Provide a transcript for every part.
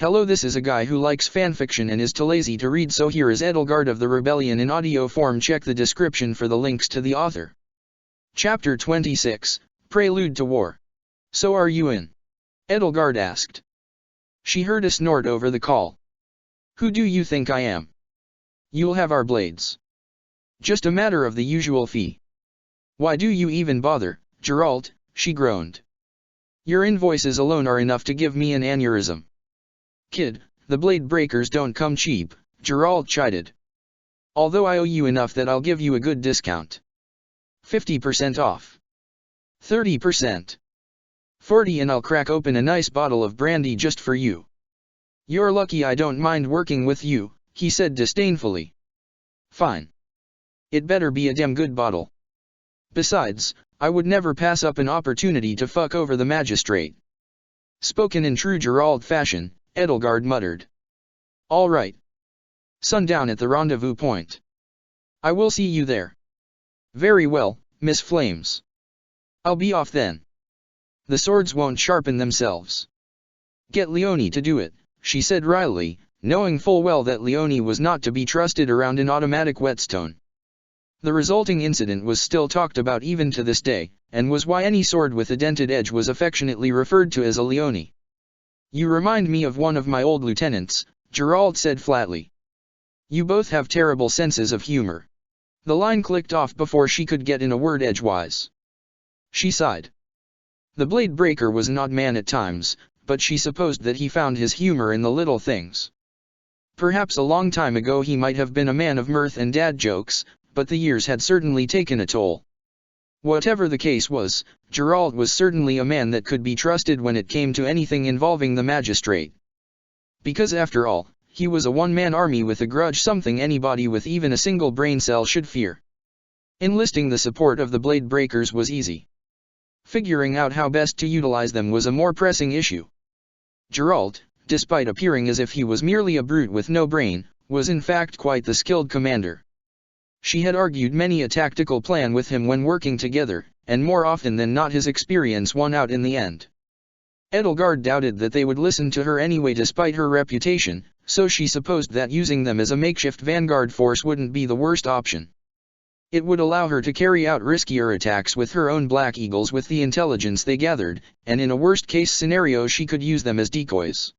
Hello, this is a guy who likes fanfiction and is too lazy to read, so here is Edelgard of the Rebellion in audio form. Check the description for the links to the author. Chapter 26, Prelude to War. So are you in? Edelgard asked. She heard a snort over the call. Who do you think I am? You'll have our blades. Just a matter of the usual fee. Why do you even bother, Geralt? She groaned. Your invoices alone are enough to give me an aneurysm. Kid, the blade breakers don't come cheap, Geralt chided. Although I owe you enough that I'll give you a good discount. 50% off. 30%. 40%, and I'll crack open a nice bottle of brandy just for you. You're lucky I don't mind working with you, he said disdainfully. Fine. It better be a damn good bottle. Besides, I would never pass up an opportunity to fuck over the magistrate. Spoken in true Geralt fashion, Edelgard muttered. All right. Sundown at the rendezvous point. I will see you there. Very well, Miss Flames. I'll be off then. The swords won't sharpen themselves. Get Leonie to do it, she said wryly, knowing full well that Leonie was not to be trusted around an automatic whetstone. The resulting incident was still talked about even to this day, and was why any sword with a dented edge was affectionately referred to as a Leonie. You remind me of one of my old lieutenants, Geralt said flatly. You both have terrible senses of humor. The line clicked off before she could get in a word edgewise. She sighed. The blade breaker was an odd man at times, but she supposed that he found his humor in the little things. Perhaps a long time ago he might have been a man of mirth and dad jokes, but the years had certainly taken a toll. Whatever the case was, Geralt was certainly a man that could be trusted when it came to anything involving the magistrate. Because after all, he was a one-man army with a grudge, something anybody with even a single brain cell should fear. Enlisting the support of the blade breakers was easy. Figuring out how best to utilize them was a more pressing issue. Geralt, despite appearing as if he was merely a brute with no brain, was in fact quite the skilled commander. She had argued many a tactical plan with him when working together, and more often than not his experience won out in the end. Edelgard doubted that they would listen to her anyway despite her reputation, so she supposed that using them as a makeshift vanguard force wouldn't be the worst option. It would allow her to carry out riskier attacks with her own Black Eagles with the intelligence they gathered, and in a worst-case scenario she could use them as decoys.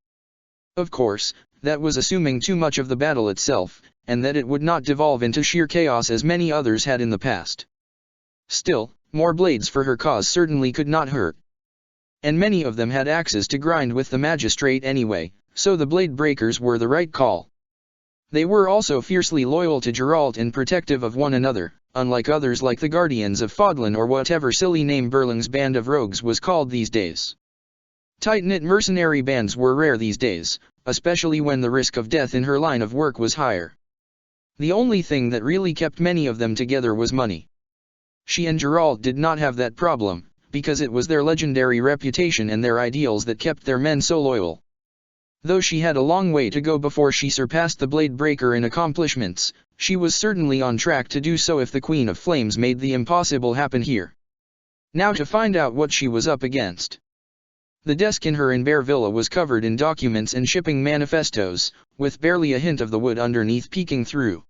Of course, that was assuming too much of the battle itself, and that it would not devolve into sheer chaos as many others had in the past. Still, more blades for her cause certainly could not hurt. And many of them had axes to grind with the magistrate anyway, so the blade breakers were the right call. They were also fiercely loyal to Geralt and protective of one another, unlike others like the Guardians of Fodlan or whatever silly name Berling's band of rogues was called these days. Tight-knit mercenary bands were rare these days, especially when the risk of death in her line of work was higher. The only thing that really kept many of them together was money. She and Geralt did not have that problem, because it was their legendary reputation and their ideals that kept their men so loyal. Though she had a long way to go before she surpassed the blade breaker in accomplishments, she was certainly on track to do so if the Queen of Flames made the impossible happen here. Now to find out what she was up against. The desk in her Bear Villa was covered in documents and shipping manifestos, with barely a hint of the wood underneath peeking through.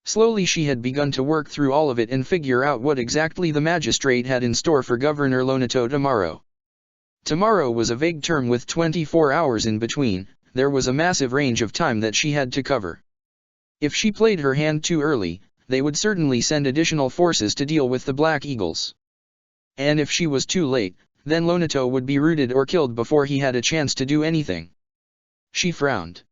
Slowly she had begun to work through all of it and figure out what exactly the magistrate had in store for Governor Lonato tomorrow. Tomorrow was a vague term with 24 hours in between. There was a massive range of time that she had to cover. If she played her hand too early, they would certainly send additional forces to deal with the Black Eagles. And if she was too late, then Lonato would be routed or killed before he had a chance to do anything. She frowned.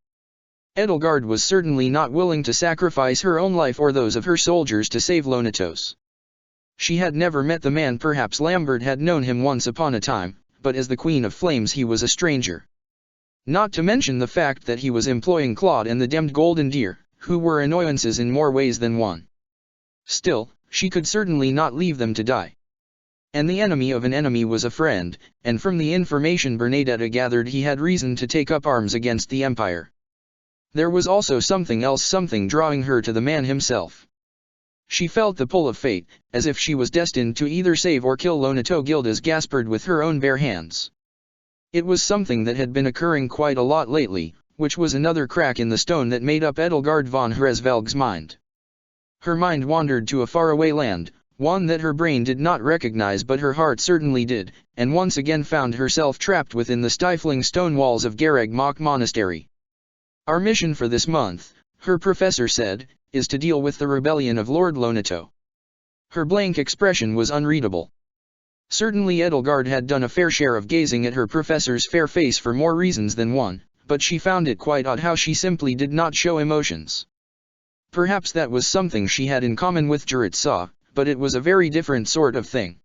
Edelgard was certainly not willing to sacrifice her own life or those of her soldiers to save Lonato's. She had never met the man. Perhaps Lambert had known him once upon a time, but as the Queen of Flames he was a stranger. Not to mention the fact that he was employing Claude and the damned Golden Deer, who were annoyances in more ways than one. Still, she could certainly not leave them to die. And the enemy of an enemy was a friend, and from the information Bernadetta gathered he had reason to take up arms against the Empire. There was also something else, something drawing her to the man himself. She felt the pull of fate, as if she was destined to either save or kill Lonato. Gildas gasped with her own bare hands. It was something that had been occurring quite a lot lately, which was another crack in the stone that made up Edelgard von Hresvelg's mind. Her mind wandered to a faraway land, one that her brain did not recognize but her heart certainly did, and once again found herself trapped within the stifling stone walls of Gareg Mach Monastery. Our mission for this month, her professor said, is to deal with the rebellion of Lord Lonato. Her blank expression was unreadable. Certainly Edelgard had done a fair share of gazing at her professor's fair face for more reasons than one, but she found it quite odd how she simply did not show emotions. Perhaps that was something she had in common with Jurutsa, but it was a very different sort of thing.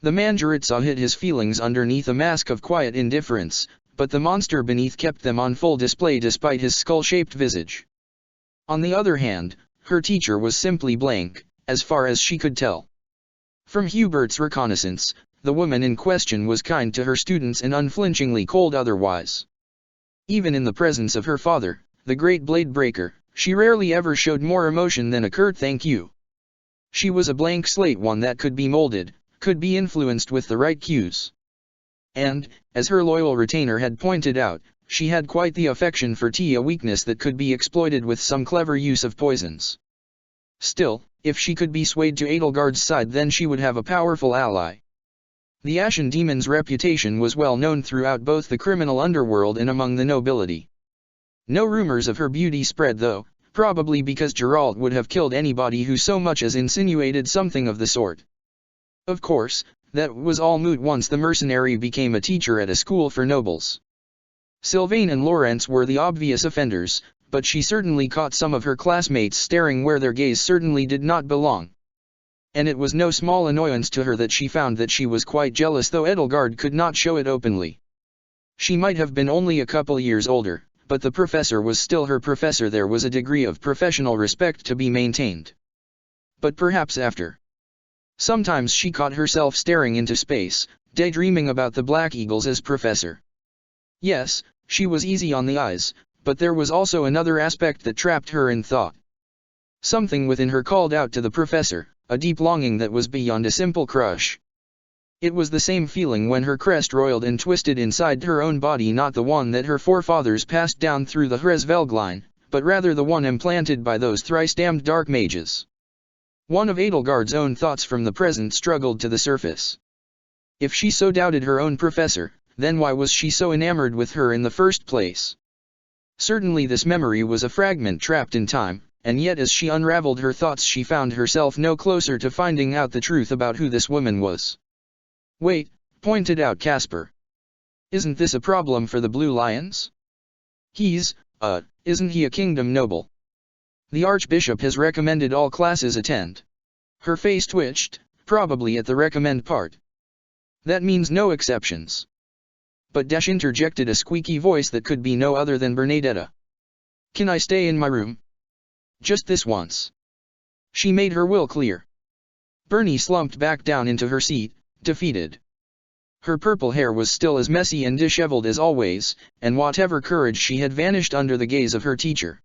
The man Jurutsa hid his feelings underneath a mask of quiet indifference, but the monster beneath kept them on full display despite his skull-shaped visage. On the other hand, her teacher was simply blank, as far as she could tell. From Hubert's reconnaissance, the woman in question was kind to her students and unflinchingly cold otherwise. Even in the presence of her father, the great blade breaker, she rarely ever showed more emotion than a curt thank you. She was a blank slate, one that could be molded, could be influenced with the right cues. And, as her loyal retainer had pointed out, she had quite the affection for tea, a weakness that could be exploited with some clever use of poisons. Still, if she could be swayed to Edelgard's side, then she would have a powerful ally. The Ashen Demon's reputation was well known throughout both the criminal underworld and among the nobility. No rumors of her beauty spread though, probably because Geralt would have killed anybody who so much as insinuated something of the sort. Of course, that was all moot once the mercenary became a teacher at a school for nobles. Sylvain and Lawrence were the obvious offenders, but she certainly caught some of her classmates staring where their gaze certainly did not belong. And it was no small annoyance to her that she found that she was quite jealous, though Edelgard could not show it openly. She might have been only a couple years older, but the professor was still her professor. There was a degree of professional respect to be maintained. But perhaps after. Sometimes she caught herself staring into space, daydreaming about the Black Eagles as professor. Yes, she was easy on the eyes, but there was also another aspect that trapped her in thought. Something within her called out to the professor, a deep longing that was beyond a simple crush. It was the same feeling when her crest roiled and twisted inside her own body, not the one that her forefathers passed down through the Hresvelg line, but rather the one implanted by those thrice-damned dark mages. One of Edelgard's own thoughts from the present struggled to the surface. If she so doubted her own professor, then why was she so enamored with her in the first place? Certainly this memory was a fragment trapped in time, and yet as she unraveled her thoughts she found herself no closer to finding out the truth about who this woman was. Wait, pointed out Casper. Isn't this a problem for the Blue Lions? Isn't he a kingdom noble? The Archbishop has recommended all classes attend. Her face twitched, probably at the recommend part. That means no exceptions. But Dash interjected a squeaky voice that could be no other than Bernadetta. Can I stay in my room? Just this once. She made her will clear. Bernie slumped back down into her seat, defeated. Her purple hair was still as messy and disheveled as always, and whatever courage she had vanished under the gaze of her teacher.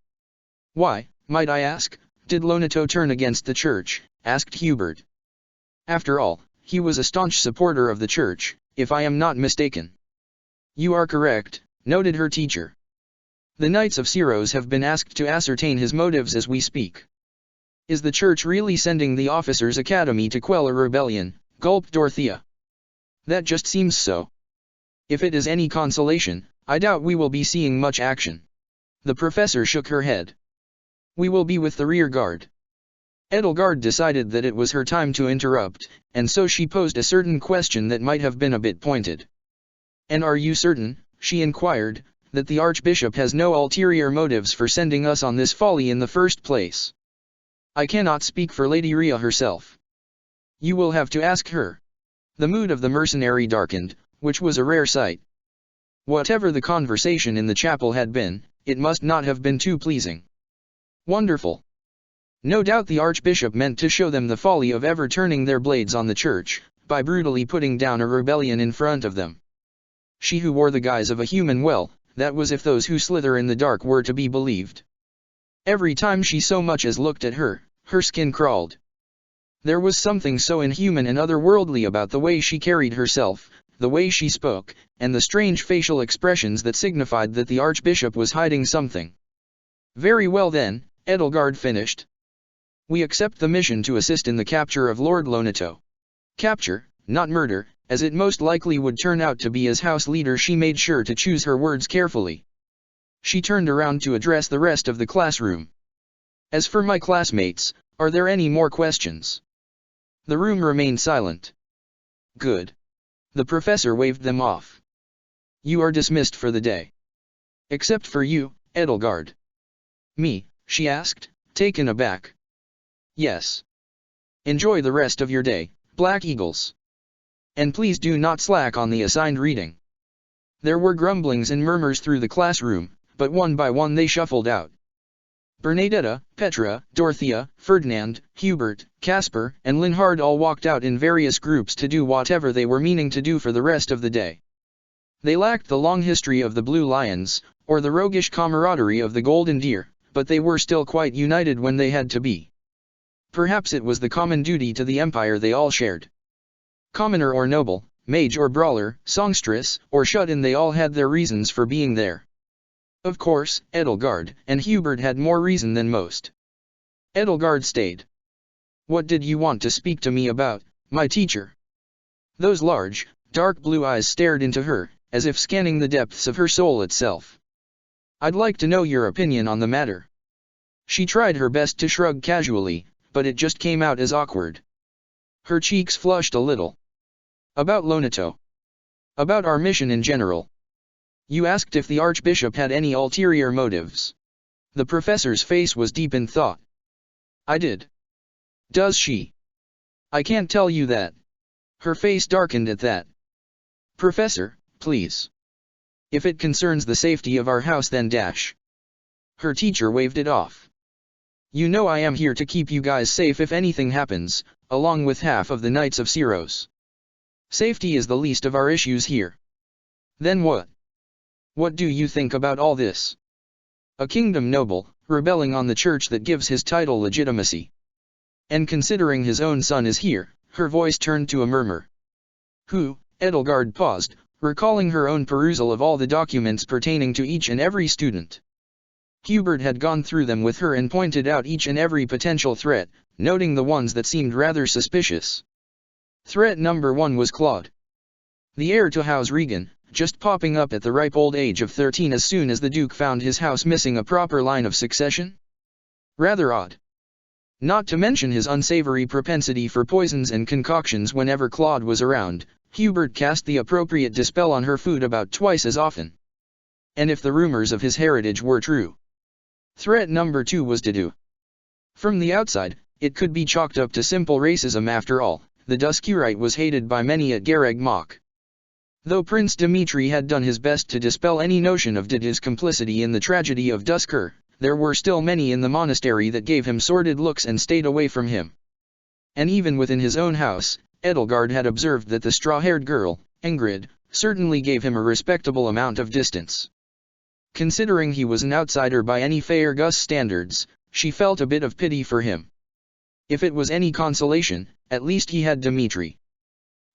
Why, might I ask, did Lonato turn against the church? Asked Hubert. After all, he was a staunch supporter of the church, if I am not mistaken. You are correct, noted her teacher. The Knights of Syros have been asked to ascertain his motives as we speak. Is the church really sending the officers' academy to quell a rebellion? Gulped Dorothea. That just seems so. If it is any consolation, I doubt we will be seeing much action. The professor shook her head. We will be with the rear guard. Edelgard decided that it was her time to interrupt, and so she posed a certain question that might have been a bit pointed. And are you certain, she inquired, that the Archbishop has no ulterior motives for sending us on this folly in the first place? I cannot speak for Lady Rhea herself. You will have to ask her. The mood of the mercenary darkened, which was a rare sight. Whatever the conversation in the chapel had been, it must not have been too pleasing. Wonderful. No doubt the Archbishop meant to show them the folly of ever turning their blades on the church, by brutally putting down a rebellion in front of them. She who wore the guise of a human, well, that was if those who slither in the dark were to be believed. Every time she so much as looked at her, her skin crawled. There was something so inhuman and otherworldly about the way she carried herself, the way she spoke, and the strange facial expressions that signified that the Archbishop was hiding something. "Very well then," Edelgard finished. "We accept the mission to assist in the capture of Lord Lonato." Capture, not murder, as it most likely would turn out to be. As house leader, she made sure to choose her words carefully. She turned around to address the rest of the classroom. "As for my classmates, are there any more questions?" The room remained silent. "Good." The professor waved them off. "You are dismissed for the day." "Except for you, Edelgard." "Me?" she asked, taken aback. "Yes. Enjoy the rest of your day, Black Eagles. And please do not slack on the assigned reading." There were grumblings and murmurs through the classroom, but one by one they shuffled out. Bernadetta, Petra, Dorothea, Ferdinand, Hubert, Caspar, and Linhard all walked out in various groups to do whatever they were meaning to do for the rest of the day. They lacked the long history of the Blue Lions, or the roguish camaraderie of the Golden Deer, but they were still quite united when they had to be. Perhaps it was the common duty to the Empire they all shared. Commoner or noble, mage or brawler, songstress or shut-in, they all had their reasons for being there. Of course, Edelgard and Hubert had more reason than most. Edelgard stayed. "What did you want to speak to me about, my teacher?" Those large, dark blue eyes stared into her, as if scanning the depths of her soul itself. "I'd like to know your opinion on the matter." She tried her best to shrug casually, but it just came out as awkward. Her cheeks flushed a little. "About Lonato. About our mission in general. You asked if the Archbishop had any ulterior motives." The professor's face was deep in thought. "I did." "Does she?" "I can't tell you that." Her face darkened at that. "Professor, please. If it concerns the safety of our house, then dash." Her teacher waved it off. "You know I am here to keep you guys safe if anything happens, along with half of the Knights of Syros. Safety is the least of our issues here." "Then what? What do you think about all this? A kingdom noble, rebelling on the church that gives his title legitimacy. And considering his own son is here," her voice turned to a murmur. "Who?" Edelgard paused, recalling her own perusal of all the documents pertaining to each and every student. Hubert had gone through them with her and pointed out each and every potential threat, noting the ones that seemed rather suspicious. Threat number 1 was Claude, the heir to House Regan, just popping up at the ripe old age of 13 as soon as the Duke found his house missing a proper line of succession. Rather odd. Not to mention his unsavory propensity for poisons and concoctions whenever Claude was around. Hubert cast the appropriate dispel on her food about twice as often. And if the rumors of his heritage were true. Threat number 2 was Didu. From the outside, it could be chalked up to simple racism after all. The Duscurite was hated by many at Gareg Mach. Though Prince Dimitri had done his best to dispel any notion of Didu's complicity in the tragedy of Duscur, there were still many in the monastery that gave him sordid looks and stayed away from him. And even within his own house, Edelgard had observed that the straw-haired girl, Ingrid, certainly gave him a respectable amount of distance. Considering he was an outsider by any Faerghus standards, she felt a bit of pity for him. If it was any consolation, at least he had Dimitri.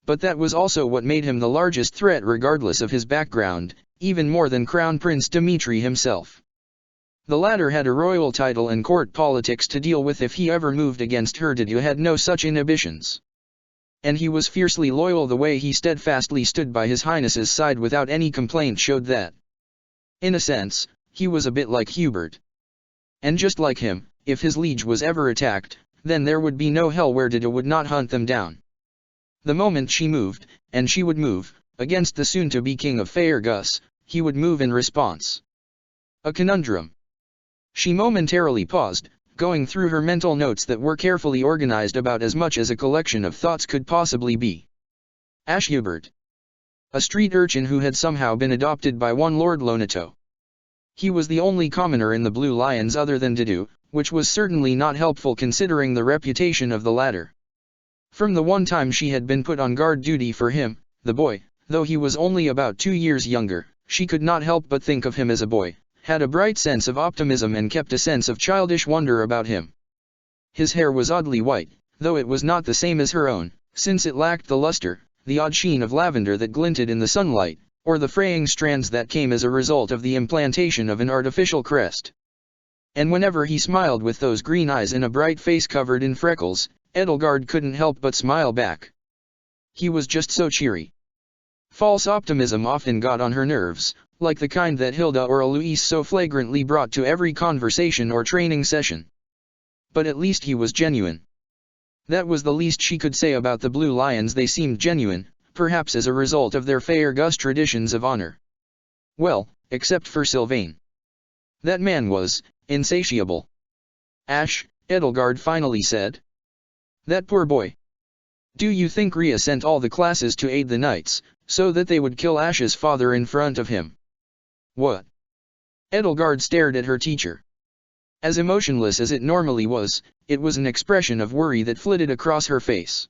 But that was also what made him the largest threat regardless of his background, even more than Crown Prince Dimitri himself. The latter had a royal title and court politics to deal with if he ever moved against her. Didu had no such inhibitions. And he was fiercely loyal. The way he steadfastly stood by his highness's side without any complaint showed that. In a sense, he was a bit like Hubert. And just like him, if his liege was ever attacked, then there would be no hell where Didu would not hunt them down. The moment she moved, and she would move, against the soon-to-be king of Faerghus, he would move in response. A conundrum. She momentarily paused, going through her mental notes that were carefully organized about as much as a collection of thoughts could possibly be. Ash Hubert. A street urchin who had somehow been adopted by one Lord Lonato. He was the only commoner in the Blue Lions other than Didu, which was certainly not helpful considering the reputation of the latter. From the one time she had been put on guard duty for him, the boy, though he was only about 2 years younger, she could not help but think of him as a boy, had a bright sense of optimism and kept a sense of childish wonder about him. His hair was oddly white, though it was not the same as her own, since it lacked the luster the odd sheen of lavender that glinted in the sunlight, or the fraying strands that came as a result of the implantation of an artificial crest. And whenever he smiled with those green eyes and a bright face covered in freckles, Edelgard couldn't help but smile back. He was just so cheery. False optimism often got on her nerves, like the kind that Hilda or Eloise so flagrantly brought to every conversation or training session. But at least he was genuine. That was the least she could say about the Blue Lions. They seemed genuine, perhaps as a result of their Faerghus traditions of honor. Well, except for Sylvain. That man was insatiable. Ash, Edelgard finally said. That poor boy. Do you think Rhea sent all the classes to aid the knights, so that they would kill Ash's father in front of him? What? Edelgard stared at her teacher. As emotionless as it normally was, it was an expression of worry that flitted across her face.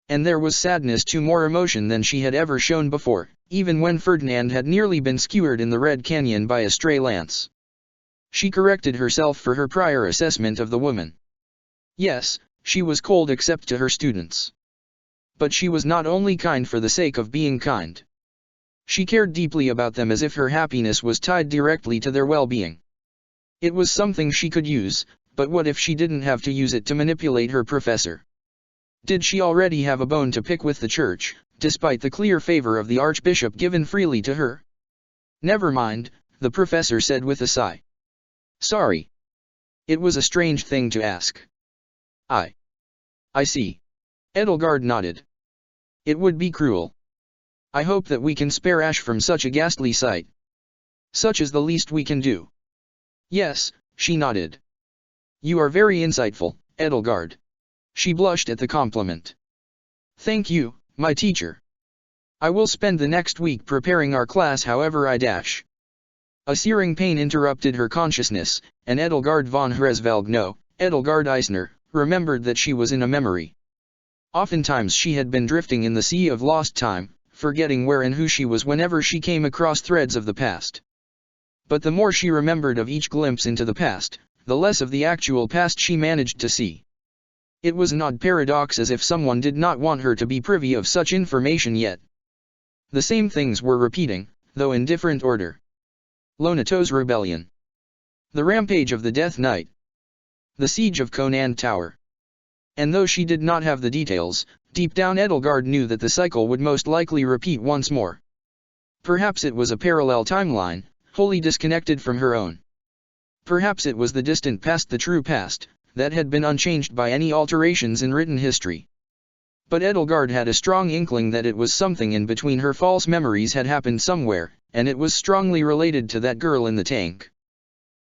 And there was sadness too, more emotion than she had ever shown before, even when Ferdinand had nearly been skewered in the Red Canyon by a stray lance. She corrected herself for her prior assessment of the woman. Yes, she was cold except to her students. But she was not only kind for the sake of being kind. She cared deeply about them, as if her happiness was tied directly to their well-being. It was something she could use, but what if she didn't have to use it to manipulate her professor? Did she already have a bone to pick with the church, despite the clear favor of the archbishop given freely to her? Never mind, the professor said with a sigh. Sorry. It was a strange thing to ask. I see. Edelgard nodded. It would be cruel. I hope that we can spare Ash from such a ghastly sight. Such is the least we can do. Yes, she nodded. You are very insightful, Edelgard. She blushed at the compliment. Thank you, my teacher. I will spend the next week preparing our class however I dash. A searing pain interrupted her consciousness, and Edelgard von Hresvelg, no, Edelgard Eisner, remembered that she was in a memory. Oftentimes she had been drifting in the sea of lost time, forgetting where and who she was whenever she came across threads of the past. But the more she remembered of each glimpse into the past, the less of the actual past she managed to see. It was an odd paradox, as if someone did not want her to be privy of such information yet. The same things were repeating, though in different order. Lonato's rebellion. The rampage of the Death Knight. The siege of Conan Tower. And though she did not have the details, deep down Edelgard knew that the cycle would most likely repeat once more. Perhaps it was a parallel timeline, wholly disconnected from her own. Perhaps it was the distant past, the true past, that had been unchanged by any alterations in written history. But Edelgard had a strong inkling that it was something in between. Her false memories had happened somewhere, and it was strongly related to that girl in the tank.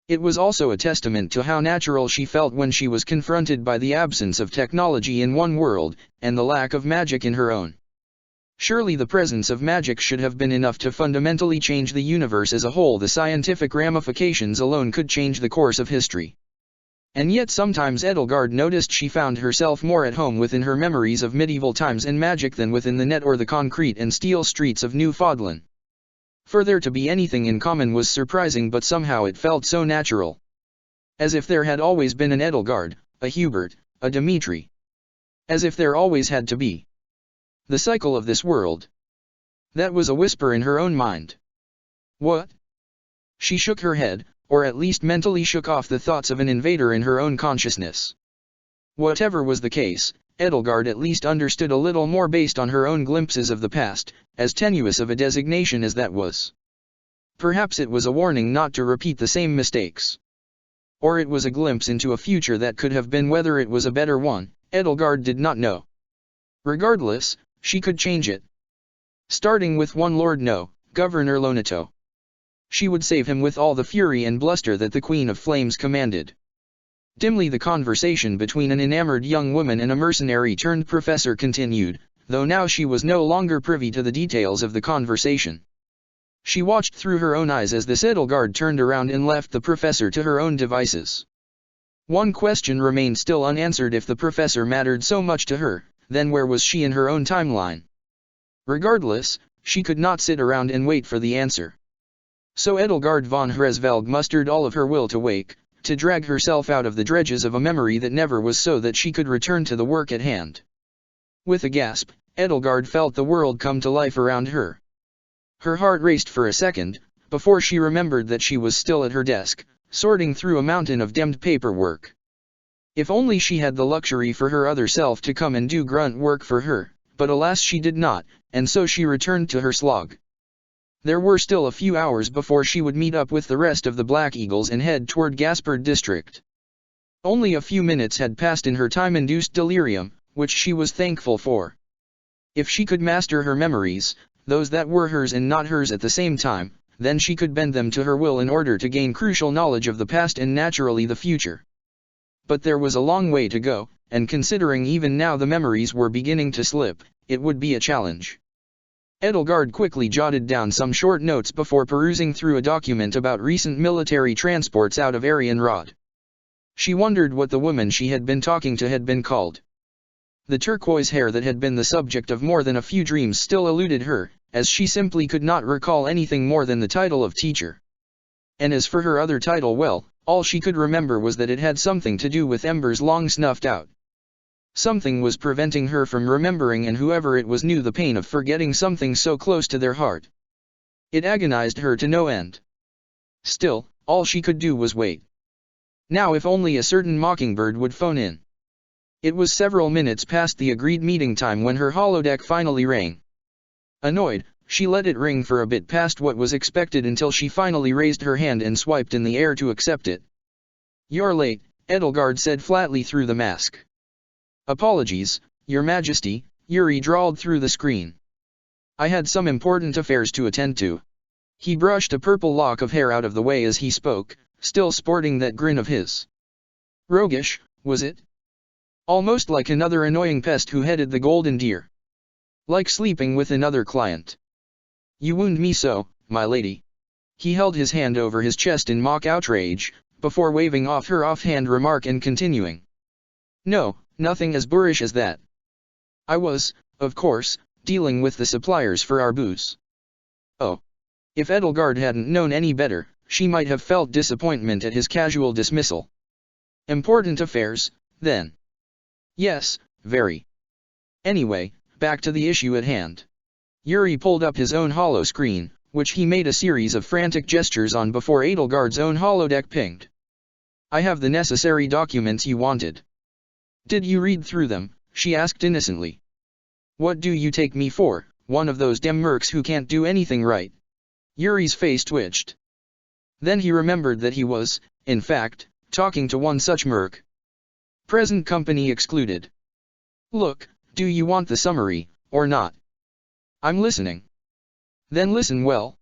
It was also a testament to how natural she felt when she was confronted by the absence of technology in one world, and the lack of magic in her own. Surely the presence of magic should have been enough to fundamentally change the universe as a whole. The scientific ramifications alone could change the course of history. And yet sometimes Edelgard noticed she found herself more at home within her memories of medieval times and magic than within the net or the concrete and steel streets of Newfoundland. For there to be anything in common was surprising, but somehow it felt so natural. As if there had always been an Edelgard, a Hubert, a Dimitri. As if there always had to be. The cycle of this world. That was a whisper in her own mind. What? She shook her head, or at least mentally shook off the thoughts of an invader in her own consciousness. Whatever was the case, Edelgard at least understood a little more based on her own glimpses of the past, as tenuous of a designation as that was. Perhaps it was a warning not to repeat the same mistakes. Or it was a glimpse into a future that could have been. Whether it was a better one, Edelgard did not know. Regardless, she could change it. Starting with one Lord No, Governor Lonato. She would save him with all the fury and bluster that the Queen of Flames commanded. Dimly the conversation between an enamored young woman and a mercenary-turned professor continued, though now she was no longer privy to the details of the conversation. She watched through her own eyes as this Edelgard turned around and left the professor to her own devices. One question remained still unanswered: if the professor mattered so much to her, then where was she in her own timeline? Regardless, she could not sit around and wait for the answer. So Edelgard von Hresvelg mustered all of her will to wake, to drag herself out of the dredges of a memory that never was, so that she could return to the work at hand. With a gasp, Edelgard felt the world come to life around her. Her heart raced for a second, before she remembered that she was still at her desk, sorting through a mountain of demmed paperwork. If only she had the luxury for her other self to come and do grunt work for her, but alas she did not, and so she returned to her slog. There were still a few hours before she would meet up with the rest of the Black Eagles and head toward Gaspard district. Only a few minutes had passed in her time-induced delirium, which she was thankful for. If she could master her memories, those that were hers and not hers at the same time, then she could bend them to her will in order to gain crucial knowledge of the past and naturally the future. But there was a long way to go, and considering even now the memories were beginning to slip, it would be a challenge. Edelgard quickly jotted down some short notes before perusing through a document about recent military transports out of Arianrod. She wondered what the woman she had been talking to had been called. The turquoise hair that had been the subject of more than a few dreams still eluded her, as she simply could not recall anything more than the title of teacher. And as for her other title, well, all she could remember was that it had something to do with embers long snuffed out. Something was preventing her from remembering, and whoever it was knew the pain of forgetting something so close to their heart. It agonized her to no end. Still, all she could do was wait. Now if only a certain mockingbird would phone in. It was several minutes past the agreed meeting time when her holodeck finally rang. Annoyed, she let it ring for a bit past what was expected until she finally raised her hand and swiped in the air to accept it. "You're late," Edelgard said flatly through the mask. "Apologies, Your Majesty," Yuri drawled through the screen. "I had some important affairs to attend to." He brushed a purple lock of hair out of the way as he spoke, still sporting that grin of his. Roguish, was it? Almost like another annoying pest who headed the Golden Deer. Like sleeping with another client. "You wound me so, my lady." He held his hand over his chest in mock outrage, before waving off her offhand remark and continuing. "No, nothing as boorish as that. I was, of course, dealing with the suppliers for our booze." Oh. If Edelgard hadn't known any better, she might have felt disappointment at his casual dismissal. Important affairs, then. Yes, very. Anyway, back to the issue at hand. Yuri pulled up his own holo screen, which he made a series of frantic gestures on before Edelgard's own holodeck pinged. "I have the necessary documents you wanted." "Did you read through them?" she asked innocently. "What do you take me for, one of those dem mercs who can't do anything right?" Yuri's face twitched. Then he remembered that he was, in fact, talking to one such merc. Present company excluded. "Look, do you want the summary, or not?" "I'm listening." "Then listen well."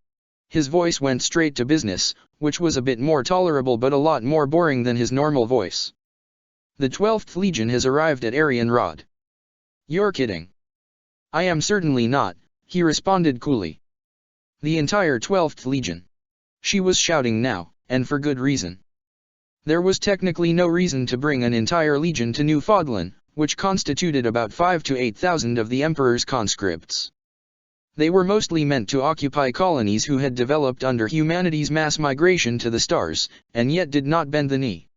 His voice went straight to business, which was a bit more tolerable but a lot more boring than his normal voice. "The 12th Legion has arrived at Arianrod." "You're kidding." "I am certainly not," he responded coolly. "The entire 12th Legion." She was shouting now, and for good reason. There was technically no reason to bring an entire legion to New Fodlan, which constituted about 5,000 to 8,000 of the Emperor's conscripts. They were mostly meant to occupy colonies who had developed under humanity's mass migration to the stars, and yet did not bend the knee.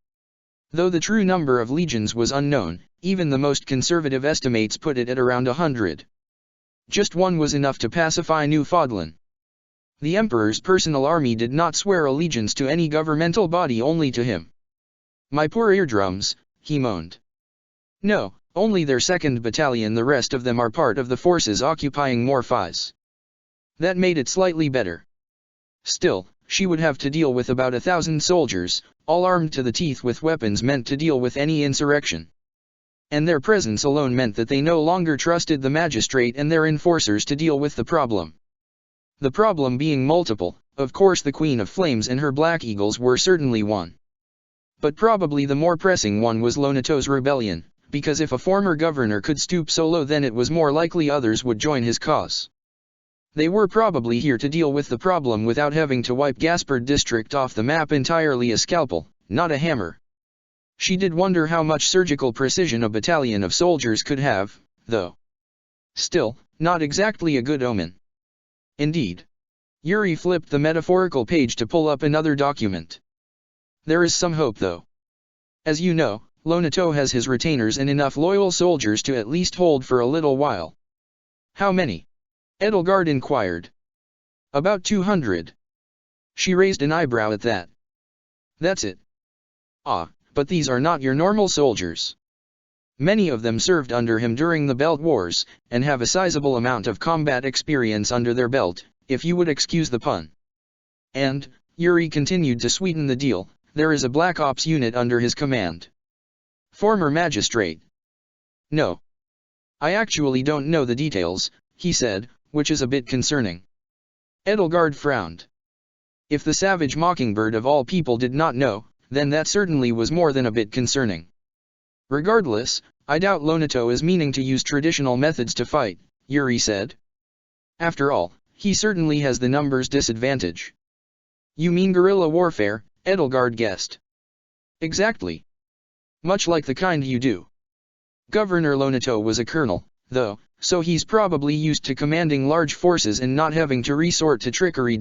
Though the true number of legions was unknown, even the most conservative estimates put it at around 100. Just one was enough to pacify New Fodlan. The Emperor's personal army did not swear allegiance to any governmental body, only to him. "My poor eardrums," he moaned. "No, only their 2nd Battalion, the rest of them are part of the forces occupying Morphis." That made it slightly better. Still, she would have to deal with about 1,000 soldiers, all armed to the teeth with weapons meant to deal with any insurrection. And their presence alone meant that they no longer trusted the magistrate and their enforcers to deal with the problem. The problem being multiple, of course the Queen of Flames and her Black Eagles were certainly one. But probably the more pressing one was Lonato's rebellion, because if a former governor could stoop so low, then it was more likely others would join his cause. They were probably here to deal with the problem without having to wipe Gaspard district off the map entirely. A scalpel, not a hammer. She did wonder how much surgical precision a battalion of soldiers could have, though. Still, not exactly a good omen. Indeed. Yuri flipped the metaphorical page to pull up another document. There is some hope, though. As you know, Lonato has his retainers and enough loyal soldiers to at least hold for a little while. How many? Edelgard inquired. About 200. She raised an eyebrow at that. That's it. Ah, but these are not your normal soldiers. Many of them served under him during the Belt Wars, and have a sizable amount of combat experience under their belt, if you would excuse the pun. And, Yuri continued to sweeten the deal, there is a Black Ops unit under his command. Former magistrate. No. I actually don't know the details, he said, which is a bit concerning. Edelgard frowned. If the savage mockingbird of all people did not know, then that certainly was more than a bit concerning. Regardless, I doubt Lonato is meaning to use traditional methods to fight, Yuri said. After all, he certainly has the numbers disadvantage. You mean guerrilla warfare, Edelgard guessed. Exactly. Much like the kind you do. Governor Lonato was a colonel, though, so he's probably used to commanding large forces and not having to resort to trickery.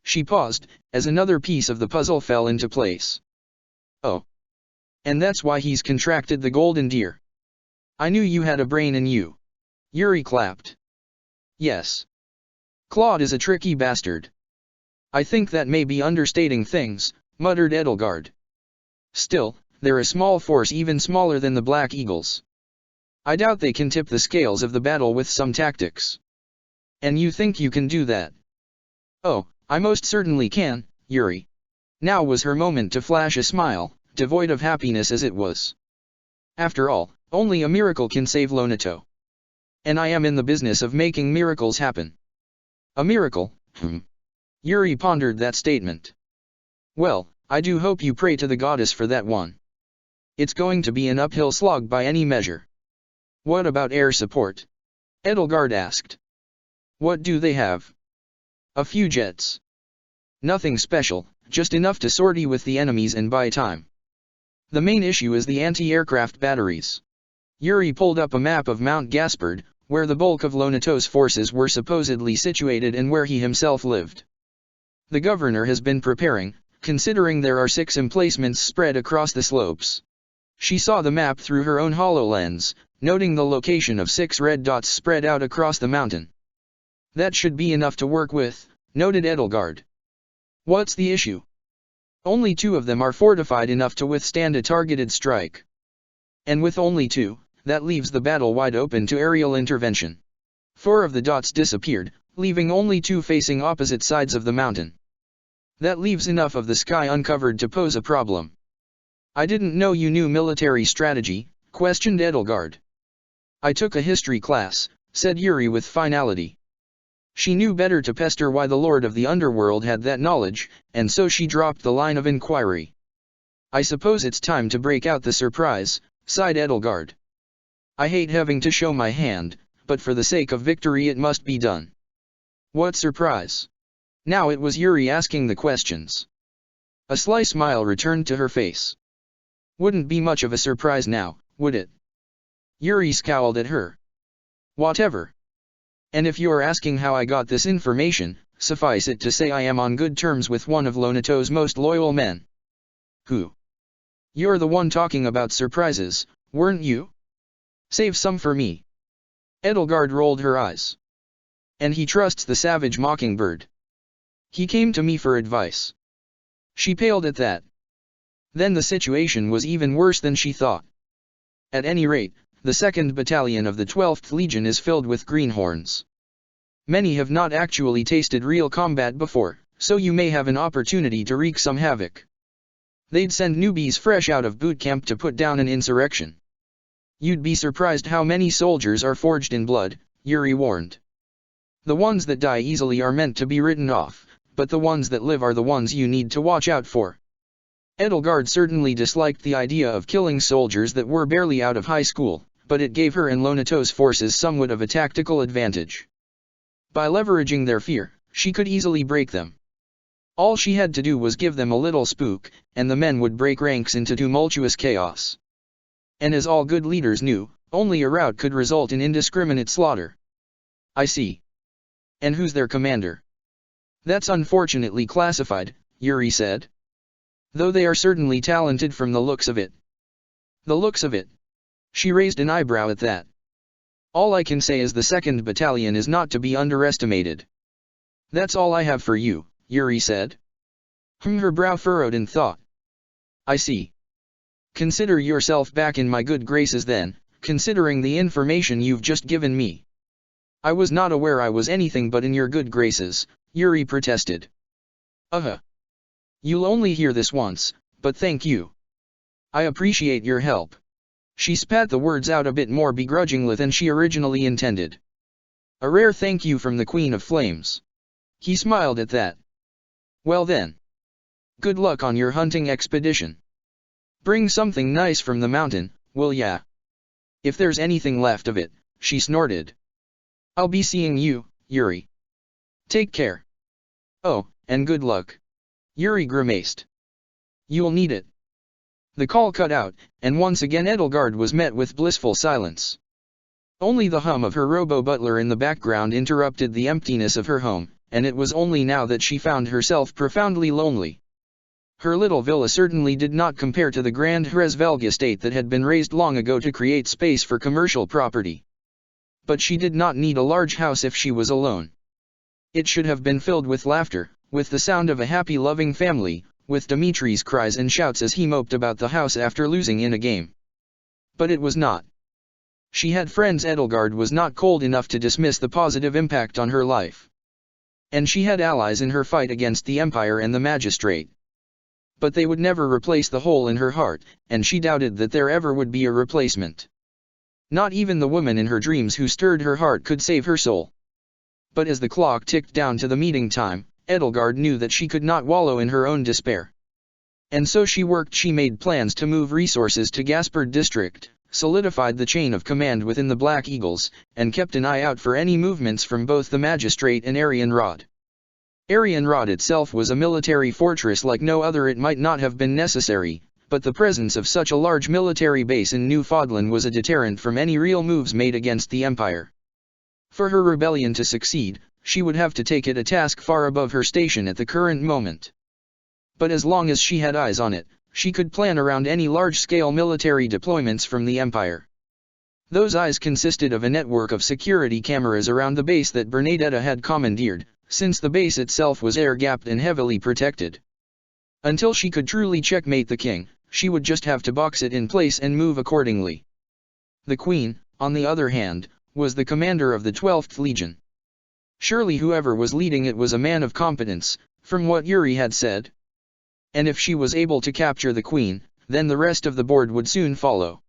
She paused, as another piece of the puzzle fell into place. Oh. And that's why he's contracted the golden deer. I knew you had a brain in you. Yuri clapped. Yes. Claude is a tricky bastard. I think that may be understating things, muttered Edelgard. Still, they're a small force, even smaller than the Black Eagles. I doubt they can tip the scales of the battle with some tactics. And you think you can do that? Oh, I most certainly can, Yuri. Now was her moment to flash a smile, devoid of happiness as it was. After all, only a miracle can save Lonato. And I am in the business of making miracles happen. A miracle? Yuri pondered that statement. Well, I do hope you pray to the goddess for that one. It's going to be an uphill slog by any measure. What about air support? Edelgard asked. What do they have? A few jets. Nothing special, just enough to sortie with the enemies and buy time. The main issue is the anti-aircraft batteries. Yuri pulled up a map of Mount Gaspard, where the bulk of Lonato's forces were supposedly situated and where he himself lived. The governor has been preparing, considering there are 6 emplacements spread across the slopes. She saw the map through her own HoloLens, noting the location of 6 red dots spread out across the mountain. That should be enough to work with, noted Edelgard. What's the issue? Only 2 of them are fortified enough to withstand a targeted strike. And with only 2, that leaves the battle wide open to aerial intervention. 4 of the dots disappeared, leaving only 2 facing opposite sides of the mountain. That leaves enough of the sky uncovered to pose a problem. I didn't know you knew military strategy, questioned Edelgard. I took a history class, said Yuri with finality. She knew better to pester why the Lord of the Underworld had that knowledge, and so she dropped the line of inquiry. I suppose it's time to break out the surprise, sighed Edelgard. I hate having to show my hand, but for the sake of victory it must be done. What surprise? Now it was Yuri asking the questions. A sly smile returned to her face. Wouldn't be much of a surprise now, would it? Yuri scowled at her. Whatever. And if you're asking how I got this information, suffice it to say I am on good terms with one of Lonato's most loyal men. Who? You're the one talking about surprises, weren't you? Save some for me. Edelgard rolled her eyes. And he trusts the savage mockingbird. He came to me for advice. She paled at that. Then the situation was even worse than she thought. At any rate, the 2nd Battalion of the 12th Legion is filled with greenhorns. Many have not actually tasted real combat before, so you may have an opportunity to wreak some havoc. They'd send newbies fresh out of boot camp to put down an insurrection. You'd be surprised how many soldiers are forged in blood, Yuri warned. The ones that die easily are meant to be written off, but the ones that live are the ones you need to watch out for. Edelgard certainly disliked the idea of killing soldiers that were barely out of high school, but it gave her and Lonato's forces somewhat of a tactical advantage. By leveraging their fear, she could easily break them. All she had to do was give them a little spook, and the men would break ranks into tumultuous chaos. And as all good leaders knew, only a rout could result in indiscriminate slaughter. I see. And who's their commander? That's unfortunately classified, Yuri said. Though they are certainly talented from the looks of it. The looks of it? She raised an eyebrow at that. All I can say is the 2nd Battalion is not to be underestimated. That's all I have for you, Yuri said. Her brow furrowed in thought. I see. Consider yourself back in my good graces then, considering the information you've just given me. I was not aware I was anything but in your good graces, Yuri protested. You'll only hear this once, but thank you. I appreciate your help. She spat the words out a bit more begrudgingly than she originally intended. A rare thank you from the Queen of Flames. He smiled at that. Well then. Good luck on your hunting expedition. Bring something nice from the mountain, will ya? If there's anything left of it, she snorted. I'll be seeing you, Yuri. Take care. Oh, and good luck. Yuri grimaced. You'll need it. The call cut out, and once again Edelgard was met with blissful silence. Only the hum of her robo-butler in the background interrupted the emptiness of her home, and it was only now that she found herself profoundly lonely. Her little villa certainly did not compare to the grand Hresvelg estate that had been raised long ago to create space for commercial property. But she did not need a large house if she was alone. It should have been filled with laughter, with the sound of a happy loving family, with Dimitri's cries and shouts as he moped about the house after losing in a game. But it was not. She had friends. Edelgard was not cold enough to dismiss the positive impact on her life. And she had allies in her fight against the Empire and the Magistrate. But they would never replace the hole in her heart, and she doubted that there ever would be a replacement. Not even the woman in her dreams who stirred her heart could save her soul. But as the clock ticked down to the meeting time, Edelgard knew that she could not wallow in her own despair. And so she worked. She made plans to move resources to Gaspard district, solidified the chain of command within the Black Eagles, and kept an eye out for any movements from both the Magistrate and Arianrod. Arianrod itself was a military fortress like no other. It might not have been necessary, but the presence of such a large military base in Newfoundland was a deterrent from any real moves made against the Empire. For her rebellion to succeed, she would have to take it a task far above her station at the current moment. But as long as she had eyes on it, she could plan around any large-scale military deployments from the Empire. Those eyes consisted of a network of security cameras around the base that Bernadetta had commandeered, since the base itself was air-gapped and heavily protected. Until she could truly checkmate the king, she would just have to box it in place and move accordingly. The Queen, on the other hand, was the commander of the 12th Legion. Surely whoever was leading it was a man of competence, from what Yuri had said. And if she was able to capture the Queen, then the rest of the board would soon follow.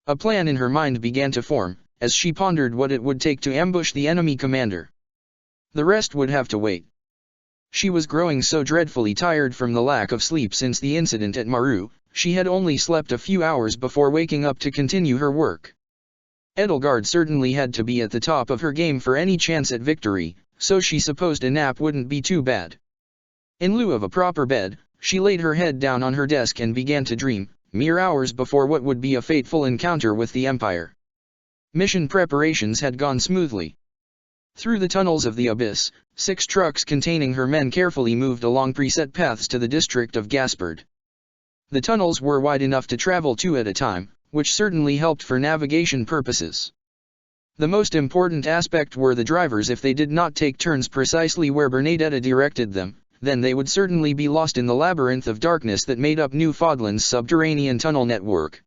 A plan in her mind began to form, as she pondered what it would take to ambush the enemy commander. The rest would have to wait. She was growing so dreadfully tired from the lack of sleep since the incident at Maru. She had only slept a few hours before waking up to continue her work. Edelgard certainly had to be at the top of her game for any chance at victory, so she supposed a nap wouldn't be too bad. In lieu of a proper bed, she laid her head down on her desk and began to dream, mere hours before what would be a fateful encounter with the Empire. Mission preparations had gone smoothly. Through the tunnels of the abyss, 6 trucks containing her men carefully moved along preset paths to the district of Gaspard. The tunnels were wide enough to travel 2 at a time, which certainly helped for navigation purposes. The most important aspect were the drivers. If they did not take turns precisely where Bernadetta directed them, then they would certainly be lost in the labyrinth of darkness that made up Newfoundland's subterranean tunnel network.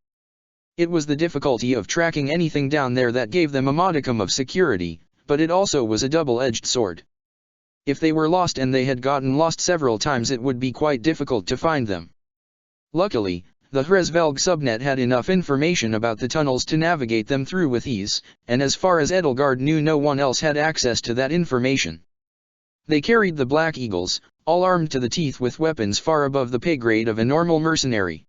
It was the difficulty of tracking anything down there that gave them a modicum of security, but it also was a double-edged sword. If they were lost, and they had gotten lost several times, it would be quite difficult to find them. Luckily, the Hresvelg subnet had enough information about the tunnels to navigate them through with ease, and as far as Edelgard knew, no one else had access to that information. They carried the Black Eagles, all armed to the teeth with weapons far above the pay grade of a normal mercenary.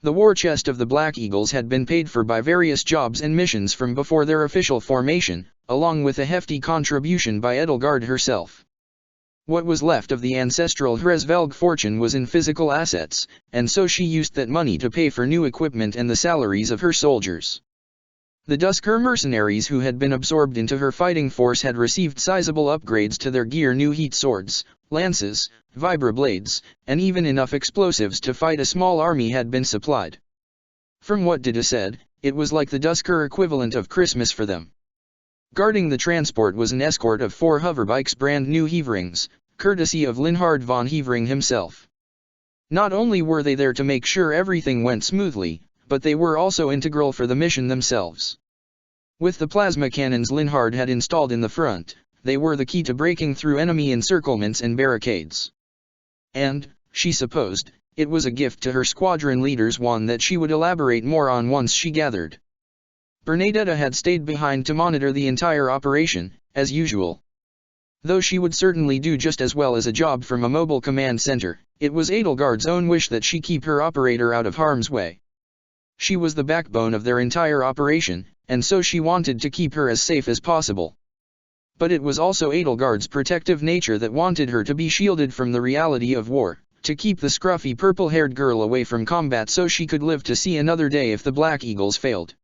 The war chest of the Black Eagles had been paid for by various jobs and missions from before their official formation, along with a hefty contribution by Edelgard herself. What was left of the ancestral Hresvelg fortune was in physical assets, and so she used that money to pay for new equipment and the salaries of her soldiers. The Dusker mercenaries who had been absorbed into her fighting force had received sizable upgrades to their gear: new heat swords, lances, vibroblades, and even enough explosives to fight a small army had been supplied. From what Dita said, It was like the Dusker equivalent of Christmas for them. Guarding the transport was an escort of 4 hoverbikes, brand new Heverings, courtesy of Linhard von Hevering himself. Not only were they there to make sure everything went smoothly, but they were also integral for the mission themselves. With the plasma cannons Linhard had installed in the front, they were the key to breaking through enemy encirclements and barricades. And, she supposed, it was a gift to her squadron leaders, one that she would elaborate more on once she gathered. Bernadetta had stayed behind to monitor the entire operation, as usual. Though she would certainly do just as well as a job from a mobile command center, it was Edelgard's own wish that she keep her operator out of harm's way. She was the backbone of their entire operation, and so she wanted to keep her as safe as possible. But it was also Edelgard's protective nature that wanted her to be shielded from the reality of war, to keep the scruffy purple-haired girl away from combat so she could live to see another day if the Black Eagles failed.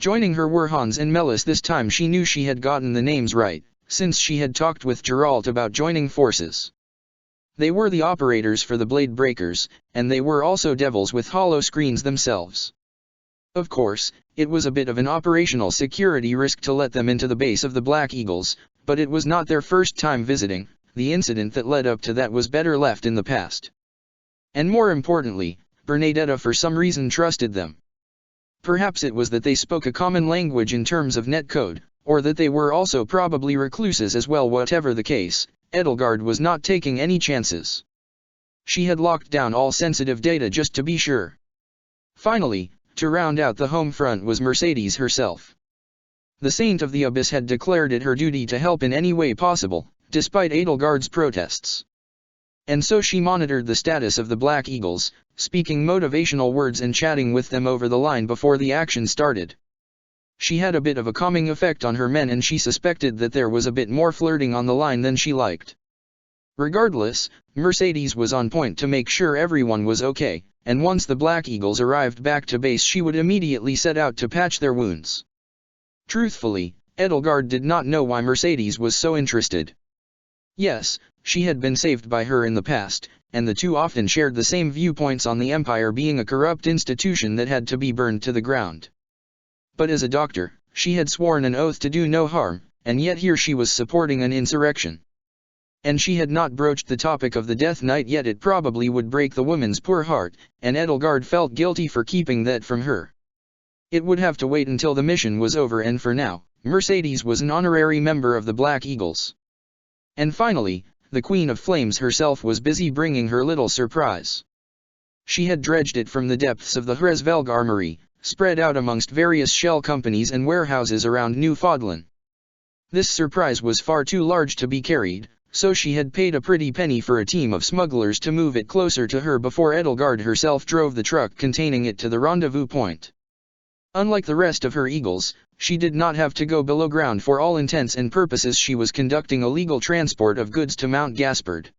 Joining her were Hans and Melis. This time she knew she had gotten the names right, since she had talked with Geralt about joining forces. They were the operators for the Blade Breakers, and they were also devils with hollow screens themselves. Of course, it was a bit of an operational security risk to let them into the base of the Black Eagles, but it was not their first time visiting. The incident that led up to that was better left in the past. And more importantly, Bernadetta for some reason trusted them. Perhaps it was that they spoke a common language in terms of netcode, or that they were also probably recluses as well. Whatever the case, Edelgard was not taking any chances. She had locked down all sensitive data just to be sure. Finally, to round out the home front was Mercedes herself. The Saint of the Abyss had declared it her duty to help in any way possible, despite Edelgard's protests. And so she monitored the status of the Black Eagles, speaking motivational words and chatting with them over the line before the action started. She had a bit of a calming effect on her men, and she suspected that there was a bit more flirting on the line than she liked. Regardless, Mercedes was on point to make sure everyone was okay, and once the Black Eagles arrived back to base she would immediately set out to patch their wounds. Truthfully, Edelgard did not know why Mercedes was so interested. Yes, she had been saved by her in the past, and the two often shared the same viewpoints on the Empire being a corrupt institution that had to be burned to the ground. But as a doctor, she had sworn an oath to do no harm, and yet here she was supporting an insurrection. And she had not broached the topic of the Death Knight yet. It probably would break the woman's poor heart, and Edelgard felt guilty for keeping that from her. It would have to wait until the mission was over, and for now, Mercedes was an honorary member of the Black Eagles. And finally, the Queen of Flames herself was busy bringing her little surprise. She had dredged it from the depths of the Hresvelg armory, spread out amongst various shell companies and warehouses around Newfoundland. This surprise was far too large to be carried, so she had paid a pretty penny for a team of smugglers to move it closer to her before Edelgard herself drove the truck containing it to the rendezvous point. Unlike the rest of her eagles, she did not have to go below ground. For all intents and purposes she was conducting illegal transport of goods to Mount Gaspard.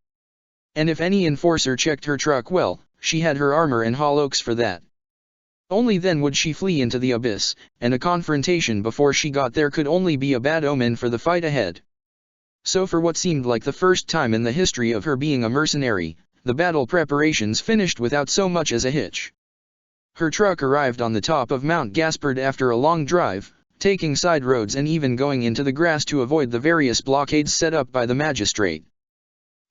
And if any enforcer checked her truck, well, she had her armor and hallocks for that. Only then would she flee into the abyss, and a confrontation before she got there could only be a bad omen for the fight ahead. So for what seemed like the first time in the history of her being a mercenary, the battle preparations finished without so much as a hitch. Her truck arrived on the top of Mount Gaspard after a long drive, taking side roads and even going into the grass to avoid the various blockades set up by the magistrate.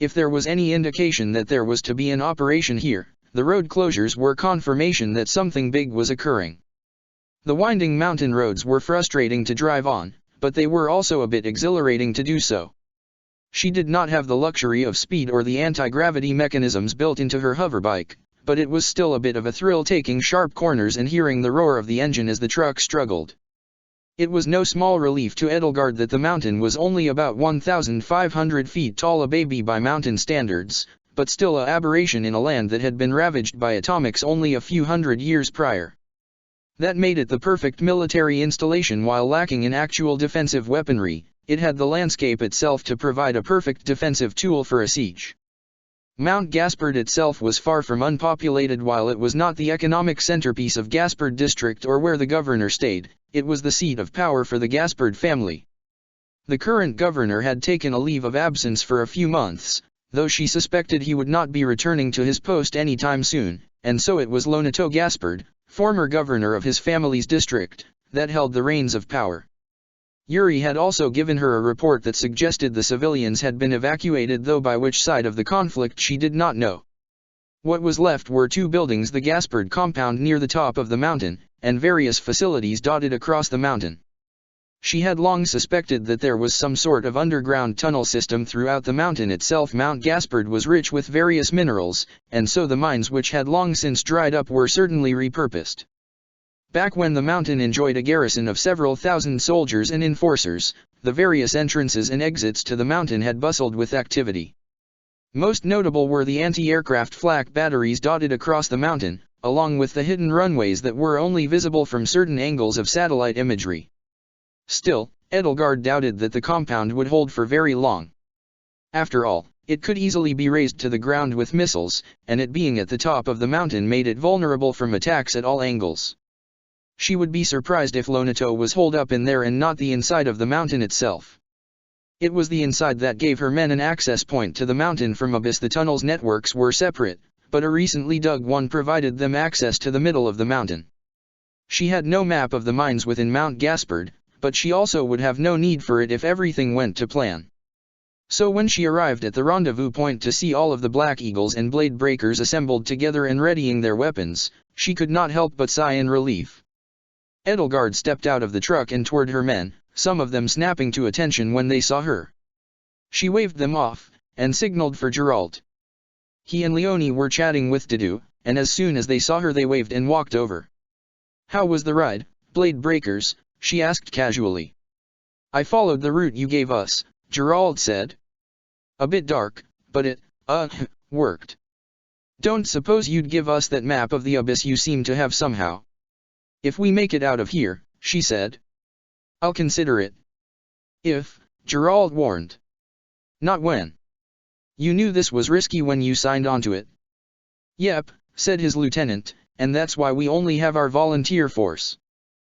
If there was any indication that there was to be an operation here, the road closures were confirmation that something big was occurring. The winding mountain roads were frustrating to drive on, but they were also a bit exhilarating to do so. She did not have the luxury of speed or the anti-gravity mechanisms built into her hoverbike, but it was still a bit of a thrill taking sharp corners and hearing the roar of the engine as the truck struggled. It was no small relief to Edelgard that the mountain was only about 1,500 feet tall, a baby by mountain standards, but still an aberration in a land that had been ravaged by atomics only a few hundred years prior. That made it the perfect military installation. While lacking in actual defensive weaponry, it had the landscape itself to provide a perfect defensive tool for a siege. Mount Gaspard itself was far from unpopulated. While it was not the economic centerpiece of Gaspard district or where the governor stayed, it was the seat of power for the Gaspard family. The current governor had taken a leave of absence for a few months, though she suspected he would not be returning to his post anytime soon, and so it was Lonato Gaspard, former governor of his family's district, that held the reins of power. Yuri had also given her a report that suggested the civilians had been evacuated, though by which side of the conflict she did not know. What was left were 2 buildings, the Gaspard compound near the top of the mountain, and various facilities dotted across the mountain. She had long suspected that there was some sort of underground tunnel system throughout the mountain itself. Mount Gaspard was rich with various minerals, and so the mines which had long since dried up were certainly repurposed. Back when the mountain enjoyed a garrison of several thousand soldiers and enforcers, the various entrances and exits to the mountain had bustled with activity. Most notable were the anti-aircraft flak batteries dotted across the mountain, along with the hidden runways that were only visible from certain angles of satellite imagery. Still, Edelgard doubted that the compound would hold for very long. After all, it could easily be razed to the ground with missiles, and it being at the top of the mountain made it vulnerable from attacks at all angles. She would be surprised if Lonato was holed up in there and not the inside of the mountain itself. It was the inside that gave her men an access point to the mountain from Abyss. The tunnel's networks were separate, but a recently dug one provided them access to the middle of the mountain. She had no map of the mines within Mount Gaspard, but she also would have no need for it if everything went to plan. So when she arrived at the rendezvous point to see all of the Black Eagles and Blade Breakers assembled together and readying their weapons, she could not help but sigh in relief. Edelgard stepped out of the truck and toward her men, some of them snapping to attention when they saw her. She waved them off, and signaled for Geralt. He and Leonie were chatting with Dudu, and as soon as they saw her they waved and walked over. "How was the ride, Blade Breakers?" she asked casually. "I followed the route you gave us," Geralt said. "A bit dark, but it, worked. Don't suppose you'd give us that map of the Abyss you seem to have somehow?" "If we make it out of here," she said. "I'll consider it." "If," Geralt warned. "Not when. You knew this was risky when you signed onto it." "Yep," said his lieutenant, "and that's why we only have our volunteer force."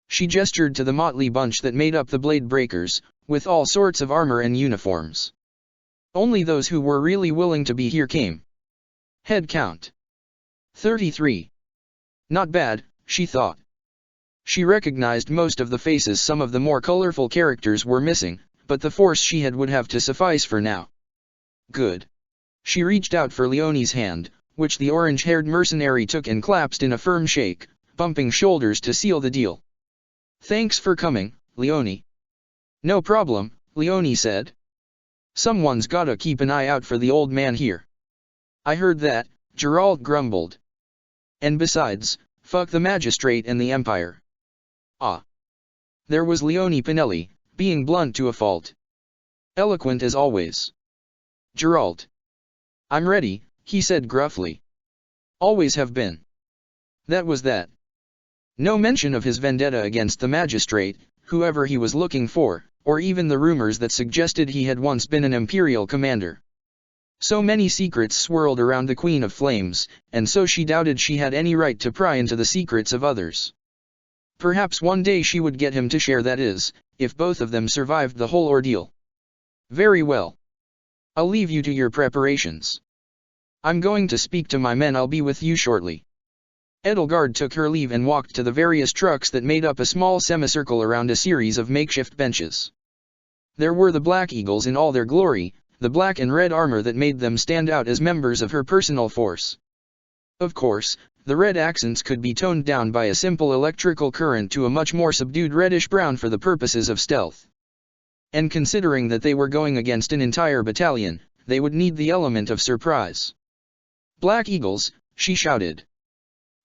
She gestured to the motley bunch that made up the Blade Breakers, with all sorts of armor and uniforms. Only those who were really willing to be here came. Head count: 33. Not bad, she thought. She recognized most of the faces. Some of the more colorful characters were missing, but the force she had would have to suffice for now. Good. She reached out for Leonie's hand, which the orange-haired mercenary took and clasped in a firm shake, bumping shoulders to seal the deal. "Thanks for coming, Leonie." "No problem," Leonie said. "Someone's gotta keep an eye out for the old man here." "I heard that," Geralt grumbled. "And besides, fuck the magistrate and the Empire." Ah. There was Leonie Pinelli, being blunt to a fault. Eloquent as always. "Geralt." "I'm ready," he said gruffly. "Always have been." That was that. No mention of his vendetta against the magistrate, whoever he was looking for, or even the rumors that suggested he had once been an imperial commander. So many secrets swirled around the Queen of Flames, and so she doubted she had any right to pry into the secrets of others. Perhaps one day she would get him to share, that is, if both of them survived the whole ordeal. "Very well. I'll leave you to your preparations. I'm going to speak to my men. I'll be with you shortly." Edelgard took her leave and walked to the various trucks that made up a small semicircle around a series of makeshift benches. There were the Black Eagles in all their glory, the black and red armor that made them stand out as members of her personal force. Of course, the red accents could be toned down by a simple electrical current to a much more subdued reddish-brown for the purposes of stealth. And considering that they were going against an entire battalion, they would need the element of surprise. "Black Eagles," she shouted.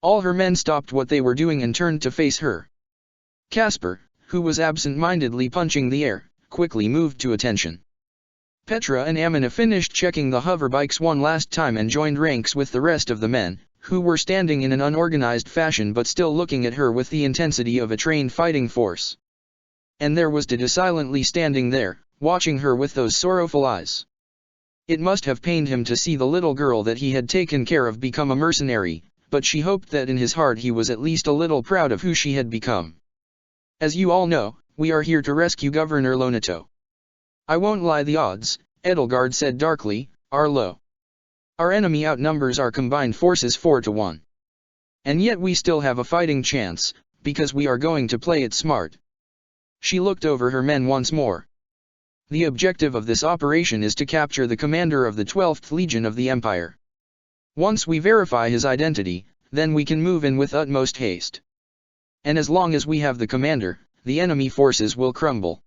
All her men stopped what they were doing and turned to face her. Casper, who was absent-mindedly punching the air, quickly moved to attention. Petra and Amina finished checking the hoverbikes one last time and joined ranks with the rest of the men, who were standing in an unorganized fashion but still looking at her with the intensity of a trained fighting force. And there was Dudu silently standing there, watching her with those sorrowful eyes. It must have pained him to see the little girl that he had taken care of become a mercenary, but she hoped that in his heart he was at least a little proud of who she had become. "As you all know, we are here to rescue Governor Lonato. I won't lie, the odds," Edelgard said darkly, "are low. Our enemy outnumbers our combined forces 4-1. And yet we still have a fighting chance, because we are going to play it smart. She looked over her men once more. The objective of this operation is to capture the commander of the 12th Legion of the Empire. Once we verify his identity, then we can move in with utmost haste. And as long as we have the commander, the enemy forces will crumble.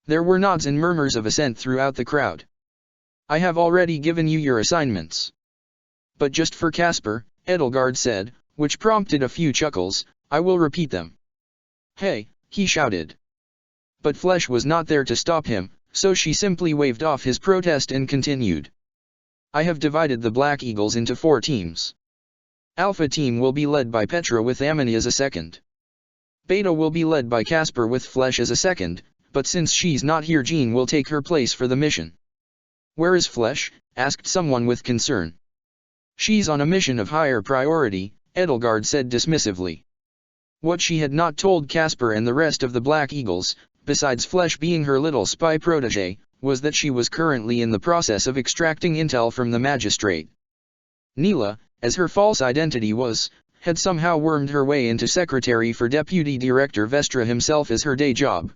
There were nods and murmurs of assent throughout the crowd. I have already given you your assignments. But just for Caspar, Edelgard said, which prompted a few chuckles, I will repeat them. Hey, he shouted. But Flesh was not there to stop him, so she simply waved off his protest and continued. I have divided the Black Eagles into 4 teams. Alpha team will be led by Petra with Amani as a second. Beta will be led by Caspar with Flesh as a second, but since she's not here Jean will take her place for the mission. Where is Flesh? Asked someone with concern. She's on a mission of higher priority, Edelgard said dismissively. What she had not told Caspar and the rest of the Black Eagles, besides Flesh being her little spy protege, was that she was currently in the process of extracting intel from the magistrate. Neela, as her false identity was, had somehow wormed her way into secretary for Deputy Director Vestra himself as her day job.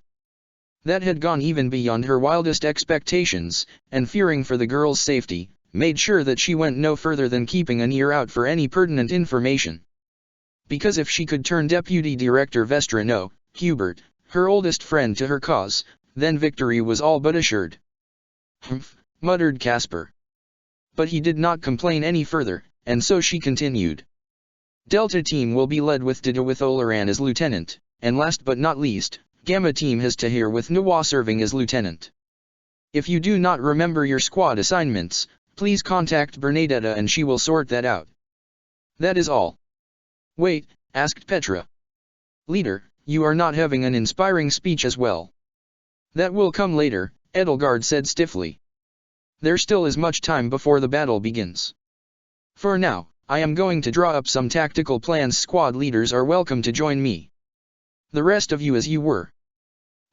That had gone even beyond her wildest expectations, and fearing for the girl's safety, made sure that she went no further than keeping an ear out for any pertinent information. Because if she could turn Deputy Director Vestra no, Hubert, her oldest friend to her cause, then victory was all but assured. Humph, muttered Caspar. But he did not complain any further, and so she continued. Delta team will be led with Dida with Olaran as lieutenant, and last but not least, Gamma team has Tahir with Nawa serving as lieutenant. If you do not remember your squad assignments, please contact Bernadetta and she will sort that out. That is all. Wait, asked Petra. Leader, you are not having an inspiring speech as well. That will come later, Edelgard said stiffly. There still is much time before the battle begins. For now, I am going to draw up some tactical plans. Squad leaders are welcome to join me. The rest of you as you were.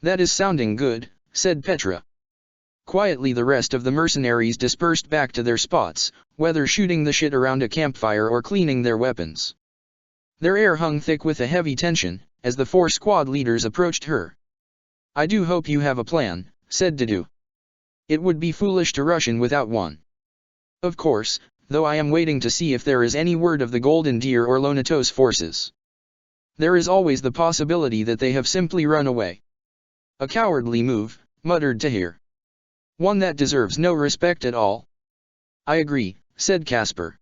That is sounding good, said Petra. Quietly the rest of the mercenaries dispersed back to their spots, whether shooting the shit around a campfire or cleaning their weapons. Their air hung thick with a heavy tension, as the 4 squad leaders approached her. I do hope you have a plan, said Didu. It would be foolish to rush in without one. Of course, though I am waiting to see if there is any word of the Golden Deer or Lonatos forces. There is always the possibility that they have simply run away. A cowardly move, muttered Tahir. One that deserves no respect at all. I agree, said Caspar.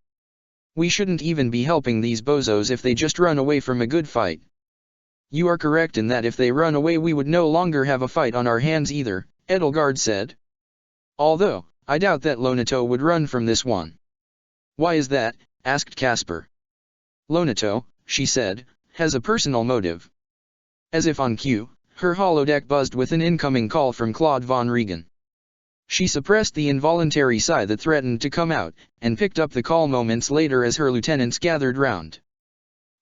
We shouldn't even be helping these bozos if they just run away from a good fight. You are correct in that if they run away we would no longer have a fight on our hands either, Edelgard said. Although, I doubt that Lonato would run from this one. Why is that? Asked Caspar. Lonato, she said, has a personal motive. As if on cue, her holodeck buzzed with an incoming call from Claude von Regan. She suppressed the involuntary sigh that threatened to come out, and picked up the call moments later as her lieutenants gathered round.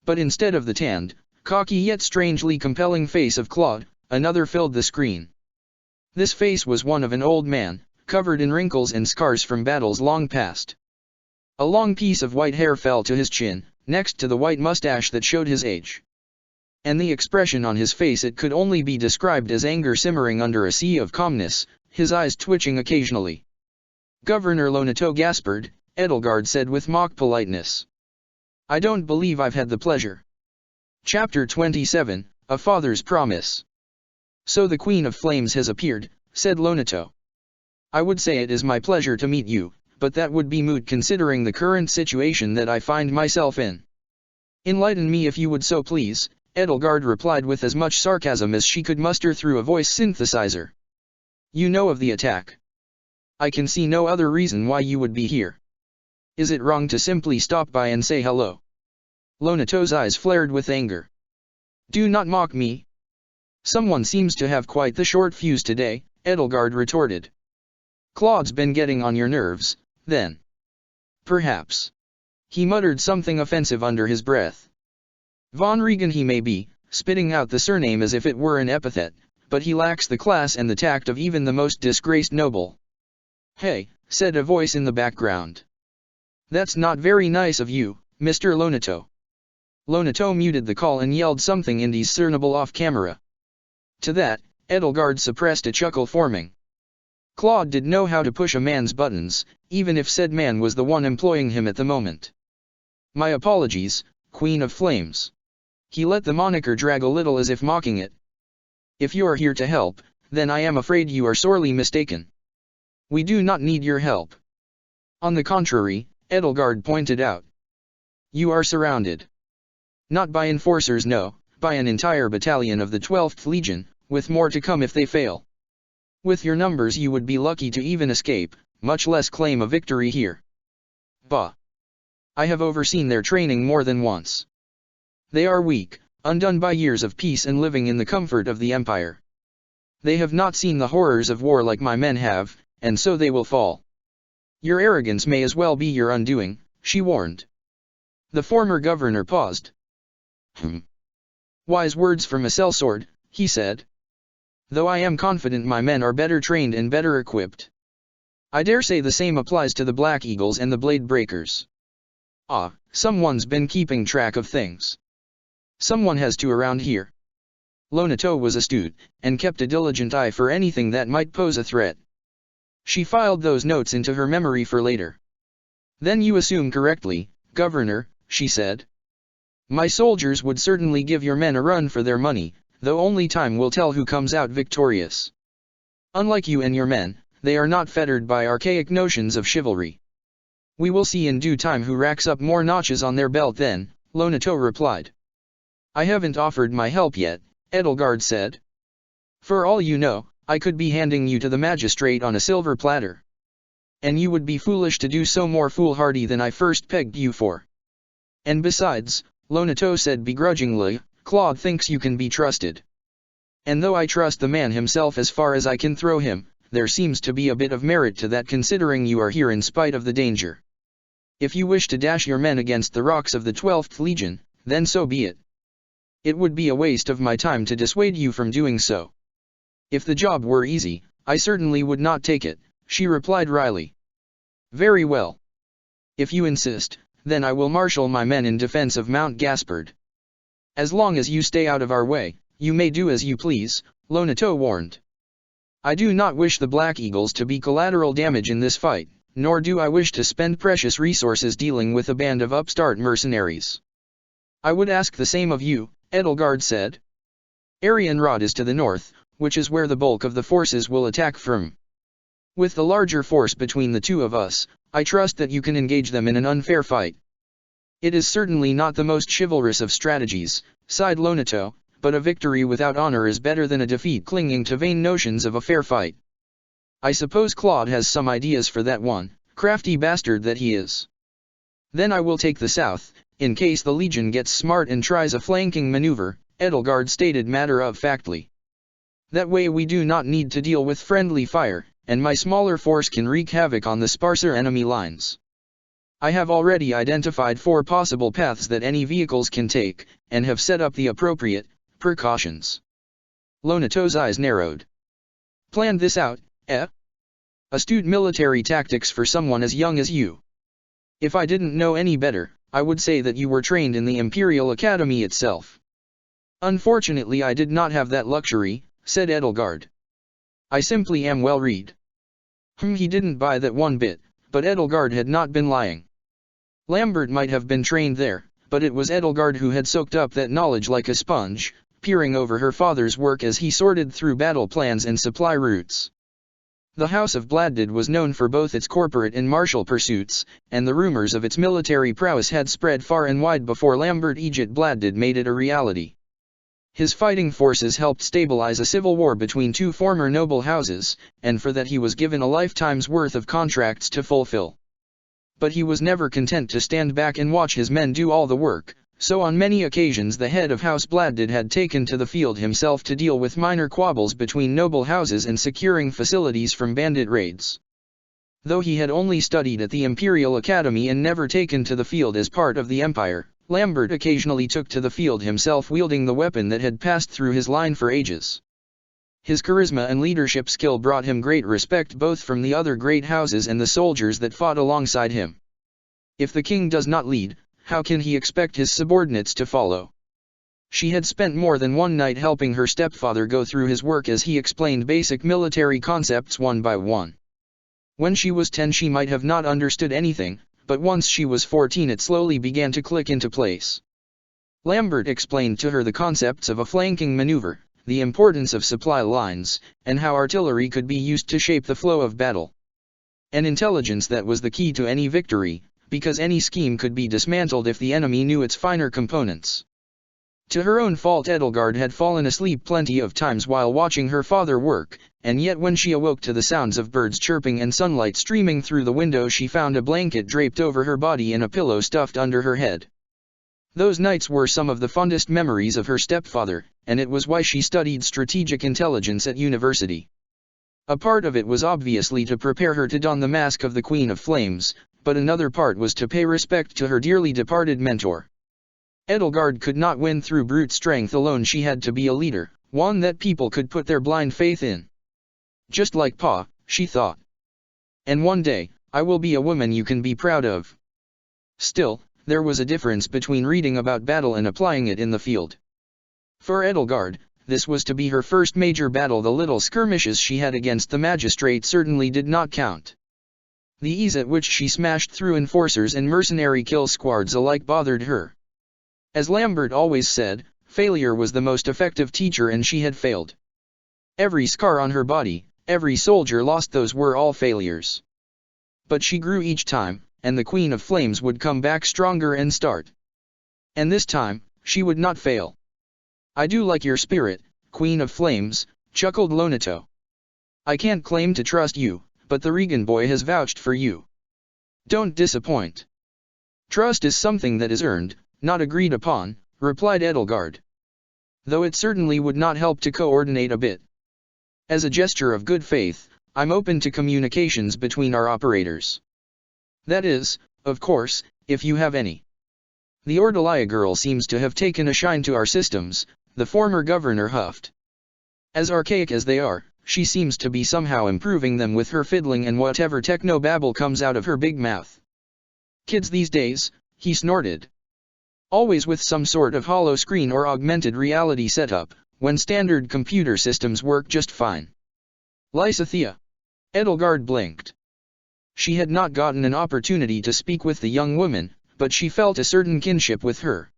But instead of the tanned, cocky yet strangely compelling face of Claude, another filled the screen. This face was one of an old man, covered in wrinkles and scars from battles long past. A long piece of white hair fell to his chin, next to the white mustache that showed his age. And the expression on his face, it could only be described as anger simmering under a sea of calmness, his eyes twitching occasionally. Governor Lonato Gaspard, Edelgard said with mock politeness. I don't believe I've had the pleasure. Chapter 27, A Father's Promise. So the Queen of Flames has appeared, said Lonato. I would say it is my pleasure to meet you, but that would be moot considering the current situation that I find myself in. Enlighten me if you would so please, Edelgard replied with as much sarcasm as she could muster through a voice synthesizer. You know of the attack. I can see no other reason why you would be here. Is it wrong to simply stop by and say hello? Lonato's eyes flared with anger. Do not mock me. Someone seems to have quite the short fuse today, Edelgard retorted. Claude's been getting on your nerves, then. Perhaps. He muttered something offensive under his breath. Von Regan he may be, spitting out the surname as if it were an epithet, but he lacks the class and the tact of even the most disgraced noble. Hey, said a voice in the background. That's not very nice of you, Mr. Lonato. Lonato muted the call and yelled something indiscernible off camera. To that, Edelgard suppressed a chuckle forming. Claude did know how to push a man's buttons, even if said man was the one employing him at the moment. My apologies, Queen of Flames. He let the moniker drag a little as if mocking it. If you are here to help, then I am afraid you are sorely mistaken. We do not need your help. On the contrary, Edelgard pointed out. You are surrounded. Not by enforcers, no, by an entire battalion of the 12th Legion, with more to come if they fail. With your numbers you would be lucky to even escape, much less claim a victory here. Bah! I have overseen their training more than once. They are weak, undone by years of peace and living in the comfort of the Empire. They have not seen the horrors of war like my men have, and so they will fall. Your arrogance may as well be your undoing, she warned. The former governor paused. Wise words from a sellsword, he said. Though I am confident my men are better trained and better equipped. I dare say the same applies to the Black Eagles and the Blade Breakers. Ah, someone's been keeping track of things. Someone has to around here. Lonato was astute, and kept a diligent eye for anything that might pose a threat. She filed those notes into her memory for later. Then you assume correctly, Governor, she said. My soldiers would certainly give your men a run for their money, though only time will tell who comes out victorious. Unlike you and your men, they are not fettered by archaic notions of chivalry. We will see in due time who racks up more notches on their belt then, Lonato replied. I haven't offered my help yet, Edelgard said. For all you know, I could be handing you to the magistrate on a silver platter. And you would be foolish to do so, more foolhardy than I first pegged you for. And besides, Lonato said begrudgingly, Claude thinks you can be trusted. And though I trust the man himself as far as I can throw him, there seems to be a bit of merit to that considering you are here in spite of the danger. If you wish to dash your men against the rocks of the 12th Legion, then so be it. It would be a waste of my time to dissuade you from doing so. If the job were easy, I certainly would not take it, she replied wryly. Very well. If you insist, then I will marshal my men in defense of Mount Gaspard. As long as you stay out of our way, you may do as you please, Lonato warned. I do not wish the Black Eagles to be collateral damage in this fight, nor do I wish to spend precious resources dealing with a band of upstart mercenaries. I would ask the same of you, Edelgard said. Arianrod is to the north, which is where the bulk of the forces will attack from. With the larger force between the two of us, I trust that you can engage them in an unfair fight. It is certainly not the most chivalrous of strategies, sighed Lonato, but a victory without honor is better than a defeat clinging to vain notions of a fair fight. I suppose Claude has some ideas for that one, crafty bastard that he is. Then I will take the south, in case the Legion gets smart and tries a flanking maneuver, Edelgard stated matter-of-factly. That way we do not need to deal with friendly fire, and my smaller force can wreak havoc on the sparser enemy lines. I have already identified 4 possible paths that any vehicles can take, and have set up the appropriate precautions. Lonato's eyes narrowed. Planned this out, eh? Astute military tactics for someone as young as you. If I didn't know any better, I would say that you were trained in the Imperial Academy itself. Unfortunately I did not have that luxury, said Edelgard. I simply am well read. He didn't buy that one bit, but Edelgard had not been lying. Lambert might have been trained there, but it was Edelgard who had soaked up that knowledge like a sponge, peering over her father's work as he sorted through battle plans and supply routes. The House of Bladdid was known for both its corporate and martial pursuits, and the rumors of its military prowess had spread far and wide before Lambert Egypt Bladdid made it a reality. His fighting forces helped stabilize a civil war between 2 former noble houses, and for that he was given a lifetime's worth of contracts to fulfill. But he was never content to stand back and watch his men do all the work, so on many occasions the head of House Bladdid had taken to the field himself to deal with minor quabbles between noble houses and securing facilities from bandit raids. Though he had only studied at the Imperial Academy and never taken to the field as part of the Empire, Lambert occasionally took to the field himself wielding the weapon that had passed through his line for ages. His charisma and leadership skill brought him great respect both from the other great houses and the soldiers that fought alongside him. If the king does not lead, how can he expect his subordinates to follow? She had spent more than one night helping her stepfather go through his work as he explained basic military concepts one by one. When she was 10 she might have not understood anything, but once she was 14 it slowly began to click into place. Lambert explained to her the concepts of a flanking maneuver, the importance of supply lines, and how artillery could be used to shape the flow of battle. An intelligence that was the key to any victory, because any scheme could be dismantled if the enemy knew its finer components. To her own fault Edelgard had fallen asleep plenty of times while watching her father work, and yet when she awoke to the sounds of birds chirping and sunlight streaming through the window she found a blanket draped over her body and a pillow stuffed under her head. Those nights were some of the fondest memories of her stepfather, and it was why she studied strategic intelligence at university. A part of it was obviously to prepare her to don the mask of the Queen of Flames, but another part was to pay respect to her dearly departed mentor. Edelgard could not win through brute strength alone, she had to be a leader, one that people could put their blind faith in. Just like Pa, she thought. And one day, I will be a woman you can be proud of. Still, there was a difference between reading about battle and applying it in the field. For Edelgard, this was to be her first major battle. The little skirmishes she had against the magistrate certainly did not count. The ease at which she smashed through enforcers and mercenary kill squads alike bothered her. As Lambert always said, failure was the most effective teacher, and she had failed. Every scar on her body, every soldier lost, those were all failures. But she grew each time, and the Queen of Flames would come back stronger and start. And this time, she would not fail. I do like your spirit, Queen of Flames, chuckled Lonato. I can't claim to trust you, but the Regan boy has vouched for you. Don't disappoint. Trust is something that is earned, not agreed upon, replied Edelgard. Though it certainly would not help to coordinate a bit. As a gesture of good faith, I'm open to communications between our operators. That is, of course, if you have any. The Ordelia girl seems to have taken a shine to our systems, the former governor huffed. As archaic as they are, she seems to be somehow improving them with her fiddling and whatever techno-babble comes out of her big mouth. Kids these days, he snorted. Always with some sort of hollow screen or augmented reality setup, when standard computer systems work just fine. Lysithea. Edelgard blinked. She had not gotten an opportunity to speak with the young woman, but she felt a certain kinship with her.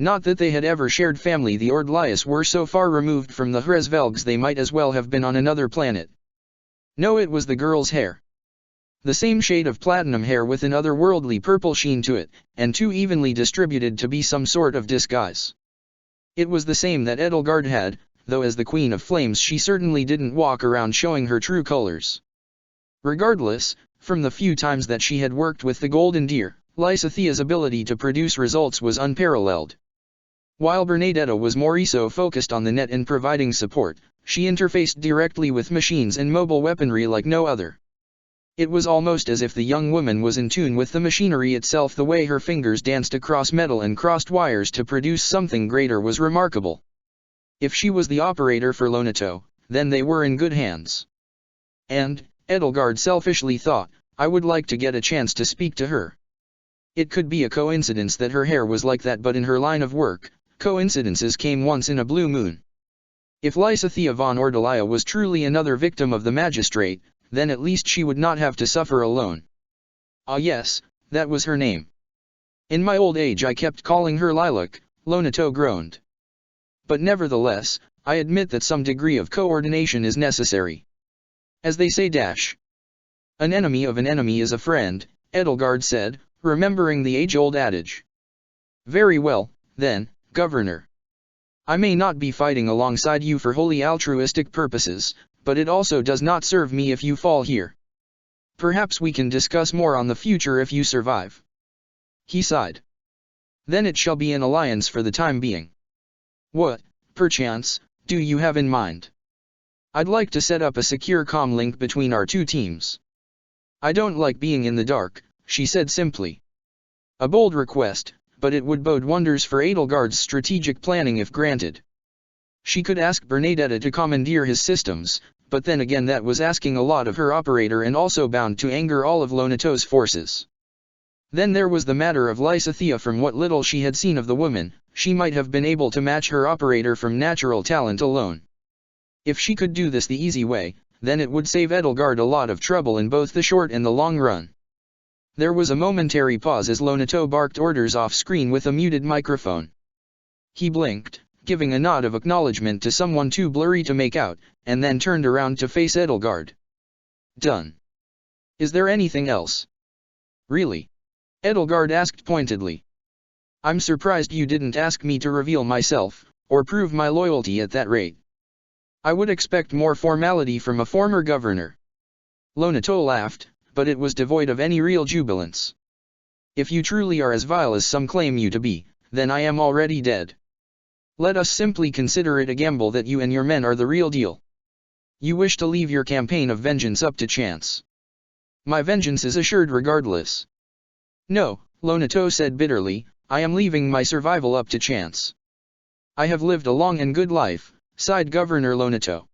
Not that they had ever shared family, the Ordelias were so far removed from the Hresvelgs they might as well have been on another planet. No, it was the girl's hair. The same shade of platinum hair with an otherworldly purple sheen to it, and too evenly distributed to be some sort of disguise. It was the same that Edelgard had, though as the Queen of Flames she certainly didn't walk around showing her true colors. Regardless, from the few times that she had worked with the Golden Deer, Lysithea's ability to produce results was unparalleled. While Bernadetta was more focused on the net and providing support, she interfaced directly with machines and mobile weaponry like no other. It was almost as if the young woman was in tune with the machinery itself. The way her fingers danced across metal and crossed wires to produce something greater was remarkable. If she was the operator for Lonato, then they were in good hands. And, Edelgard selfishly thought, I would like to get a chance to speak to her. It could be a coincidence that her hair was like that, but in her line of work, coincidences came once in a blue moon. If Lysithea von Ordelia was truly another victim of the magistrate, then at least she would not have to suffer alone. Ah yes, that was her name. In my old age I kept calling her Lilac, Lonato groaned. But nevertheless, I admit that some degree of coordination is necessary. As they say an enemy of an enemy is a friend, Edelgard said, remembering the age-old adage. Very well, then, Governor. I may not be fighting alongside you for wholly altruistic purposes, but it also does not serve me if you fall here. Perhaps we can discuss more on the future if you survive. He sighed. Then it shall be an alliance for the time being. What, perchance, do you have in mind? I'd like to set up a secure comm link between our two teams. I don't like being in the dark, she said simply. A bold request, but it would bode wonders for Edelgard's strategic planning if granted. She could ask Bernadetta to commandeer his systems, but then again that was asking a lot of her operator and also bound to anger all of Lonato's forces. Then there was the matter of Lysithea. From what little she had seen of the woman, she might have been able to match her operator from natural talent alone. If she could do this the easy way, then it would save Edelgard a lot of trouble in both the short and the long run. There was a momentary pause as Lonato barked orders off-screen with a muted microphone. He blinked, giving a nod of acknowledgement to someone too blurry to make out, and then turned around to face Edelgard. Done. Is there anything else? Really? Edelgard asked pointedly. I'm surprised you didn't ask me to reveal myself, or prove my loyalty at that rate. I would expect more formality from a former governor. Lonato laughed, but it was devoid of any real jubilance. If you truly are as vile as some claim you to be, then I am already dead. Let us simply consider it a gamble that you and your men are the real deal. You wish to leave your campaign of vengeance up to chance. My vengeance is assured regardless. No, Lonato said bitterly, I am leaving my survival up to chance. I have lived a long and good life, sighed Governor Lonato.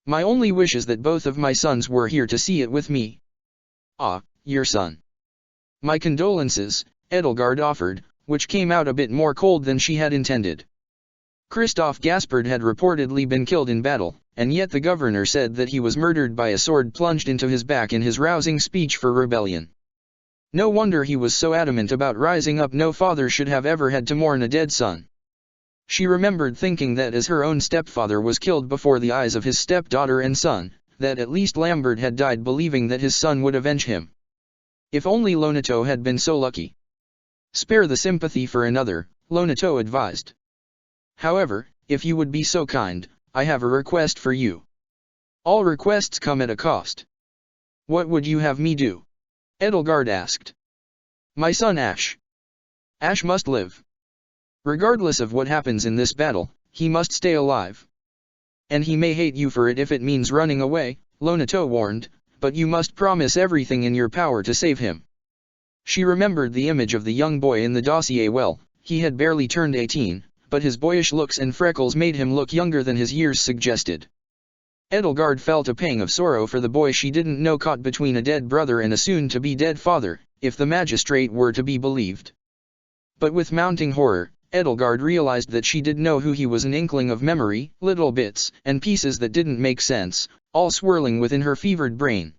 My only wish is that both of my sons were here to see it with me. Ah, your son. My condolences, Edelgard offered, which came out a bit more cold than she had intended. Christoph Gaspard had reportedly been killed in battle, and yet the governor said that he was murdered by a sword plunged into his back in his rousing speech for rebellion. No wonder he was so adamant about rising up. No father should have ever had to mourn a dead son. She remembered thinking that as her own stepfather was killed before the eyes of his stepdaughter and son, that at least Lambert had died believing that his son would avenge him. If only Lonato had been so lucky. Spare the sympathy for another, Lonato advised. However, if you would be so kind, I have a request for you. All requests come at a cost. What would you have me do? Edelgard asked. My son Ash. Ash must live. Regardless of what happens in this battle, he must stay alive. And he may hate you for it if it means running away, Lonato warned, but you must promise everything in your power to save him. She remembered the image of the young boy in the dossier well. He had barely turned 18, but his boyish looks and freckles made him look younger than his years suggested. Edelgard felt a pang of sorrow for the boy she didn't know, caught between a dead brother and a soon-to-be dead father, if the magistrate were to be believed. But with mounting horror, Edelgard realized that she did know who he was, an inkling of memory, little bits and pieces that didn't make sense, all swirling within her fevered brain.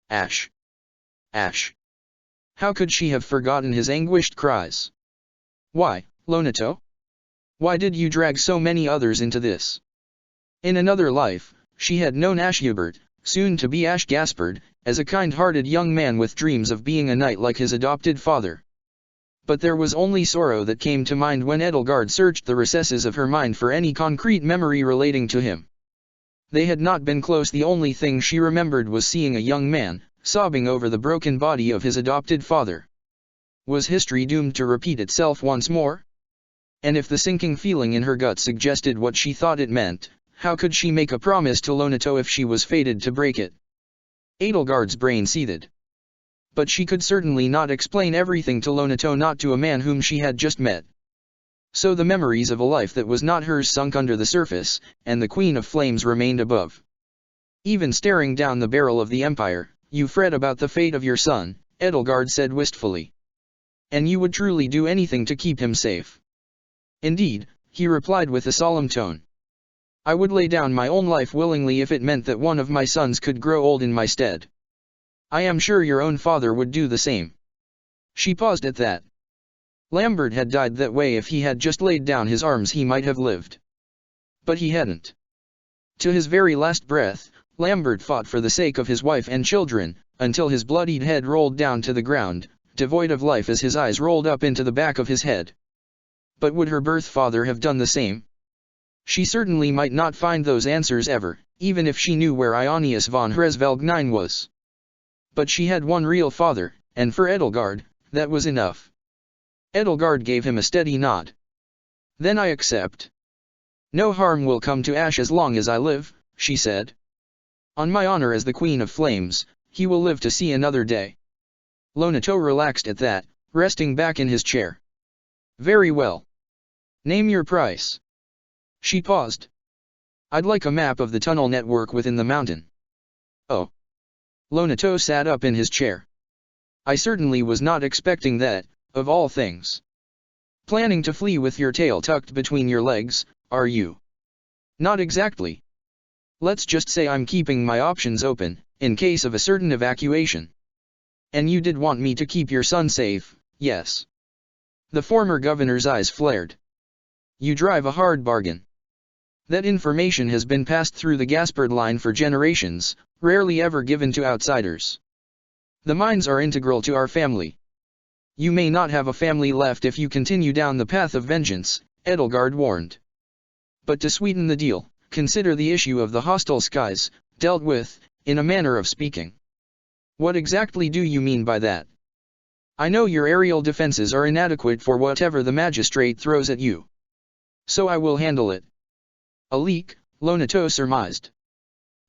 Ash. Ash. How could she have forgotten his anguished cries? Why, Lonato? Why did you drag so many others into this? In another life, she had known Ash Hubert, soon to be Ash Gaspard, as a kind-hearted young man with dreams of being a knight like his adopted father. But there was only sorrow that came to mind when Edelgard searched the recesses of her mind for any concrete memory relating to him. They had not been close. The only thing she remembered was seeing a young man, sobbing over the broken body of his adopted father. Was history doomed to repeat itself once more? And if the sinking feeling in her gut suggested what she thought it meant, how could she make a promise to Lonato if she was fated to break it? Edelgard's brain seethed. But she could certainly not explain everything to Lonato, not to a man whom she had just met. So the memories of a life that was not hers sunk under the surface, and the Queen of Flames remained above. Even staring down the barrel of the Empire, you fret about the fate of your son, Edelgard said wistfully. And you would truly do anything to keep him safe. Indeed, he replied with a solemn tone. I would lay down my own life willingly if it meant that one of my sons could grow old in my stead. I am sure your own father would do the same. She paused at that. Lambert had died that way. If he had just laid down his arms he might have lived. But he hadn't. To his very last breath, Lambert fought for the sake of his wife and children, until his bloodied head rolled down to the ground, devoid of life as his eyes rolled up into the back of his head. But would her birth father have done the same? She certainly might not find those answers ever, even if she knew where Ionius von Hresvelgnine was. But she had one real father, and for Edelgard, that was enough. Edelgard gave him a steady nod. Then I accept. No harm will come to Ash as long as I live, she said. On my honor as the Queen of Flames, he will live to see another day. Lonato relaxed at that, resting back in his chair. Very well. Name your price. She paused. I'd like a map of the tunnel network within the mountain. Oh. Lonato sat up in his chair. I certainly was not expecting that, of all things. Planning to flee with your tail tucked between your legs, are you? Not exactly. Let's just say I'm keeping my options open, in case of a certain evacuation. And you did want me to keep your son safe, yes. The former governor's eyes flared. You drive a hard bargain. That information has been passed through the Gaspard line for generations, rarely ever given to outsiders. The mines are integral to our family. You may not have a family left if you continue down the path of vengeance, Edelgard warned. But to sweeten the deal, consider the issue of the hostile skies, dealt with, in a manner of speaking. What exactly do you mean by that? I know your aerial defenses are inadequate for whatever the magistrate throws at you. So I will handle it. A leak, Lonato surmised.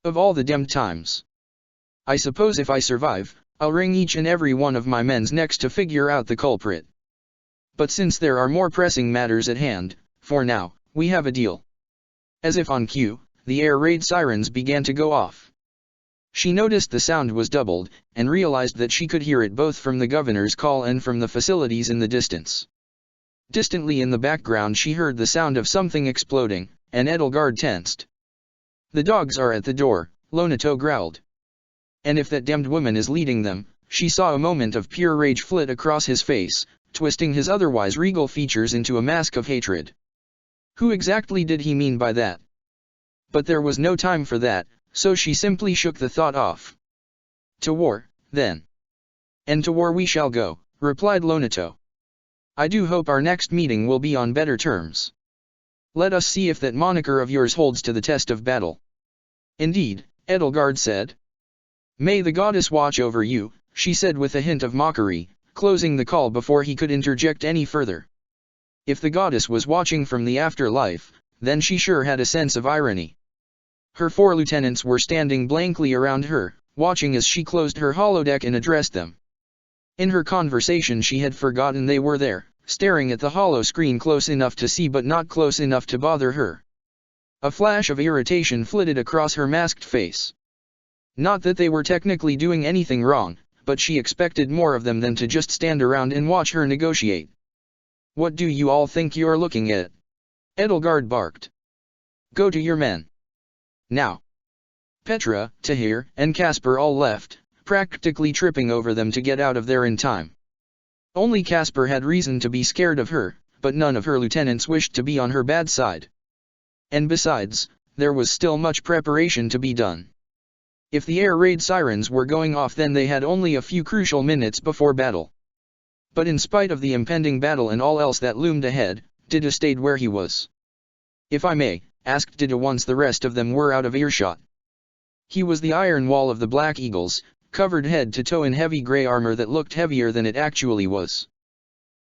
Of all the damned times. I suppose if I survive, I'll wring each and every one of my men's necks to figure out the culprit. But since there are more pressing matters at hand, for now, we have a deal. As if on cue, the air raid sirens began to go off. She noticed the sound was doubled, and realized that she could hear it both from the governor's call and from the facilities in the distance. Distantly in the background she heard the sound of something exploding, and Edelgard tensed. The dogs are at the door, Lonato growled. And if that damned woman is leading them, she saw a moment of pure rage flit across his face, twisting his otherwise regal features into a mask of hatred. Who exactly did he mean by that? But there was no time for that, so she simply shook the thought off. To war, then. And to war we shall go, replied Lonato. I do hope our next meeting will be on better terms. Let us see if that moniker of yours holds to the test of battle. Indeed, Edelgard said. May the goddess watch over you, she said with a hint of mockery, closing the call before he could interject any further. If the goddess was watching from the afterlife, then she sure had a sense of irony. Her 4 lieutenants were standing blankly around her, watching as she closed her holodeck and addressed them. In her conversation she had forgotten they were there, staring at the holo screen close enough to see but not close enough to bother her. A flash of irritation flitted across her masked face. Not that they were technically doing anything wrong, but she expected more of them than to just stand around and watch her negotiate. What do you all think you're looking at? Edelgard barked. Go to your men. Now. Petra, Tahir, and Caspar all left, practically tripping over them to get out of there in time. Only Caspar had reason to be scared of her, but none of her lieutenants wished to be on her bad side. And besides, there was still much preparation to be done. If the air raid sirens were going off then they had only a few crucial minutes before battle. But in spite of the impending battle and all else that loomed ahead, Dida stayed where he was. If I may, asked Dida once the rest of them were out of earshot. He was the iron wall of the Black Eagles, covered head to toe in heavy grey armor that looked heavier than it actually was.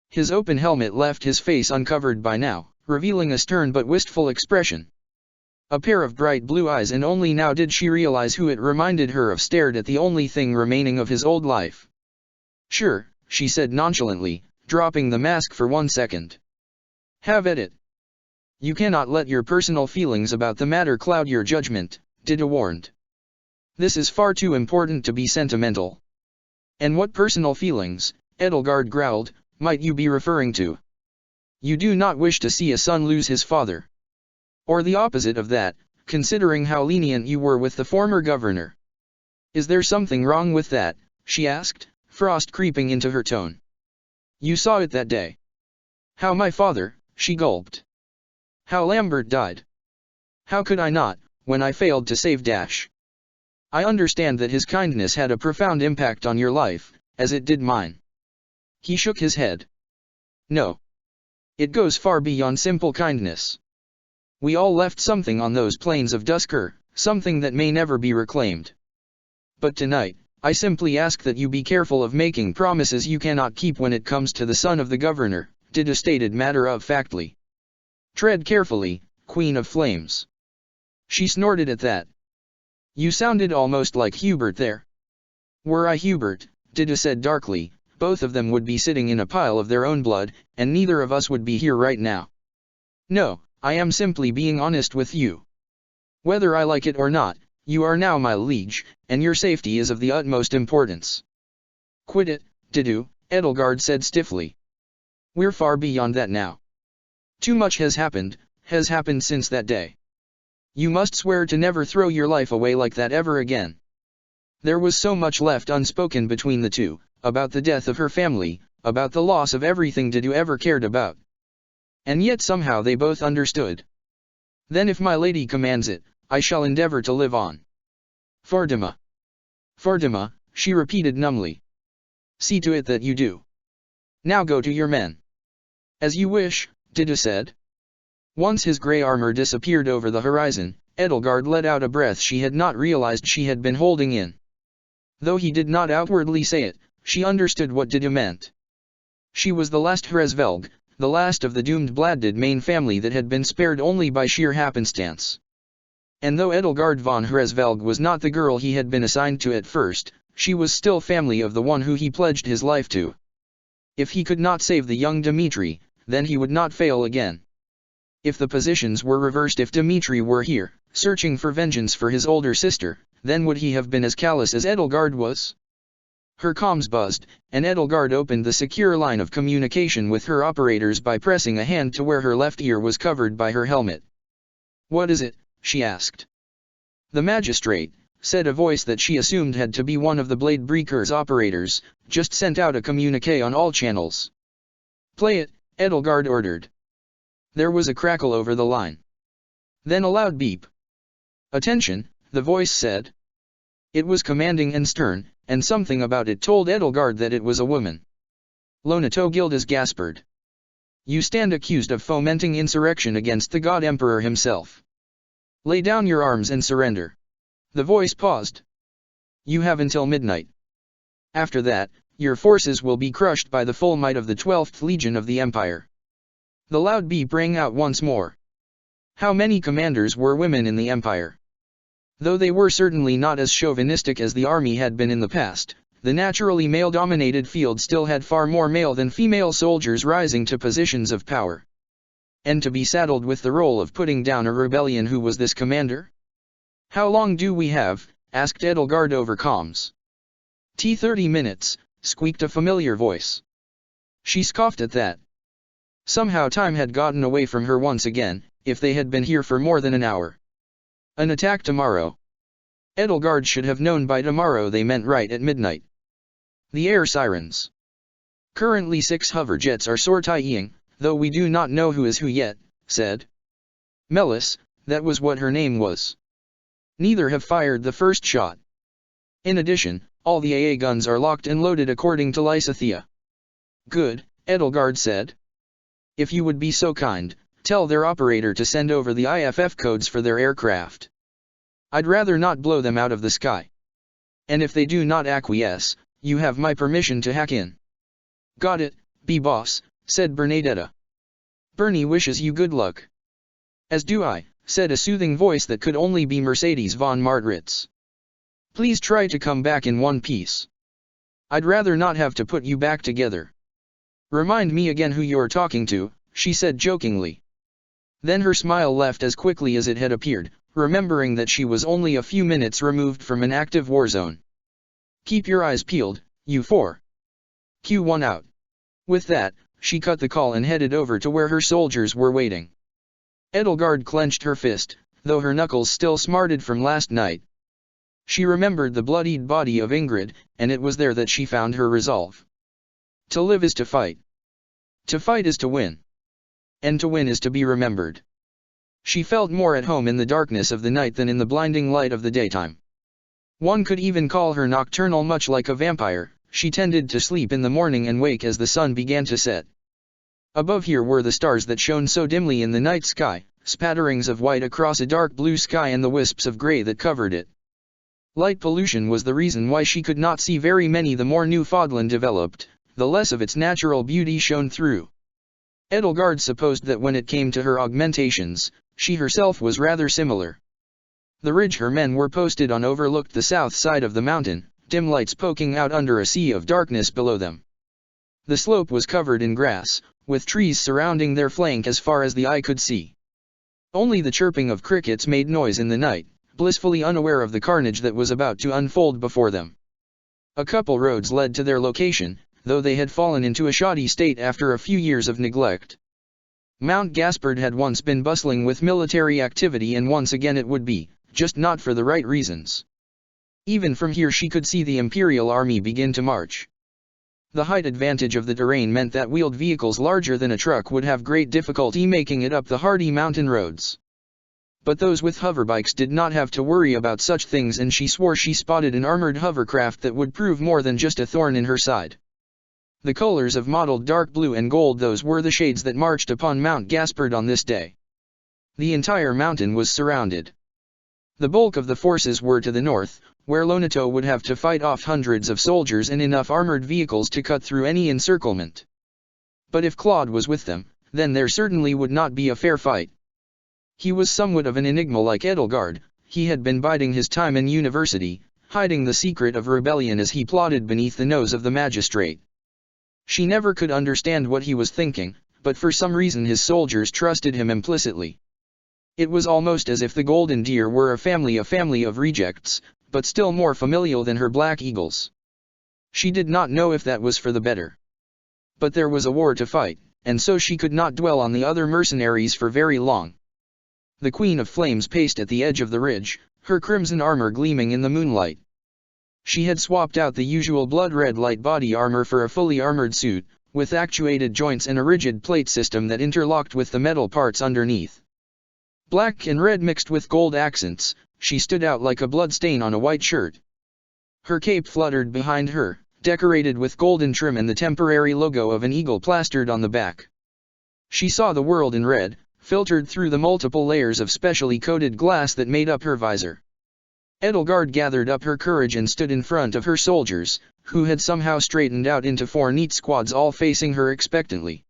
His open helmet left his face uncovered by now, revealing a stern but wistful expression. A pair of bright blue eyes, and only now did she realize who it reminded her of stared at the only thing remaining of his old life. Sure, she said nonchalantly, dropping the mask for 1 second. Have at it. You cannot let your personal feelings about the matter cloud your judgment, Dida warned. This is far too important to be sentimental. And what personal feelings, Edelgard growled, might you be referring to? You do not wish to see a son lose his father. Or the opposite of that, considering how lenient you were with the former governor. Is there something wrong with that, she asked, frost creeping into her tone. You saw it that day. How my father, she gulped. How Lambert died. How could I not, when I failed to save Dash? I understand that his kindness had a profound impact on your life, as it did mine. He shook his head. No. It goes far beyond simple kindness. We all left something on those plains of Dusker, something that may never be reclaimed. But tonight, I simply ask that you be careful of making promises you cannot keep when it comes to the son of the governor, Dida stated matter-of-factly. Tread carefully, Queen of Flames. She snorted at that. You sounded almost like Hubert there. Were I Hubert, Dida said darkly, both of them would be sitting in a pile of their own blood, and neither of us would be here right now. No, I am simply being honest with you. Whether I like it or not, you are now my liege, and your safety is of the utmost importance. Quit it, Didu, Edelgard said stiffly. We're far beyond that now. Too much has happened since that day. You must swear to never throw your life away like that ever again. There was so much left unspoken between the two, about the death of her family, about the loss of everything Didu ever cared about. And yet somehow they both understood. Then if my lady commands it, I shall endeavor to live on. Fardima. Fardima, she repeated numbly. See to it that you do. Now go to your men. As you wish, Didu said. Once his grey armor disappeared over the horizon, Edelgard let out a breath she had not realized she had been holding in. Though he did not outwardly say it, she understood what Didu meant. She was the last Hresvelg, the last of the doomed Bladdid main family that had been spared only by sheer happenstance. And though Edelgard von Hresvelg was not the girl he had been assigned to at first, she was still family of the one who he pledged his life to. If he could not save the young Dmitri, then he would not fail again. If the positions were reversed, if Dmitri were here, searching for vengeance for his older sister, then would he have been as callous as Edelgard was? Her comms buzzed, and Edelgard opened the secure line of communication with her operators by pressing a hand to where her left ear was covered by her helmet. What is it? She asked. The magistrate, said a voice that she assumed had to be one of the Blade Breaker's operators, just sent out a communique on all channels. Play it, Edelgard ordered. There was a crackle over the line. Then a loud beep. Attention, the voice said. It was commanding and stern, and something about it told Edelgard that it was a woman. Lonato Gildas gasped. You stand accused of fomenting insurrection against the God Emperor himself. Lay down your arms and surrender. The voice paused. You have until midnight. After that, your forces will be crushed by the full might of the 12th Legion of the Empire. The loud beep rang out once more. How many commanders were women in the Empire? Though they were certainly not as chauvinistic as the army had been in the past, the naturally male-dominated field still had far more male than female soldiers rising to positions of power. And to be saddled with the role of putting down a rebellion, who was this commander? How long do we have? Asked Edelgard over comms. 30 minutes, squeaked a familiar voice. She scoffed at that. Somehow time had gotten away from her once again, if they had been here for more than an hour. An attack tomorrow. Edelgard should have known by tomorrow they meant right at midnight. The air sirens. Currently 6 hoverjets are sortieing, though we do not know who is who yet, said Melis, that was what her name was. Neither have fired the first shot. In addition, all the AA guns are locked and loaded according to Lysathea. Good, Edelgard said. If you would be so kind, tell their operator to send over the IFF codes for their aircraft. I'd rather not blow them out of the sky. And if they do not acquiesce, you have my permission to hack in. Got it, B-boss, said Bernadetta. Bernie wishes you good luck. As do I, said a soothing voice that could only be Mercedes von Martritz. Please try to come back in one piece. I'd rather not have to put you back together. Remind me again who you're talking to, she said jokingly. Then her smile left as quickly as it had appeared, remembering that she was only a few minutes removed from an active war zone. Keep your eyes peeled, you 4. Q1 out. With that, she cut the call and headed over to where her soldiers were waiting. Edelgard clenched her fist, though her knuckles still smarted from last night. She remembered the bloodied body of Ingrid, and it was there that she found her resolve. To live is to fight. To fight is to win. And to win is to be remembered. She felt more at home in the darkness of the night than in the blinding light of the daytime. One could even call her nocturnal, much like a vampire. She tended to sleep in the morning and wake as the sun began to set. Above here were the stars that shone so dimly in the night sky, spatterings of white across a dark blue sky and the wisps of gray that covered it. Light pollution was the reason why she could not see very many. The more Newfoundland developed, the less of its natural beauty shone through. Edelgard supposed that when it came to her augmentations, she herself was rather similar. The ridge her men were posted on overlooked the south side of the mountain, dim lights poking out under a sea of darkness below them. The slope was covered in grass, with trees surrounding their flank as far as the eye could see. Only the chirping of crickets made noise in the night, blissfully unaware of the carnage that was about to unfold before them. A couple roads led to their location, though they had fallen into a shoddy state after a few years of neglect. Mount Gaspard had once been bustling with military activity, and once again it would be, just not for the right reasons. Even from here she could see the Imperial army begin to march. The height advantage of the terrain meant that wheeled vehicles larger than a truck would have great difficulty making it up the hardy mountain roads. But those with hoverbikes did not have to worry about such things, and she swore she spotted an armored hovercraft that would prove more than just a thorn in her side. The colors of mottled dark blue and gold, those were the shades that marched upon Mount Gaspard on this day. The entire mountain was surrounded. The bulk of the forces were to the north, where Lonato would have to fight off hundreds of soldiers and enough armored vehicles to cut through any encirclement. But if Claude was with them, then there certainly would not be a fair fight. He was somewhat of an enigma like Edelgard. He had been biding his time in university, hiding the secret of rebellion as he plotted beneath the nose of the magistrate. She never could understand what he was thinking, but for some reason his soldiers trusted him implicitly. It was almost as if the Golden Deer were a family of rejects, but still more familial than her Black Eagles. She did not know if that was for the better. But there was a war to fight, and so she could not dwell on the other mercenaries for very long. The Queen of Flames paced at the edge of the ridge, her crimson armor gleaming in the moonlight. She had swapped out the usual blood-red light body armor for a fully armored suit, with actuated joints and a rigid plate system that interlocked with the metal parts underneath. Black and red mixed with gold accents, she stood out like a blood stain on a white shirt. Her cape fluttered behind her, decorated with golden trim and the temporary logo of an eagle plastered on the back. She saw the world in red, filtered through the multiple layers of specially coated glass that made up her visor. Edelgard gathered up her courage and stood in front of her soldiers, who had somehow straightened out into 4 neat squads, all facing her expectantly.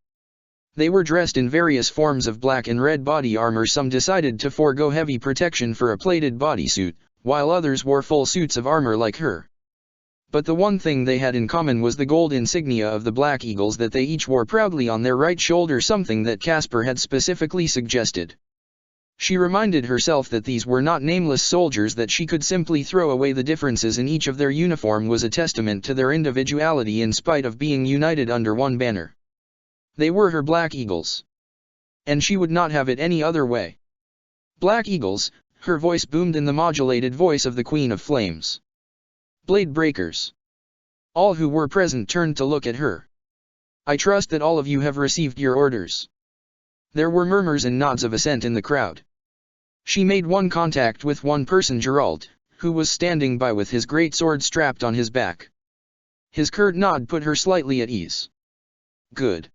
They were dressed in various forms of black and red body armor. Some decided to forego heavy protection for a plated bodysuit, while others wore full suits of armor like her. But the one thing they had in common was the gold insignia of the Black Eagles that they each wore proudly on their right shoulder, something that Caspar had specifically suggested. She reminded herself that these were not nameless soldiers, that she could simply throw away the differences in each of their uniform was a testament to their individuality in spite of being united under one banner. They were her Black Eagles. And she would not have it any other way. Black Eagles, her voice boomed in the modulated voice of the Queen of Flames. Blade breakers. All who were present turned to look at her. I trust that all of you have received your orders. There were murmurs and nods of assent in the crowd. She made one contact with one person, Geralt, who was standing by with his great sword strapped on his back. His curt nod put her slightly at ease. Good.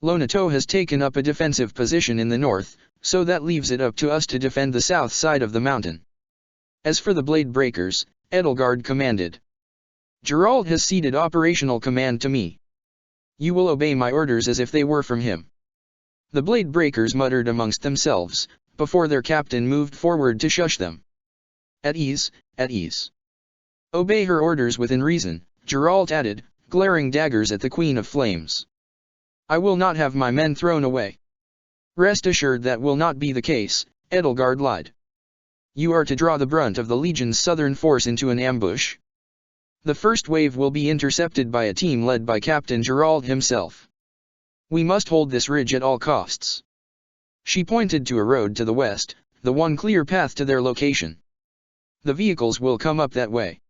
Lonato has taken up a defensive position in the north, so that leaves it up to us to defend the south side of the mountain. As for the blade breakers, Edelgard commanded. Geralt has ceded operational command to me. You will obey my orders as if they were from him. The blade breakers muttered amongst themselves, before their captain moved forward to shush them. At ease, at ease. Obey her orders within reason, Geralt added, glaring daggers at the Queen of Flames. I will not have my men thrown away. Rest assured that will not be the case, Edelgard lied. You are to draw the brunt of the Legion's southern force into an ambush. The first wave will be intercepted by a team led by Captain Geralt himself. We must hold this ridge at all costs. She pointed to a road to the west, the one clear path to their location. The vehicles will come up that way.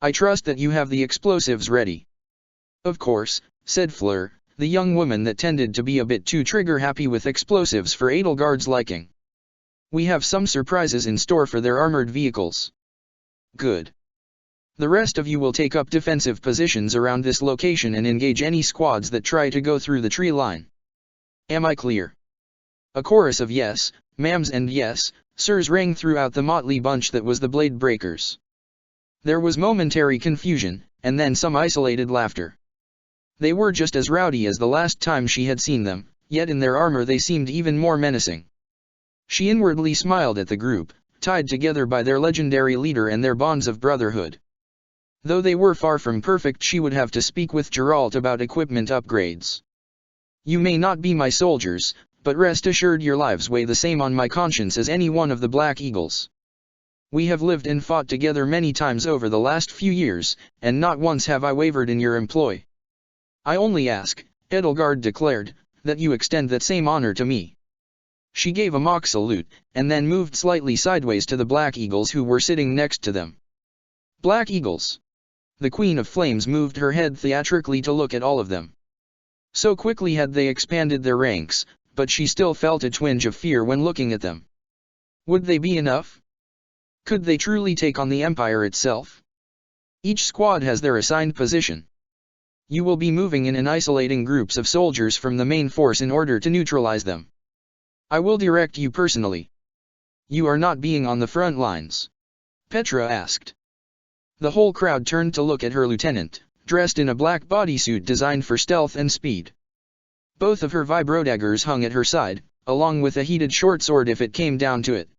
I trust that you have the explosives ready. Of course, said Fleur, the young woman that tended to be a bit too trigger-happy with explosives for Edelgard's liking. We have some surprises in store for their armored vehicles. Good. The rest of you will take up defensive positions around this location and engage any squads that try to go through the tree line. Am I clear? A chorus of yes, ma'ams and yes, sirs rang throughout the motley bunch that was the Blade Breakers. There was momentary confusion, and then some isolated laughter. They were just as rowdy as the last time she had seen them, yet in their armor they seemed even more menacing. She inwardly smiled at the group, tied together by their legendary leader and their bonds of brotherhood. Though they were far from perfect, she would have to speak with Geralt about equipment upgrades. You may not be my soldiers, but rest assured your lives weigh the same on my conscience as any one of the Black Eagles. We have lived and fought together many times over the last few years, and not once have I wavered in your employ. I only ask, Edelgard declared, that you extend that same honor to me. She gave a mock salute, and then moved slightly sideways to the Black Eagles who were sitting next to them. Black Eagles. The Queen of Flames moved her head theatrically to look at all of them. So quickly had they expanded their ranks, but she still felt a twinge of fear when looking at them. Would they be enough? Could they truly take on the Empire itself? Each squad has their assigned position. You will be moving in and isolating groups of soldiers from the main force in order to neutralize them. I will direct you personally. You are not being on the front lines? Petra asked. The whole crowd turned to look at her lieutenant, dressed in a black bodysuit designed for stealth and speed. Both of her vibrodaggers hung at her side, along with a heated short sword if it came down to it.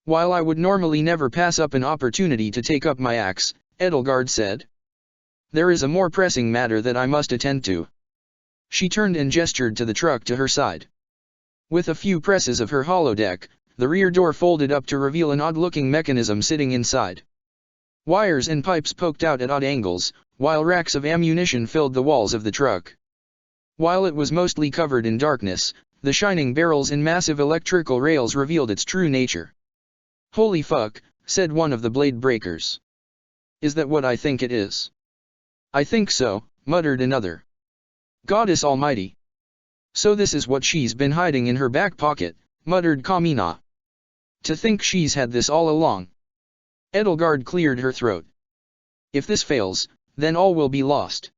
While I would normally never pass up an opportunity to take up my axe, Edelgard said, there is a more pressing matter that I must attend to. She turned and gestured to the truck to her side. With a few presses of her holodeck, the rear door folded up to reveal an odd-looking mechanism sitting inside. Wires and pipes poked out at odd angles, while racks of ammunition filled the walls of the truck. While it was mostly covered in darkness, the shining barrels and massive electrical rails revealed its true nature. Holy fuck, said one of the blade breakers. Is that what I think it is? I think so, muttered another. Goddess almighty. So this is what she's been hiding in her back pocket, muttered Kamina. To think she's had this all along. Edelgard cleared her throat. If this fails, then all will be lost.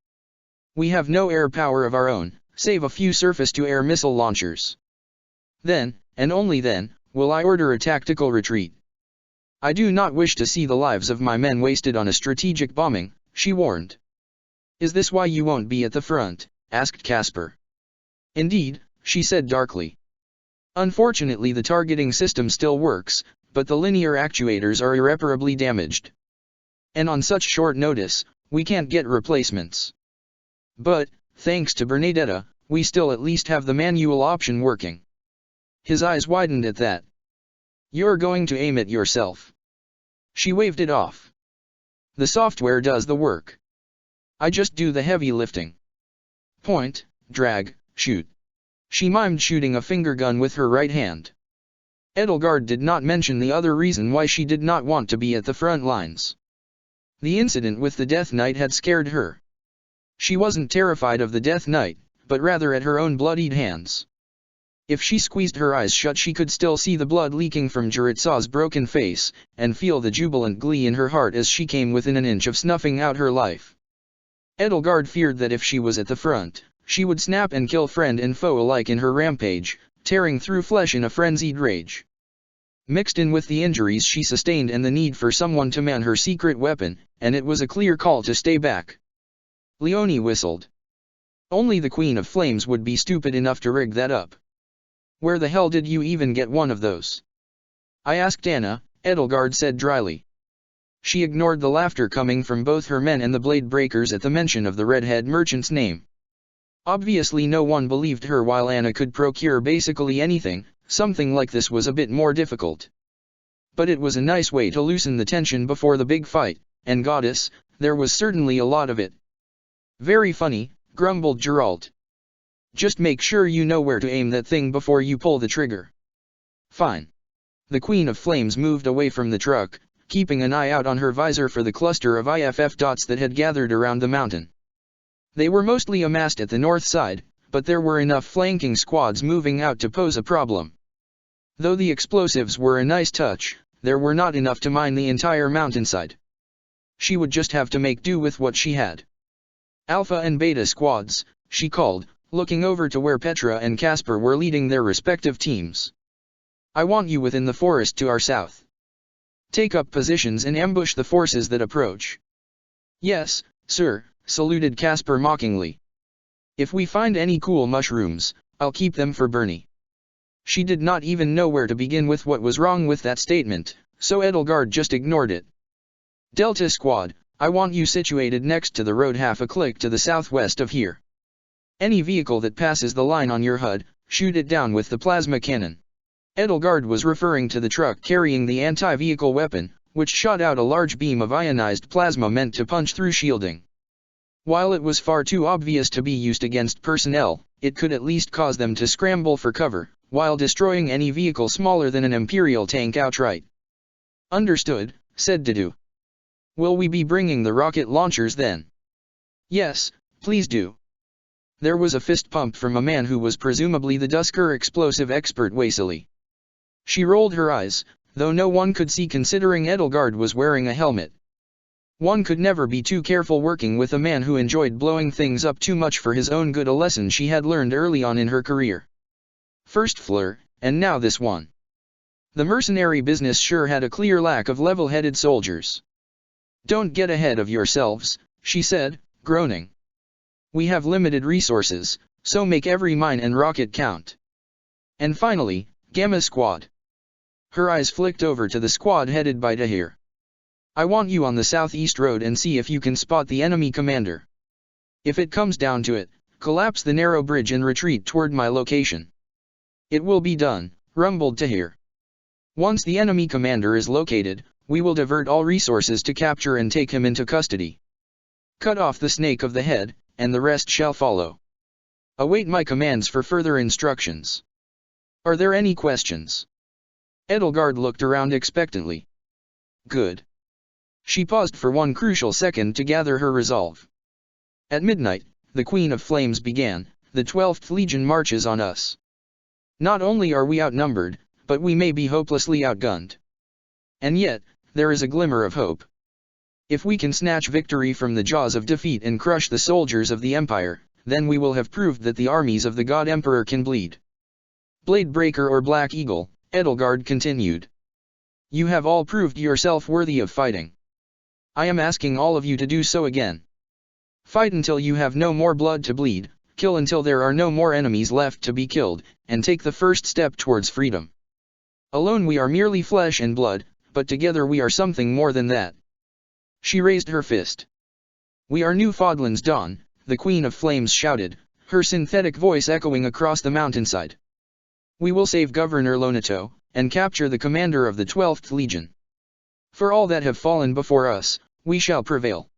We have no air power of our own, save a few surface-to-air missile launchers. Then, and only then, will I order a tactical retreat. I do not wish to see the lives of my men wasted on a strategic bombing, she warned. Is this why you won't be at the front? Asked Casper. Indeed, she said darkly. Unfortunately the targeting system still works, but the linear actuators are irreparably damaged. And on such short notice, we can't get replacements. But, thanks to Bernadetta, we still at least have the manual option working. His eyes widened at that. You're going to aim it yourself. She waved it off. The software does the work. I just do the heavy lifting. Point, drag, shoot. She mimed shooting a finger gun with her right hand. Edelgard did not mention the other reason why she did not want to be at the front lines. The incident with the Death Knight had scared her. She wasn't terrified of the Death Knight, but rather at her own bloodied hands. If she squeezed her eyes shut she could still see the blood leaking from Juritsaw's broken face, and feel the jubilant glee in her heart as she came within an inch of snuffing out her life. Edelgard feared that if she was at the front, she would snap and kill friend and foe alike in her rampage, tearing through flesh in a frenzied rage. Mixed in with the injuries she sustained and the need for someone to man her secret weapon, and it was a clear call to stay back. Leonie whistled. Only the Queen of Flames would be stupid enough to rig that up. Where the hell did you even get one of those? I asked Anna, Edelgard said dryly. She ignored the laughter coming from both her men and the blade breakers at the mention of the redhead merchant's name. Obviously no one believed her while Anna could procure basically anything, something like this was a bit more difficult. But it was a nice way to loosen the tension before the big fight, and goddess, there was certainly a lot of it. Very funny, grumbled Geralt. Just make sure you know where to aim that thing before you pull the trigger. Fine. The Queen of Flames moved away from the truck, keeping an eye out on her visor for the cluster of IFF dots that had gathered around the mountain. They were mostly amassed at the north side, but there were enough flanking squads moving out to pose a problem. Though the explosives were a nice touch, there were not enough to mine the entire mountainside. She would just have to make do with what she had. Alpha and Beta squads, she called, looking over to where Petra and Casper were leading their respective teams. I want you within the forest to our south. Take up positions and ambush the forces that approach. Yes, sir, saluted Casper mockingly. If we find any cool mushrooms, I'll keep them for Bernie. She did not even know where to begin with what was wrong with that statement, so Edelgard just ignored it. Delta Squad, I want you situated next to the road half a click to the southwest of here. Any vehicle that passes the line on your HUD, shoot it down with the plasma cannon. Edelgard was referring to the truck carrying the anti-vehicle weapon, which shot out a large beam of ionized plasma meant to punch through shielding. While it was far too obvious to be used against personnel, it could at least cause them to scramble for cover, while destroying any vehicle smaller than an Imperial tank outright. Understood, said Dedu. Will we be bringing the rocket launchers then? Yes, please do. There was a fist pump from a man who was presumably the Dusker explosive expert Waisily. She rolled her eyes, though no one could see considering Edelgard was wearing a helmet. One could never be too careful working with a man who enjoyed blowing things up too much for his own good, a lesson she had learned early on in her career. First Fleur, and now this one. The mercenary business sure had a clear lack of level-headed soldiers. Don't get ahead of yourselves, she said, groaning. We have limited resources, so make every mine and rocket count. And finally, Gamma Squad. Her eyes flicked over to the squad headed by Dahir. I want you on the southeast road and see if you can spot the enemy commander. If it comes down to it, collapse the narrow bridge and retreat toward my location. It will be done, rumbled Tahir. Once the enemy commander is located, we will divert all resources to capture and take him into custody. Cut off the snake of the head, and the rest shall follow. Await my commands for further instructions. Are there any questions? Edelgard looked around expectantly. Good. She paused for one crucial second to gather her resolve. At midnight, the Queen of Flames began, the 12th Legion marches on us. Not only are we outnumbered, but we may be hopelessly outgunned. And yet, there is a glimmer of hope. If we can snatch victory from the jaws of defeat and crush the soldiers of the Empire, then we will have proved that the armies of the God Emperor can bleed. Bladebreaker or Black Eagle, Edelgard continued. You have all proved yourself worthy of fighting. I am asking all of you to do so again. Fight until you have no more blood to bleed, kill until there are no more enemies left to be killed, and take the first step towards freedom. Alone we are merely flesh and blood, but together we are something more than that. She raised her fist. We are New Fodlan's Dawn, the Queen of Flames shouted, her synthetic voice echoing across the mountainside. We will save Governor Lonato, and capture the commander of the 12th Legion. For all that have fallen before us, we shall prevail.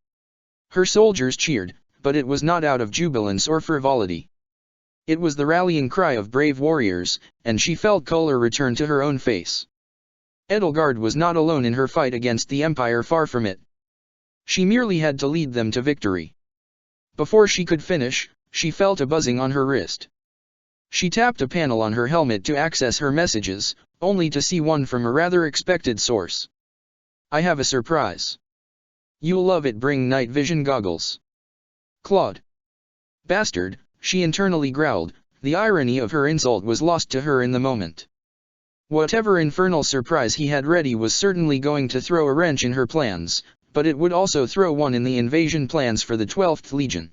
Her soldiers cheered, but it was not out of jubilance or frivolity. It was the rallying cry of brave warriors, and she felt color return to her own face. Edelgard was not alone in her fight against the Empire, far from it. She merely had to lead them to victory. Before she could finish, she felt a buzzing on her wrist. She tapped a panel on her helmet to access her messages, only to see one from a rather expected source. I have a surprise. You'll love it. Bring night vision goggles. Claude. Bastard, she internally growled. The irony of her insult was lost to her in the moment. Whatever infernal surprise he had ready was certainly going to throw a wrench in her plans, but it would also throw one in the invasion plans for the 12th Legion.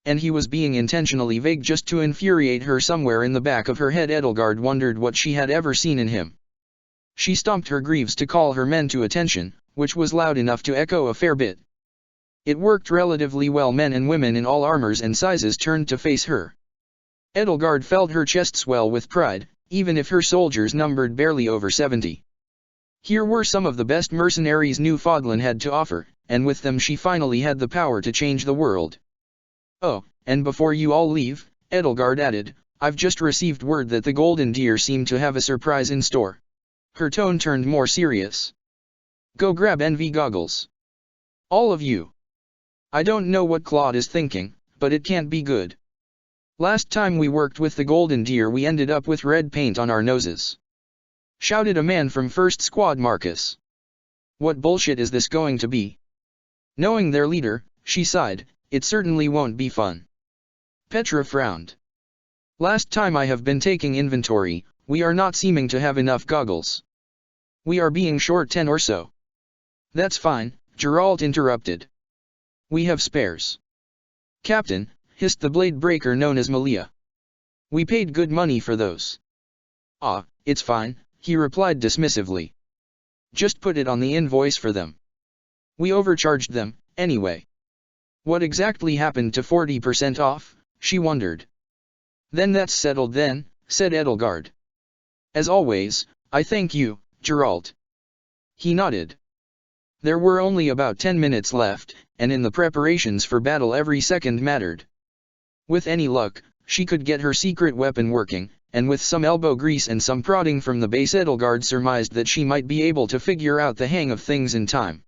And he was being intentionally vague just to infuriate her. Somewhere in the back of her head Edelgard wondered what she had ever seen in him. She stomped her greaves to call her men to attention, which was loud enough to echo a fair bit. It worked relatively well. Men and women in all armors and sizes turned to face her. Edelgard felt her chest swell with pride, even if her soldiers numbered barely over 70. Here were some of the best mercenaries New Fodlan had to offer, and with them she finally had the power to change the world. Oh, and before you all leave, Edelgard added, I've just received word that the Golden Deer seem to have a surprise in store. Her tone turned more serious. Go grab NV goggles. All of you. I don't know what Claude is thinking, but it can't be good. Last time we worked with the Golden Deer we ended up with red paint on our noses. Shouted a man from First Squad. Marcus. What bullshit is this going to be? Knowing their leader, she sighed, it certainly won't be fun. Petra frowned. Last time I have been taking inventory, we are not seeming to have enough goggles. We are being short 10 or so. That's fine, Geralt interrupted. We have spares. Captain, hissed the blade breaker known as Malia. We paid good money for those. Ah, it's fine, he replied dismissively. Just put it on the invoice for them. We overcharged them, anyway. What exactly happened to 40% off, she wondered. Then that's settled then, said Edelgard. As always, I thank you, Geralt. He nodded. There were only about 10 minutes left, and in the preparations for battle every second mattered. With any luck, she could get her secret weapon working, and with some elbow grease and some prodding from the base, Edelgard surmised that she might be able to figure out the hang of things in time.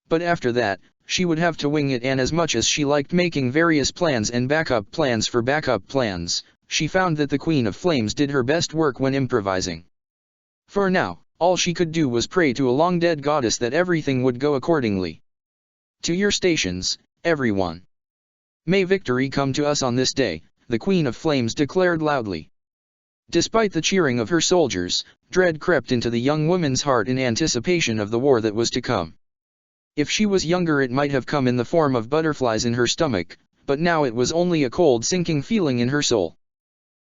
But after that, she would have to wing it, and as much as she liked making various plans and backup plans for backup plans, she found that the Queen of Flames did her best work when improvising. For now, all she could do was pray to a long-dead goddess that everything would go accordingly. To your stations, everyone. May victory come to us on this day, the Queen of Flames declared loudly. Despite the cheering of her soldiers, dread crept into the young woman's heart in anticipation of the war that was to come. If she was younger, it might have come in the form of butterflies in her stomach, but now it was only a cold sinking feeling in her soul.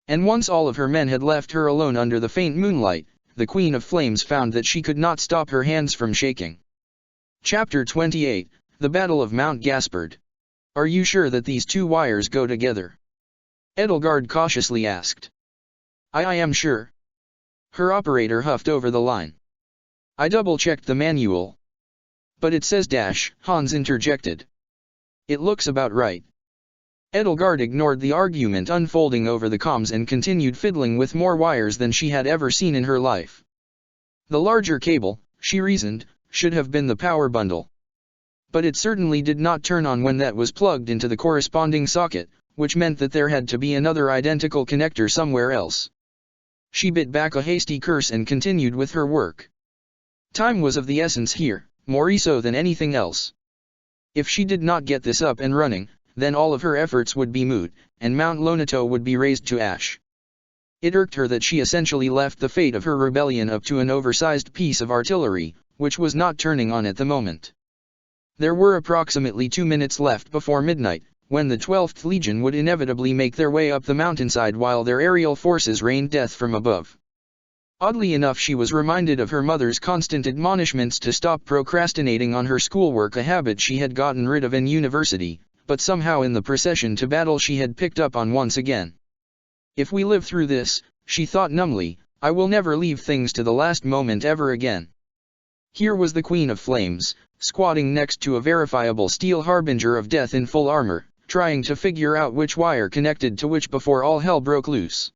And once all of her men had left her alone under the faint moonlight, the Queen of Flames found that she could not stop her hands from shaking. Chapter 28, The Battle of Mount Gaspard. Are you sure that these two wires go together? Edelgard cautiously asked. I am sure. Her operator huffed over the line. I double-checked the manual. But it says dash, Hans interjected. It looks about right. Edelgard ignored the argument unfolding over the comms and continued fiddling with more wires than she had ever seen in her life. The larger cable, she reasoned, should have been the power bundle. But it certainly did not turn on when that was plugged into the corresponding socket, which meant that there had to be another identical connector somewhere else. She bit back a hasty curse and continued with her work. Time was of the essence here, more so than anything else. If she did not get this up and running, then all of her efforts would be moot, and Mount Lonato would be razed to ash. It irked her that she essentially left the fate of her rebellion up to an oversized piece of artillery, which was not turning on at the moment. There were approximately 2 minutes left before midnight, when the 12th Legion would inevitably make their way up the mountainside while their aerial forces rained death from above. Oddly enough, she was reminded of her mother's constant admonishments to stop procrastinating on her schoolwork, a habit she had gotten rid of in university, but somehow in the procession to battle she had picked up on once again. If we live through this, she thought numbly, I will never leave things to the last moment ever again. Here was the Queen of Flames, squatting next to a verifiable steel harbinger of death in full armor, trying to figure out which wire connected to which before all hell broke loose.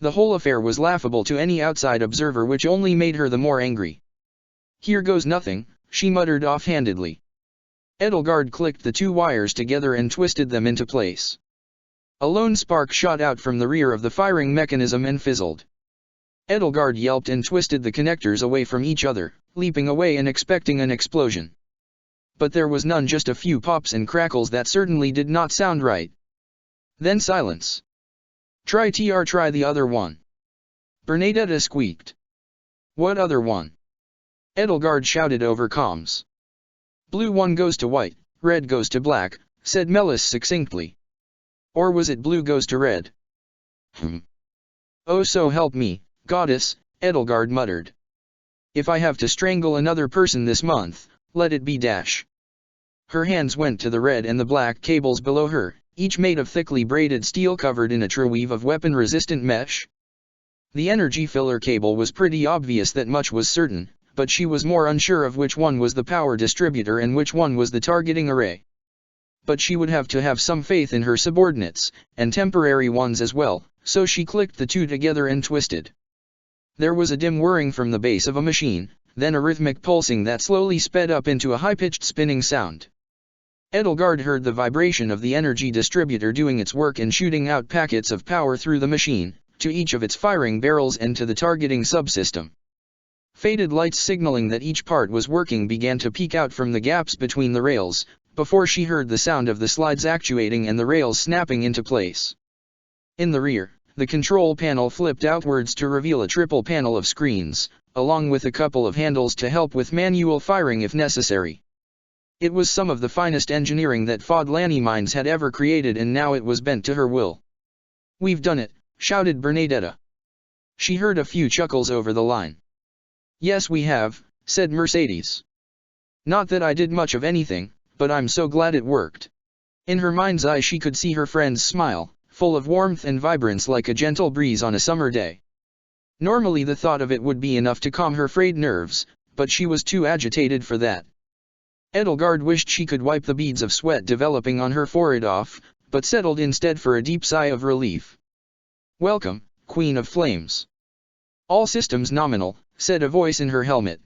The whole affair was laughable to any outside observer, which only made her the more angry. Here goes nothing, she muttered offhandedly. Edelgard clicked the two wires together and twisted them into place. A lone spark shot out from the rear of the firing mechanism and fizzled. Edelgard yelped and twisted the connectors away from each other, leaping away and expecting an explosion. But there was none, just a few pops and crackles that certainly did not sound right. Then silence. Try the other one. Bernadetta squeaked. What other one? Edelgard shouted over comms. Blue one goes to white, red goes to black, said Melis succinctly. Or was it blue goes to red? Oh, so help me, goddess, Edelgard muttered. If I have to strangle another person this month, let it be dash. Her hands went to the red and the black cables below her, each made of thickly braided steel covered in a true-weave of weapon-resistant mesh. The energy filler cable was pretty obvious, that much was certain, but she was more unsure of which one was the power distributor and which one was the targeting array. But she would have to have some faith in her subordinates, and temporary ones as well, so she clicked the two together and twisted. There was a dim whirring from the base of a machine, then a rhythmic pulsing that slowly sped up into a high-pitched spinning sound. Edelgard heard the vibration of the energy distributor doing its work and shooting out packets of power through the machine, to each of its firing barrels and to the targeting subsystem. Faded lights signaling that each part was working began to peek out from the gaps between the rails, before she heard the sound of the slides actuating and the rails snapping into place. In the rear, the control panel flipped outwards to reveal a triple panel of screens, along with a couple of handles to help with manual firing if necessary. It was some of the finest engineering that Fodlani Mines had ever created, and now it was bent to her will. We've done it, shouted Bernadetta. She heard a few chuckles over the line. Yes, we have, said Mercedes. Not that I did much of anything, but I'm so glad it worked. In her mind's eye she could see her friend's smile, full of warmth and vibrance like a gentle breeze on a summer day. Normally the thought of it would be enough to calm her frayed nerves, but she was too agitated for that, Edelgard wished she could wipe the beads of sweat developing on her forehead off, but settled instead for a deep sigh of relief. "Welcome, Queen of Flames." "All systems nominal," said a voice in her helmet.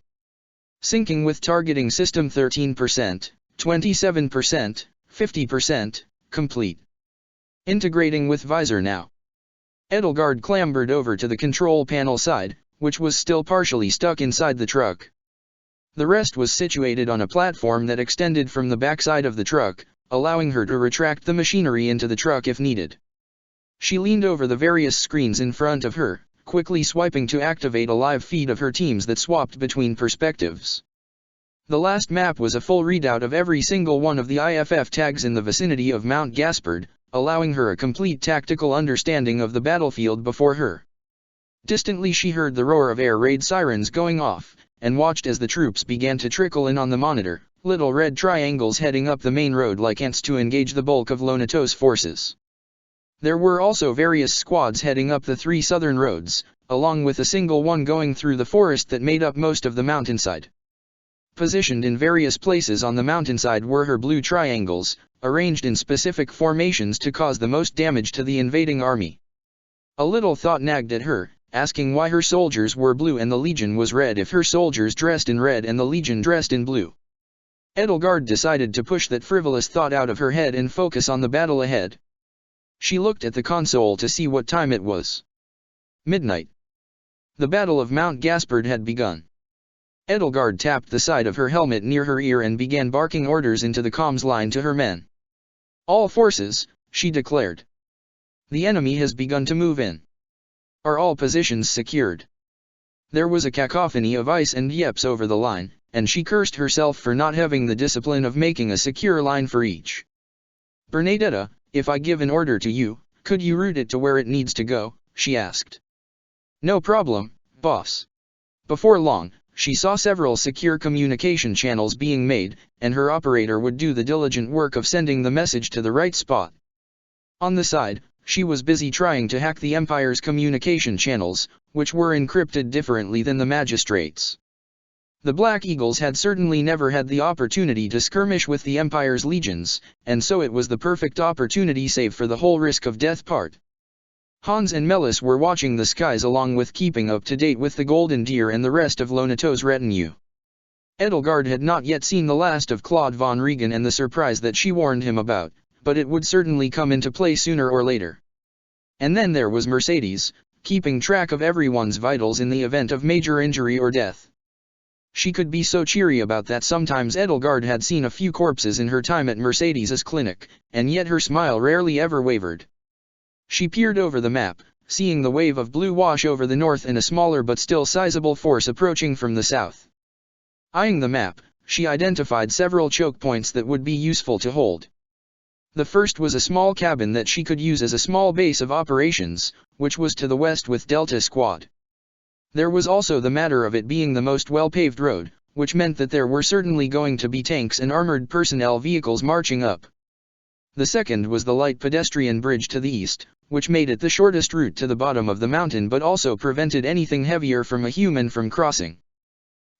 "Syncing with targeting system 13%, 27%, 50%, complete. Integrating with visor now." Edelgard clambered over to the control panel side, which was still partially stuck inside the truck. The rest was situated on a platform that extended from the backside of the truck, allowing her to retract the machinery into the truck if needed. She leaned over the various screens in front of her, quickly swiping to activate a live feed of her teams that swapped between perspectives. The last map was a full readout of every single one of the IFF tags in the vicinity of Mount Gaspard, allowing her a complete tactical understanding of the battlefield before her. Distantly she heard the roar of air raid sirens going off, and watched as the troops began to trickle in on the monitor, little red triangles heading up the main road like ants to engage the bulk of Lonato's forces. There were also various squads heading up the 3 southern roads, along with a single one going through the forest that made up most of the mountainside. Positioned in various places on the mountainside were her blue triangles, arranged in specific formations to cause the most damage to the invading army. A little thought nagged at her, asking why her soldiers were blue and the Legion was red if her soldiers dressed in red and the Legion dressed in blue. Edelgard decided to push that frivolous thought out of her head and focus on the battle ahead. She looked at the console to see what time it was. Midnight. The Battle of Mount Gaspard had begun. Edelgard tapped the side of her helmet near her ear and began barking orders into the comms line to her men. "All forces," she declared. "The enemy has begun to move in. Are all positions secured?" There was a cacophony of ice and yeps over the line, and she cursed herself for not having the discipline of making a secure line for each. "Bernadetta, if I give an order to you, could you route it to where it needs to go?" she asked. "No problem, boss." Before long, she saw several secure communication channels being made, and her operator would do the diligent work of sending the message to the right spot. On the side, she was busy trying to hack the Empire's communication channels, which were encrypted differently than the magistrates. The Black Eagles had certainly never had the opportunity to skirmish with the Empire's legions, and so it was the perfect opportunity save for the whole risk of death part. Hans and Melis were watching the skies along with keeping up to date with the Golden Deer and the rest of Lonato's retinue. Edelgard had not yet seen the last of Claude von Regen and the surprise that she warned him about, but it would certainly come into play sooner or later. And then there was Mercedes, keeping track of everyone's vitals in the event of major injury or death. She could be so cheery about that. Sometimes Edelgard had seen a few corpses in her time at Mercedes's clinic, and yet her smile rarely ever wavered. She peered over the map, seeing the wave of blue wash over the north and a smaller but still sizable force approaching from the south. Eyeing the map, she identified several choke points that would be useful to hold. The first was a small cabin that she could use as a small base of operations, which was to the west with Delta Squad. There was also the matter of it being the most well-paved road, which meant that there were certainly going to be tanks and armored personnel vehicles marching up. The second was the light pedestrian bridge to the east, which made it the shortest route to the bottom of the mountain but also prevented anything heavier from a human from crossing.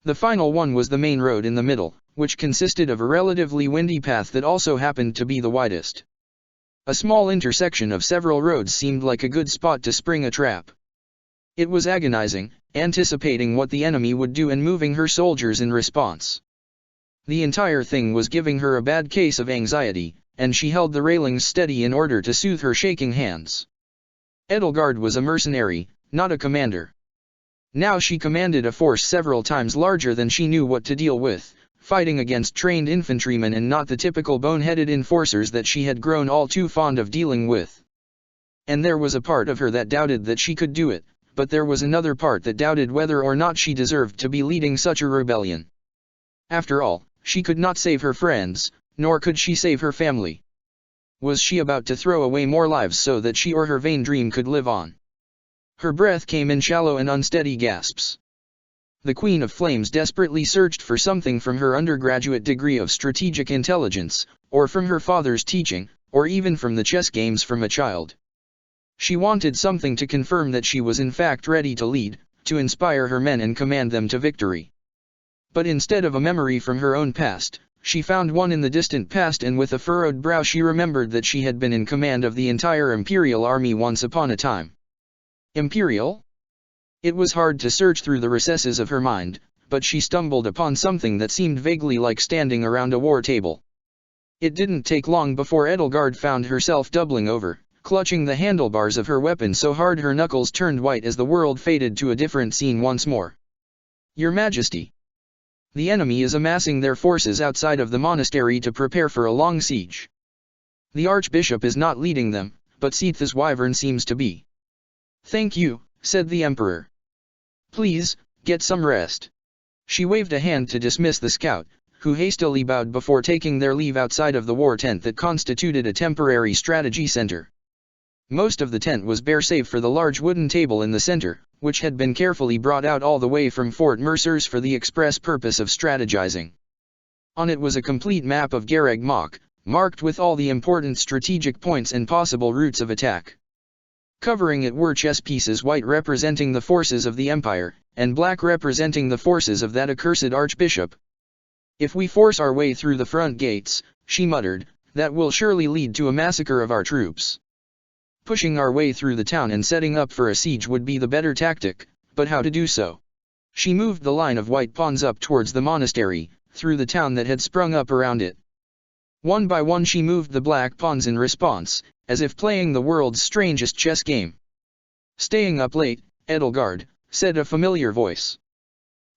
The final one was the main road in the middle, which consisted of a relatively windy path that also happened to be the widest. A small intersection of several roads seemed like a good spot to spring a trap. It was agonizing, anticipating what the enemy would do and moving her soldiers in response. The entire thing was giving her a bad case of anxiety, and she held the railings steady in order to soothe her shaking hands. Edelgard was a mercenary, not a commander. Now she commanded a force several times larger than she knew what to deal with, fighting against trained infantrymen and not the typical bone-headed enforcers that she had grown all too fond of dealing with. And there was a part of her that doubted that she could do it, but there was another part that doubted whether or not she deserved to be leading such a rebellion. After all, she could not save her friends, nor could she save her family. Was she about to throw away more lives so that she or her vain dream could live on? Her breath came in shallow and unsteady gasps. The Queen of Flames desperately searched for something from her undergraduate degree of strategic intelligence, or from her father's teaching, or even from the chess games from a child. She wanted something to confirm that she was in fact ready to lead, to inspire her men and command them to victory. But instead of a memory from her own past, She found one in the distant past, and with a furrowed brow she remembered that she had been in command of the entire Imperial army once upon a time. Imperial? It was hard to search through the recesses of her mind, but she stumbled upon something that seemed vaguely like standing around a war table. It didn't take long before Edelgard found herself doubling over, clutching the handlebars of her weapon so hard her knuckles turned white as the world faded to a different scene once more. Your Majesty. The enemy is amassing their forces outside of the monastery to prepare for a long siege. The Archbishop is not leading them, but Seath's wyvern seems to be. Thank you, said the Emperor. Please, get some rest. She waved a hand to dismiss the scout, who hastily bowed before taking their leave outside of the war tent that constituted a temporary strategy center. Most of the tent was bare save for the large wooden table in the center, which had been carefully brought out all the way from Fort Mercer's for the express purpose of strategizing. On it was a complete map of Garreg Mach, marked with all the important strategic points and possible routes of attack. Covering it were chess pieces, white representing the forces of the Empire, and black representing the forces of that accursed Archbishop. If we force our way through the front gates, she muttered, that will surely lead to a massacre of our troops. Pushing our way through the town and setting up for a siege would be the better tactic, but how to do so? She moved the line of white pawns up towards the monastery, through the town that had sprung up around it. One by one she moved the black pawns in response, as if playing the world's strangest chess game. Staying up late, Edelgard, said a familiar voice.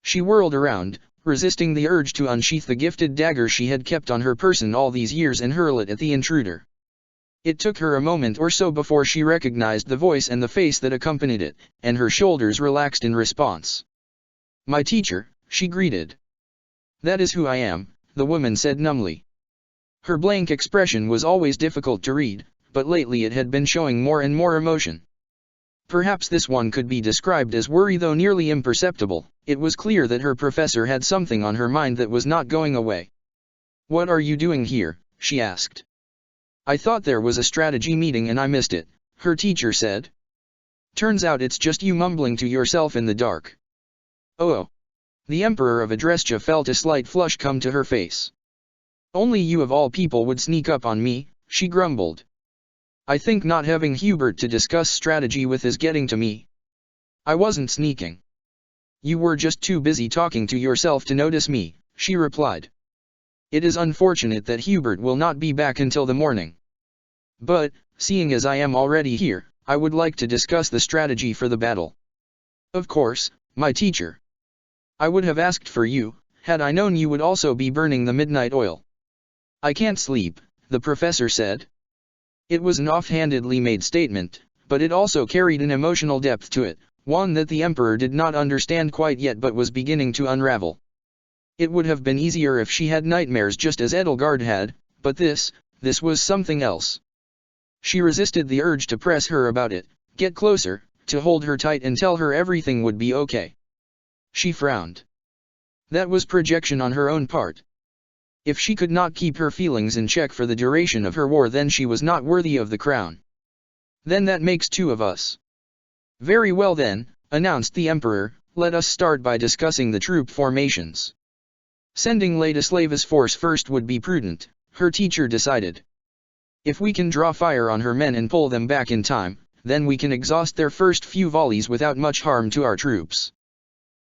She whirled around, resisting the urge to unsheath the gifted dagger she had kept on her person all these years and hurl it at the intruder. It took her a moment or so before she recognized the voice and the face that accompanied it, and her shoulders relaxed in response. My teacher, she greeted. That is who I am, the woman said numbly. Her blank expression was always difficult to read, but lately it had been showing more and more emotion. Perhaps this one could be described as worry, though nearly imperceptible. It was clear that her professor had something on her mind that was not going away. What are you doing here? She asked. I thought there was a strategy meeting and I missed it, her teacher said. Turns out it's just you mumbling to yourself in the dark. Oh. The Emperor of Adrestia felt a slight flush come to her face. Only you of all people would sneak up on me, she grumbled. I think not having Hubert to discuss strategy with is getting to me. I wasn't sneaking. You were just too busy talking to yourself to notice me, she replied. It is unfortunate that Hubert will not be back until the morning. But, seeing as I am already here, I would like to discuss the strategy for the battle. Of course, my teacher. I would have asked for you, had I known you would also be burning the midnight oil. I can't sleep, the professor said. It was an offhandedly made statement, but it also carried an emotional depth to it, one that the Emperor did not understand quite yet but was beginning to unravel. It would have been easier if she had nightmares just as Edelgard had, but this was something else. She resisted the urge to press her about it, get closer, to hold her tight and tell her everything would be okay. She frowned. That was projection on her own part. If she could not keep her feelings in check for the duration of her war, then she was not worthy of the crown. Then that makes two of us. Very well then, announced the Emperor, let us start by discussing the troop formations. Sending Ladislava's force first would be prudent, her teacher decided. If we can draw fire on her men and pull them back in time, then we can exhaust their first few volleys without much harm to our troops.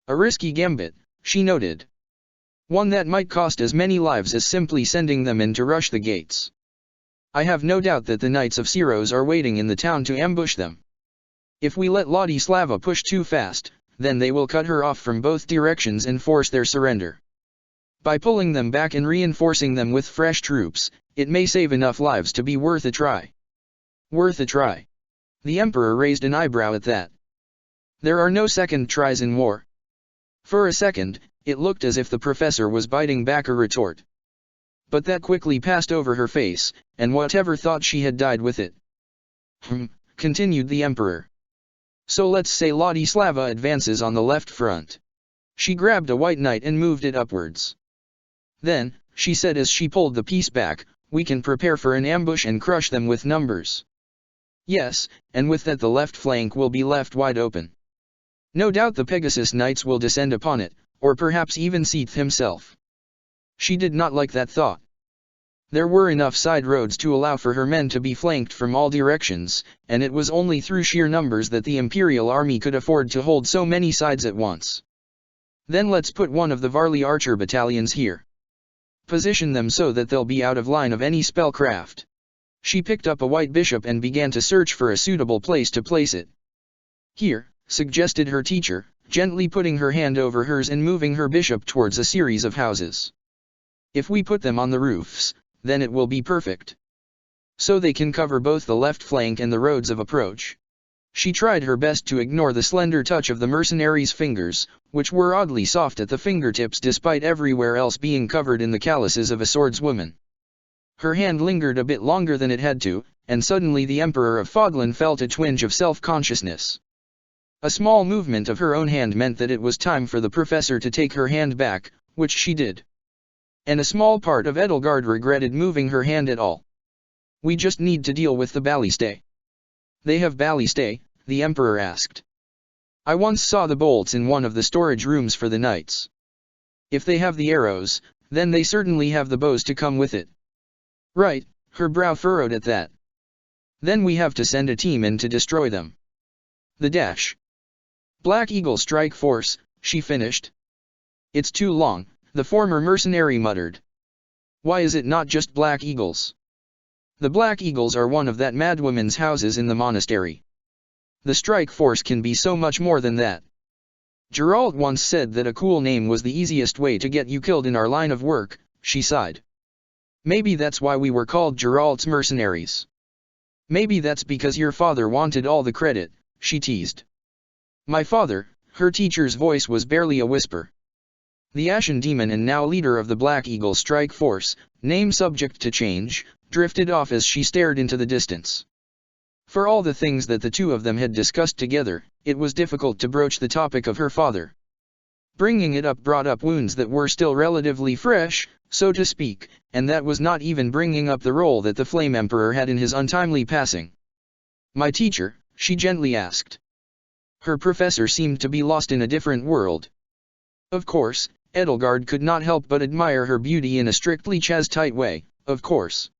A risky gambit, she noted. One that might cost as many lives as simply sending them in to rush the gates. I have no doubt that the Knights of Syros are waiting in the town to ambush them. If we let Ladislava push too fast, then they will cut her off from both directions and force their surrender. By pulling them back and reinforcing them with fresh troops, it may save enough lives to be worth a try. Worth a try. The Emperor raised an eyebrow at that. There are no second tries in war. For a second, it looked as if the professor was biting back a retort. But that quickly passed over her face, and whatever thought she had died with it. Continued the Emperor. So let's say Ladislava advances on the left front. She grabbed a white knight and moved it upwards. Then, she said as she pulled the piece back, we can prepare for an ambush and crush them with numbers. Yes, and with that the left flank will be left wide open. No doubt the Pegasus Knights will descend upon it, or perhaps even Seath himself. She did not like that thought. There were enough side roads to allow for her men to be flanked from all directions, and it was only through sheer numbers that the Imperial army could afford to hold so many sides at once. Then let's put one of the Varley archer battalions here. Position them so that they'll be out of line of any spellcraft. She picked up a white bishop and began to search for a suitable place to place it. Here, suggested her teacher, gently putting her hand over hers and moving her bishop towards a series of houses. If we put them on the roofs, then it will be perfect. So they can cover both the left flank and the roads of approach. She tried her best to ignore the slender touch of the mercenary's fingers, which were oddly soft at the fingertips despite everywhere else being covered in the calluses of a swordswoman. Her hand lingered a bit longer than it had to, and suddenly the Emperor of Fogland felt a twinge of self-consciousness. A small movement of her own hand meant that it was time for the professor to take her hand back, which she did. And a small part of Edelgard regretted moving her hand at all. We just need to deal with the ballistae. They have ballistae? The Emperor asked. I once saw the bolts in one of the storage rooms for the knights. If they have the arrows, then they certainly have the bows to come with it. Right, her brow furrowed at that. Then we have to send a team in to destroy them. The dash. Black Eagle Strike Force, she finished. It's too long, the former mercenary muttered. Why is it not just Black Eagles? The Black Eagles are one of that madwoman's houses in the monastery. The strike force can be so much more than that. Geralt once said that a cool name was the easiest way to get you killed in our line of work, she sighed. Maybe that's why we were called Geralt's mercenaries. Maybe that's because your father wanted all the credit, she teased. My father, her teacher's voice was barely a whisper. The Ashen Demon and now leader of the Black Eagle Strike Force, name subject to change, drifted off as she stared into the distance. For all the things that the two of them had discussed together, it was difficult to broach the topic of her father. Bringing it up brought up wounds that were still relatively fresh, so to speak, and that was not even bringing up the role that the Flame Emperor had in his untimely passing. My teacher, she gently asked. Her professor seemed to be lost in a different world. Of course, Edelgard could not help but admire her beauty in a strictly Chaz-tight way, of course.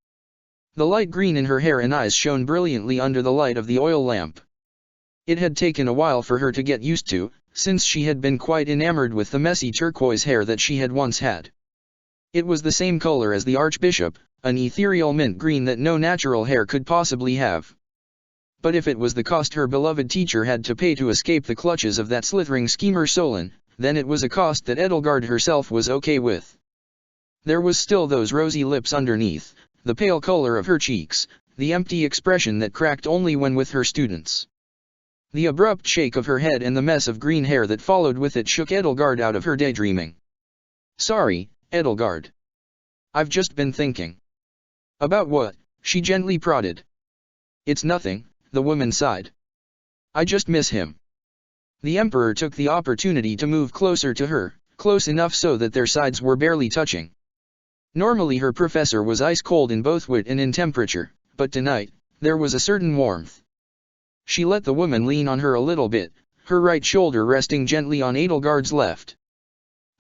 The light green in her hair and eyes shone brilliantly under the light of the oil lamp. It had taken a while for her to get used to, since she had been quite enamored with the messy turquoise hair that she had once had. It was the same color as the Archbishop, an ethereal mint green that no natural hair could possibly have. But if it was the cost her beloved teacher had to pay to escape the clutches of that slithering schemer Solon, then it was a cost that Edelgard herself was okay with. There was still those rosy lips underneath, the pale color of her cheeks, the empty expression that cracked only when with her students. The abrupt shake of her head and the mess of green hair that followed with it shook Edelgard out of her daydreaming. Sorry, Edelgard. I've just been thinking. About what? She gently prodded. It's nothing, the woman sighed. I just miss him. The Emperor took the opportunity to move closer to her, close enough so that their sides were barely touching. Normally her professor was ice cold in both wit and in temperature, but tonight, there was a certain warmth. She let the woman lean on her a little bit, her right shoulder resting gently on Edelgard's left.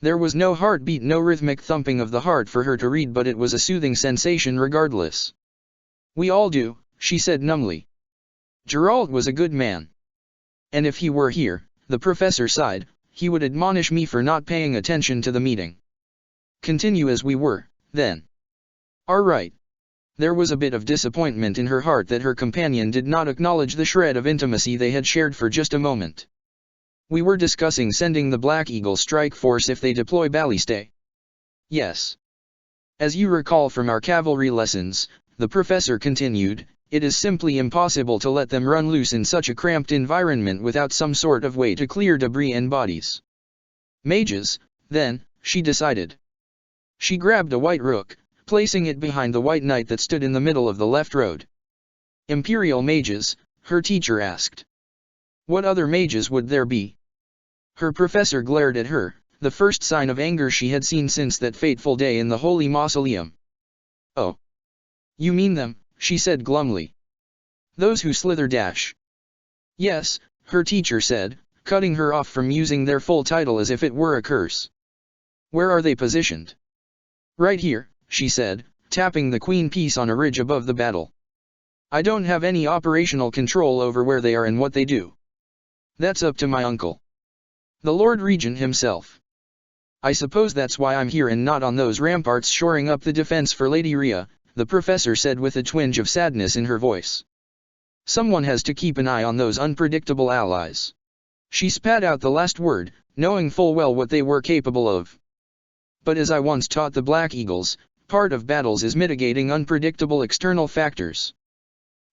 There was no heartbeat, no rhythmic thumping of the heart for her to read, but it was a soothing sensation regardless. We all do, she said numbly. Geralt was a good man. And if he were here, the professor sighed, he would admonish me for not paying attention to the meeting. Continue as we were, then. All right. There was a bit of disappointment in her heart that her companion did not acknowledge the shred of intimacy they had shared for just a moment. We were discussing sending the Black Eagle Strike Force if they deploy ballistae. Yes. As you recall from our cavalry lessons, the professor continued, it is simply impossible to let them run loose in such a cramped environment without some sort of way to clear debris and bodies. Mages, then, she decided. She grabbed a white rook, placing it behind the white knight that stood in the middle of the left road. Imperial mages, her teacher asked. What other mages would there be? Her professor glared at her, the first sign of anger she had seen since that fateful day in the Holy Mausoleum. Oh. You mean them, she said glumly. Those who slither dash. Yes, her teacher said, cutting her off from using their full title as if it were a curse. Where are they positioned? Right here, she said, tapping the queen piece on a ridge above the battle. I don't have any operational control over where they are and what they do. That's up to my uncle, the Lord Regent himself. I suppose that's why I'm here and not on those ramparts shoring up the defense for Lady Rhea, the professor said with a twinge of sadness in her voice. Someone has to keep an eye on those unpredictable allies. She spat out the last word, knowing full well what they were capable of. But as I once taught the Black Eagles, part of battles is mitigating unpredictable external factors.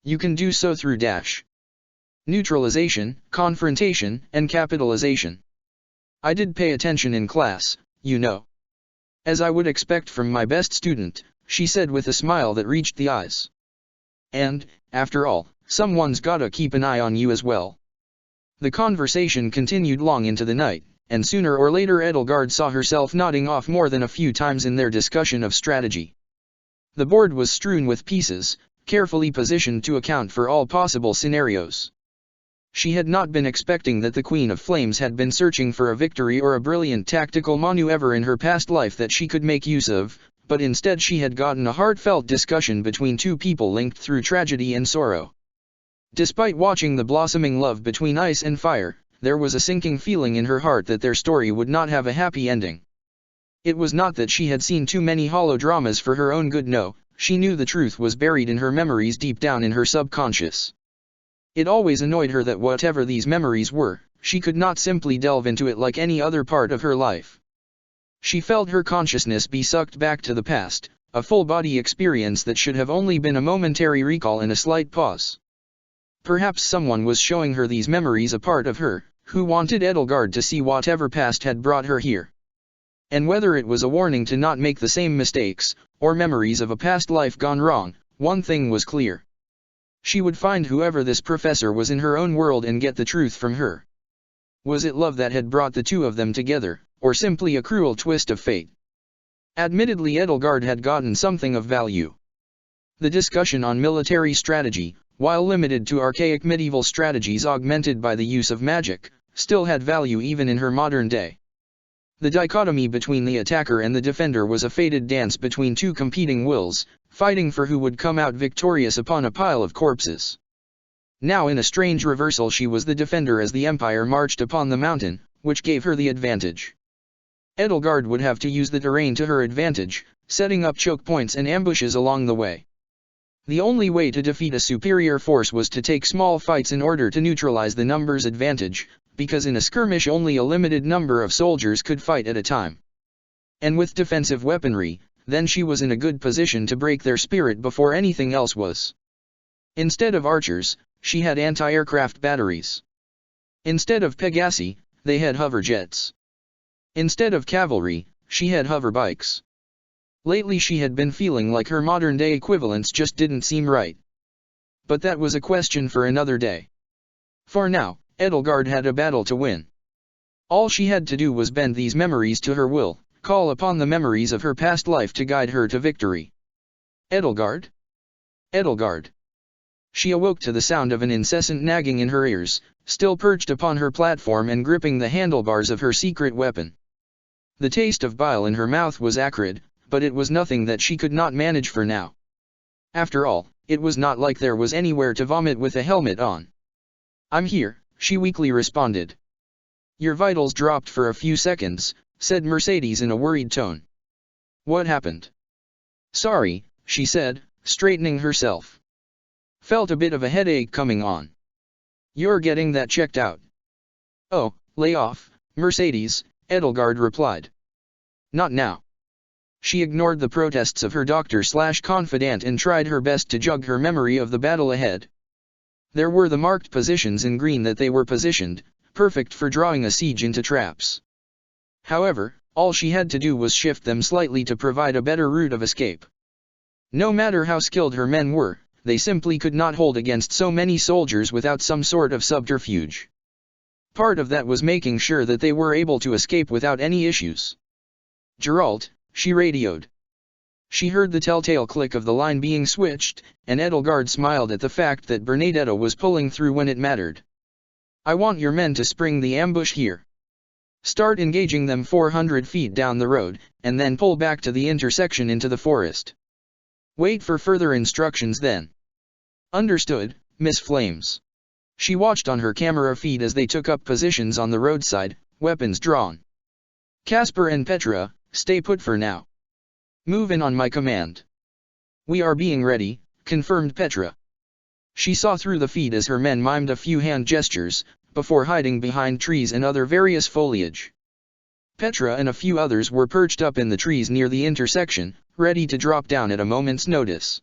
You can do so through neutralization, confrontation, and capitalization. I did pay attention in class, you know. As I would expect from my best student, she said with a smile that reached the eyes. And, after all, someone's gotta keep an eye on you as well. The conversation continued long into the night, and sooner or later Edelgard saw herself nodding off more than a few times in their discussion of strategy. The board was strewn with pieces, carefully positioned to account for all possible scenarios. She had not been expecting that the Queen of Flames had been searching for a victory or a brilliant tactical maneuver in her past life that she could make use of, but instead she had gotten a heartfelt discussion between two people linked through tragedy and sorrow. Despite watching the blossoming love between ice and fire, there was a sinking feeling in her heart that their story would not have a happy ending. It was not that she had seen too many hollow dramas for her own good, no, she knew the truth was buried in her memories deep down in her subconscious. It always annoyed her that whatever these memories were, she could not simply delve into it like any other part of her life. She felt her consciousness be sucked back to the past, a full-body experience that should have only been a momentary recall and a slight pause. Perhaps someone was showing her these memories, a part of her, who wanted Edelgard to see whatever past had brought her here. And whether it was a warning to not make the same mistakes, or memories of a past life gone wrong, one thing was clear. She would find whoever this professor was in her own world and get the truth from her. Was it love that had brought the two of them together, or simply a cruel twist of fate? Admittedly, Edelgard had gotten something of value. The discussion on military strategy, while limited to archaic medieval strategies augmented by the use of magic, still had value even in her modern day. The dichotomy between the attacker and the defender was a fated dance between two competing wills, fighting for who would come out victorious upon a pile of corpses. Now in a strange reversal, she was the defender as the Empire marched upon the mountain, which gave her the advantage. Edelgard would have to use the terrain to her advantage, setting up choke points and ambushes along the way. The only way to defeat a superior force was to take small fights in order to neutralize the numbers advantage, because in a skirmish only a limited number of soldiers could fight at a time. And with defensive weaponry, then she was in a good position to break their spirit before anything else was. Instead of archers, she had anti-aircraft batteries. Instead of Pegasi, they had hover jets. Instead of cavalry, she had hover bikes. Lately she had been feeling like her modern-day equivalents just didn't seem right. But that was a question for another day. For now, Edelgard had a battle to win. All she had to do was bend these memories to her will, call upon the memories of her past life to guide her to victory. Edelgard? Edelgard. She awoke to the sound of an incessant nagging in her ears, still perched upon her platform and gripping the handlebars of her secret weapon. The taste of bile in her mouth was acrid, but it was nothing that she could not manage for now. After all, it was not like there was anywhere to vomit with a helmet on. "I'm here," she weakly responded. "Your vitals dropped for a few seconds," said Mercedes in a worried tone. "What happened?" "Sorry," she said, straightening herself. "Felt a bit of a headache coming on." "You're getting that checked out." "Oh, lay off, Mercedes," Edelgard replied. "Not now." She ignored the protests of her doctor/confidant and tried her best to jog her memory of the battle ahead. There were the marked positions in green that they were positioned, perfect for drawing a siege into traps. However, all she had to do was shift them slightly to provide a better route of escape. No matter how skilled her men were, they simply could not hold against so many soldiers without some sort of subterfuge. Part of that was making sure that they were able to escape without any issues. "Geralt," she radioed. She heard the telltale click of the line being switched, and Edelgard smiled at the fact that Bernadetta was pulling through when it mattered. "I want your men to spring the ambush here." Start engaging them 400 feet down the road, and then pull back to the intersection into the forest. Wait for further instructions then. Understood, Miss Flames. She watched on her camera feed as they took up positions on the roadside, weapons drawn. Casper and Petra, stay put for now. Move in on my command. We are being ready, confirmed Petra. She saw through the feed as her men mimed a few hand gestures, before hiding behind trees and other various foliage. Petra and a few others were perched up in the trees near the intersection, ready to drop down at a moment's notice.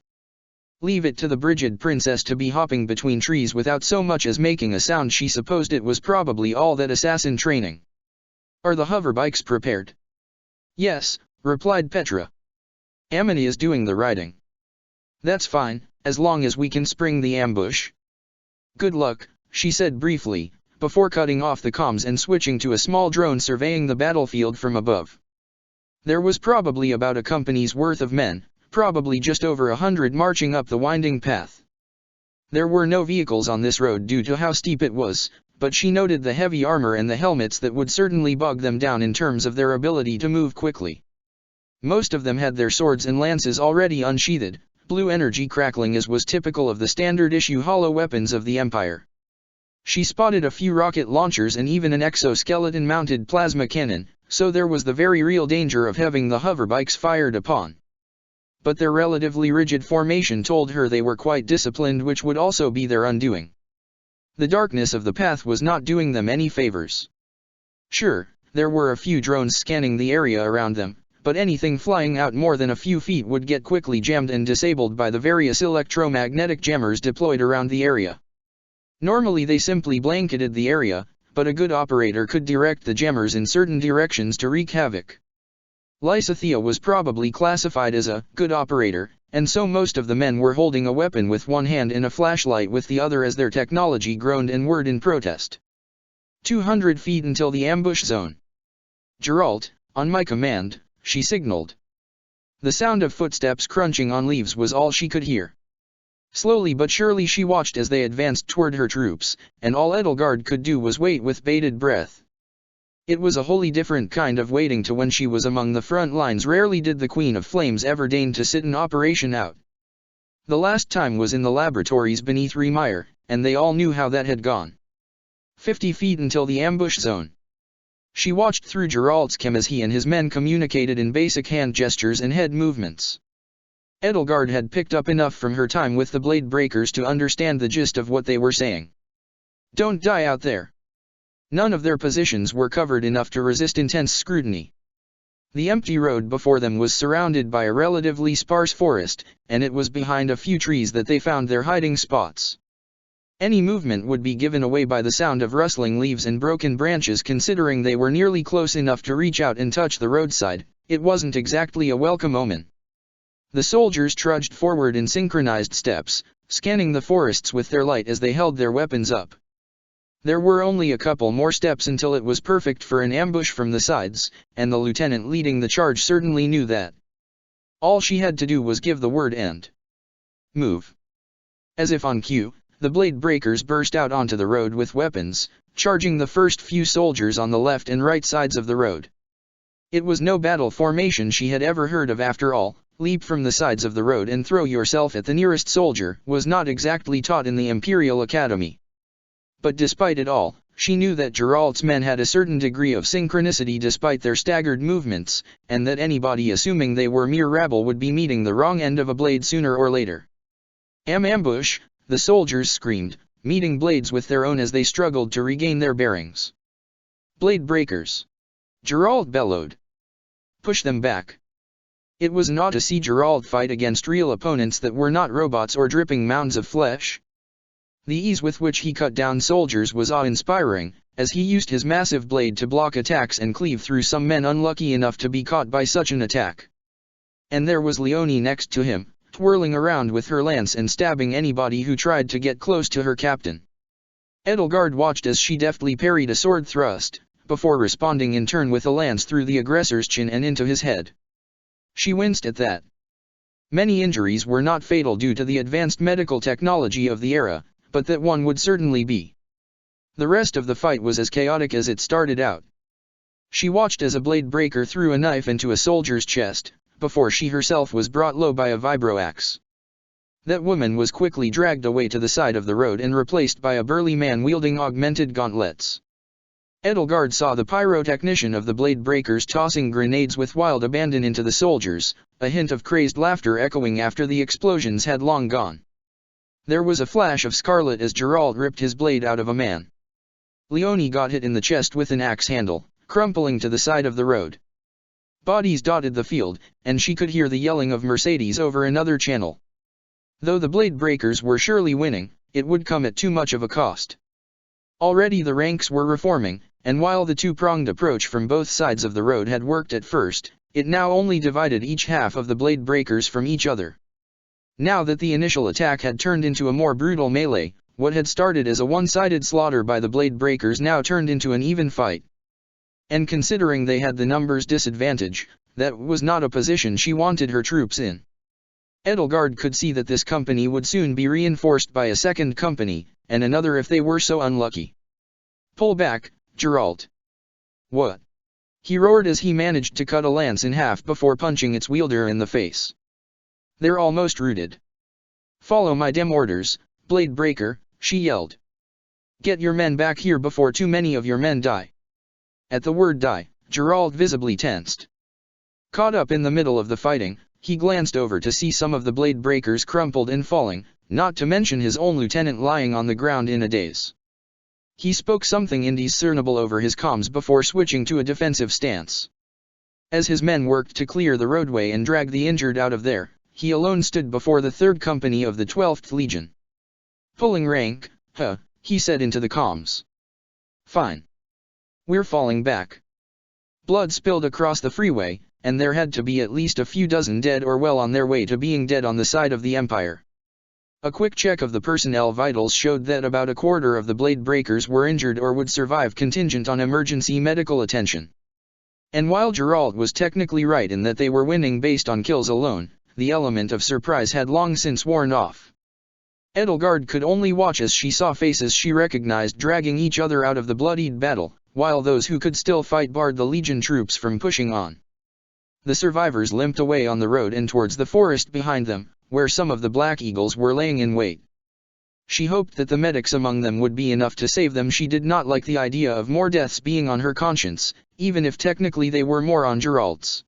Leave it to the Brigid princess to be hopping between trees without so much as making a sound. She supposed it was probably all that assassin training. Are the hoverbikes prepared? Yes, replied Petra. Amani is doing the riding. That's fine, as long as we can spring the ambush. Good luck, she said briefly, before cutting off the comms and switching to a small drone surveying the battlefield from above. There was probably about a company's worth of men, probably just over 100 marching up the winding path. There were no vehicles on this road due to how steep it was, but she noted the heavy armor and the helmets that would certainly bog them down in terms of their ability to move quickly. Most of them had their swords and lances already unsheathed, blue energy crackling as was typical of the standard-issue hollow weapons of the Empire. She spotted a few rocket launchers and even an exoskeleton-mounted plasma cannon, so there was the very real danger of having the hoverbikes fired upon. But their relatively rigid formation told her they were quite disciplined, which would also be their undoing. The darkness of the path was not doing them any favors. Sure, there were a few drones scanning the area around them, but anything flying out more than a few feet would get quickly jammed and disabled by the various electromagnetic jammers deployed around the area. Normally they simply blanketed the area, but a good operator could direct the jammers in certain directions to wreak havoc. Lysithea was probably classified as a good operator, and so most of the men were holding a weapon with one hand and a flashlight with the other as their technology groaned and whirred in protest. 200 feet until the ambush zone. Geralt, on my command, she signaled. The sound of footsteps crunching on leaves was all she could hear. Slowly but surely she watched as they advanced toward her troops, and all Edelgard could do was wait with bated breath. It was a wholly different kind of waiting to when she was among the front lines. Rarely did the Queen of Flames ever deign to sit an operation out. The last time was in the laboratories beneath Remire, and they all knew how that had gone. 50 feet until the ambush zone. She watched through Geralt's cam as he and his men communicated in basic hand gestures and head movements. Edelgard had picked up enough from her time with the Blade Breakers to understand the gist of what they were saying. Don't die out there. None of their positions were covered enough to resist intense scrutiny. The empty road before them was surrounded by a relatively sparse forest, and it was behind a few trees that they found their hiding spots. Any movement would be given away by the sound of rustling leaves and broken branches. Considering they were nearly close enough to reach out and touch the roadside, it wasn't exactly a welcome omen. The soldiers trudged forward in synchronized steps, scanning the forests with their light as they held their weapons up. There were only a couple more steps until it was perfect for an ambush from the sides, and the lieutenant leading the charge certainly knew that. All she had to do was give the word and move. As if on cue, the Blade Breakers burst out onto the road with weapons, charging the first few soldiers on the left and right sides of the road. It was no battle formation she had ever heard of after all. Leap from the sides of the road and throw yourself at the nearest soldier was not exactly taught in the Imperial Academy. But despite it all, she knew that Geralt's men had a certain degree of synchronicity despite their staggered movements, and that anybody assuming they were mere rabble would be meeting the wrong end of a blade sooner or later. Ambush, the soldiers screamed, meeting blades with their own as they struggled to regain their bearings. Blade Breakers. Geralt bellowed. Push them back. It was not to see Geralt fight against real opponents that were not robots or dripping mounds of flesh. The ease with which he cut down soldiers was awe-inspiring, as he used his massive blade to block attacks and cleave through some men unlucky enough to be caught by such an attack. And there was Leonie next to him, twirling around with her lance and stabbing anybody who tried to get close to her captain. Edelgard watched as she deftly parried a sword thrust, before responding in turn with a lance through the aggressor's chin and into his head. She winced at that. Many injuries were not fatal due to the advanced medical technology of the era, but that one would certainly be. The rest of the fight was as chaotic as it started out. She watched as a blade breaker threw a knife into a soldier's chest, before she herself was brought low by a vibro-axe. That woman was quickly dragged away to the side of the road and replaced by a burly man wielding augmented gauntlets. Edelgard saw the pyrotechnician of the blade breakers tossing grenades with wild abandon into the soldiers, a hint of crazed laughter echoing after the explosions had long gone. There was a flash of scarlet as Geralt ripped his blade out of a man. Leonie got hit in the chest with an axe handle, crumpling to the side of the road. Bodies dotted the field, and she could hear the yelling of Mercedes over another channel. Though the blade breakers were surely winning, it would come at too much of a cost. Already the ranks were reforming, and while the two-pronged approach from both sides of the road had worked at first, it now only divided each half of the blade breakers from each other. Now that the initial attack had turned into a more brutal melee, what had started as a one-sided slaughter by the blade breakers now turned into an even fight. And considering they had the numbers disadvantage, that was not a position she wanted her troops in. Edelgard could see that this company would soon be reinforced by a second company, and another if they were so unlucky. "Pull back, Geralt." "What?" he roared as he managed to cut a lance in half before punching its wielder in the face. "They're almost routed." "Follow my damn orders, blade breaker," she yelled. "Get your men back here before too many of your men die." At the word die, Geralt visibly tensed. Caught up in the middle of the fighting, he glanced over to see some of the blade breakers crumpled and falling, not to mention his own lieutenant lying on the ground in a daze. He spoke something indiscernible over his comms before switching to a defensive stance. As his men worked to clear the roadway and drag the injured out of there, he alone stood before the 3rd Company of the 12th Legion. "Pulling rank, huh," he said into the comms. "Fine. We're falling back." Blood spilled across the freeway, and there had to be at least a few dozen dead or well on their way to being dead on the side of the Empire. A quick check of the personnel vitals showed that about a quarter of the blade breakers were injured or would survive contingent on emergency medical attention. And while Geralt was technically right in that they were winning based on kills alone, the element of surprise had long since worn off. Edelgard could only watch as she saw faces she recognized dragging each other out of the bloodied battle, while those who could still fight barred the Legion troops from pushing on. The survivors limped away on the road and towards the forest behind them, where some of the Black Eagles were laying in wait. She hoped that the medics among them would be enough to save them. She did not like the idea of more deaths being on her conscience, even if technically they were more on Geralt's.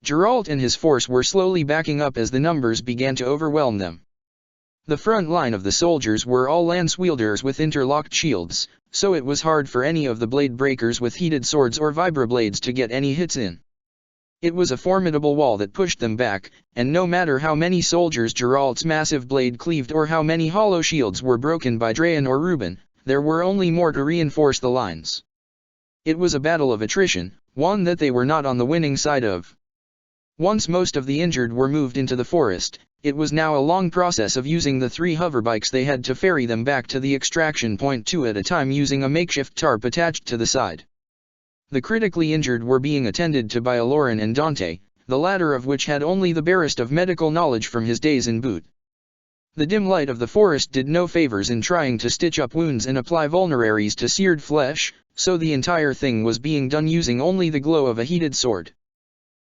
Geralt and his force were slowly backing up as the numbers began to overwhelm them. The front line of the soldiers were all lance wielders with interlocked shields, so it was hard for any of the blade breakers with heated swords or vibroblades to get any hits in. It was a formidable wall that pushed them back, and no matter how many soldiers Geralt's massive blade cleaved or how many hollow shields were broken by Draen or Reuben, there were only more to reinforce the lines. It was a battle of attrition, one that they were not on the winning side of. Once most of the injured were moved into the forest, it was now a long process of using the 3 hoverbikes they had to ferry them back to the extraction point 2 at a time using a makeshift tarp attached to the side. The critically injured were being attended to by Aloran and Dante, the latter of which had only the barest of medical knowledge from his days in Boot. The dim light of the forest did no favors in trying to stitch up wounds and apply vulneraries to seared flesh, so the entire thing was being done using only the glow of a heated sword.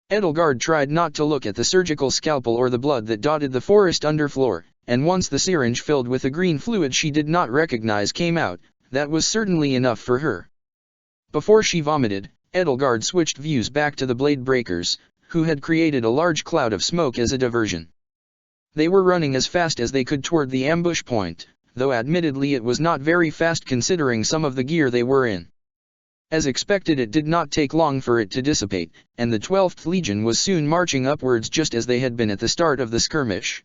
Edelgard tried not to look at the surgical scalpel or the blood that dotted the forest underfloor, and once the syringe filled with a green fluid she did not recognize came out, that was certainly enough for her. Before she vomited, Edelgard switched views back to the blade breakers, who had created a large cloud of smoke as a diversion. They were running as fast as they could toward the ambush point, though admittedly it was not very fast considering some of the gear they were in. As expected, it did not take long for it to dissipate, and the 12th Legion was soon marching upwards just as they had been at the start of the skirmish.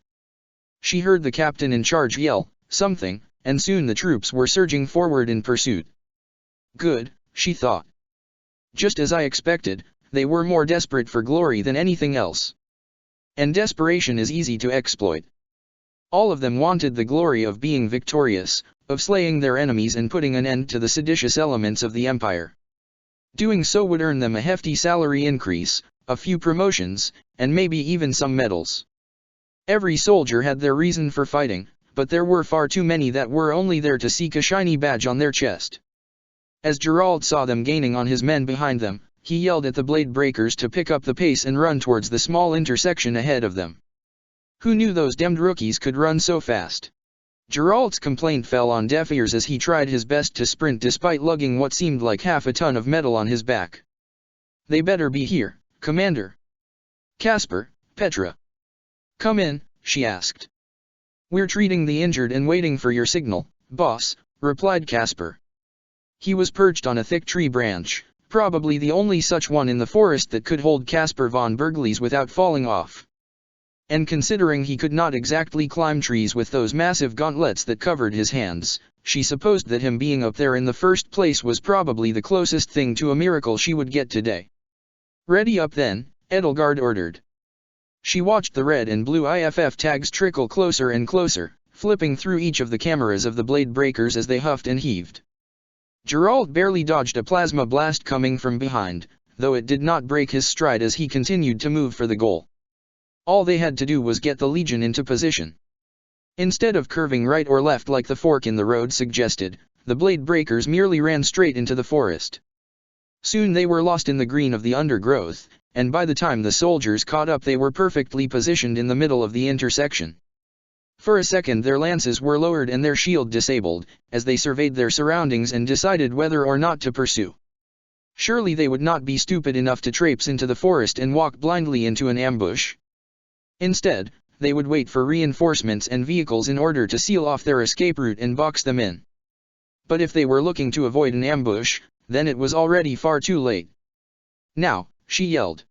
She heard the captain in charge yell something, and soon the troops were surging forward in pursuit. Good, she thought. Just as I expected, they were more desperate for glory than anything else. And desperation is easy to exploit. All of them wanted the glory of being victorious, of slaying their enemies and putting an end to the seditious elements of the Empire. Doing so would earn them a hefty salary increase, a few promotions, and maybe even some medals. Every soldier had their reason for fighting, but there were far too many that were only there to seek a shiny badge on their chest. As Geralt saw them gaining on his men behind them, he yelled at the blade breakers to pick up the pace and run towards the small intersection ahead of them. Who knew those damned rookies could run so fast? Geralt's complaint fell on deaf ears as he tried his best to sprint despite lugging what seemed like half a ton of metal on his back. They better be here, Commander. Caspar, Petra. Come in, she asked. We're treating the injured and waiting for your signal, boss, replied Caspar. He was perched on a thick tree branch, probably the only such one in the forest that could hold Caspar von Bergles without falling off. And considering he could not exactly climb trees with those massive gauntlets that covered his hands, she supposed that him being up there in the first place was probably the closest thing to a miracle she would get today. Ready up then, Edelgard ordered. She watched the red and blue IFF tags trickle closer and closer, flipping through each of the cameras of the blade breakers as they huffed and heaved. Geralt barely dodged a plasma blast coming from behind, though it did not break his stride as he continued to move for the goal. All they had to do was get the Legion into position. Instead of curving right or left like the fork in the road suggested, the blade breakers merely ran straight into the forest. Soon they were lost in the green of the undergrowth, and by the time the soldiers caught up they were perfectly positioned in the middle of the intersection. For a second their lances were lowered and their shield disabled, as they surveyed their surroundings and decided whether or not to pursue. Surely they would not be stupid enough to traipse into the forest and walk blindly into an ambush. Instead, they would wait for reinforcements and vehicles in order to seal off their escape route and box them in. But if they were looking to avoid an ambush, then it was already far too late. Now, she yelled.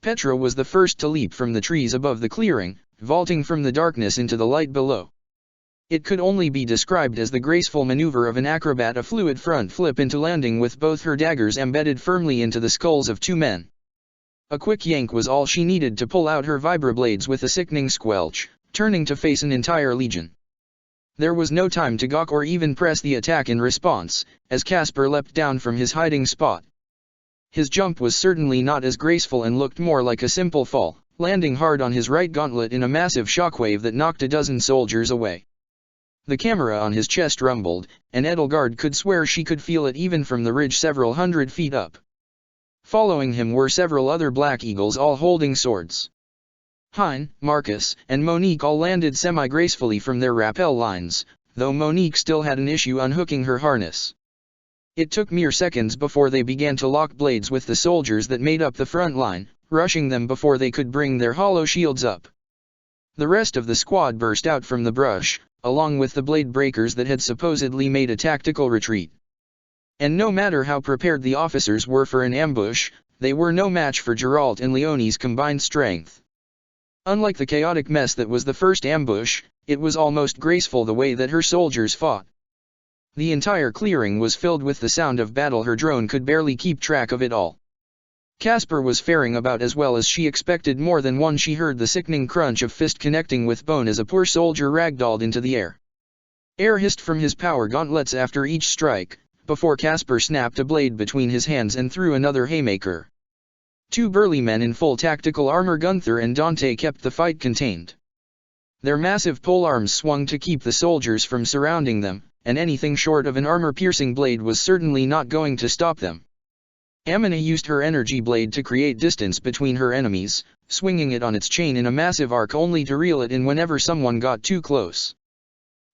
Petra was the first to leap from the trees above the clearing, vaulting from the darkness into the light below. It could only be described as the graceful maneuver of an acrobat, a fluid front flip into landing with both her daggers embedded firmly into the skulls of two men. A quick yank was all she needed to pull out her vibroblades with a sickening squelch, turning to face an entire legion. There was no time to gawk or even press the attack in response, as Caspar leapt down from his hiding spot. His jump was certainly not as graceful and looked more like a simple fall, landing hard on his right gauntlet in a massive shockwave that knocked a dozen soldiers away. The camera on his chest rumbled, and Edelgard could swear she could feel it even from the ridge several hundred feet up. Following him were several other Black Eagles, all holding swords. Hein, Marcus, and Monique all landed semi-gracefully from their rappel lines, though Monique still had an issue unhooking her harness. It took mere seconds before they began to lock blades with the soldiers that made up the front line, rushing them before they could bring their hollow shields up. The rest of the squad burst out from the brush, along with the blade breakers that had supposedly made a tactical retreat. And no matter how prepared the officers were for an ambush, they were no match for Geralt and Leonie's combined strength. Unlike the chaotic mess that was the first ambush, it was almost graceful the way that her soldiers fought. The entire clearing was filled with the sound of battle. Her drone could barely keep track of it all. Caspar was faring about as well as she expected. More than once she heard the sickening crunch of fist connecting with bone as a poor soldier ragdolled into the air. Air hissed from his power gauntlets after each strike, before Caspar snapped a blade between his hands and threw another haymaker. Two burly men in full tactical armor, Gunther and Dante, kept the fight contained. Their massive polearms swung to keep the soldiers from surrounding them, and anything short of an armor-piercing blade was certainly not going to stop them. Amina used her energy blade to create distance between her enemies, swinging it on its chain in a massive arc only to reel it in whenever someone got too close.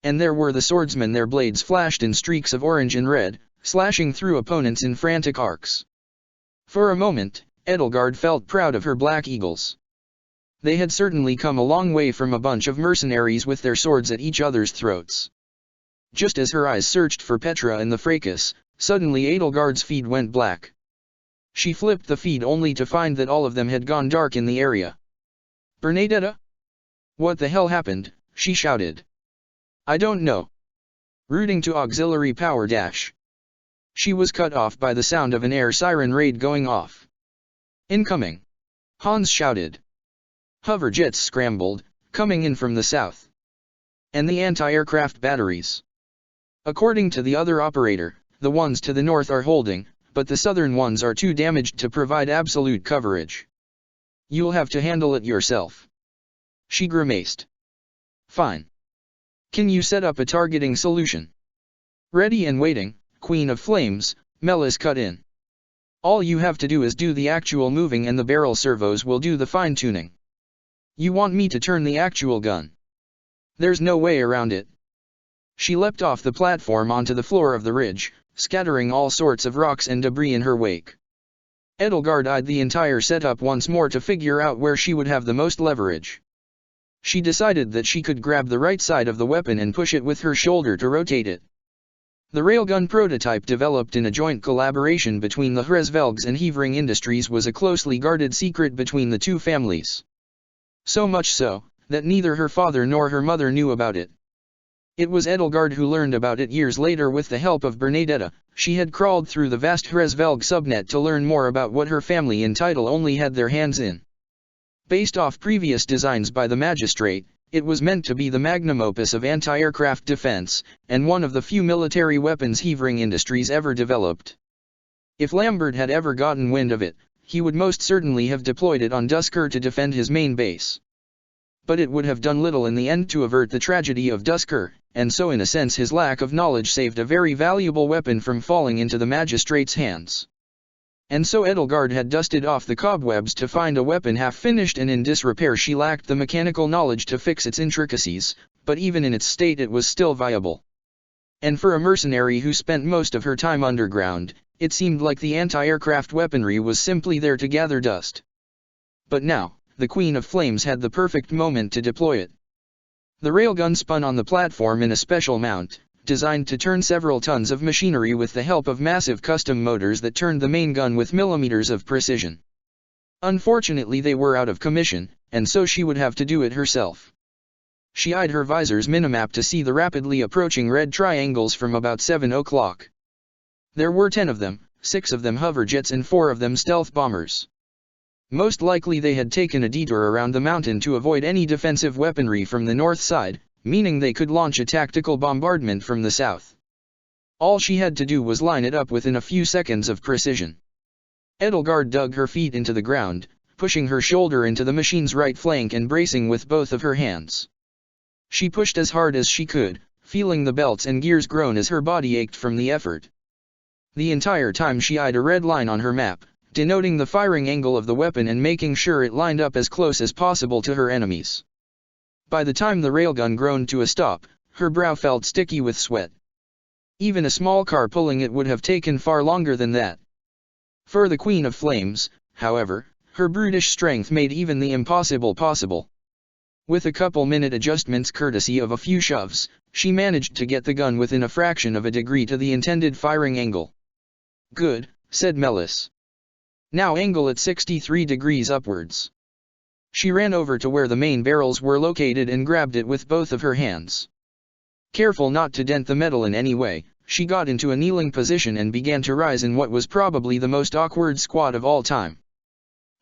And there were the swordsmen. Their blades flashed in streaks of orange and red, slashing through opponents in frantic arcs. For a moment, Edelgard felt proud of her Black Eagles. They had certainly come a long way from a bunch of mercenaries with their swords at each other's throats. Just as her eyes searched for Petra and the fracas, suddenly Edelgard's feed went black. She flipped the feed only to find that all of them had gone dark in the area. Bernadetta? What the hell happened? She shouted. I don't know. Rooting to auxiliary power dash. She was cut off by the sound of an air siren raid going off. Incoming! Hans shouted. Hover jets scrambled, coming in from the south. And the anti-aircraft batteries. According to the other operator, the ones to the north are holding, but the southern ones are too damaged to provide absolute coverage. You'll have to handle it yourself. She grimaced. Fine. Can you set up a targeting solution? Ready and waiting, Queen of Flames, Melis cut in. All you have to do is do the actual moving and the barrel servos will do the fine-tuning. You want me to turn the actual gun? There's no way around it. She leapt off the platform onto the floor of the ridge, scattering all sorts of rocks and debris in her wake. Edelgard eyed the entire setup once more to figure out where she would have the most leverage. She decided that she could grab the right side of the weapon and push it with her shoulder to rotate it. The railgun prototype developed in a joint collaboration between the Hresvelgs and Hevering Industries was a closely guarded secret between the two families. So much so, that neither her father nor her mother knew about it. It was Edelgard who learned about it years later with the help of Bernadetta. She had crawled through the vast Hresvelg subnet to learn more about what her family in title only had their hands in. Based off previous designs by the magistrate, it was meant to be the magnum opus of anti-aircraft defense, and one of the few military weapons Hevering Industries ever developed. If Lambert had ever gotten wind of it, he would most certainly have deployed it on Dusker to defend his main base. But it would have done little in the end to avert the tragedy of Dusker, and so in a sense his lack of knowledge saved a very valuable weapon from falling into the magistrate's hands. And so Edelgard had dusted off the cobwebs to find a weapon half-finished and in disrepair. She lacked the mechanical knowledge to fix its intricacies, but even in its state it was still viable. And for a mercenary who spent most of her time underground, it seemed like the anti-aircraft weaponry was simply there to gather dust. But now, the Queen of Flames had the perfect moment to deploy it. The railgun spun on the platform in a special mount, designed to turn several tons of machinery with the help of massive custom motors that turned the main gun with millimeters of precision. Unfortunately they were out of commission, and so she would have to do it herself. She eyed her visor's minimap to see the rapidly approaching red triangles from about 7 o'clock. There were 10 of them, 6 of them hoverjets and 4 of them stealth bombers. Most likely they had taken a detour around the mountain to avoid any defensive weaponry from the north side, meaning they could launch a tactical bombardment from the south. All she had to do was line it up within a few seconds of precision. Edelgard dug her feet into the ground, pushing her shoulder into the machine's right flank and bracing with both of her hands. She pushed as hard as she could, feeling the belts and gears groan as her body ached from the effort. The entire time she eyed a red line on her map, denoting the firing angle of the weapon and making sure it lined up as close as possible to her enemies. By the time the railgun groaned to a stop, her brow felt sticky with sweat. Even a small car pulling it would have taken far longer than that. For the Queen of Flames, however, her brutish strength made even the impossible possible. With a couple-minute adjustments courtesy of a few shoves, she managed to get the gun within a fraction of a degree to the intended firing angle. "Good," said Melis. "Now angle it 63 degrees upwards." She ran over to where the main barrels were located and grabbed it with both of her hands. Careful not to dent the metal in any way, she got into a kneeling position and began to rise in what was probably the most awkward squat of all time.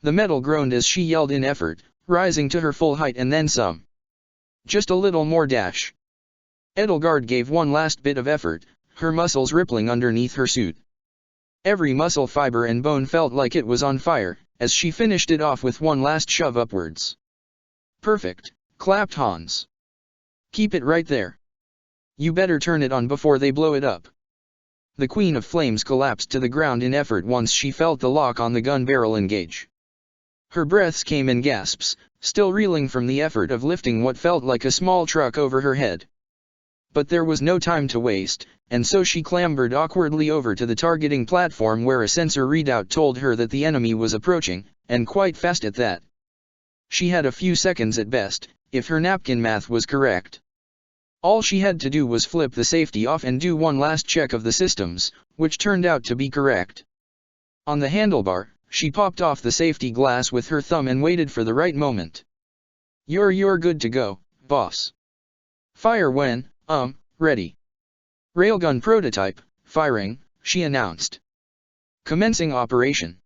The metal groaned as she yelled in effort, rising to her full height and then some. Just a little more dash. Edelgard gave one last bit of effort, her muscles rippling underneath her suit. Every muscle fiber and bone felt like it was on fire, as she finished it off with one last shove upwards. "Perfect," clapped Hans. "Keep it right there. You better turn it on before they blow it up." The Queen of Flames collapsed to the ground in effort once she felt the lock on the gun barrel engage. Her breaths came in gasps, still reeling from the effort of lifting what felt like a small truck over her head. But there was no time to waste, and so she clambered awkwardly over to the targeting platform where a sensor readout told her that the enemy was approaching, and quite fast at that. She had a few seconds at best, if her napkin math was correct. All she had to do was flip the safety off and do one last check of the systems, which turned out to be correct. On the handlebar, she popped off the safety glass with her thumb and waited for the right moment. You're good to go, boss. Fire when, ready. Railgun prototype, firing," she announced. "Commencing operation."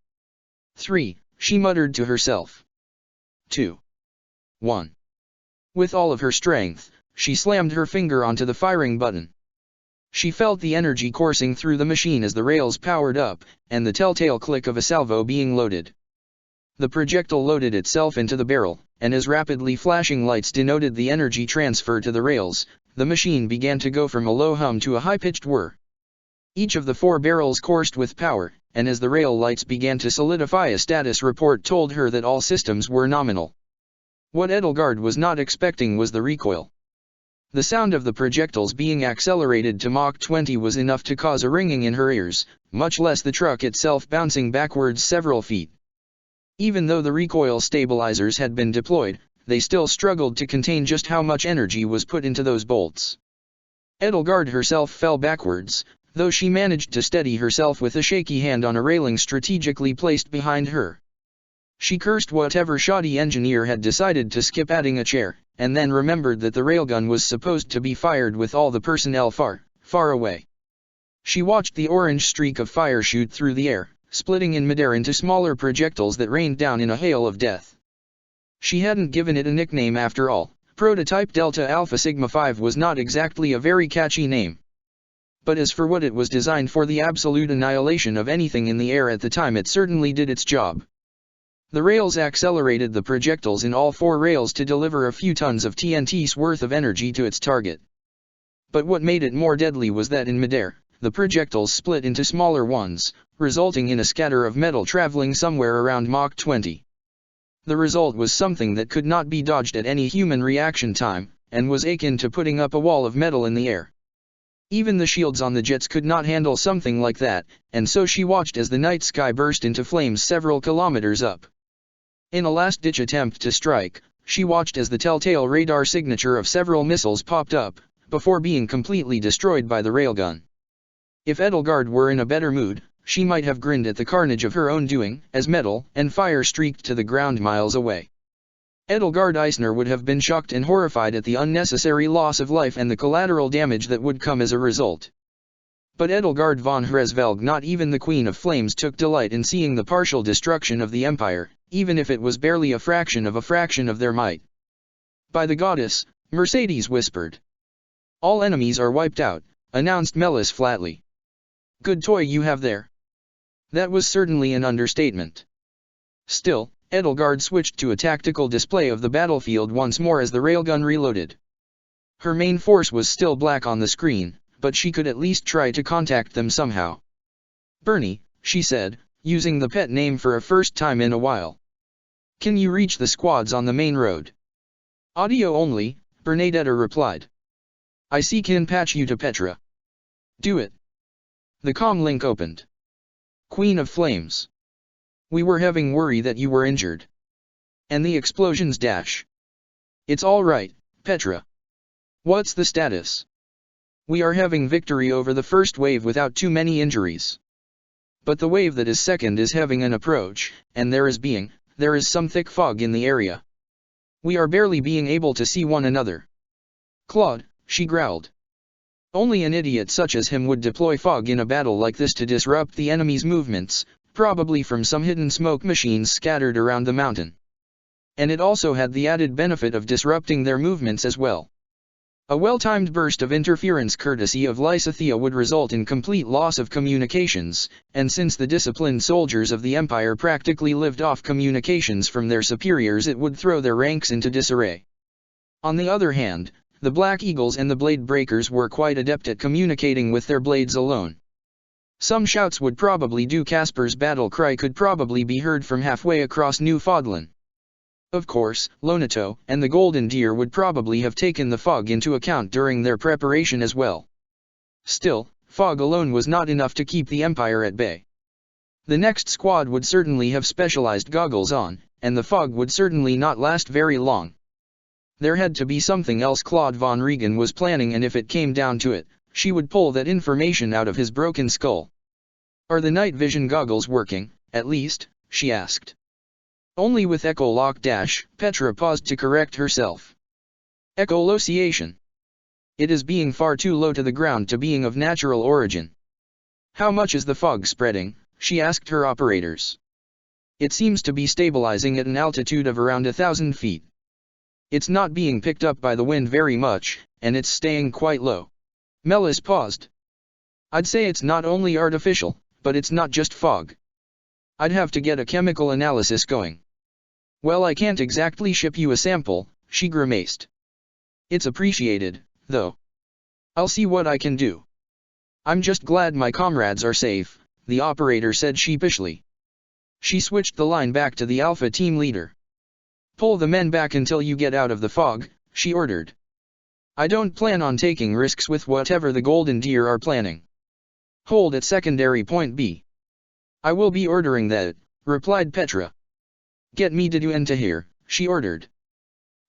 3, she muttered to herself. 2. 1. With all of her strength, she slammed her finger onto the firing button. She felt the energy coursing through the machine as the rails powered up, and the telltale click of a salvo being loaded. The projectile loaded itself into the barrel, and as rapidly flashing lights denoted the energy transfer to the rails, the machine began to go from a low hum to a high-pitched whir. Each of the 4 barrels coursed with power, and as the rail lights began to solidify, a status report told her that all systems were nominal. What Edelgard was not expecting was the recoil. The sound of the projectiles being accelerated to Mach 20 was enough to cause a ringing in her ears, much less the truck itself bouncing backwards several feet. Even though the recoil stabilizers had been deployed, they still struggled to contain just how much energy was put into those bolts. Edelgard herself fell backwards, though she managed to steady herself with a shaky hand on a railing strategically placed behind her. She cursed whatever shoddy engineer had decided to skip adding a chair, and then remembered that the railgun was supposed to be fired with all the personnel far, far away. She watched the orange streak of fire shoot through the air, splitting in midair into smaller projectiles that rained down in a hail of death. She hadn't given it a nickname after all. Prototype Delta Alpha Sigma 5 was not exactly a very catchy name. But as for what it was designed for, the absolute annihilation of anything in the air at the time, it certainly did its job. The rails accelerated the projectiles in all 4 rails to deliver a few tons of TNT's worth of energy to its target. But what made it more deadly was that in midair, the projectiles split into smaller ones, resulting in a scatter of metal traveling somewhere around Mach 20. The result was something that could not be dodged at any human reaction time, and was akin to putting up a wall of metal in the air. Even the shields on the jets could not handle something like that, and so she watched as the night sky burst into flames several kilometers up. In a last-ditch attempt to strike, she watched as the telltale radar signature of several missiles popped up, before being completely destroyed by the railgun. If Edelgard were in a better mood, she might have grinned at the carnage of her own doing, as metal and fire streaked to the ground miles away. Edelgard Eisner would have been shocked and horrified at the unnecessary loss of life and the collateral damage that would come as a result. But Edelgard von Hresvelg, not even the Queen of Flames, took delight in seeing the partial destruction of the Empire, even if it was barely a fraction of their might. By the goddess, Mercedes whispered. All enemies are wiped out, announced Melis flatly. Good toy you have there. That was certainly an understatement. Still, Edelgard switched to a tactical display of the battlefield once more as the railgun reloaded. Her main force was still black on the screen, but she could at least try to contact them somehow. Bernie, she said, using the pet name for a first time in a while. Can you reach the squads on the main road? Audio only, Bernadetta replied. I can patch you to Petra. Do it. The comm link opened. Queen of Flames. We were having worry that you were injured. And the explosions dash. It's all right, Petra. What's the status? We are having victory over the first wave without too many injuries. But the wave that is second is having an approach, and there is some thick fog in the area. We are barely being able to see one another. Claude, she growled. Only an idiot such as him would deploy fog in a battle like this to disrupt the enemy's movements, probably from some hidden smoke machines scattered around the mountain. And it also had the added benefit of disrupting their movements as well. A well-timed burst of interference courtesy of Lysithea would result in complete loss of communications, and since the disciplined soldiers of the Empire practically lived off communications from their superiors, it would throw their ranks into disarray. On the other hand, the Black Eagles and the Blade Breakers were quite adept at communicating with their blades alone. Some shouts would probably do. Casper's battle cry could probably be heard from halfway across Newfoundland. Of course, Lonato and the Golden Deer would probably have taken the fog into account during their preparation as well. Still, fog alone was not enough to keep the Empire at bay. The next squad would certainly have specialized goggles on, and the fog would certainly not last very long. There had to be something else Claude von Regan was planning, and if it came down to it, she would pull that information out of his broken skull. Are the night vision goggles working, at least? She asked. Only with echoloc. Petra paused to correct herself. Echolocation. It is being far too low to the ground to being of natural origin. How much is the fog spreading? She asked her operators. It seems to be stabilizing at an altitude of around 1,000 feet. It's not being picked up by the wind very much, and it's staying quite low. Melis paused. I'd say it's not only artificial, but it's not just fog. I'd have to get a chemical analysis going. Well, I can't exactly ship you a sample, she grimaced. It's appreciated, though. I'll see what I can do. I'm just glad my comrades are safe, the operator said sheepishly. She switched the line back to the Alpha team leader. Pull the men back until you get out of the fog, she ordered. I don't plan on taking risks with whatever the Golden Deer are planning. Hold at secondary point B. I will be ordering that, replied Petra. Get me Didu and Tahir, she ordered.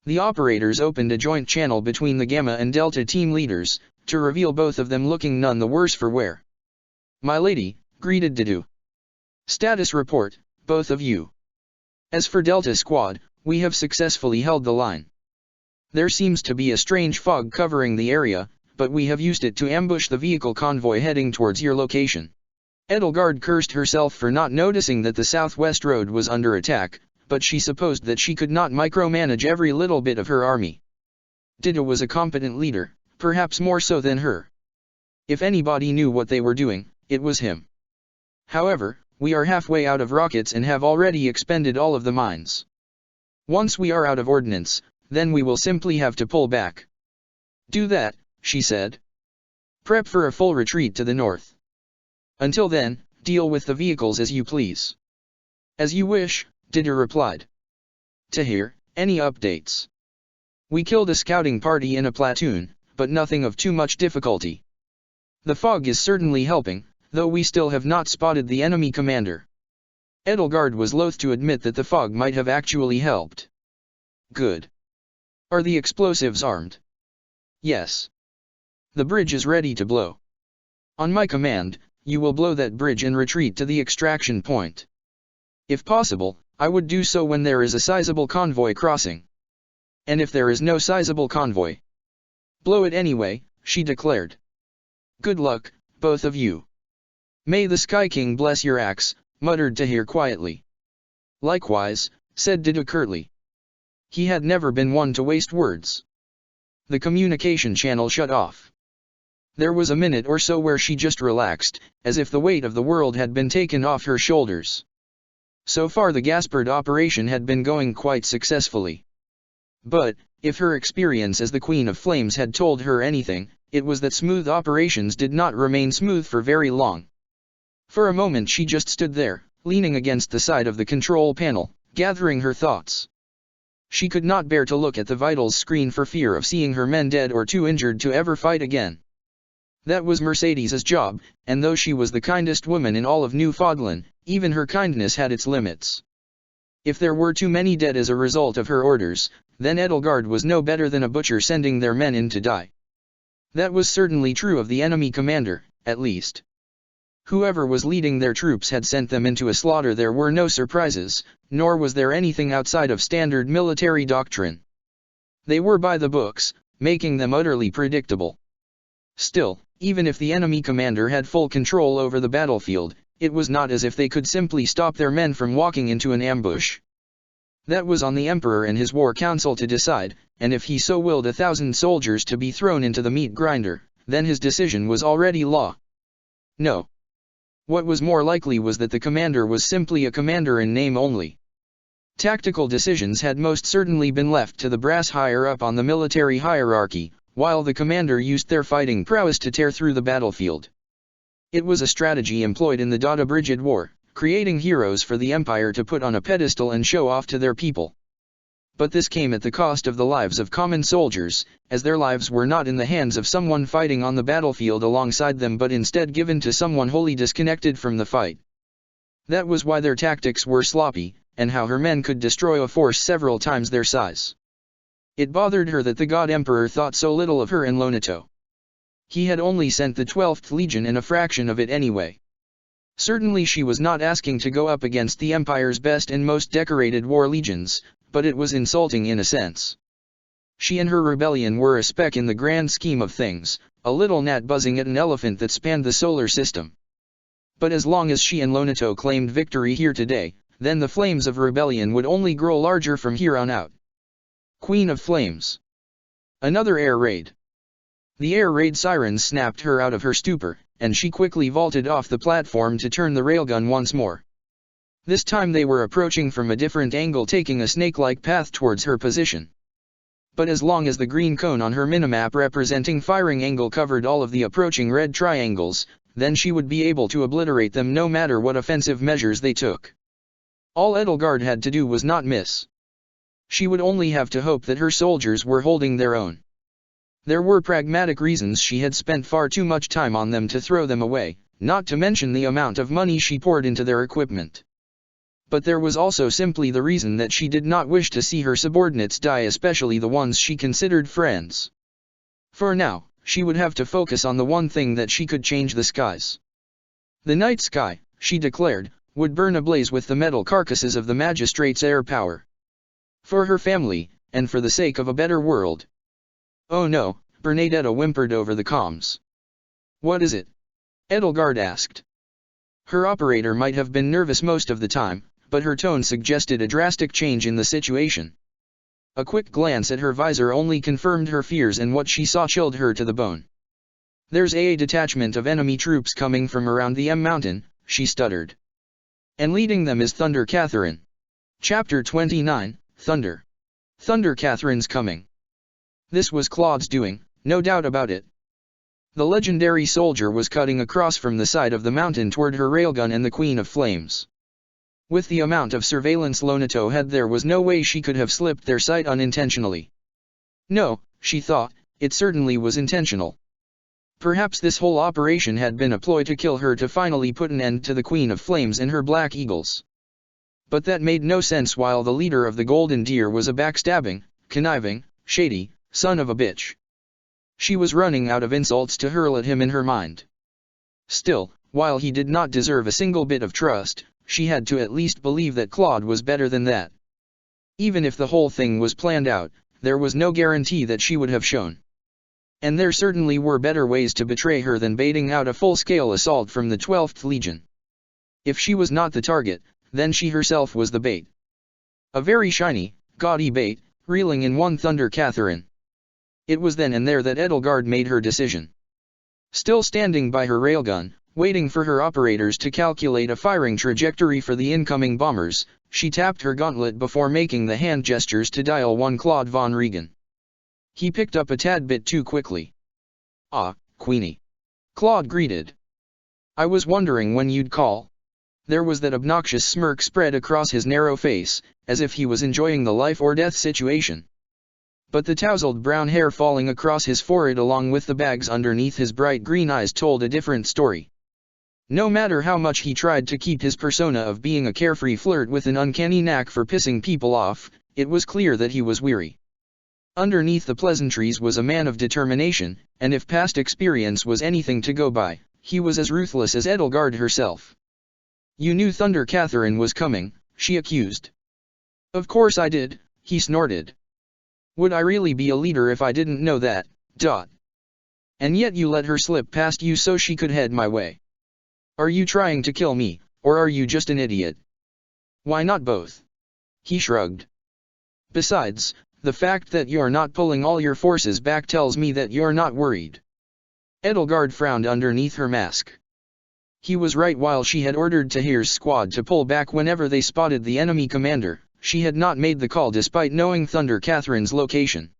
The operators opened a joint channel between the Gamma and Delta team leaders, to reveal both of them looking none the worse for wear. My lady, greeted Didu. Status report, both of you. As for Delta Squad, we have successfully held the line. There seems to be a strange fog covering the area, but we have used it to ambush the vehicle convoy heading towards your location. Edelgard cursed herself for not noticing that the southwest road was under attack, but she supposed that she could not micromanage every little bit of her army. Didu was a competent leader, perhaps more so than her. If anybody knew what they were doing, it was him. However, we are halfway out of rockets and have already expended all of the mines. Once we are out of ordnance, then we will simply have to pull back. Do that, she said. Prep for a full retreat to the north. Until then, deal with the vehicles as you please. As you wish, Didu replied. Tahir, any updates? We killed a scouting party in a platoon, but nothing of too much difficulty. The fog is certainly helping, though we still have not spotted the enemy commander. Edelgard was loath to admit that the fog might have actually helped. Good. Are the explosives armed? Yes. The bridge is ready to blow. On my command, you will blow that bridge and retreat to the extraction point. If possible, I would do so when there is a sizable convoy crossing. And if there is no sizable convoy, blow it anyway, she declared. Good luck, both of you. May the Sky King bless your axe, muttered Tahir quietly. Likewise, said Didu curtly. He had never been one to waste words. The communication channel shut off. There was a minute or so where she just relaxed, as if the weight of the world had been taken off her shoulders. So far the Gaspard operation had been going quite successfully. But, if her experience as the Queen of Flames had told her anything, it was that smooth operations did not remain smooth for very long. For a moment she just stood there, leaning against the side of the control panel, gathering her thoughts. She could not bear to look at the vitals screen for fear of seeing her men dead or too injured to ever fight again. That was Mercedes's job, and though she was the kindest woman in all of Newfoundland, even her kindness had its limits. If there were too many dead as a result of her orders, then Edelgard was no better than a butcher sending their men in to die. That was certainly true of the enemy commander, at least. Whoever was leading their troops had sent them into a slaughter. There were no surprises, nor was there anything outside of standard military doctrine. They were by the books, making them utterly predictable. Still, even if the enemy commander had full control over the battlefield, it was not as if they could simply stop their men from walking into an ambush. That was on the Emperor and his war council to decide, and if he so willed 1,000 soldiers to be thrown into the meat grinder, then his decision was already law. No. What was more likely was that the commander was simply a commander in name only. Tactical decisions had most certainly been left to the brass higher up on the military hierarchy, while the commander used their fighting prowess to tear through the battlefield. It was a strategy employed in the Dada Brigid War, creating heroes for the Empire to put on a pedestal and show off to their people. But this came at the cost of the lives of common soldiers, as their lives were not in the hands of someone fighting on the battlefield alongside them but instead given to someone wholly disconnected from the fight. That was why their tactics were sloppy, and how her men could destroy a force several times their size. It bothered her that the God Emperor thought so little of her and Lonato. He had only sent the 12th Legion and a fraction of it anyway. Certainly she was not asking to go up against the Empire's best and most decorated war legions, but it was insulting in a sense. She and her rebellion were a speck in the grand scheme of things, a little gnat buzzing at an elephant that spanned the solar system. But as long as she and Lonato claimed victory here today, then the flames of rebellion would only grow larger from here on out. Queen of Flames. Another air raid. The air raid sirens snapped her out of her stupor, and she quickly vaulted off the platform to turn the railgun once more. This time they were approaching from a different angle, taking a snake-like path towards her position. But as long as the green cone on her minimap representing firing angle covered all of the approaching red triangles, then she would be able to obliterate them no matter what offensive measures they took. All Edelgard had to do was not miss. She would only have to hope that her soldiers were holding their own. There were pragmatic reasons she had spent far too much time on them to throw them away, not to mention the amount of money she poured into their equipment. But there was also simply the reason that she did not wish to see her subordinates die, especially the ones she considered friends. For now, she would have to focus on the one thing that she could change: the skies. The night sky, she declared, would burn ablaze with the metal carcasses of the magistrate's air power. For her family, and for the sake of a better world. "Oh no," Bernadetta whimpered over the comms. "What is it?" Edelgard asked. Her operator might have been nervous most of the time, but her tone suggested a drastic change in the situation. A quick glance at her visor only confirmed her fears, and what she saw chilled her to the bone. "There's a detachment of enemy troops coming from around the Mountain," she stuttered. "And leading them is Thunder Catherine." Chapter 29, Thunder. Thunder Catherine's coming. This was Claude's doing, no doubt about it. The legendary soldier was cutting across from the side of the mountain toward her railgun and the Queen of Flames. With the amount of surveillance Lonato had, there was no way she could have slipped their sight unintentionally. No, she thought, it certainly was intentional. Perhaps this whole operation had been a ploy to kill her, to finally put an end to the Queen of Flames and her Black Eagles. But that made no sense while the leader of the Golden Deer was a backstabbing, conniving, shady son of a bitch. She was running out of insults to hurl at him in her mind. Still, while he did not deserve a single bit of trust, she had to at least believe that Claude was better than that. Even if the whole thing was planned out, there was no guarantee that she would have shown. And there certainly were better ways to betray her than baiting out a full-scale assault from the 12th Legion. If she was not the target, then she herself was the bait. A very shiny, gaudy bait, reeling in one Thunder Catherine. It was then and there that Edelgard made her decision. Still standing by her railgun, waiting for her operators to calculate a firing trajectory for the incoming bombers, she tapped her gauntlet before making the hand gestures to dial one Claude von Regan. He picked up a tad bit too quickly. "Ah, Queenie," Claude greeted. "I was wondering when you'd call." There was that obnoxious smirk spread across his narrow face, as if he was enjoying the life-or-death situation. But the tousled brown hair falling across his forehead along with the bags underneath his bright green eyes told a different story. No matter how much he tried to keep his persona of being a carefree flirt with an uncanny knack for pissing people off, it was clear that he was weary. Underneath the pleasantries was a man of determination, and if past experience was anything to go by, he was as ruthless as Edelgard herself. "You knew Thunder Catherine was coming," she accused. "Of course I did," he snorted. "Would I really be a leader if I didn't know that, And yet you let her slip past you so she could head my way. Are you trying to kill me, or are you just an idiot?" "Why not both?" he shrugged. "Besides, the fact that you're not pulling all your forces back tells me that you're not worried." Edelgard frowned underneath her mask. He was right. While she had ordered Tahir's squad to pull back whenever they spotted the enemy commander, she had not made the call despite knowing Thunder Catherine's location.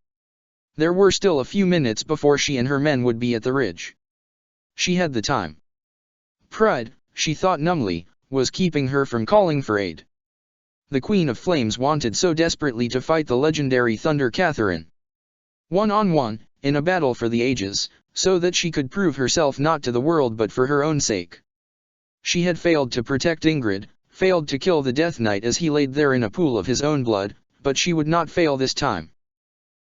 There were still a few minutes before she and her men would be at the ridge. She had the time. Pride, she thought numbly, was keeping her from calling for aid. The Queen of Flames wanted so desperately to fight the legendary Thunder Catherine. One-on-one, in a battle for the ages, so that she could prove herself not to the world but for her own sake. She had failed to protect Ingrid, failed to kill the Death Knight as he laid there in a pool of his own blood, but she would not fail this time.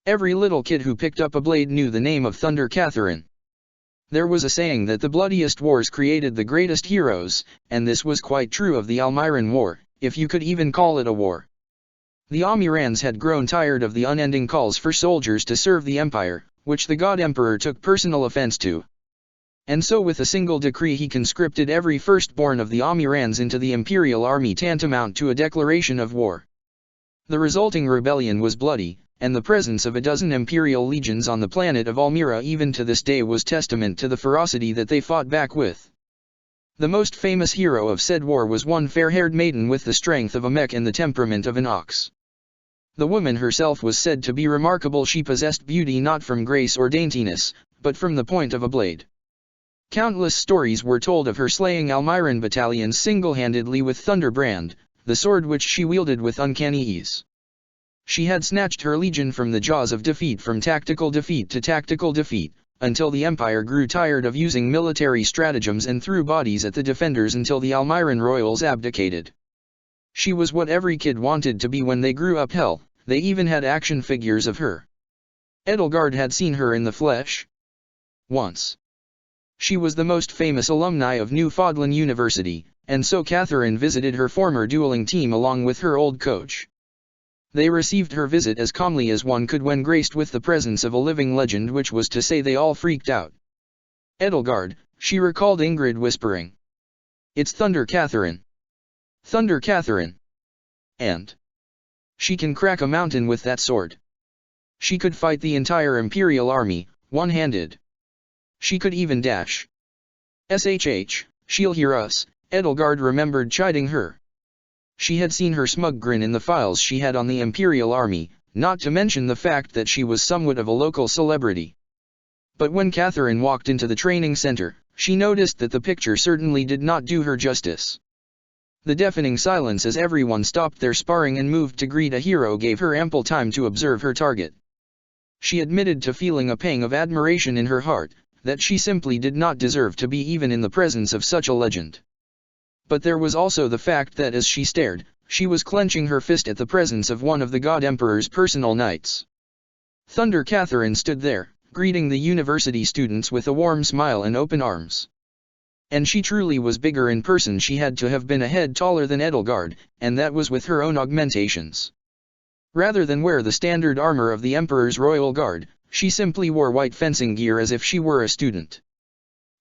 Every little kid who picked up a blade knew the name of Thunder Catherine. There was a saying that the bloodiest wars created the greatest heroes, and this was quite true of the Almiran War, if you could even call it a war. The Almirans had grown tired of the unending calls for soldiers to serve the Empire, which the God Emperor took personal offense to. And so with a single decree he conscripted every firstborn of the Almirans into the Imperial Army, tantamount to a declaration of war. The resulting rebellion was bloody, and the presence of a dozen Imperial legions on the planet of Almira even to this day was testament to the ferocity that they fought back with. The most famous hero of said war was one fair-haired maiden with the strength of a mech and the temperament of an ox. The woman herself was said to be remarkable. She possessed beauty not from grace or daintiness, but from the point of a blade. Countless stories were told of her slaying Almiran battalions single-handedly with Thunderbrand, the sword which she wielded with uncanny ease. She had snatched her legion from the jaws of defeat, from tactical defeat to tactical defeat, until the Empire grew tired of using military stratagems and threw bodies at the defenders until the Almiran royals abdicated. She was what every kid wanted to be when they grew up. Hell, they even had action figures of her. Edelgard had seen her in the flesh once. She was the most famous alumni of Newfoundland University, and so Catherine visited her former dueling team along with her old coach. They received her visit as calmly as one could when graced with the presence of a living legend, which was to say they all freaked out. Edelgard, she recalled Ingrid whispering. It's Thunder Catherine. Thunder Catherine. And she can crack a mountain with that sword. She could fight the entire Imperial army, one-handed. She could even dash. SHH, she'll hear us, Edelgard remembered chiding her. She had seen her smug grin in the files she had on the Imperial army, not to mention the fact that she was somewhat of a local celebrity. But when Catherine walked into the training center, she noticed that the picture certainly did not do her justice. The deafening silence as everyone stopped their sparring and moved to greet a hero gave her ample time to observe her target. She admitted to feeling a pang of admiration in her heart, that she simply did not deserve to be even in the presence of such a legend. But there was also the fact that as she stared, she was clenching her fist at the presence of one of the God Emperor's personal knights. Thunder Catherine stood there, greeting the university students with a warm smile and open arms. And she truly was bigger in person. She had to have been a head taller than Edelgard, and that was with her own augmentations. Rather than wear the standard armor of the Emperor's royal guard, she simply wore white fencing gear as if she were a student.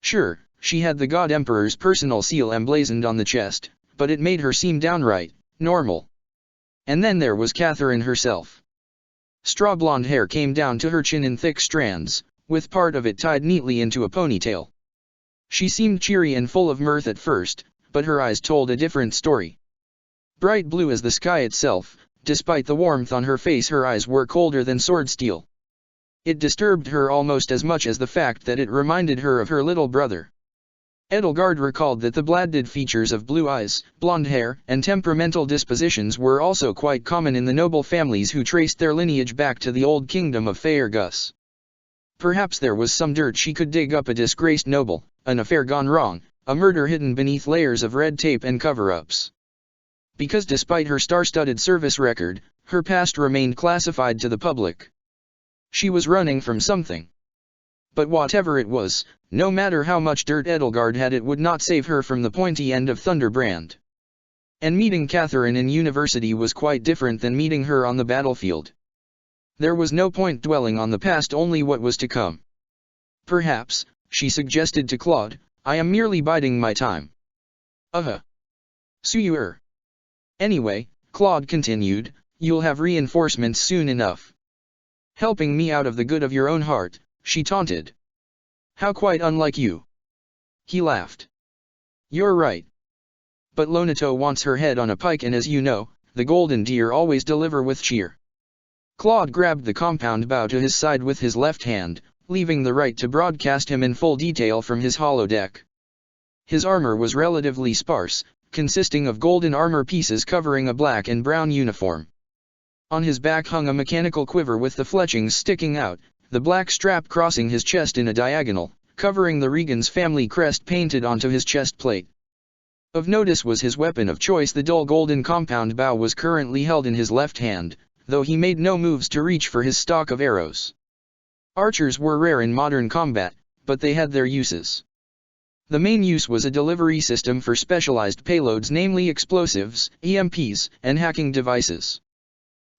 Sure, she had the God Emperor's personal seal emblazoned on the chest, but it made her seem downright normal. And then there was Catherine herself. Straw blonde hair came down to her chin in thick strands, with part of it tied neatly into a ponytail. She seemed cheery and full of mirth at first, but her eyes told a different story. Bright blue as the sky itself, despite the warmth on her face, her eyes were colder than sword steel. It disturbed her almost as much as the fact that it reminded her of her little brother. Edelgard recalled that the bladed features of blue eyes, blonde hair, and temperamental dispositions were also quite common in the noble families who traced their lineage back to the old kingdom of Faerghus. Perhaps there was some dirt she could dig up: a disgraced noble, an affair gone wrong, a murder hidden beneath layers of red tape and cover-ups. Because despite her star-studded service record, her past remained classified to the public. She was running from something. But whatever it was, no matter how much dirt Edelgard had, it would not save her from the pointy end of Thunderbrand. And meeting Catherine in university was quite different than meeting her on the battlefield. There was no point dwelling on the past, only what was to come. Perhaps, she suggested to Claude, I am merely biding my time. So Anyway, Claude continued, you'll have reinforcements soon enough. Helping me out of the good of your own heart, she taunted. How quite unlike you. He laughed. You're right. But Lonato wants her head on a pike, and as you know, the golden deer always deliver with cheer. Claude grabbed the compound bow to his side with his left hand, leaving the right to broadcast him in full detail from his holodeck. His armor was relatively sparse, consisting of golden armor pieces covering a black and brown uniform. On his back hung a mechanical quiver with the fletchings sticking out, the black strap crossing his chest in a diagonal, covering the Regan's family crest painted onto his chest plate. Of notice was his weapon of choice. The dull golden compound bow was currently held in his left hand, though he made no moves to reach for his stock of arrows. Archers were rare in modern combat, but they had their uses. The main use was a delivery system for specialized payloads, namely explosives, EMPs, and hacking devices.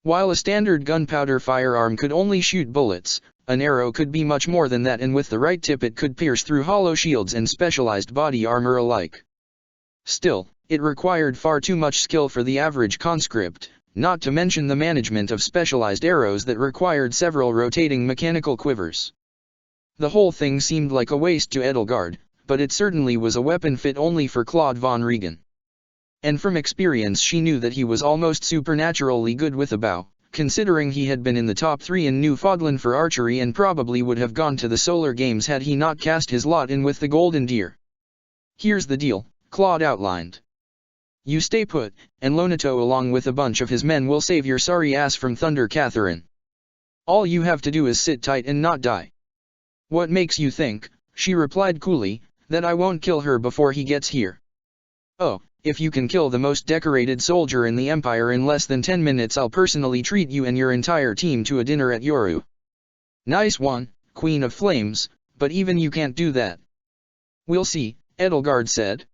While a standard gunpowder firearm could only shoot bullets, an arrow could be much more than that, and with the right tip it could pierce through hollow shields and specialized body armor alike. Still, it required far too much skill for the average conscript, not to mention the management of specialized arrows that required several rotating mechanical quivers. The whole thing seemed like a waste to Edelgard, but it certainly was a weapon fit only for Claude von Regan. And from experience she knew that he was almost supernaturally good with a bow, considering he had been in the top 3 in Newfoundland for archery and probably would have gone to the Solar Games had he not cast his lot in with the Golden Deer. "Here's the deal," Claude outlined. "You stay put, and Lonato along with a bunch of his men will save your sorry ass from Thunder Catherine. All you have to do is sit tight and not die." "What makes you think," she replied coolly, "that I won't kill her before he gets here?" "Oh, if you can kill the most decorated soldier in the Empire in less than 10 minutes, I'll personally treat you and your entire team to a dinner at Yoru." "Nice one, Queen of Flames, but even you can't do that." "We'll see," Edelgard said.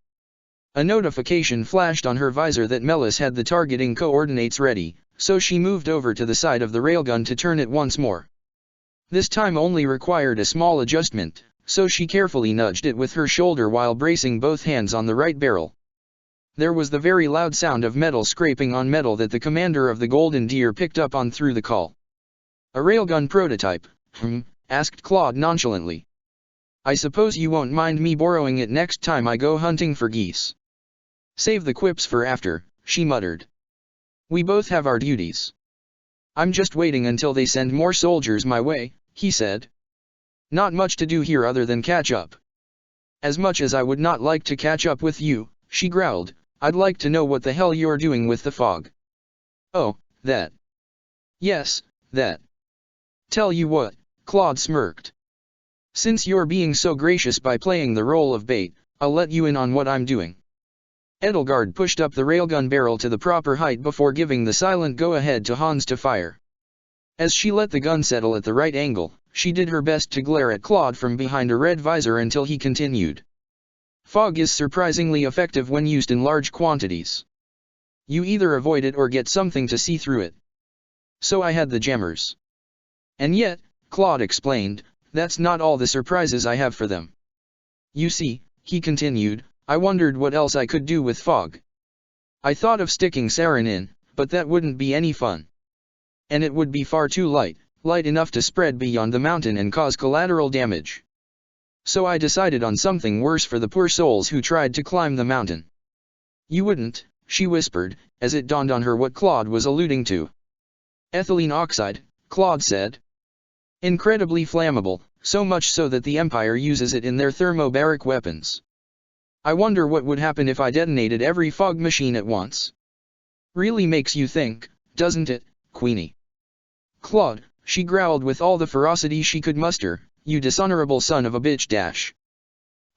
A notification flashed on her visor that Melis had the targeting coordinates ready, so she moved over to the side of the railgun to turn it once more. This time only required a small adjustment, so she carefully nudged it with her shoulder while bracing both hands on the right barrel. There was the very loud sound of metal scraping on metal that the commander of the Golden Deer picked up on through the call. "A railgun prototype, asked Claude nonchalantly. "I suppose you won't mind me borrowing it next time I go hunting for geese." "Save the quips for after," she muttered. "We both have our duties." "I'm just waiting until they send more soldiers my way," he said. "Not much to do here other than catch up." "As much as I would not like to catch up with you," she growled, "I'd like to know what the hell you're doing with the fog." "Oh, that. Yes, that. Tell you what," Claude smirked. "Since you're being so gracious by playing the role of bait, I'll let you in on what I'm doing." Edelgard pushed up the railgun barrel to the proper height before giving the silent go-ahead to Hans to fire. As she let the gun settle at the right angle, she did her best to glare at Claude from behind a red visor until he continued. "Fog is surprisingly effective when used in large quantities. You either avoid it or get something to see through it. So I had the jammers. And yet," Claude explained, "that's not all the surprises I have for them. You see," he continued, "I wondered what else I could do with fog. I thought of sticking sarin in, but that wouldn't be any fun. And it would be far too light enough to spread beyond the mountain and cause collateral damage. So I decided on something worse for the poor souls who tried to climb the mountain." "You wouldn't," she whispered, as it dawned on her what Claude was alluding to. "Ethylene oxide," Claude said. "Incredibly flammable, so much so that the Empire uses it in their thermobaric weapons. I wonder what would happen if I detonated every fog machine at once. Really makes you think, doesn't it, Queenie?" "Claude," she growled with all the ferocity she could muster, "you dishonorable son of a bitch dash."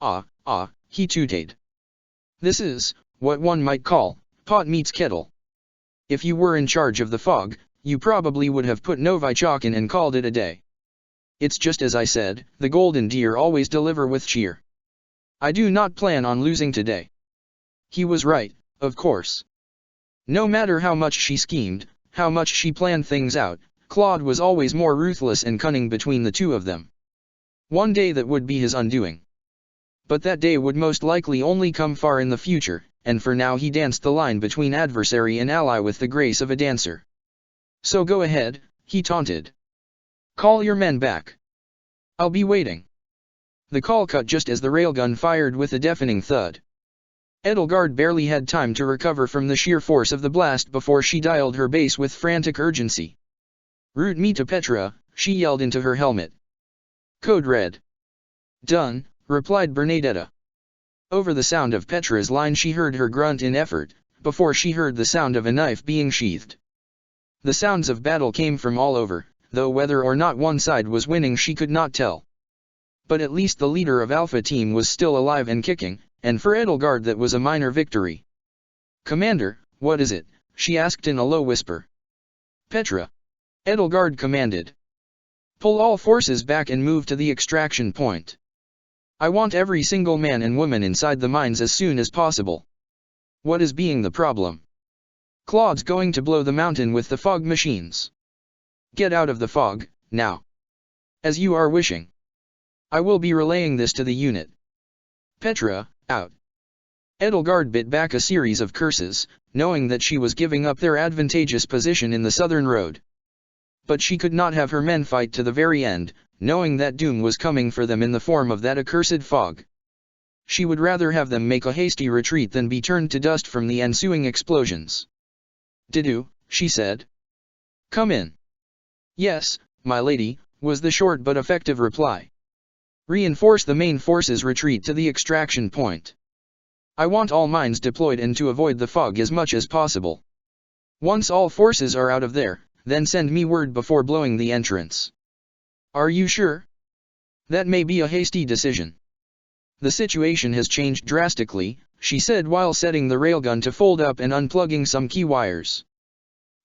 Ah, he tooted. "This is, what one might call, pot meets kettle. If you were in charge of the fog, you probably would have put Novichok in and called it a day. It's just as I said, the Golden Deer always deliver with cheer. I do not plan on losing today." He was right, of course. No matter how much she schemed, how much she planned things out, Claude was always more ruthless and cunning between the two of them. One day that would be his undoing. But that day would most likely only come far in the future, and for now he danced the line between adversary and ally with the grace of a dancer. "So go ahead," he taunted. "Call your men back. I'll be waiting." The call cut just as the railgun fired with a deafening thud. Edelgard barely had time to recover from the sheer force of the blast before she dialed her base with frantic urgency. "Route me to Petra," she yelled into her helmet. "Code red." "Done," replied Bernadetta. Over the sound of Petra's line she heard her grunt in effort, before she heard the sound of a knife being sheathed. The sounds of battle came from all over, though whether or not one side was winning she could not tell. But at least the leader of Alpha Team was still alive and kicking, and for Edelgard that was a minor victory. "Commander, what is it?" she asked in a low whisper. "Petra," Edelgard commanded. "Pull all forces back and move to the extraction point. I want every single man and woman inside the mines as soon as possible." "What is being the problem?" "Claude's going to blow the mountain with the fog machines." "Get out of the fog, now. As you are wishing. I will be relaying this to the unit." "Petra, out." Edelgard bit back a series of curses, knowing that she was giving up their advantageous position in the southern road. But she could not have her men fight to the very end, knowing that doom was coming for them in the form of that accursed fog. She would rather have them make a hasty retreat than be turned to dust from the ensuing explosions. "Didu," she said. Come in. Yes, my lady, was the short but effective reply. Reinforce the main forces' retreat to the extraction point. I want all mines deployed and to avoid the fog as much as possible. Once all forces are out of there, then send me word before blowing the entrance. Are you sure? That may be a hasty decision. The situation has changed drastically, she said while setting the railgun to fold up and unplugging some key wires.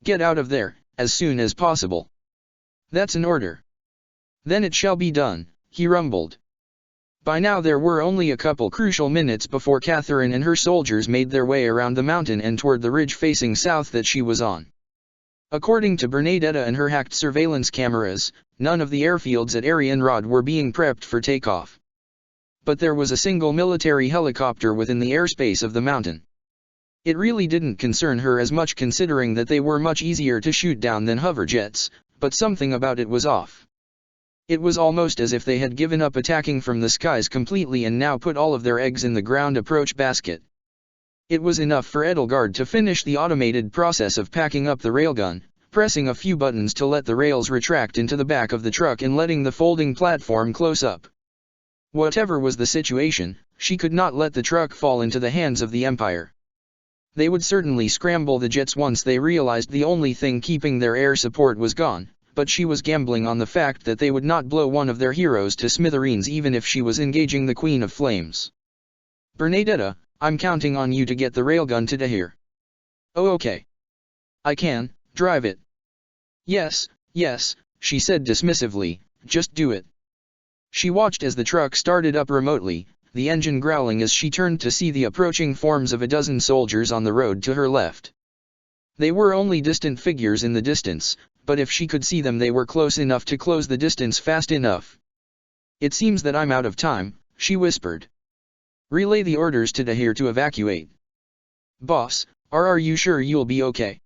Get out of there, as soon as possible. That's an order. Then it shall be done, he rumbled. By now there were only a couple crucial minutes before Catherine and her soldiers made their way around the mountain and toward the ridge facing south that she was on. According to Bernadetta and her hacked surveillance cameras, none of the airfields at Arianrod were being prepped for takeoff. But there was a single military helicopter within the airspace of the mountain. It really didn't concern her as much considering that they were much easier to shoot down than hover jets, but something about it was off. It was almost as if they had given up attacking from the skies completely and now put all of their eggs in the ground approach basket. It was enough for Edelgard to finish the automated process of packing up the railgun, pressing a few buttons to let the rails retract into the back of the truck and letting the folding platform close up. Whatever was the situation, she could not let the truck fall into the hands of the Empire. They would certainly scramble the jets once they realized the only thing keeping their air support was gone, but she was gambling on the fact that they would not blow one of their heroes to smithereens even if she was engaging the Queen of Flames. Bernadetta, I'm counting on you to get the railgun to here. Oh okay. I can, drive it. Yes, she said dismissively, just do it. She watched as the truck started up remotely, the engine growling as she turned to see the approaching forms of a dozen soldiers on the road to her left. They were only distant figures in the distance, but if she could see them they were close enough to close the distance fast enough. It seems that I'm out of time, she whispered. Relay the orders to Dahir to evacuate. Boss, are you sure you'll be okay?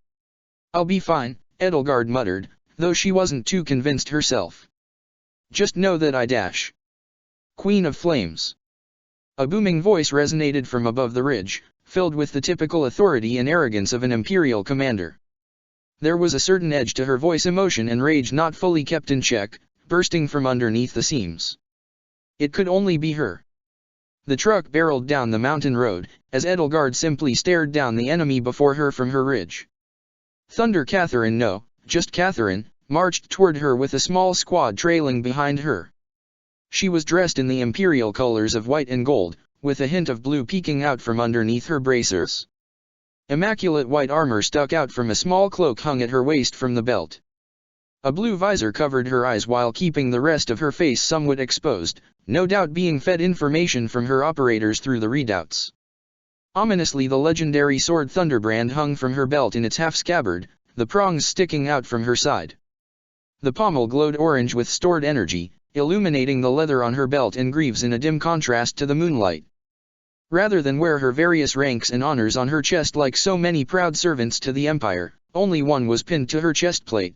I'll be fine, Edelgard muttered, though she wasn't too convinced herself. Just know that I dash. Queen of Flames. A booming voice resonated from above the ridge, filled with the typical authority and arrogance of an imperial commander. There was a certain edge to her voice, emotion and rage not fully kept in check, bursting from underneath the seams. It could only be her. The truck barreled down the mountain road, as Edelgard simply stared down the enemy before her from her ridge. Thunder Catherine, no, just Catherine, marched toward her with a small squad trailing behind her. She was dressed in the imperial colors of white and gold, with a hint of blue peeking out from underneath her bracers. Immaculate white armor stuck out from a small cloak hung at her waist from the belt. A blue visor covered her eyes while keeping the rest of her face somewhat exposed, no doubt being fed information from her operators through the readouts. Ominously the legendary sword Thunderbrand hung from her belt in its half-scabbard, the prongs sticking out from her side. The pommel glowed orange with stored energy, illuminating the leather on her belt and greaves in a dim contrast to the moonlight. Rather than wear her various ranks and honors on her chest like so many proud servants to the Empire, only one was pinned to her chest plate.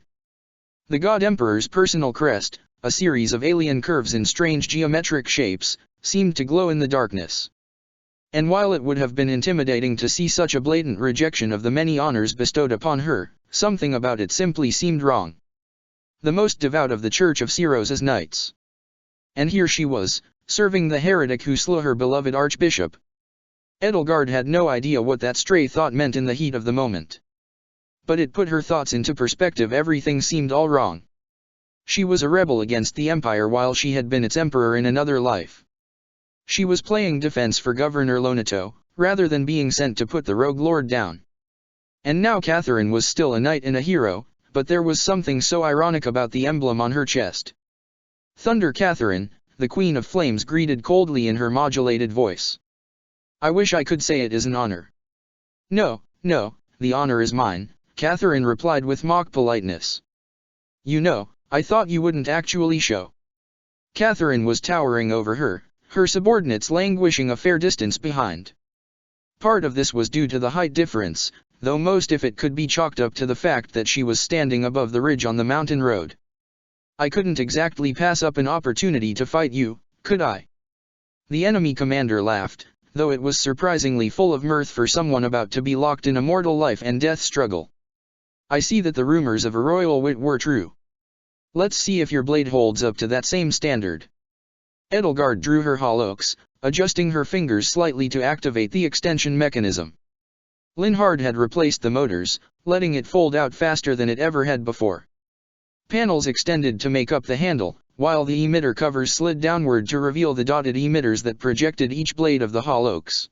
The God Emperor's personal crest, a series of alien curves in strange geometric shapes, seemed to glow in the darkness. And while it would have been intimidating to see such a blatant rejection of the many honors bestowed upon her, something about it simply seemed wrong. The most devout of the Church of Ceros's knights. And here she was, serving the heretic who slew her beloved archbishop. Edelgard had no idea what that stray thought meant in the heat of the moment. But it put her thoughts into perspective. Everything seemed all wrong. She was a rebel against the Empire while she had been its emperor in another life. She was playing defense for Governor Lonato, rather than being sent to put the rogue lord down. And now Catherine was still a knight and a hero, but there was something so ironic about the emblem on her chest. Thunder Catherine, the Queen of Flames greeted coldly in her modulated voice. I wish I could say it is an honor. No, the honor is mine, Catherine replied with mock politeness. You know, I thought you wouldn't actually show. Catherine was towering over her, her subordinates languishing a fair distance behind. Part of this was due to the height difference, though most of it could be chalked up to the fact that she was standing above the ridge on the mountain road. I couldn't exactly pass up an opportunity to fight you, could I? The enemy commander laughed, though it was surprisingly full of mirth for someone about to be locked in a mortal life and death struggle. I see that the rumors of a royal wit were true. Let's see if your blade holds up to that same standard. Edelgard drew her hollows, adjusting her fingers slightly to activate the extension mechanism. Linhard had replaced the motors, letting it fold out faster than it ever had before. Panels extended to make up the handle, while the emitter covers slid downward to reveal the dotted emitters that projected each blade of the hollows.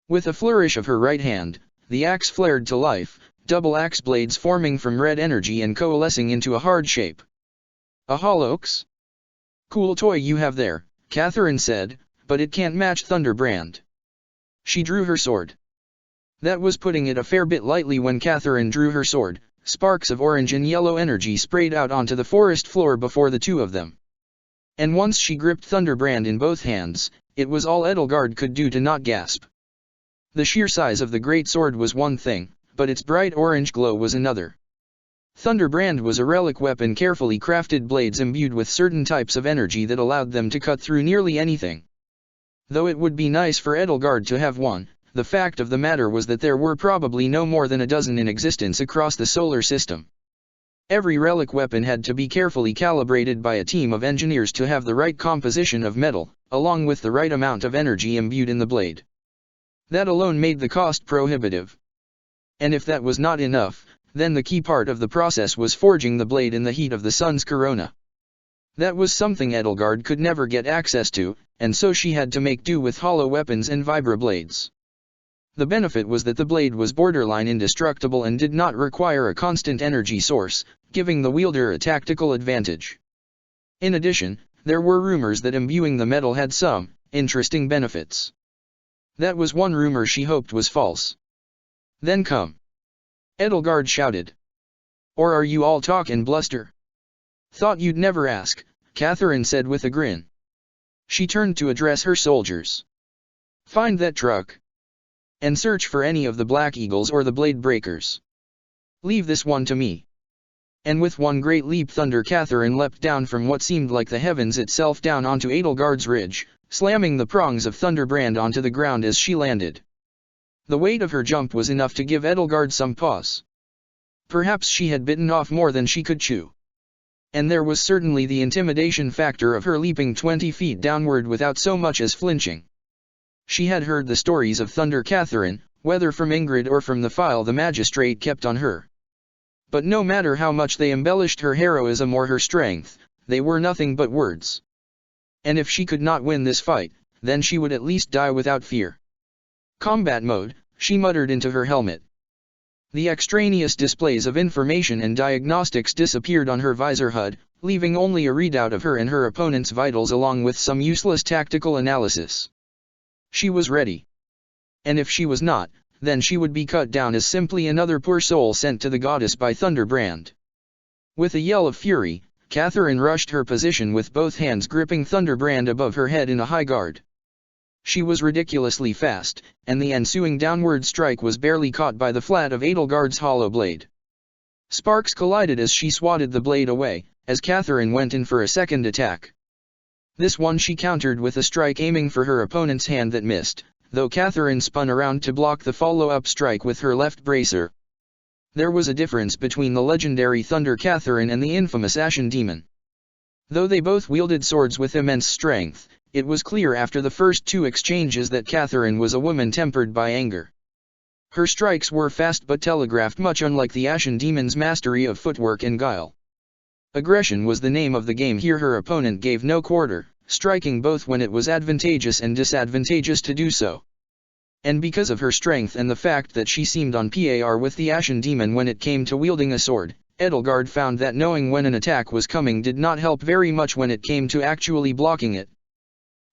With a flourish of her right hand, the axe flared to life, double axe blades forming from red energy and coalescing into a hard shape. A hollows? Cool toy you have there, Catherine said, but it can't match Thunderbrand. She drew her sword. That was putting it a fair bit lightly. When Catherine drew her sword, sparks of orange and yellow energy sprayed out onto the forest floor before the two of them. And once she gripped Thunderbrand in both hands, it was all Edelgard could do to not gasp. The sheer size of the great sword was one thing, but its bright orange glow was another. Thunderbrand was a relic weapon, carefully crafted blades imbued with certain types of energy that allowed them to cut through nearly anything. Though it would be nice for Edelgard to have one, the fact of the matter was that there were probably no more than a dozen in existence across the solar system. Every relic weapon had to be carefully calibrated by a team of engineers to have the right composition of metal, along with the right amount of energy imbued in the blade. That alone made the cost prohibitive. And if that was not enough, then the key part of the process was forging the blade in the heat of the sun's corona. That was something Edelgard could never get access to, and so she had to make do with hollow weapons and vibroblades. The benefit was that the blade was borderline indestructible and did not require a constant energy source, giving the wielder a tactical advantage. In addition, there were rumors that imbuing the metal had some interesting benefits. That was one rumor she hoped was false. Then come. Edelgard shouted. Or are you all talk and bluster? Thought you'd never ask, Catherine said with a grin. She turned to address her soldiers. Find that truck. And search for any of the Black Eagles or the Blade Breakers. Leave this one to me. And with one great leap, Catherine leapt down from what seemed like the heavens itself down onto Edelgard's ridge, slamming the prongs of Thunderbrand onto the ground as she landed. The weight of her jump was enough to give Edelgard some pause. Perhaps she had bitten off more than she could chew. And there was certainly the intimidation factor of her leaping 20 feet downward without so much as flinching. She had heard the stories of Thunder Catherine, whether from Ingrid or from the file the magistrate kept on her. But no matter how much they embellished her heroism or her strength, they were nothing but words. And if she could not win this fight, then she would at least die without fear. Combat mode, she muttered into her helmet. The extraneous displays of information and diagnostics disappeared on her visor HUD, leaving only a readout of her and her opponent's vitals along with some useless tactical analysis. She was ready. And if she was not, then she would be cut down as simply another poor soul sent to the goddess by Thunderbrand. With a yell of fury, Catherine rushed her position with both hands gripping Thunderbrand above her head in a high guard. She was ridiculously fast, and the ensuing downward strike was barely caught by the flat of Edelgard's hollow blade. Sparks collided as she swatted the blade away, as Catherine went in for a second attack. This one she countered with a strike aiming for her opponent's hand that missed, though Catherine spun around to block the follow-up strike with her left bracer. There was a difference between the legendary Thunder Catherine and the infamous Ashen Demon. Though they both wielded swords with immense strength, it was clear after the first two exchanges that Catherine was a woman tempered by anger. Her strikes were fast but telegraphed, much unlike the Ashen Demon's mastery of footwork and guile. Aggression was the name of the game here. Her opponent gave no quarter, striking both when it was advantageous and disadvantageous to do so. And because of her strength and the fact that she seemed on par with the Ashen Demon when it came to wielding a sword, Edelgard found that knowing when an attack was coming did not help very much when it came to actually blocking it.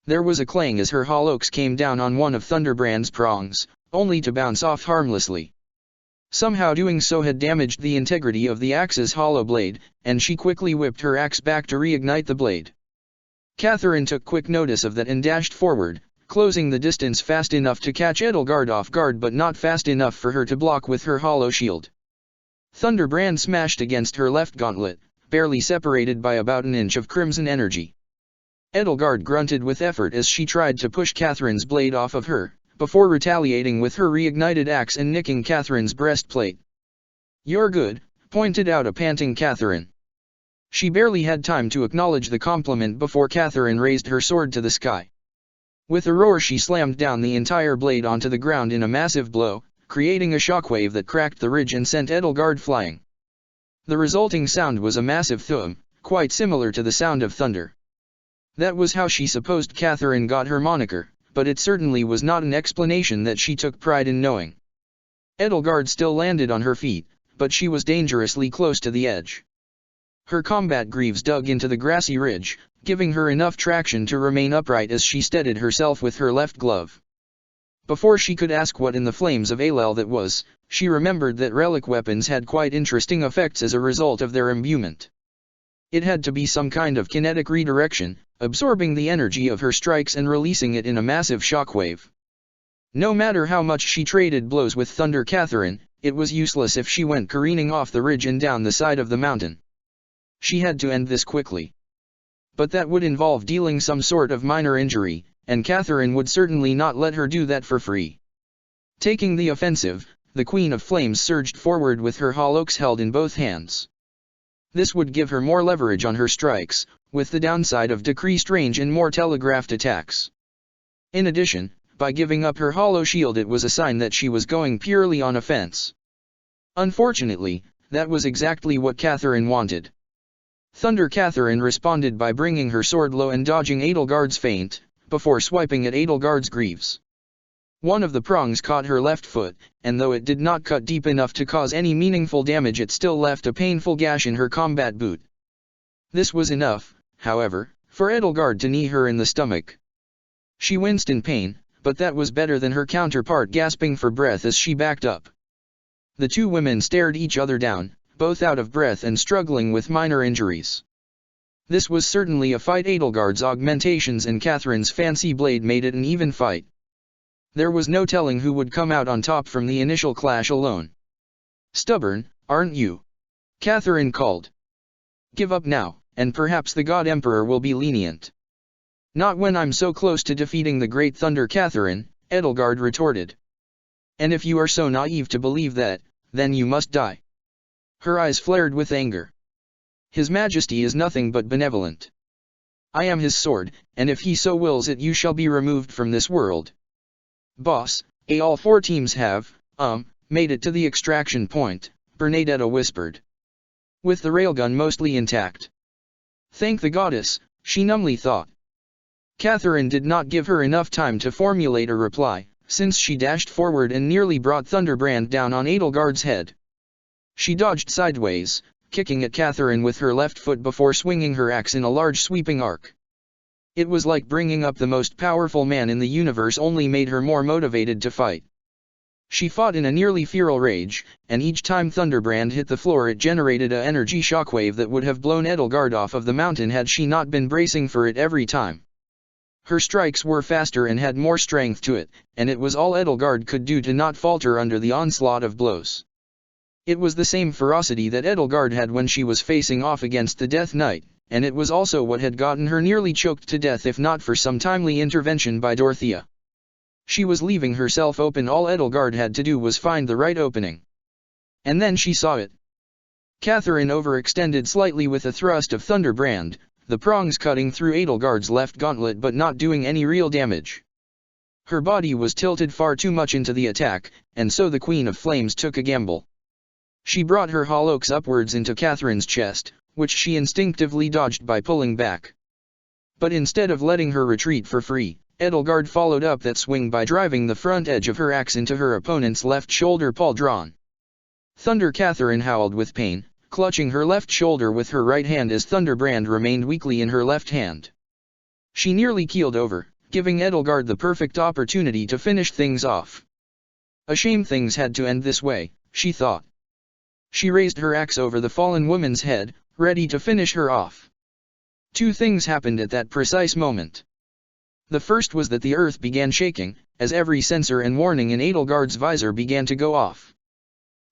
There was a clang as her hollows came down on one of Thunderbrand's prongs, only to bounce off harmlessly. Somehow doing so had damaged the integrity of the axe's hollow blade, and she quickly whipped her axe back to reignite the blade. Catherine took quick notice of that and dashed forward, closing the distance fast enough to catch Edelgard off guard but not fast enough for her to block with her hollow shield. Thunderbrand smashed against her left gauntlet, barely separated by about an inch of crimson energy. Edelgard grunted with effort as she tried to push Catherine's blade off of her, before retaliating with her reignited axe and nicking Catherine's breastplate. "You're good," pointed out a panting Catherine. She barely had time to acknowledge the compliment before Catherine raised her sword to the sky. With a roar she slammed down the entire blade onto the ground in a massive blow, creating a shockwave that cracked the ridge and sent Edelgard flying. The resulting sound was a massive thum, quite similar to the sound of thunder. That was how she supposed Catherine got her moniker, but it certainly was not an explanation that she took pride in knowing. Edelgard still landed on her feet, but she was dangerously close to the edge. Her combat greaves dug into the grassy ridge, giving her enough traction to remain upright as she steadied herself with her left glove. Before she could ask what in the flames of Alel that was, she remembered that relic weapons had quite interesting effects as a result of their imbuement. It had to be some kind of kinetic redirection, absorbing the energy of her strikes and releasing it in a massive shockwave. No matter how much she traded blows with Thunder Catherine, it was useless if she went careening off the ridge and down the side of the mountain. She had to end this quickly. But that would involve dealing some sort of minor injury, and Catherine would certainly not let her do that for free. Taking the offensive, the Queen of Flames surged forward with her hallux held in both hands. This would give her more leverage on her strikes, with the downside of decreased range and more telegraphed attacks. In addition, by giving up her hollow shield it was a sign that she was going purely on offense. Unfortunately, that was exactly what Catherine wanted. Thunder Catherine responded by bringing her sword low and dodging Edelgard's feint, before swiping at Edelgard's greaves. One of the prongs caught her left foot, and though it did not cut deep enough to cause any meaningful damage it still left a painful gash in her combat boot. This was enough, however, for Edelgard to knee her in the stomach. She winced in pain, but that was better than her counterpart gasping for breath as she backed up. The two women stared each other down, both out of breath and struggling with minor injuries. This was certainly a fight. Edelgard's augmentations and Catherine's fancy blade made it an even fight. There was no telling who would come out on top from the initial clash alone. "Stubborn, aren't you?" Catherine called. "Give up now, and perhaps the God Emperor will be lenient." "Not when I'm so close to defeating the great Thunder Catherine," Edelgard retorted. "And if you are so naive to believe that, then you must die." Her eyes flared with anger. "His Majesty is nothing but benevolent. I am his sword, and if he so wills it you shall be removed from this world." "Boss, all four teams have, made it to the extraction point," Bernadetta whispered. "With the railgun mostly intact." Thank the goddess, she numbly thought. Catherine did not give her enough time to formulate a reply, since she dashed forward and nearly brought Thunderbrand down on Edelgard's head. She dodged sideways, kicking at Catherine with her left foot before swinging her axe in a large sweeping arc. It was like bringing up the most powerful man in the universe only made her more motivated to fight. She fought in a nearly feral rage, and each time Thunderbrand hit the floor it generated an energy shockwave that would have blown Edelgard off of the mountain had she not been bracing for it every time. Her strikes were faster and had more strength to it, and it was all Edelgard could do to not falter under the onslaught of blows. It was the same ferocity that Edelgard had when she was facing off against the Death Knight, and it was also what had gotten her nearly choked to death if not for some timely intervention by Dorothea. She was leaving herself open. All Edelgard had to do was find the right opening. And then she saw it. Catherine overextended slightly with a thrust of Thunderbrand, the prongs cutting through Edelgard's left gauntlet but not doing any real damage. Her body was tilted far too much into the attack, and so the Queen of Flames took a gamble. She brought her hallux upwards into Catherine's chest, which she instinctively dodged by pulling back. But instead of letting her retreat for free, Edelgard followed up that swing by driving the front edge of her axe into her opponent's left shoulder pauldron. Thunder Catherine howled with pain, clutching her left shoulder with her right hand as Thunderbrand remained weakly in her left hand. She nearly keeled over, giving Edelgard the perfect opportunity to finish things off. A shame things had to end this way, she thought. She raised her axe over the fallen woman's head, ready to finish her off. Two things happened at that precise moment. The first was that the earth began shaking, as every sensor and warning in Edelgard's visor began to go off.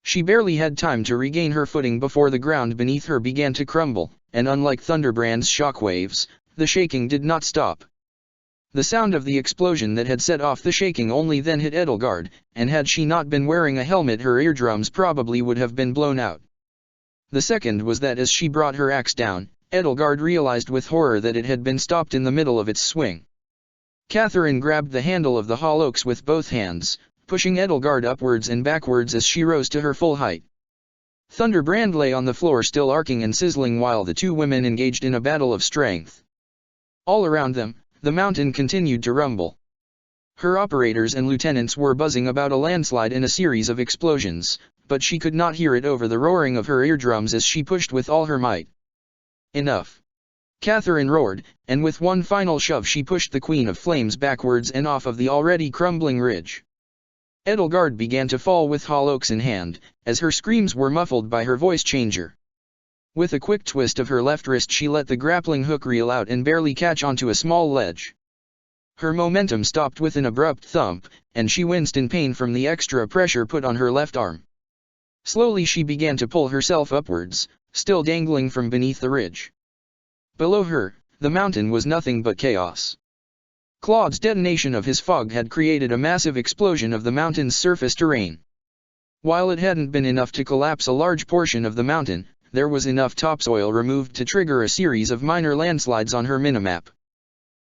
She barely had time to regain her footing before the ground beneath her began to crumble, and unlike Thunderbrand's shockwaves, the shaking did not stop. The sound of the explosion that had set off the shaking only then hit Edelgard, and had she not been wearing a helmet her eardrums probably would have been blown out. The second was that as she brought her axe down, Edelgard realized with horror that it had been stopped in the middle of its swing. Catherine grabbed the handle of the hawlokes with both hands, pushing Edelgard upwards and backwards as she rose to her full height. Thunderbrand lay on the floor still arcing and sizzling while the two women engaged in a battle of strength. All around them, the mountain continued to rumble. Her operators and lieutenants were buzzing about a landslide in a series of explosions, but she could not hear it over the roaring of her eardrums as she pushed with all her might. Enough! Catherine roared, and with one final shove she pushed the Queen of Flames backwards and off of the already crumbling ridge. Edelgard began to fall with hawlokes in hand, as her screams were muffled by her voice changer. With a quick twist of her left wrist she let the grappling hook reel out and barely catch onto a small ledge. Her momentum stopped with an abrupt thump, and she winced in pain from the extra pressure put on her left arm. Slowly she began to pull herself upwards, still dangling from beneath the ridge. Below her, the mountain was nothing but chaos. Claude's detonation of his fog had created a massive explosion of the mountain's surface terrain. While it hadn't been enough to collapse a large portion of the mountain, there was enough topsoil removed to trigger a series of minor landslides on her minimap.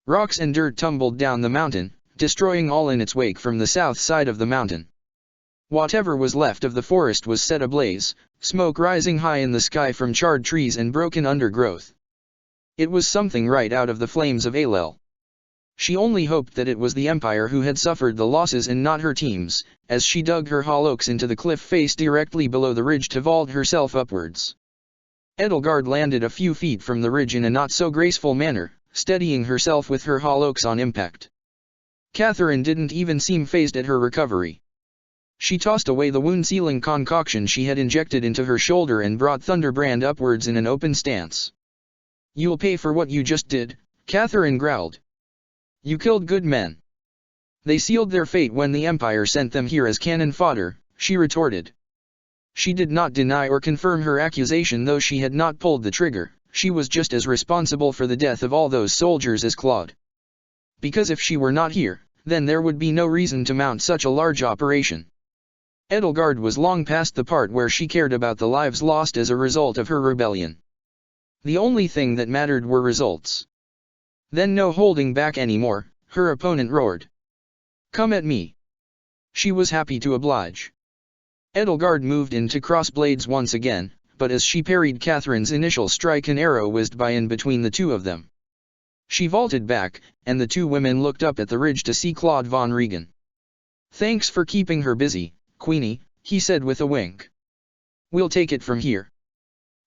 Rocks and dirt tumbled down the mountain, destroying all in its wake from the south side of the mountain. Whatever was left of the forest was set ablaze, smoke rising high in the sky from charred trees and broken undergrowth. It was something right out of the flames of Alel. She only hoped that it was the Empire who had suffered the losses and not her teams, as she dug her hawlokes into the cliff face directly below the ridge to vault herself upwards. Edelgard landed a few feet from the ridge in a not-so-graceful manner, steadying herself with her hawlokes on impact. Catherine didn't even seem fazed at her recovery. She tossed away the wound-sealing concoction she had injected into her shoulder and brought Thunderbrand upwards in an open stance. "You'll pay for what you just did," Catherine growled. "You killed good men." "They sealed their fate when the Empire sent them here as cannon fodder," she retorted. She did not deny or confirm her accusation though she had not pulled the trigger. She was just as responsible for the death of all those soldiers as Claude. Because if she were not here, then there would be no reason to mount such a large operation. Edelgard was long past the part where she cared about the lives lost as a result of her rebellion. The only thing that mattered were results. Then no holding back anymore, her opponent roared. "Come at me." She was happy to oblige. Edelgard moved in to cross blades once again, but as she parried Catherine's initial strike an arrow whizzed by in between the two of them. She vaulted back, and the two women looked up at the ridge to see Claude von Regan. "Thanks for keeping her busy, Queenie," he said with a wink. "We'll take it from here."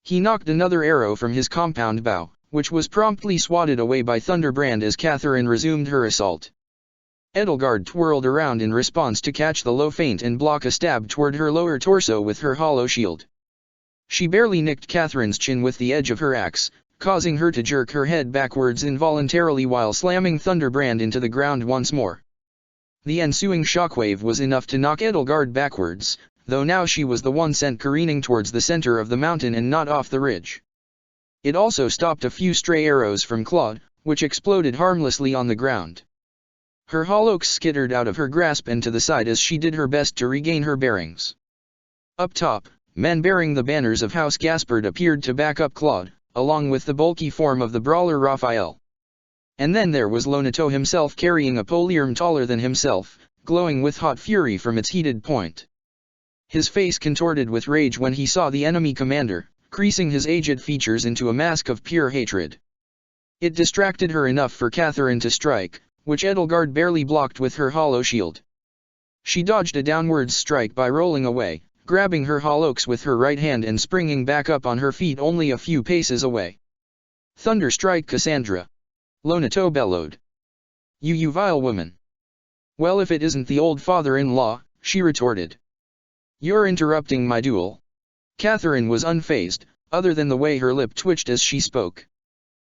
He knocked another arrow from his compound bow, which was promptly swatted away by Thunderbrand as Catherine resumed her assault. Edelgard twirled around in response to catch the low feint and block a stab toward her lower torso with her hollow shield. She barely nicked Catherine's chin with the edge of her axe, causing her to jerk her head backwards involuntarily while slamming Thunderbrand into the ground once more. The ensuing shockwave was enough to knock Edelgard backwards, though now she was the one sent careening towards the center of the mountain and not off the ridge. It also stopped a few stray arrows from Claude, which exploded harmlessly on the ground. Her hawlokes skittered out of her grasp and to the side as she did her best to regain her bearings. Up top, men bearing the banners of House Gaspard appeared to back up Claude, along with the bulky form of the brawler Raphael. And then there was Lonato himself carrying a polearm taller than himself, glowing with hot fury from its heated point. His face contorted with rage when he saw the enemy commander, creasing his aged features into a mask of pure hatred. It distracted her enough for Catherine to strike, which Edelgard barely blocked with her hollow shield. She dodged a downwards strike by rolling away, grabbing her hawlokes with her right hand and springing back up on her feet only a few paces away. "Thunderstrike Cassandra!" Lonato bellowed. You vile woman!" "Well, if it isn't the old father-in-law," she retorted. "You're interrupting my duel." Catherine was unfazed, other than the way her lip twitched as she spoke.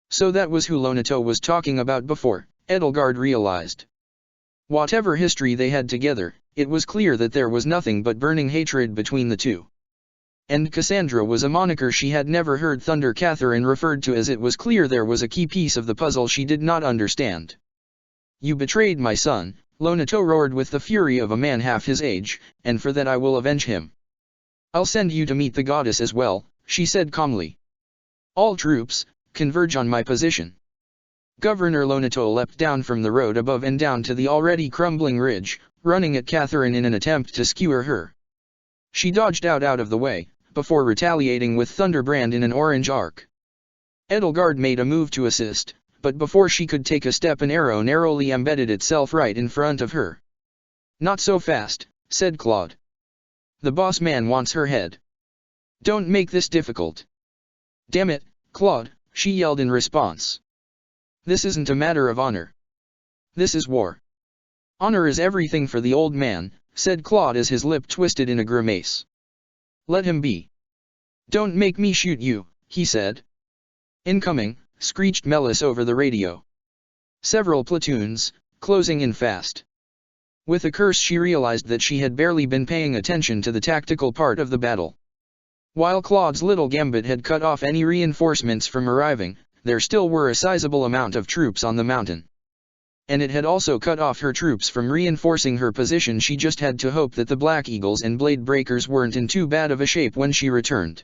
So that was who Lonato was talking about before, Edelgard realized. Whatever history they had together, it was clear that there was nothing but burning hatred between the two. And Cassandra was a moniker she had never heard Thunder Catherine referred to, as it was clear there was a key piece of the puzzle she did not understand. You betrayed my son, Lonato roared with the fury of a man half his age, and for that I will avenge him. I'll send you to meet the goddess as well, she said calmly. All troops, converge on my position. Governor Lonato leapt down from the road above and down to the already crumbling ridge, running at Catherine in an attempt to skewer her. She dodged out of the way, before retaliating with Thunderbrand in an orange arc. Edelgard made a move to assist, but before she could take a step an arrow narrowly embedded itself right in front of her. Not so fast, said Claude. The boss man wants her head. Don't make this difficult. Damn it, Claude, she yelled in response. This isn't a matter of honor. This is war. Honor is everything for the old man, said Claude as his lip twisted in a grimace. Let him be. Don't make me shoot you, he said. Incoming, screeched Melis over the radio. Several platoons, closing in fast. With a curse she realized that she had barely been paying attention to the tactical part of the battle. While Claude's little gambit had cut off any reinforcements from arriving, there still were a sizable amount of troops on the mountain. And it had also cut off her troops from reinforcing her position. She just had to hope that the Black Eagles and Blade Breakers weren't in too bad of a shape when she returned.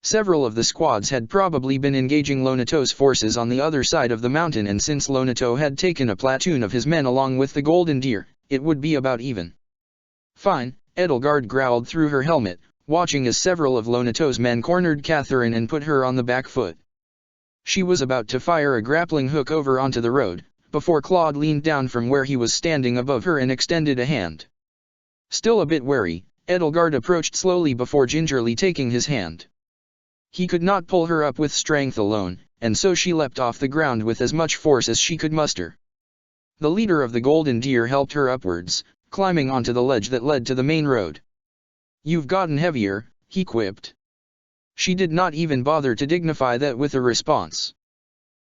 Several of the squads had probably been engaging Lonato's forces on the other side of the mountain, and since Lonato had taken a platoon of his men along with the Golden Deer, it would be about even. Fine, Edelgard growled through her helmet, watching as several of Lonato's men cornered Catherine and put her on the back foot. She was about to fire a grappling hook over onto the road, before Claude leaned down from where he was standing above her and extended a hand. Still a bit wary, Edelgard approached slowly before gingerly taking his hand. He could not pull her up with strength alone, and so she leapt off the ground with as much force as she could muster. The leader of the Golden Deer helped her upwards, climbing onto the ledge that led to the main road. You've gotten heavier, he quipped. She did not even bother to dignify that with a response.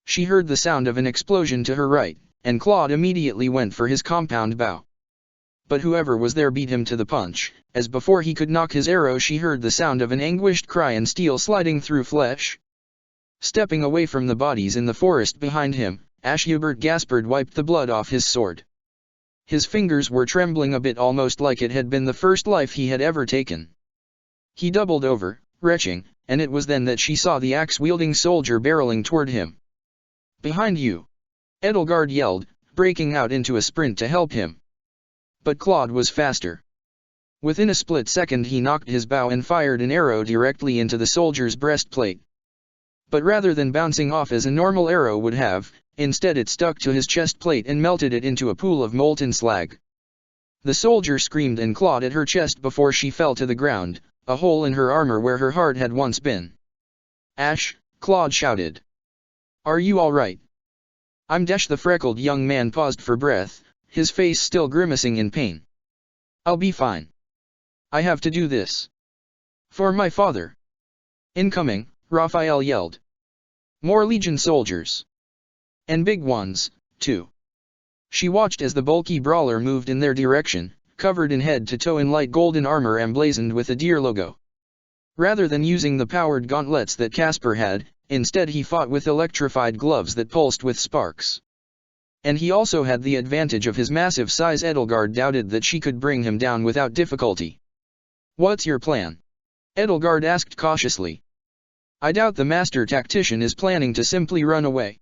She heard the sound of an explosion to her right, and Claude immediately went for his compound bow. But whoever was there beat him to the punch, as before he could knock his arrow she heard the sound of an anguished cry and steel sliding through flesh. Stepping away from the bodies in the forest behind him, Hubert Gaspard wiped the blood off his sword. His fingers were trembling a bit, almost like it had been the first life he had ever taken. He doubled over, retching, and it was then that she saw the axe-wielding soldier barreling toward him. Behind you! Edelgard yelled, breaking out into a sprint to help him. But Claude was faster. Within a split second he knocked his bow and fired an arrow directly into the soldier's breastplate. But rather than bouncing off as a normal arrow would have, instead it stuck to his chest plate and melted it into a pool of molten slag. The soldier screamed and clawed at her chest before she fell to the ground, a hole in her armor where her heart had once been. Ash, Claude shouted. Are you all right? I'm Dash. The freckled young man paused for breath, his face still grimacing in pain. I'll be fine. I have to do this. For my father. Incoming, Raphael yelled. More Legion soldiers. And big ones, too. She watched as the bulky brawler moved in their direction, covered in head to toe in light golden armor emblazoned with a deer logo. Rather than using the powered gauntlets that Casper had, instead he fought with electrified gloves that pulsed with sparks. And he also had the advantage of his massive size. Edelgard doubted that she could bring him down without difficulty. What's your plan? Edelgard asked cautiously. I doubt the master tactician is planning to simply run away.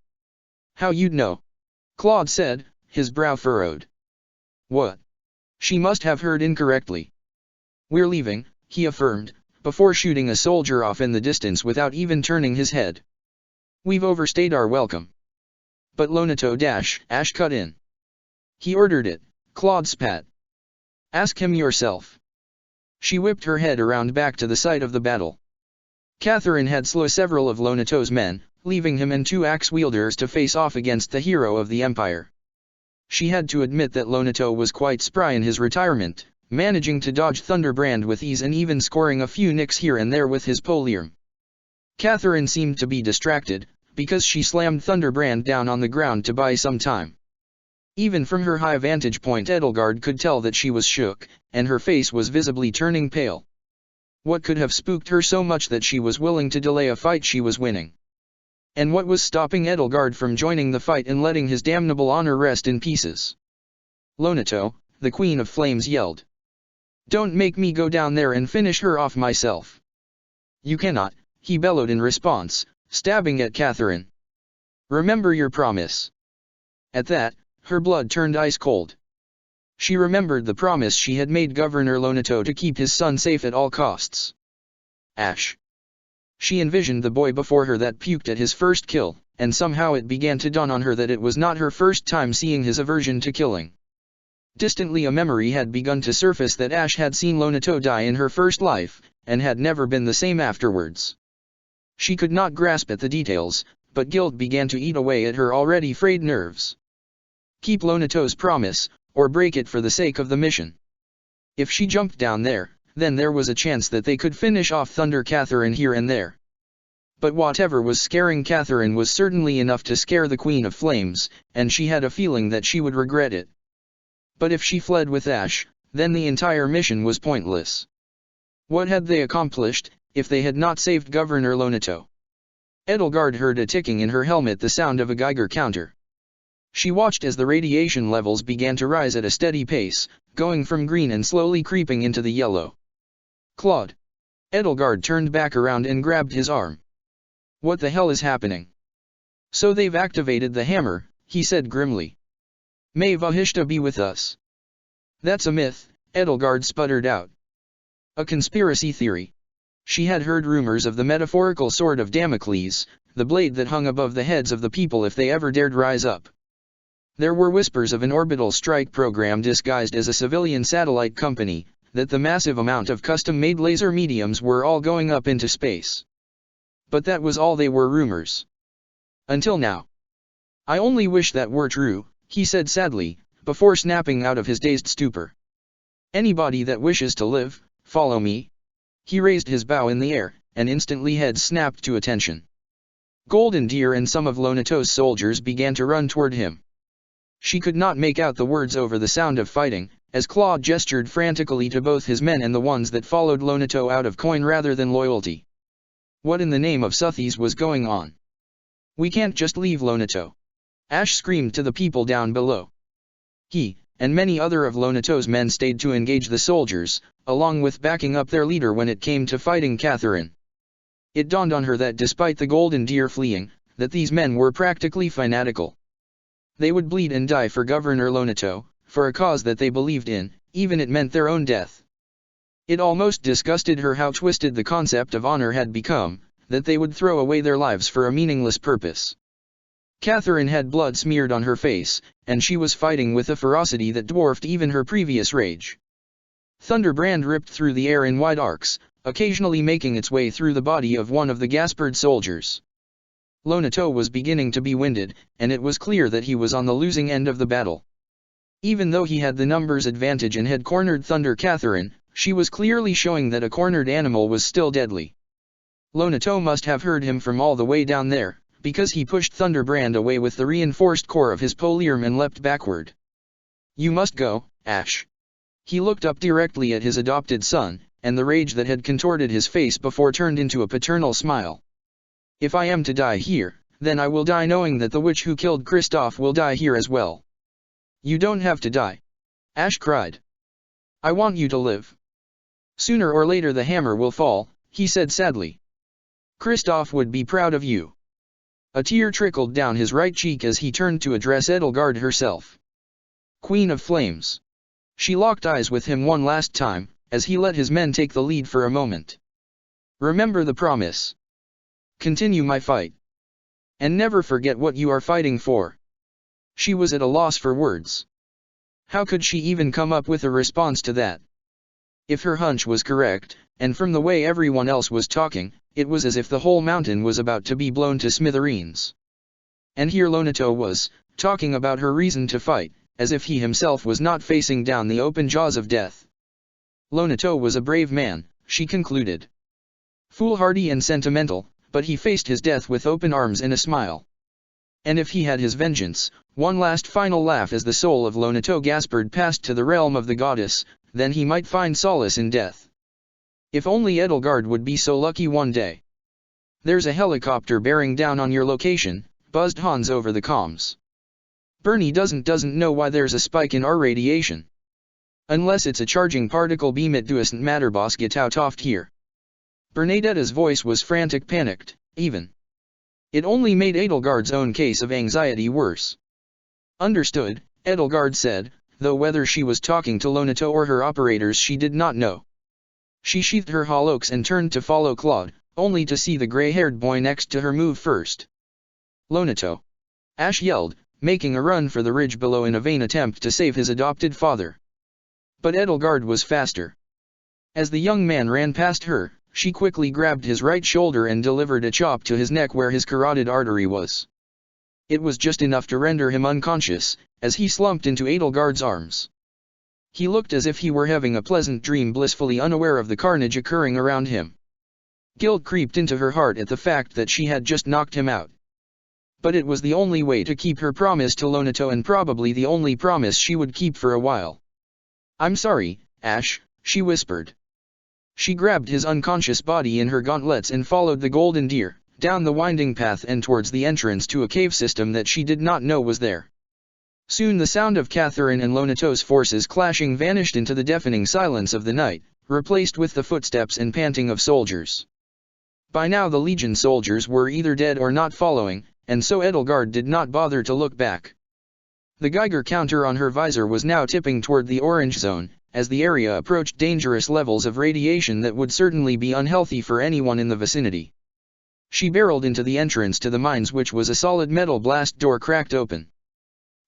How you'd know? Claude said, his brow furrowed. What? She must have heard incorrectly. We're leaving, he affirmed, before shooting a soldier off in the distance without even turning his head. We've overstayed our welcome. But Lonato Ash cut in. He ordered it, Claude spat. Ask him yourself. She whipped her head around back to the site of the battle. Catherine had slain several of Lonato's men, leaving him and two axe-wielders to face off against the hero of the Empire. She had to admit that Lonato was quite spry in his retirement, managing to dodge Thunderbrand with ease and even scoring a few nicks here and there with his poliarm. Catherine seemed to be distracted, because she slammed Thunderbrand down on the ground to buy some time. Even from her high vantage point Edelgard could tell that she was shook, and her face was visibly turning pale. What could have spooked her so much that she was willing to delay a fight she was winning? And what was stopping Edelgard from joining the fight and letting his damnable honor rest in pieces? Lonato, the Queen of Flames yelled. "Don't make me go down there and finish her off myself." "You cannot," he bellowed in response, stabbing at Catherine. "Remember your promise." At that, her blood turned ice cold. She remembered the promise she had made Governor Lonato to keep his son safe at all costs. Ash. She envisioned the boy before her that puked at his first kill, and somehow it began to dawn on her that it was not her first time seeing his aversion to killing. Distantly a memory had begun to surface that Ash had seen Lonato die in her first life, and had never been the same afterwards. She could not grasp at the details, but guilt began to eat away at her already frayed nerves. Keep Lonato's promise, or break it for the sake of the mission. If she jumped down there, then there was a chance that they could finish off Thunder Catherine here and there. But whatever was scaring Catherine was certainly enough to scare the Queen of Flames, and she had a feeling that she would regret it. But if she fled with Ash, then the entire mission was pointless. What had they accomplished, if they had not saved Governor Lonato? Edelgard heard a ticking in her helmet, the sound of a Geiger counter. She watched as the radiation levels began to rise at a steady pace, going from green and slowly creeping into the yellow. Claude. Edelgard turned back around and grabbed his arm. "What the hell is happening?" "So they've activated the hammer," he said grimly. "May Vahishta be with us." "That's a myth," Edelgard sputtered out. "A conspiracy theory." She had heard rumors of the metaphorical sword of Damocles, the blade that hung above the heads of the people if they ever dared rise up. There were whispers of an orbital strike program disguised as a civilian satellite company, that the massive amount of custom-made laser mediums were all going up into space. But that was all, they were rumors. Until now. "I only wish that were true," he said sadly, before snapping out of his dazed stupor. "Anybody that wishes to live, follow me." He raised his bow in the air, and instantly heads snapped to attention. Golden Deer and some of Lonato's soldiers began to run toward him. She could not make out the words over the sound of fighting, as Claude gestured frantically to both his men and the ones that followed Lonato out of coin rather than loyalty. What in the name of Suthies was going on? "We can't just leave Lonato," Ash screamed to the people down below. He, and many other of Lonato's men stayed to engage the soldiers, along with backing up their leader when it came to fighting Catherine. It dawned on her that despite the Golden Deer fleeing, that these men were practically fanatical. They would bleed and die for Governor Lonato, for a cause that they believed in, even it meant their own death. It almost disgusted her how twisted the concept of honor had become, that they would throw away their lives for a meaningless purpose. Catherine had blood smeared on her face, and she was fighting with a ferocity that dwarfed even her previous rage. Thunderbrand ripped through the air in wide arcs, occasionally making its way through the body of one of the Gaspard soldiers. Lonato was beginning to be winded, and it was clear that he was on the losing end of the battle. Even though he had the numbers advantage and had cornered Thunder Catherine, she was clearly showing that a cornered animal was still deadly. Lonato must have heard him from all the way down there, because he pushed Thunderbrand away with the reinforced core of his poliarm and leapt backward. "You must go, Ash." He looked up directly at his adopted son, and the rage that had contorted his face before turned into a paternal smile. "If I am to die here, then I will die knowing that the witch who killed Kristoff will die here as well." "You don't have to die," Ash cried. "I want you to live. Sooner or later the hammer will fall," he said sadly. "Kristoff would be proud of you." A tear trickled down his right cheek as he turned to address Edelgard herself. "Queen of Flames." She locked eyes with him one last time, as he let his men take the lead for a moment. "Remember the promise. Continue my fight. And never forget what you are fighting for." She was at a loss for words. How could she even come up with a response to that? If her hunch was correct, and from the way everyone else was talking, it was as if the whole mountain was about to be blown to smithereens. And here Lonato was, talking about her reason to fight, as if he himself was not facing down the open jaws of death. Lonato was a brave man, she concluded. Foolhardy and sentimental, but he faced his death with open arms and a smile. And if he had his vengeance, one last final laugh as the soul of Lonato Gaspard passed to the realm of the goddess, then he might find solace in death. If only Edelgard would be so lucky one day. "There's a helicopter bearing down on your location," buzzed Hans over the comms. "Bernie doesn't know why there's a spike in our radiation. Unless it's a charging particle beam, it doesn't matter, boss, get out oft here." Bernadetta's voice was frantic, panicked, even. It only made Edelgard's own case of anxiety worse. "Understood," Edelgard said, though whether she was talking to Lonato or her operators she did not know. She sheathed her holocs and turned to follow Claude, only to see the gray-haired boy next to her move first. "Lonato!" Ash yelled, making a run for the ridge below in a vain attempt to save his adopted father. But Edelgard was faster. As the young man ran past her, she quickly grabbed his right shoulder and delivered a chop to his neck where his carotid artery was. It was just enough to render him unconscious, as he slumped into Edelgard's arms. He looked as if he were having a pleasant dream, blissfully unaware of the carnage occurring around him. Guilt creeped into her heart at the fact that she had just knocked him out. But it was the only way to keep her promise to Lonato, and probably the only promise she would keep for a while. "I'm sorry, Ash," she whispered. She grabbed his unconscious body in her gauntlets and followed the golden deer, down the winding path and towards the entrance to a cave system that she did not know was there. Soon the sound of Catherine and Lonato's forces clashing vanished into the deafening silence of the night, replaced with the footsteps and panting of soldiers. By now the Legion soldiers were either dead or not following, and so Edelgard did not bother to look back. The Geiger counter on her visor was now tipping toward the orange zone, as the area approached dangerous levels of radiation that would certainly be unhealthy for anyone in the vicinity. She barreled into the entrance to the mines, which was a solid metal blast door cracked open.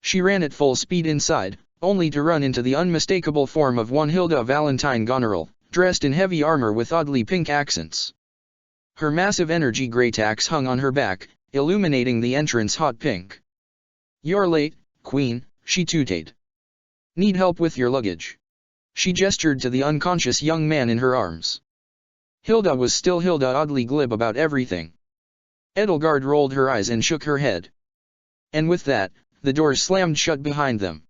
She ran at full speed inside, only to run into the unmistakable form of one Hilda Valentine Goneril, dressed in heavy armor with oddly pink accents. Her massive energy great axe hung on her back, illuminating the entrance hot pink. "You're late, Queen," she tooted. "Need help with your luggage?" She gestured to the unconscious young man in her arms. Hilda was still Hilda, oddly glib about everything. Edelgard rolled her eyes and shook her head. And with that, the doors slammed shut behind them.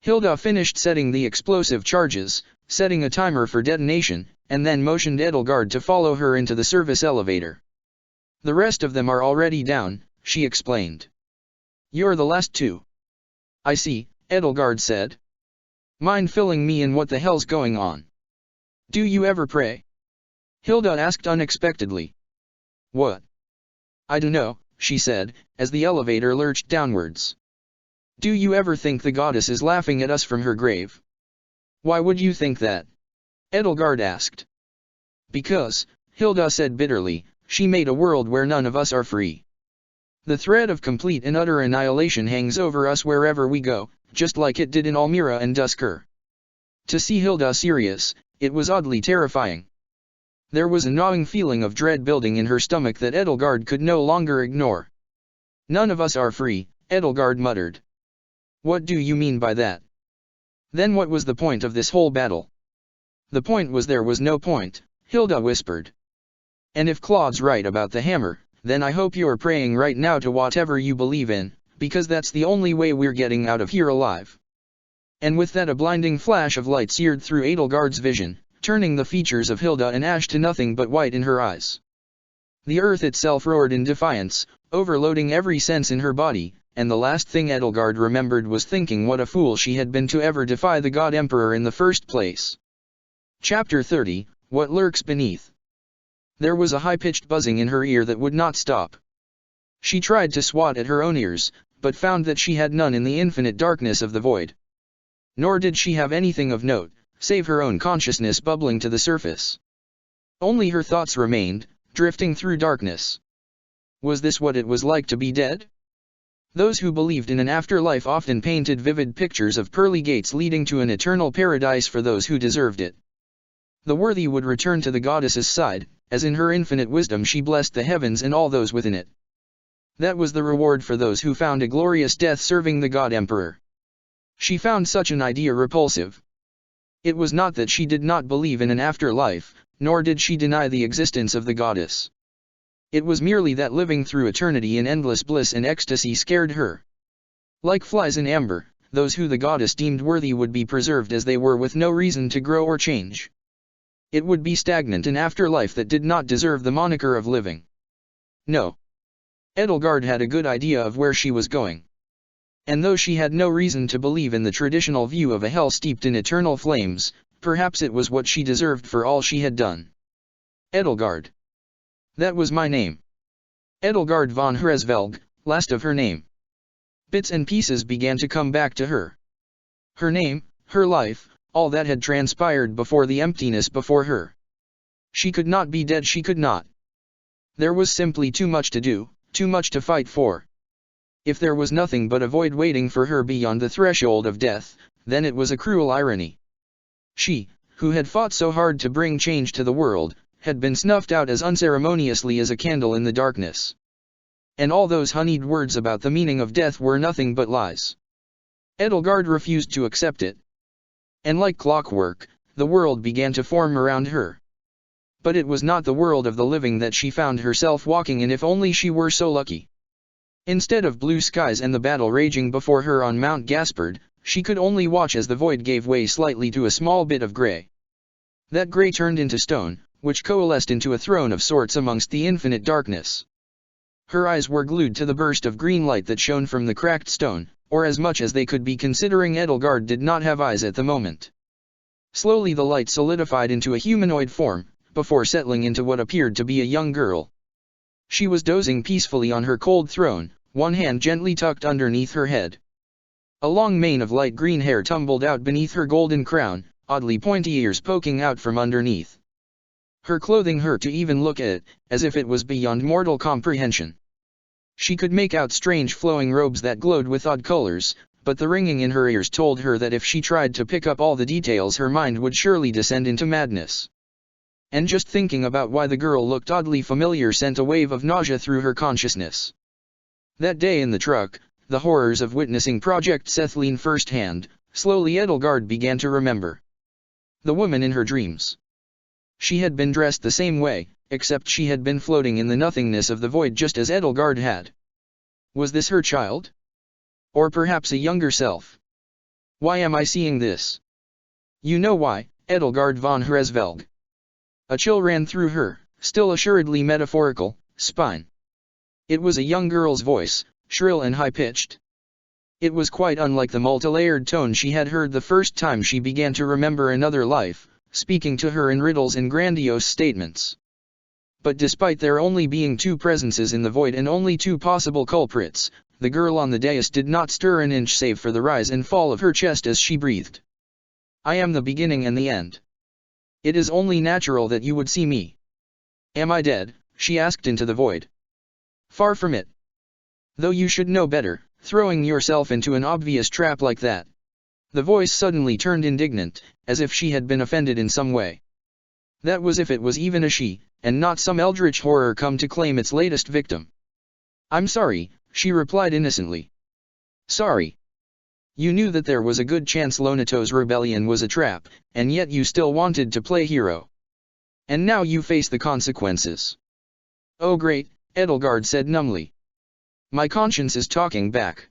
Hilda finished setting the explosive charges, setting a timer for detonation, and then motioned Edelgard to follow her into the service elevator. "The rest of them are already down," she explained. "You're the last two." "I see," Edelgard said. "Mind filling me in what the hell's going on? Do you ever pray?" Hilda asked unexpectedly. "What?" "I dunno," she said, as the elevator lurched downwards. "Do you ever think the goddess is laughing at us from her grave?" "Why would you think that?" Edelgard asked. "Because," Hilda said bitterly, "she made a world where none of us are free. The threat of complete and utter annihilation hangs over us wherever we go, just like it did in Almira and Dusker." To see Hilda serious, it was oddly terrifying. There was a gnawing feeling of dread building in her stomach that Edelgard could no longer ignore. "None of us are free," Edelgard muttered. "What do you mean by that?" "Then what was the point of this whole battle?" "The point was there was no point," Hilda whispered. "And if Claude's right about the hammer, then I hope you're praying right now to whatever you believe in, because that's the only way we're getting out of here alive." And with that a blinding flash of light seared through Edelgard's vision, turning the features of Hilda and Ash to nothing but white in her eyes. The earth itself roared in defiance, overloading every sense in her body, and the last thing Edelgard remembered was thinking what a fool she had been to ever defy the God Emperor in the first place. Chapter 30, What Lurks Beneath. There was a high-pitched buzzing in her ear that would not stop. She tried to swat at her own ears, but found that she had none in the infinite darkness of the void. Nor did she have anything of note, save her own consciousness bubbling to the surface. Only her thoughts remained, drifting through darkness. Was this what it was like to be dead? Those who believed in an afterlife often painted vivid pictures of pearly gates leading to an eternal paradise for those who deserved it. The worthy would return to the goddess's side, as in her infinite wisdom she blessed the heavens and all those within it. That was the reward for those who found a glorious death serving the God Emperor. She found such an idea repulsive. It was not that she did not believe in an afterlife, nor did she deny the existence of the goddess. It was merely that living through eternity in endless bliss and ecstasy scared her. Like flies in amber, those who the goddess deemed worthy would be preserved as they were with no reason to grow or change. It would be stagnant in afterlife that did not deserve the moniker of living. No. Edelgard had a good idea of where she was going. And though she had no reason to believe in the traditional view of a hell steeped in eternal flames, perhaps it was what she deserved for all she had done. Edelgard. That was my name. Edelgard von Hresvelg, last of her name. Bits and pieces began to come back to her. Her name, her life, all that had transpired before the emptiness before her. She could not be dead, she could not. There was simply too much to do, too much to fight for. If there was nothing but a void waiting for her beyond the threshold of death, then it was a cruel irony. She, who had fought so hard to bring change to the world, had been snuffed out as unceremoniously as a candle in the darkness. And all those honeyed words about the meaning of death were nothing but lies. Edelgard refused to accept it. And like clockwork, the world began to form around her. But it was not the world of the living that she found herself walking in, if only she were so lucky. Instead of blue skies and the battle raging before her on Mount Gaspard, she could only watch as the void gave way slightly to a small bit of grey. That grey turned into stone, which coalesced into a throne of sorts amongst the infinite darkness. Her eyes were glued to the burst of green light that shone from the cracked stone, or as much as they could be, considering Edelgard did not have eyes at the moment. Slowly the light solidified into a humanoid form, before settling into what appeared to be a young girl. She was dozing peacefully on her cold throne, one hand gently tucked underneath her head. A long mane of light green hair tumbled out beneath her golden crown, oddly pointy ears poking out from underneath. Her clothing hurt to even look at, as if it was beyond mortal comprehension. She could make out strange flowing robes that glowed with odd colors, but the ringing in her ears told her that if she tried to pick up all the details her mind would surely descend into madness. And just thinking about why the girl looked oddly familiar sent a wave of nausea through her consciousness. That day in the truck, the horrors of witnessing Project Cethlean firsthand, slowly Edelgard began to remember. The woman in her dreams. She had been dressed the same way, except she had been floating in the nothingness of the void just as Edelgard had. Was this her child? Or perhaps a younger self? Why am I seeing this? You know why, Edelgard von Hresvelg. A chill ran through her, still assuredly metaphorical, spine. It was a young girl's voice, shrill and high-pitched. It was quite unlike the multi-layered tone she had heard the first time she began to remember another life, speaking to her in riddles and grandiose statements. But despite there only being two presences in the void and only two possible culprits, the girl on the dais did not stir an inch save for the rise and fall of her chest as she breathed. I am the beginning and the end. It is only natural that you would see me. Am I dead? She asked into the void. Far from it. Though you should know better, throwing yourself into an obvious trap like that. The voice suddenly turned indignant, as if she had been offended in some way. That was if it was even a she, and not some eldritch horror come to claim its latest victim. I'm sorry, she replied innocently. Sorry. You knew that there was a good chance Lonato's rebellion was a trap, and yet you still wanted to play hero. And now you face the consequences. Oh great, Edelgard said numbly. My conscience is talking back.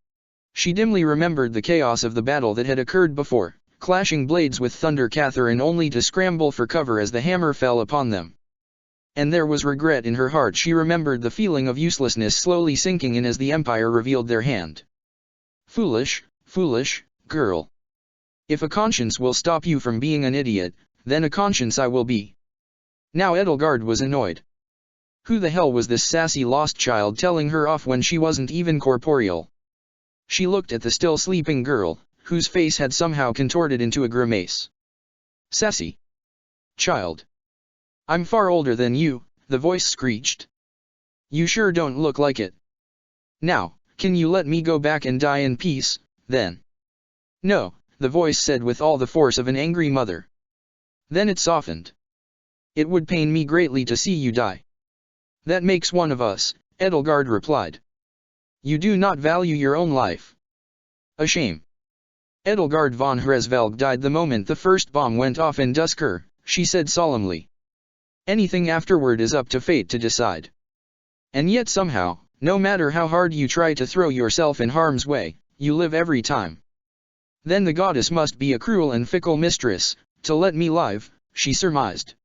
She dimly remembered the chaos of the battle that had occurred before, clashing blades with Thunder Catherine only to scramble for cover as the hammer fell upon them. And there was regret in her heart. She remembered the feeling of uselessness slowly sinking in as the Empire revealed their hand. Foolish, foolish, girl. If a conscience will stop you from being an idiot, then a conscience I will be. Now Edelgard was annoyed. Who the hell was this sassy lost child telling her off when she wasn't even corporeal? She looked at the still sleeping girl, whose face had somehow contorted into a grimace. Sassy. Child. I'm far older than you, the voice screeched. You sure don't look like it. Now, can you let me go back and die in peace, then? No, the voice said with all the force of an angry mother. Then it softened. It would pain me greatly to see you die. That makes one of us, Edelgard replied. You do not value your own life. A shame. Edelgard von Hresvelg died the moment the first bomb went off in Dusker, she said solemnly. Anything afterward is up to fate to decide. And yet somehow, no matter how hard you try to throw yourself in harm's way, you live every time. Then the goddess must be a cruel and fickle mistress, to let me live, she surmised.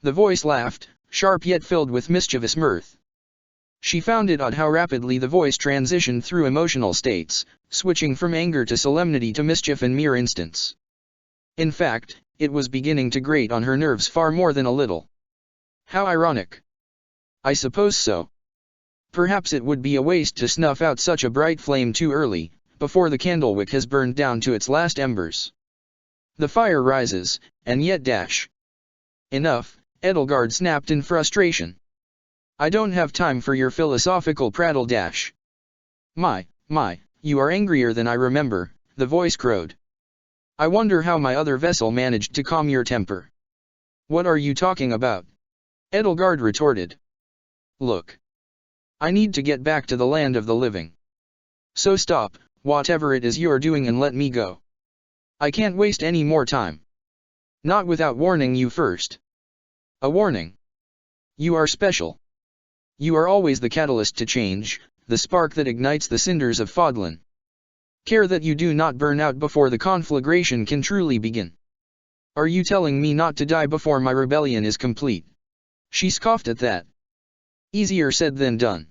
The voice laughed, sharp yet filled with mischievous mirth. She found it odd how rapidly the voice transitioned through emotional states, switching from anger to solemnity to mischief in mere instants. In fact, it was beginning to grate on her nerves far more than a little. How ironic. I suppose so. Perhaps it would be a waste to snuff out such a bright flame too early, before the candlewick has burned down to its last embers. The fire rises, and yet dash. Enough, Edelgard snapped in frustration. I don't have time for your philosophical prattle dash. My, you are angrier than I remember, the voice crowed. I wonder how my other vessel managed to calm your temper. What are you talking about? Edelgard retorted. Look. I need to get back to the land of the living. So stop, whatever it is you're doing, and let me go. I can't waste any more time. Not without warning you first. A warning. You are special. You are always the catalyst to change, the spark that ignites the cinders of Fodlan. Care that you do not burn out before the conflagration can truly begin. Are you telling me not to die before my rebellion is complete? She scoffed at that. Easier said than done.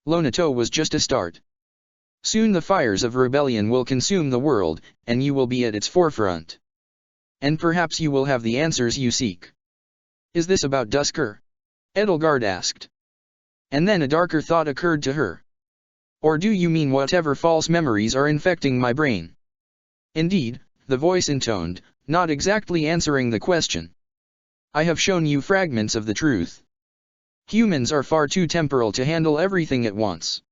Lonato was just a start. Soon the fires of rebellion will consume the world, and you will be at its forefront. And perhaps you will have the answers you seek. Is this about Dusker? Edelgard asked. And then a darker thought occurred to her. Or do you mean whatever false memories are infecting my brain? Indeed, the voice intoned, not exactly answering the question. I have shown you fragments of the truth. Humans are far too temporal to handle everything at once.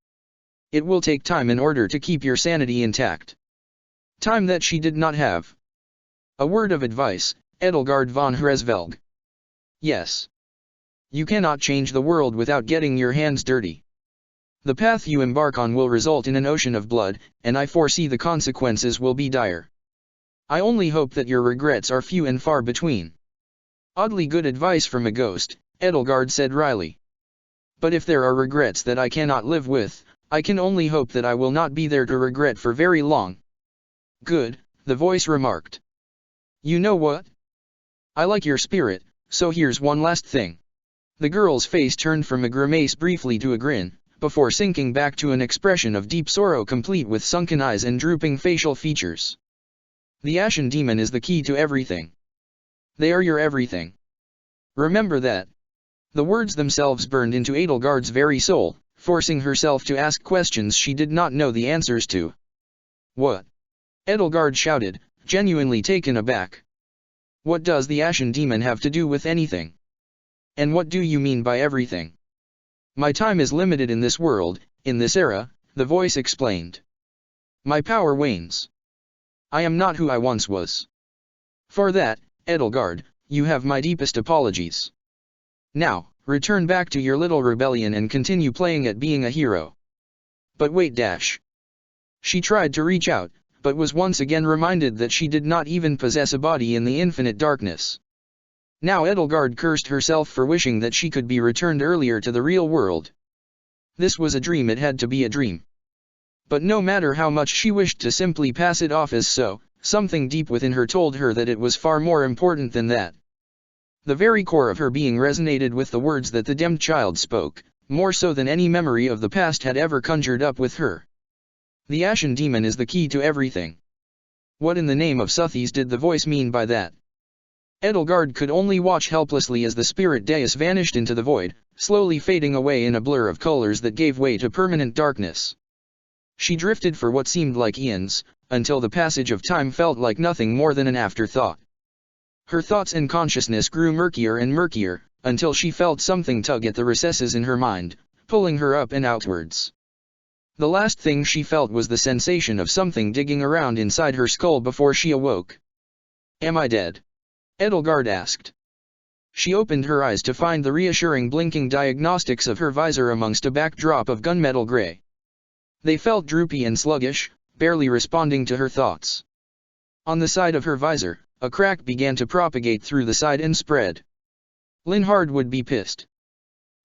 It will take time in order to keep your sanity intact. Time that she did not have. A word of advice, Edelgard von Hresvelg. Yes. You cannot change the world without getting your hands dirty. The path you embark on will result in an ocean of blood, and I foresee the consequences will be dire. I only hope that your regrets are few and far between. Oddly good advice from a ghost, Edelgard said wryly. But if there are regrets that I cannot live with, I can only hope that I will not be there to regret for very long. Good, the voice remarked. You know what? I like your spirit, so here's one last thing. The girl's face turned from a grimace briefly to a grin, before sinking back to an expression of deep sorrow complete with sunken eyes and drooping facial features. The Ashen Demon is the key to everything. They are your everything. Remember that. The words themselves burned into Edelgard's very soul, forcing herself to ask questions she did not know the answers to. What? Edelgard shouted, genuinely taken aback. What does the Ashen Demon have to do with anything? And what do you mean by everything? My time is limited in this world, in this era, the voice explained. My power wanes. I am not who I once was. For that, Edelgard, you have my deepest apologies. Now, return back to your little rebellion and continue playing at being a hero. But wait dash. She tried to reach out, but was once again reminded that she did not even possess a body in the infinite darkness. Now Edelgard cursed herself for wishing that she could be returned earlier to the real world. This was a dream, it had to be a dream. But no matter how much she wished to simply pass it off as so, something deep within her told her that it was far more important than that. The very core of her being resonated with the words that the damned child spoke, more so than any memory of the past had ever conjured up with her. The Ashen Demon is the key to everything. What in the name of Suthies did the voice mean by that? Edelgard could only watch helplessly as the spirit dais vanished into the void, slowly fading away in a blur of colors that gave way to permanent darkness. She drifted for what seemed like eons, until the passage of time felt like nothing more than an afterthought. Her thoughts and consciousness grew murkier and murkier, until she felt something tug at the recesses in her mind, pulling her up and outwards. The last thing she felt was the sensation of something digging around inside her skull before she awoke. Am I dead? Edelgard asked. She opened her eyes to find the reassuring blinking diagnostics of her visor amongst a backdrop of gunmetal gray. They felt droopy and sluggish, barely responding to her thoughts. On the side of her visor, a crack began to propagate through the side and spread. Linhard would be pissed.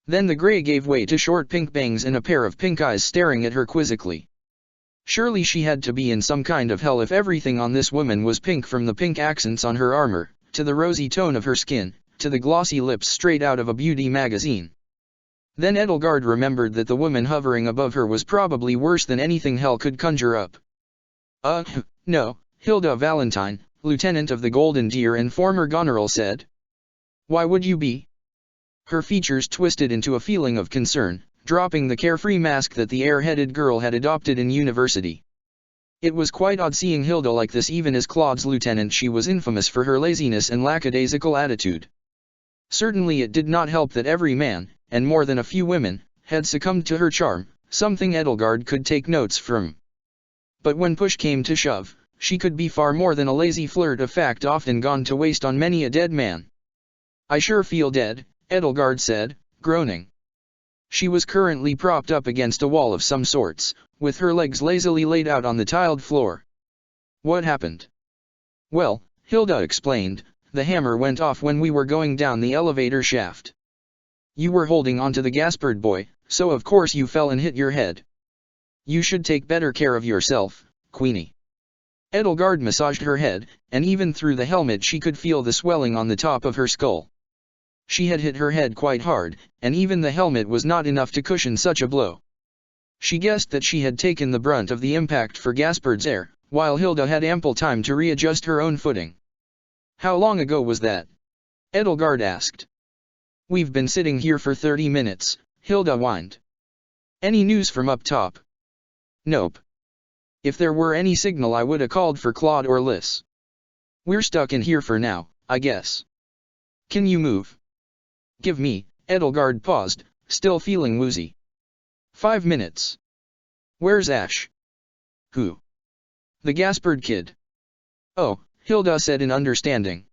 Then the gray gave way to short pink bangs and a pair of pink eyes staring at her quizzically. Surely she had to be in some kind of hell if everything on this woman was pink, from the pink accents on her armor, to the rosy tone of her skin, to the glossy lips straight out of a beauty magazine. Then Edelgard remembered that the woman hovering above her was probably worse than anything hell could conjure up. No, Hilda Valentine, lieutenant of the Golden Deer and former Goneril said. Why would you be? Her features twisted into a feeling of concern, dropping the carefree mask that the air-headed girl had adopted in university. It was quite odd seeing Hilda like this. Even as Claude's lieutenant, she was infamous for her laziness and lackadaisical attitude. Certainly it did not help that every man, and more than a few women, had succumbed to her charm, something Edelgard could take notes from. But when push came to shove, she could be far more than a lazy flirt, a fact often gone to waste on many a dead man. I sure feel dead, Edelgard said, groaning. She was currently propped up against a wall of some sorts, with her legs lazily laid out on the tiled floor. What happened? Well, Hilda explained, the hammer went off when we were going down the elevator shaft. You were holding onto the Gaspard boy, so of course you fell and hit your head. You should take better care of yourself, Queenie. Edelgard massaged her head, and even through the helmet she could feel the swelling on the top of her skull. She had hit her head quite hard, and even the helmet was not enough to cushion such a blow. She guessed that she had taken the brunt of the impact for Gaspard's heir, while Hilda had ample time to readjust her own footing. How long ago was that? Edelgard asked. We've been sitting here for 30 minutes, Hilda whined. Any news from up top? Nope. If there were any signal I would have called for Claude or Lys. We're stuck in here for now, I guess. Can you move? Give me, Edelgard paused, still feeling woozy. 5 minutes. Where's Ash? Who? The Gaspard kid. Oh, Hilda said in understanding.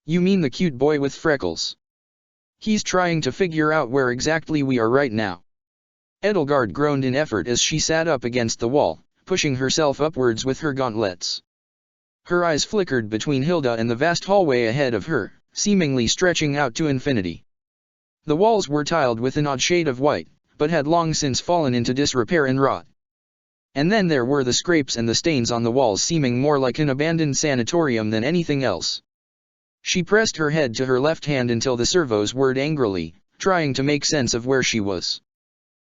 You mean the cute boy with freckles? He's trying to figure out where exactly we are right now. Edelgard groaned in effort as she sat up against the wall, pushing herself upwards with her gauntlets. Her eyes flickered between Hilda and the vast hallway ahead of her, seemingly stretching out to infinity. The walls were tiled with an odd shade of white, but had long since fallen into disrepair and rot. And then there were the scrapes and the stains on the walls, seeming more like an abandoned sanatorium than anything else. She pressed her head to her left hand until the servos whirred angrily, trying to make sense of where she was.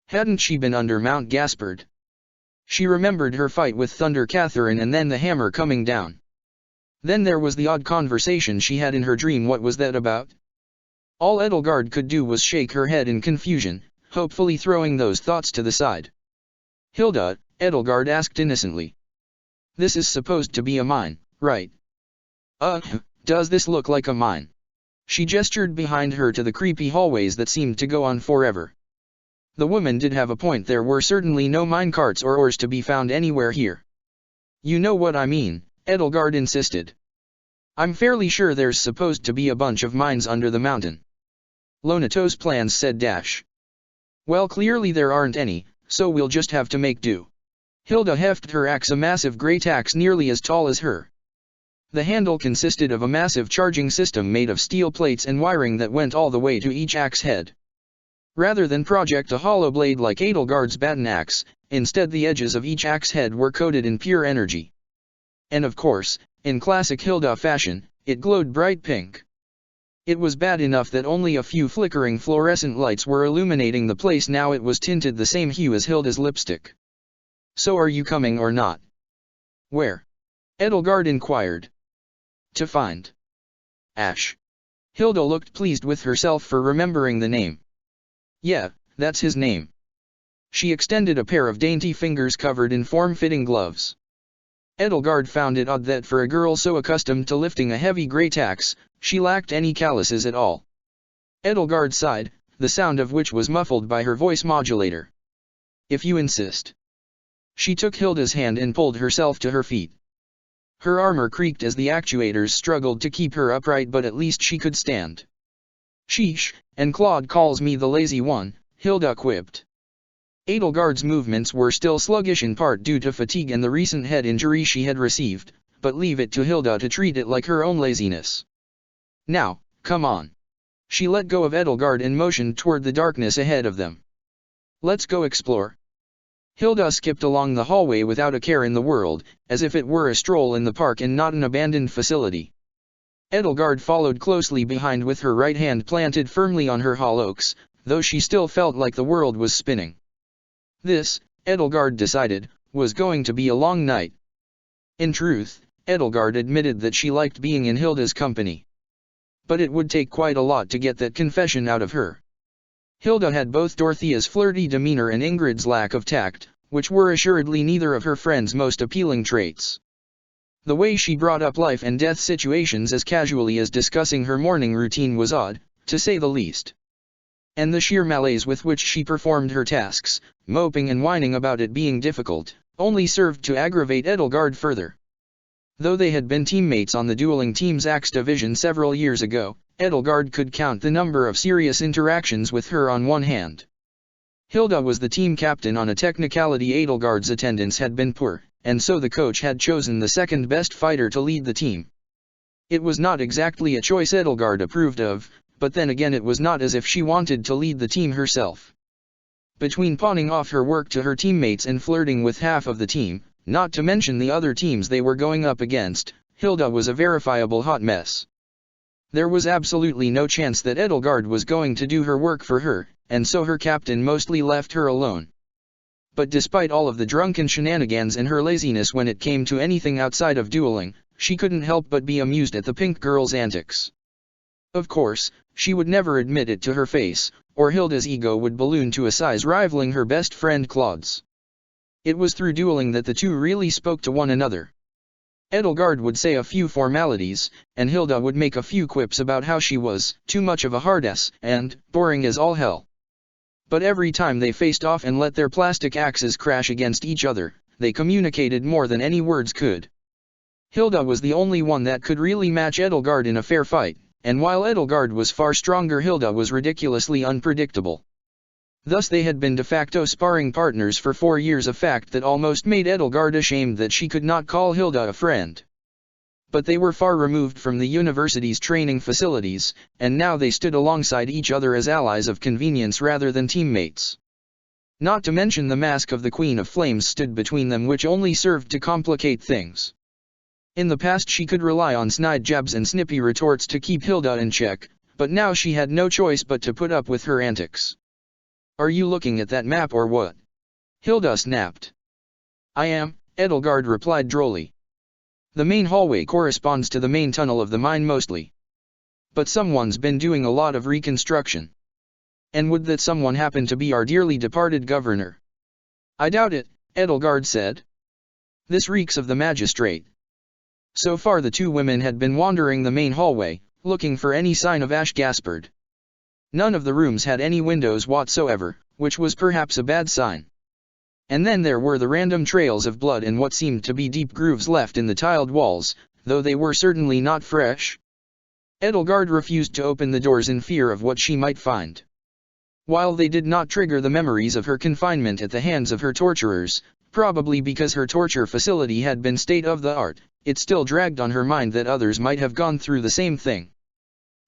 Hadn't she been under Mount Gaspard? She remembered her fight with Thunder Catherine and then the hammer coming down. Then there was the odd conversation she had in her dream. What was that about? All Edelgard could do was shake her head in confusion, hopefully throwing those thoughts to the side. Hilda, Edelgard asked innocently. This is supposed to be a mine, right? Does this look like a mine? She gestured behind her to the creepy hallways that seemed to go on forever. The woman did have a point. There were certainly no minecarts or ores to be found anywhere here. You know what I mean, Edelgard insisted. I'm fairly sure there's supposed to be a bunch of mines under the mountain. Lonato's plans, said Dash. Well, clearly there aren't any, so we'll just have to make do. Hilda hefted her axe, a massive great axe nearly as tall as her. The handle consisted of a massive charging system made of steel plates and wiring that went all the way to each axe head. Rather than project a hollow blade like Edelgard's baton axe, instead the edges of each axe head were coated in pure energy. And of course, in classic Hilda fashion, it glowed bright pink. It was bad enough that only a few flickering fluorescent lights were illuminating the place. Now it was tinted the same hue as Hilda's lipstick. So are you coming or not? Where? Edelgard inquired. To find Ash. Hilda looked pleased with herself for remembering the name. Yeah, that's his name. She extended a pair of dainty fingers covered in form-fitting gloves. Edelgard found it odd that for a girl so accustomed to lifting a heavy great axe, she lacked any calluses at all. Edelgard sighed, the sound of which was muffled by her voice modulator. If you insist. She took Hilda's hand and pulled herself to her feet. Her armor creaked as the actuators struggled to keep her upright, but at least she could stand. Sheesh, and Claude calls me the lazy one, Hilda quipped. Edelgard's movements were still sluggish, in part due to fatigue and the recent head injury she had received, but leave it to Hilda to treat it like her own laziness. Now, come on. She let go of Edelgard and motioned toward the darkness ahead of them. Let's go explore. Hilda skipped along the hallway without a care in the world, as if it were a stroll in the park and not an abandoned facility. Edelgard followed closely behind with her right hand planted firmly on her hallux, though she still felt like the world was spinning. This, Edelgard decided, was going to be a long night. In truth, Edelgard admitted that she liked being in Hilda's company. But it would take quite a lot to get that confession out of her. Hilda had both Dorothea's flirty demeanor and Ingrid's lack of tact, which were assuredly neither of her friend's most appealing traits. The way she brought up life and death situations as casually as discussing her morning routine was odd, to say the least. And the sheer malaise with which she performed her tasks, moping and whining about it being difficult, only served to aggravate Edelgard further. Though they had been teammates on the dueling team's Axe division several years ago, Edelgard could count the number of serious interactions with her on one hand. Hilda was the team captain on a technicality. Edelgard's attendance had been poor, and so the coach had chosen the second best fighter to lead the team. It was not exactly a choice Edelgard approved of, but then again it was not as if she wanted to lead the team herself. Between pawning off her work to her teammates and flirting with half of the team, not to mention the other teams they were going up against, Hilda was a verifiable hot mess. There was absolutely no chance that Edelgard was going to do her work for her, and so her captain mostly left her alone. But despite all of the drunken shenanigans and her laziness when it came to anything outside of dueling, she couldn't help but be amused at the pink girl's antics. Of course, she would never admit it to her face, or Hilda's ego would balloon to a size rivaling her best friend Claude's. It was through dueling that the two really spoke to one another. Edelgard would say a few formalities, and Hilda would make a few quips about how she was too much of a hard-ass and boring as all hell. But every time they faced off and let their plastic axes crash against each other, they communicated more than any words could. Hilda was the only one that could really match Edelgard in a fair fight, and while Edelgard was far stronger, Hilda was ridiculously unpredictable. Thus they had been de facto sparring partners for 4 years, a fact that almost made Edelgard ashamed that she could not call Hilda a friend. But they were far removed from the university's training facilities, and now they stood alongside each other as allies of convenience rather than teammates. Not to mention the mask of the Queen of Flames stood between them, which only served to complicate things. In the past she could rely on snide jabs and snippy retorts to keep Hilda in check, but now she had no choice but to put up with her antics. "Are you looking at that map or what?" Hilda snapped. "I am," Edelgard replied drolly. "The main hallway corresponds to the main tunnel of the mine mostly. But someone's been doing a lot of reconstruction. And would that someone happen to be our dearly departed governor?" "I doubt it," Edelgard said. "This reeks of the magistrate." So far the two women had been wandering the main hallway, looking for any sign of Ash Gaspard. None of the rooms had any windows whatsoever, which was perhaps a bad sign. And then there were the random trails of blood and what seemed to be deep grooves left in the tiled walls, though they were certainly not fresh. Edelgard refused to open the doors in fear of what she might find. While they did not trigger the memories of her confinement at the hands of her torturers, probably because her torture facility had been state-of-the-art, it still dragged on her mind that others might have gone through the same thing.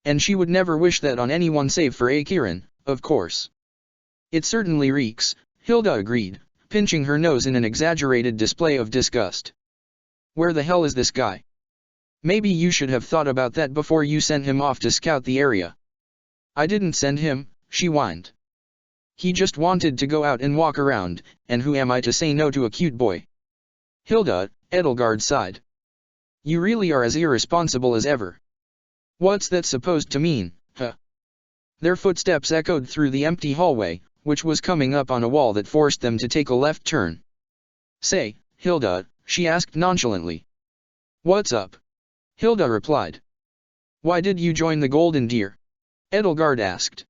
And she would never wish that on anyone save for Akiran, of course. "It certainly reeks," Hilda agreed, pinching her nose in an exaggerated display of disgust. "Where the hell is this guy? Maybe you should have thought about that before you sent him off to scout the area." "I didn't send him," she whined. "He just wanted to go out and walk around, and who am I to say no to a cute boy?" "Hilda," Edelgard sighed. "You really are as irresponsible as ever." "What's that supposed to mean, huh?" Their footsteps echoed through the empty hallway, which was coming up on a wall that forced them to take a left turn. "Say, Hilda," she asked nonchalantly. "What's up?" Hilda replied. "Why did you join the Golden Deer?" Edelgard asked.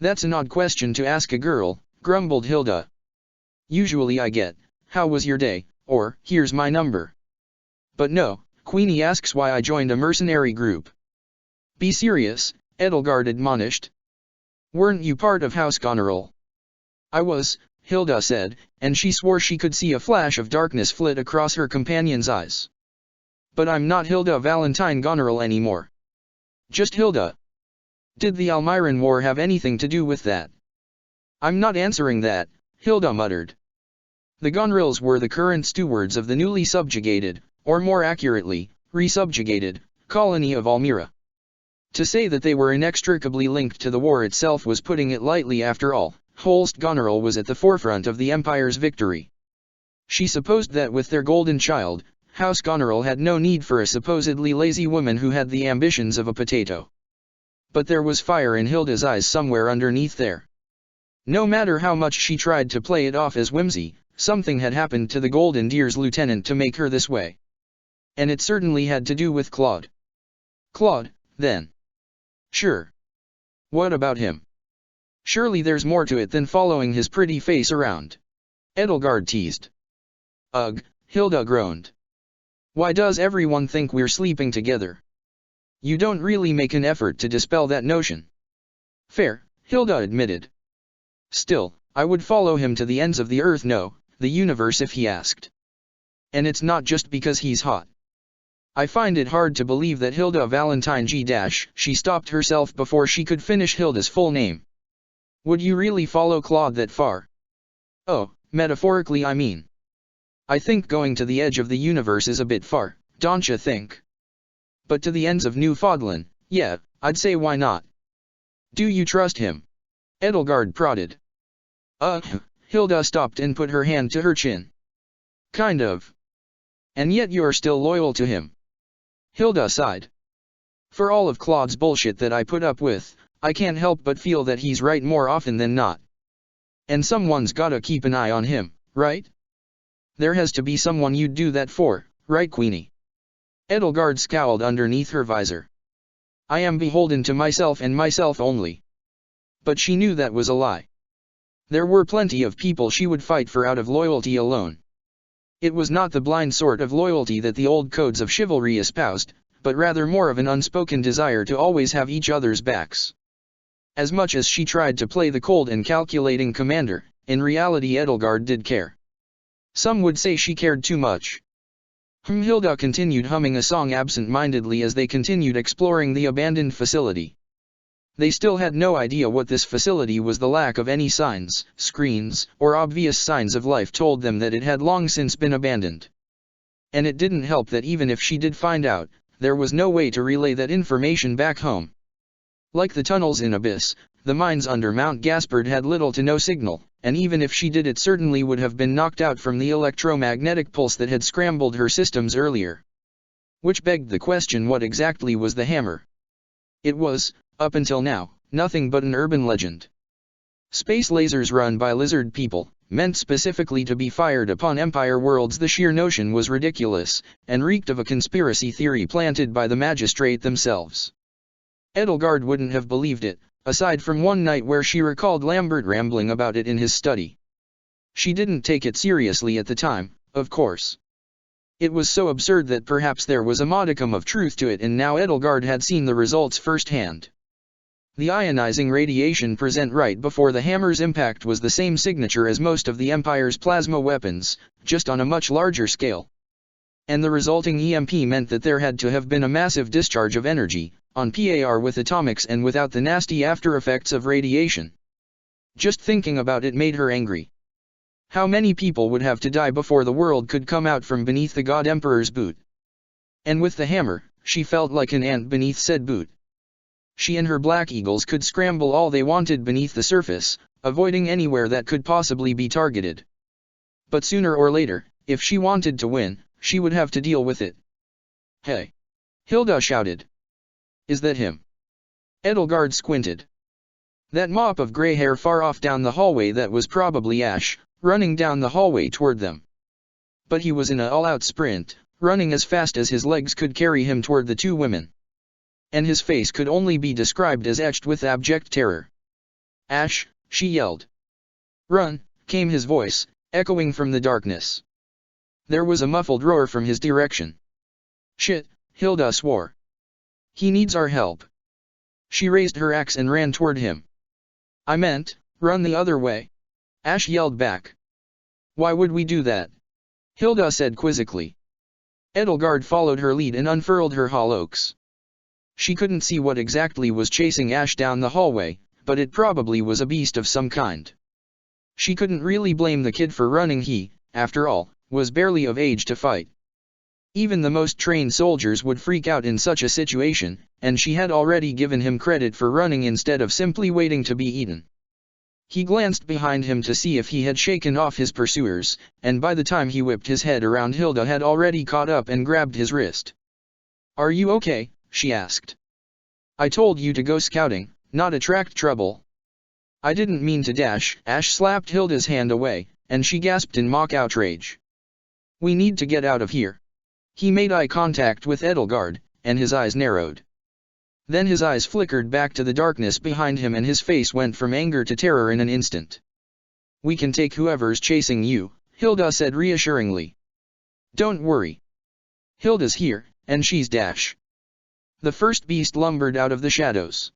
"That's an odd question to ask a girl," grumbled Hilda. "Usually I get, 'How was your day?' or 'Here's my number.' But no, Queenie asks why I joined a mercenary group." "Be serious," Edelgard admonished. "Weren't you part of House Goneril?" "I was," Hilda said, and she swore she could see a flash of darkness flit across her companion's eyes. "But I'm not Hilda Valentine Goneril anymore. Just Hilda." "Did the Almiran War have anything to do with that?" "I'm not answering that," Hilda muttered. "The Gonerils were the current stewards of the newly subjugated, or more accurately, resubjugated, colony of Almira. To say that they were inextricably linked to the war itself was putting it lightly. After all, Holst Goneril was at the forefront of the Empire's victory. She supposed that with their golden child, House Goneril had no need for a supposedly lazy woman who had the ambitions of a potato. But there was fire in Hilda's eyes somewhere underneath there. No matter how much she tried to play it off as whimsy, something had happened to the Golden Deer's lieutenant to make her this way. And it certainly had to do with Claude. Claude, then. Sure. What about him? Surely there's more to it than following his pretty face around. Edelgard teased. Ugh, Hilda groaned. Why does everyone think we're sleeping together? You don't really make an effort to dispel that notion. Fair, Hilda admitted. Still, I would follow him to the ends of the earth, no, the universe if he asked. And it's not just because he's hot. I find it hard to believe that Hilda Valentine G. She stopped herself before she could finish Hilda's full name. Would you really follow Claude that far? Oh, metaphorically I mean. I think going to the edge of the universe is a bit far, don't you think? But to the ends of Newfoundland, yeah, I'd say why not? Do you trust him? Edelgard prodded. Hilda stopped and put her hand to her chin. Kind of. And yet you're still loyal to him. Hilda sighed. For all of Claude's bullshit that I put up with, I can't help but feel that he's right more often than not. And someone's gotta keep an eye on him, right? There has to be someone you'd do that for, right Queenie? Edelgard scowled underneath her visor. I am beholden to myself and myself only. But she knew that was a lie. There were plenty of people she would fight for out of loyalty alone. It was not the blind sort of loyalty that the old codes of chivalry espoused, but rather more of an unspoken desire to always have each other's backs. As much as she tried to play the cold and calculating commander, in reality Edelgard did care. Some would say she cared too much. Hilda continued humming a song absent-mindedly as they continued exploring the abandoned facility. They still had no idea what this facility was. The lack of any signs, screens, or obvious signs of life told them that it had long since been abandoned. And it didn't help that even if she did find out, there was no way to relay that information back home. Like the tunnels in Abyss, the mines under Mount Gaspard had little to no signal, and even if she did it certainly would have been knocked out from the electromagnetic pulse that had scrambled her systems earlier. Which begged the question, what exactly was the hammer? It was, up until now, nothing but an urban legend. Space lasers run by lizard people, meant specifically to be fired upon Empire worlds. The sheer notion was ridiculous, and reeked of a conspiracy theory planted by the magistrate themselves. Edelgard wouldn't have believed it, aside from one night where she recalled Lambert rambling about it in his study. She didn't take it seriously at the time, of course. It was so absurd that perhaps there was a modicum of truth to it, and now Edelgard had seen the results firsthand. The ionizing radiation present right before the hammer's impact was the same signature as most of the Empire's plasma weapons, just on a much larger scale. And the resulting EMP meant that there had to have been a massive discharge of energy, on par with atomics and without the nasty after effects of radiation. Just thinking about it made her angry. How many people would have to die before the world could come out from beneath the God Emperor's boot? And with the hammer, she felt like an ant beneath said boot. She and her Black Eagles could scramble all they wanted beneath the surface, avoiding anywhere that could possibly be targeted. But sooner or later, if she wanted to win, she would have to deal with it. Hey! Hilda shouted. Is that him? Edelgard squinted. That mop of gray hair far off down the hallway, that was probably Ash, running down the hallway toward them. But he was in an all-out sprint, running as fast as his legs could carry him toward the two women. And his face could only be described as etched with abject terror. Ash, she yelled. Run, came his voice, echoing from the darkness. There was a muffled roar from his direction. Shit, Hilda swore. He needs our help. She raised her axe and ran toward him. I meant, run the other way. Ash yelled back. Why would we do that? Hilda said quizzically. Edelgard followed her lead and unfurled her hallocks. She couldn't see what exactly was chasing Ash down the hallway, but it probably was a beast of some kind. She couldn't really blame the kid for running. He, after all, was barely of age to fight. Even the most trained soldiers would freak out in such a situation, and she had already given him credit for running instead of simply waiting to be eaten. He glanced behind him to see if he had shaken off his pursuers, and by the time he whipped his head around, Hilda had already caught up and grabbed his wrist. "Are you okay?" she asked. "I told you to go scouting, not attract trouble." "I didn't mean to dash." Ash slapped Hilda's hand away, and she gasped in mock outrage. "We need to get out of here." He made eye contact with Edelgard, and his eyes narrowed. Then his eyes flickered back to the darkness behind him and his face went from anger to terror in an instant. "We can take whoever's chasing you," Hilda said reassuringly. "Don't worry. Hilda's here, and she's dash." The first beast lumbered out of the shadows.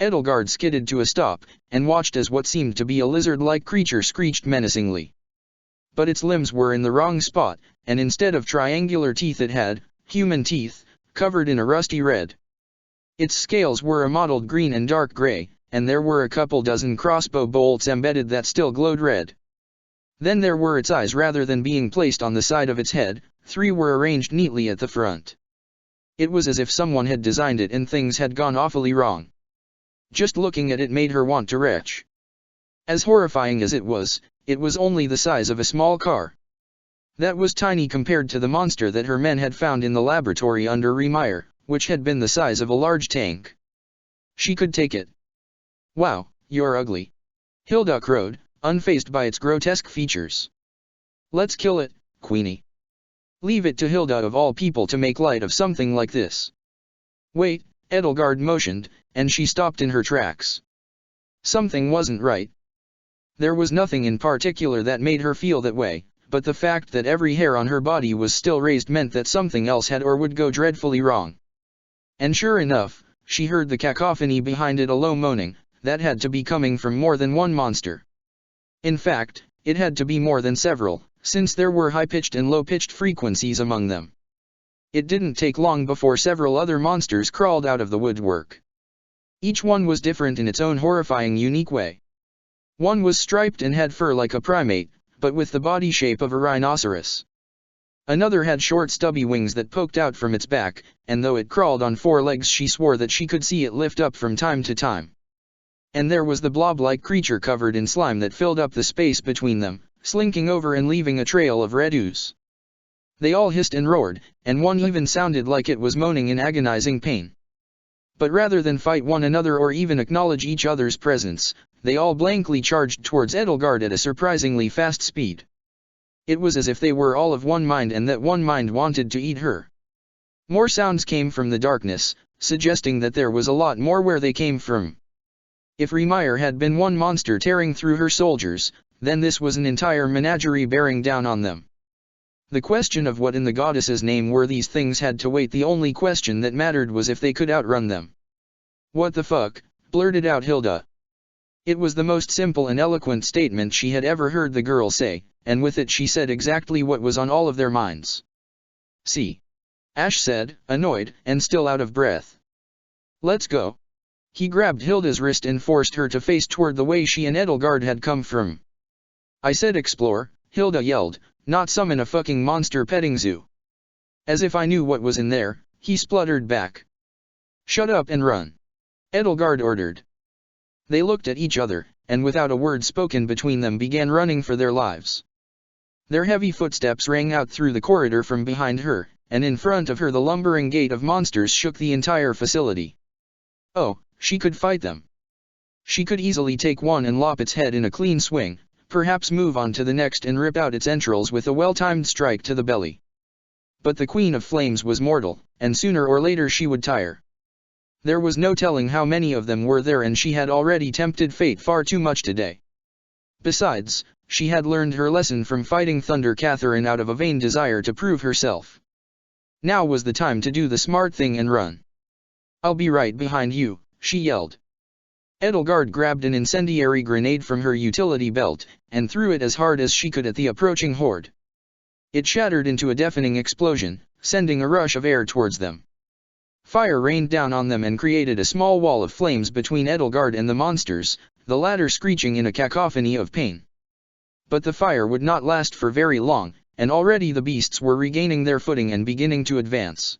Edelgard skidded to a stop, and watched as what seemed to be a lizard-like creature screeched menacingly. But its limbs were in the wrong spot, and instead of triangular teeth it had human teeth, covered in a rusty red. Its scales were a mottled green and dark gray, and there were a couple dozen crossbow bolts embedded that still glowed red. Then there were its eyes. Rather than being placed on the side of its head, 3 were arranged neatly at the front. It was as if someone had designed it and things had gone awfully wrong. Just looking at it made her want to retch. As horrifying as it was only the size of a small car. That was tiny compared to the monster that her men had found in the laboratory under Remeyer, which had been the size of a large tank. She could take it. "Wow, you're ugly," Hilda crowed, unfazed by its grotesque features. "Let's kill it, Queenie." Leave it to Hilda of all people to make light of something like this. "Wait," Edelgard motioned, and she stopped in her tracks. Something wasn't right. There was nothing in particular that made her feel that way, but the fact that every hair on her body was still raised meant that something else had or would go dreadfully wrong. And sure enough, she heard the cacophony behind it, a low moaning, that had to be coming from more than one monster. In fact, it had to be more than several, since there were high-pitched and low-pitched frequencies among them. It didn't take long before several other monsters crawled out of the woodwork. Each one was different in its own horrifying, unique way. One was striped and had fur like a primate, but with the body shape of a rhinoceros. Another had short stubby wings that poked out from its back, and though it crawled on 4 legs she swore that she could see it lift up from time to time. And there was the blob-like creature covered in slime that filled up the space between them, slinking over and leaving a trail of red ooze. They all hissed and roared, and one even sounded like it was moaning in agonizing pain. But rather than fight one another or even acknowledge each other's presence, they all blankly charged towards Edelgard at a surprisingly fast speed. It was as if they were all of one mind and that one mind wanted to eat her. More sounds came from the darkness, suggesting that there was a lot more where they came from. If Remeyer had been one monster tearing through her soldiers, then this was an entire menagerie bearing down on them. The question of what in the goddess's name were these things had to wait. The only question that mattered was if they could outrun them. "What the fuck?" blurted out Hilda. It was the most simple and eloquent statement she had ever heard the girl say, and with it she said exactly what was on all of their minds. "See?" Ash said, annoyed, and still out of breath. "Let's go." He grabbed Hilda's wrist and forced her to face toward the way she and Edelgard had come from. "I said explore," Hilda yelled, "not summon a fucking monster petting zoo." "As if I knew what was in there," he spluttered back. "Shut up and run," Edelgard ordered. They looked at each other, and without a word spoken between them began running for their lives. Their heavy footsteps rang out through the corridor from behind her, and in front of her the lumbering gate of monsters shook the entire facility. Oh, she could fight them. She could easily take one and lop its head in a clean swing, perhaps move on to the next and rip out its entrails with a well-timed strike to the belly. But the Queen of Flames was mortal, and sooner or later she would tire. There was no telling how many of them were there, and she had already tempted fate far too much today. Besides, she had learned her lesson from fighting Thunder Catherine out of a vain desire to prove herself. Now was the time to do the smart thing and run. "I'll be right behind you," she yelled. Edelgard grabbed an incendiary grenade from her utility belt, and threw it as hard as she could at the approaching horde. It shattered into a deafening explosion, sending a rush of air towards them. Fire rained down on them and created a small wall of flames between Edelgard and the monsters, the latter screeching in a cacophony of pain. But the fire would not last for very long, and already the beasts were regaining their footing and beginning to advance.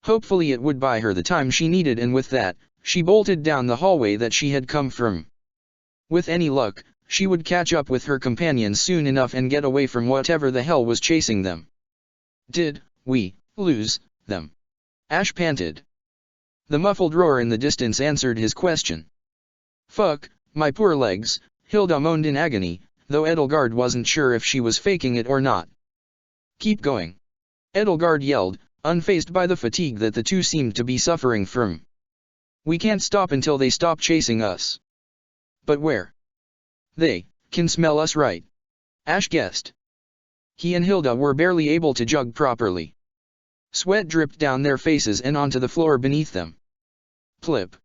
Hopefully it would buy her the time she needed, and with that, she bolted down the hallway that she had come from. With any luck, she would catch up with her companions soon enough and get away from whatever the hell was chasing them. Did we lose them? Ash panted. The muffled roar in the distance answered his question. Fuck, my poor legs, Hilda moaned in agony, though Edelgard wasn't sure if she was faking it or not. Keep going. Edelgard yelled, unfazed by the fatigue that the two seemed to be suffering from. We can't stop until they stop chasing us. But where? They can smell us, right? Ash guessed. He and Hilda were barely able to jog properly. Sweat dripped down their faces and onto the floor beneath them. Plip.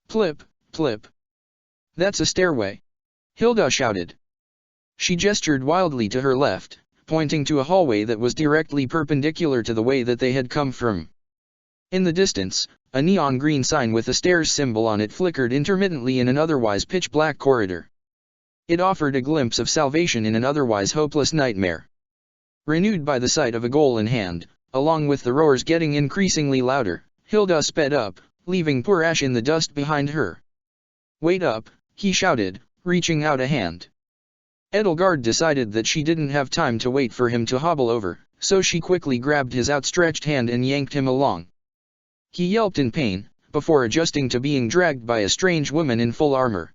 Plip, plip. That's a stairway. Hilda shouted. She gestured wildly to her left, pointing to a hallway that was directly perpendicular to the way that they had come from. In the distance, a neon green sign with a stairs symbol on it flickered intermittently in an otherwise pitch-black corridor. It offered a glimpse of salvation in an otherwise hopeless nightmare. Renewed by the sight of a goal in hand, along with the roars getting increasingly louder, Hilda sped up, leaving poor Ash in the dust behind her. Wait up, he shouted, reaching out a hand. Edelgard decided that she didn't have time to wait for him to hobble over, so she quickly grabbed his outstretched hand and yanked him along. He yelped in pain, before adjusting to being dragged by a strange woman in full armor.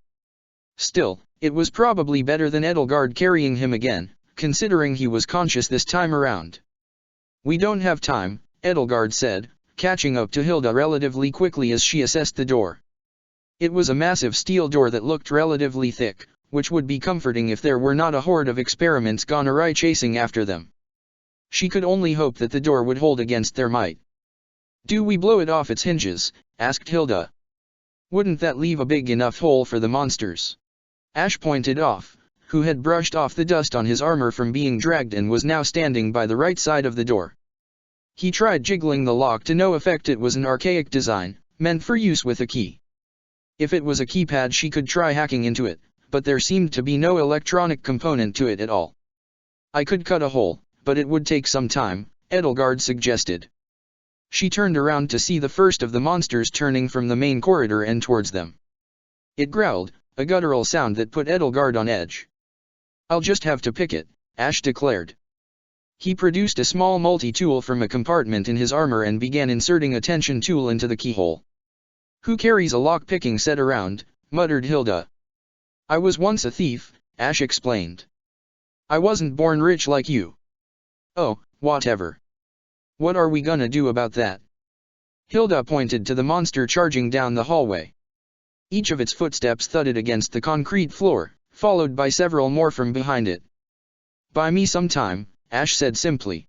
Still, it was probably better than Edelgard carrying him again, considering he was conscious this time around. We don't have time, Edelgard said, catching up to Hilda relatively quickly as she assessed the door. It was a massive steel door that looked relatively thick, which would be comforting if there were not a horde of experiments gone awry chasing after them. She could only hope that the door would hold against their might. Do we blow it off its hinges? Asked Hilda. Wouldn't that leave a big enough hole for the monsters? Ash pointed off, who had brushed off the dust on his armor from being dragged and was now standing by the right side of the door. He tried jiggling the lock to no effect. It was an archaic design, meant for use with a key. If it was a keypad she could try hacking into it, but there seemed to be no electronic component to it at all. I could cut a hole, but it would take some time, Edelgard suggested. She turned around to see the first of the monsters turning from the main corridor and towards them. It growled, a guttural sound that put Edelgard on edge. I'll just have to pick it, Ash declared. He produced a small multi-tool from a compartment in his armor and began inserting a tension tool into the keyhole. Who carries a lock-picking set around? Muttered Hilda. I was once a thief, Ash explained. I wasn't born rich like you. Oh, whatever. What are we gonna do about that? Hilda pointed to the monster charging down the hallway. Each of its footsteps thudded against the concrete floor, followed by several more from behind it. Buy me some time, Ash said simply.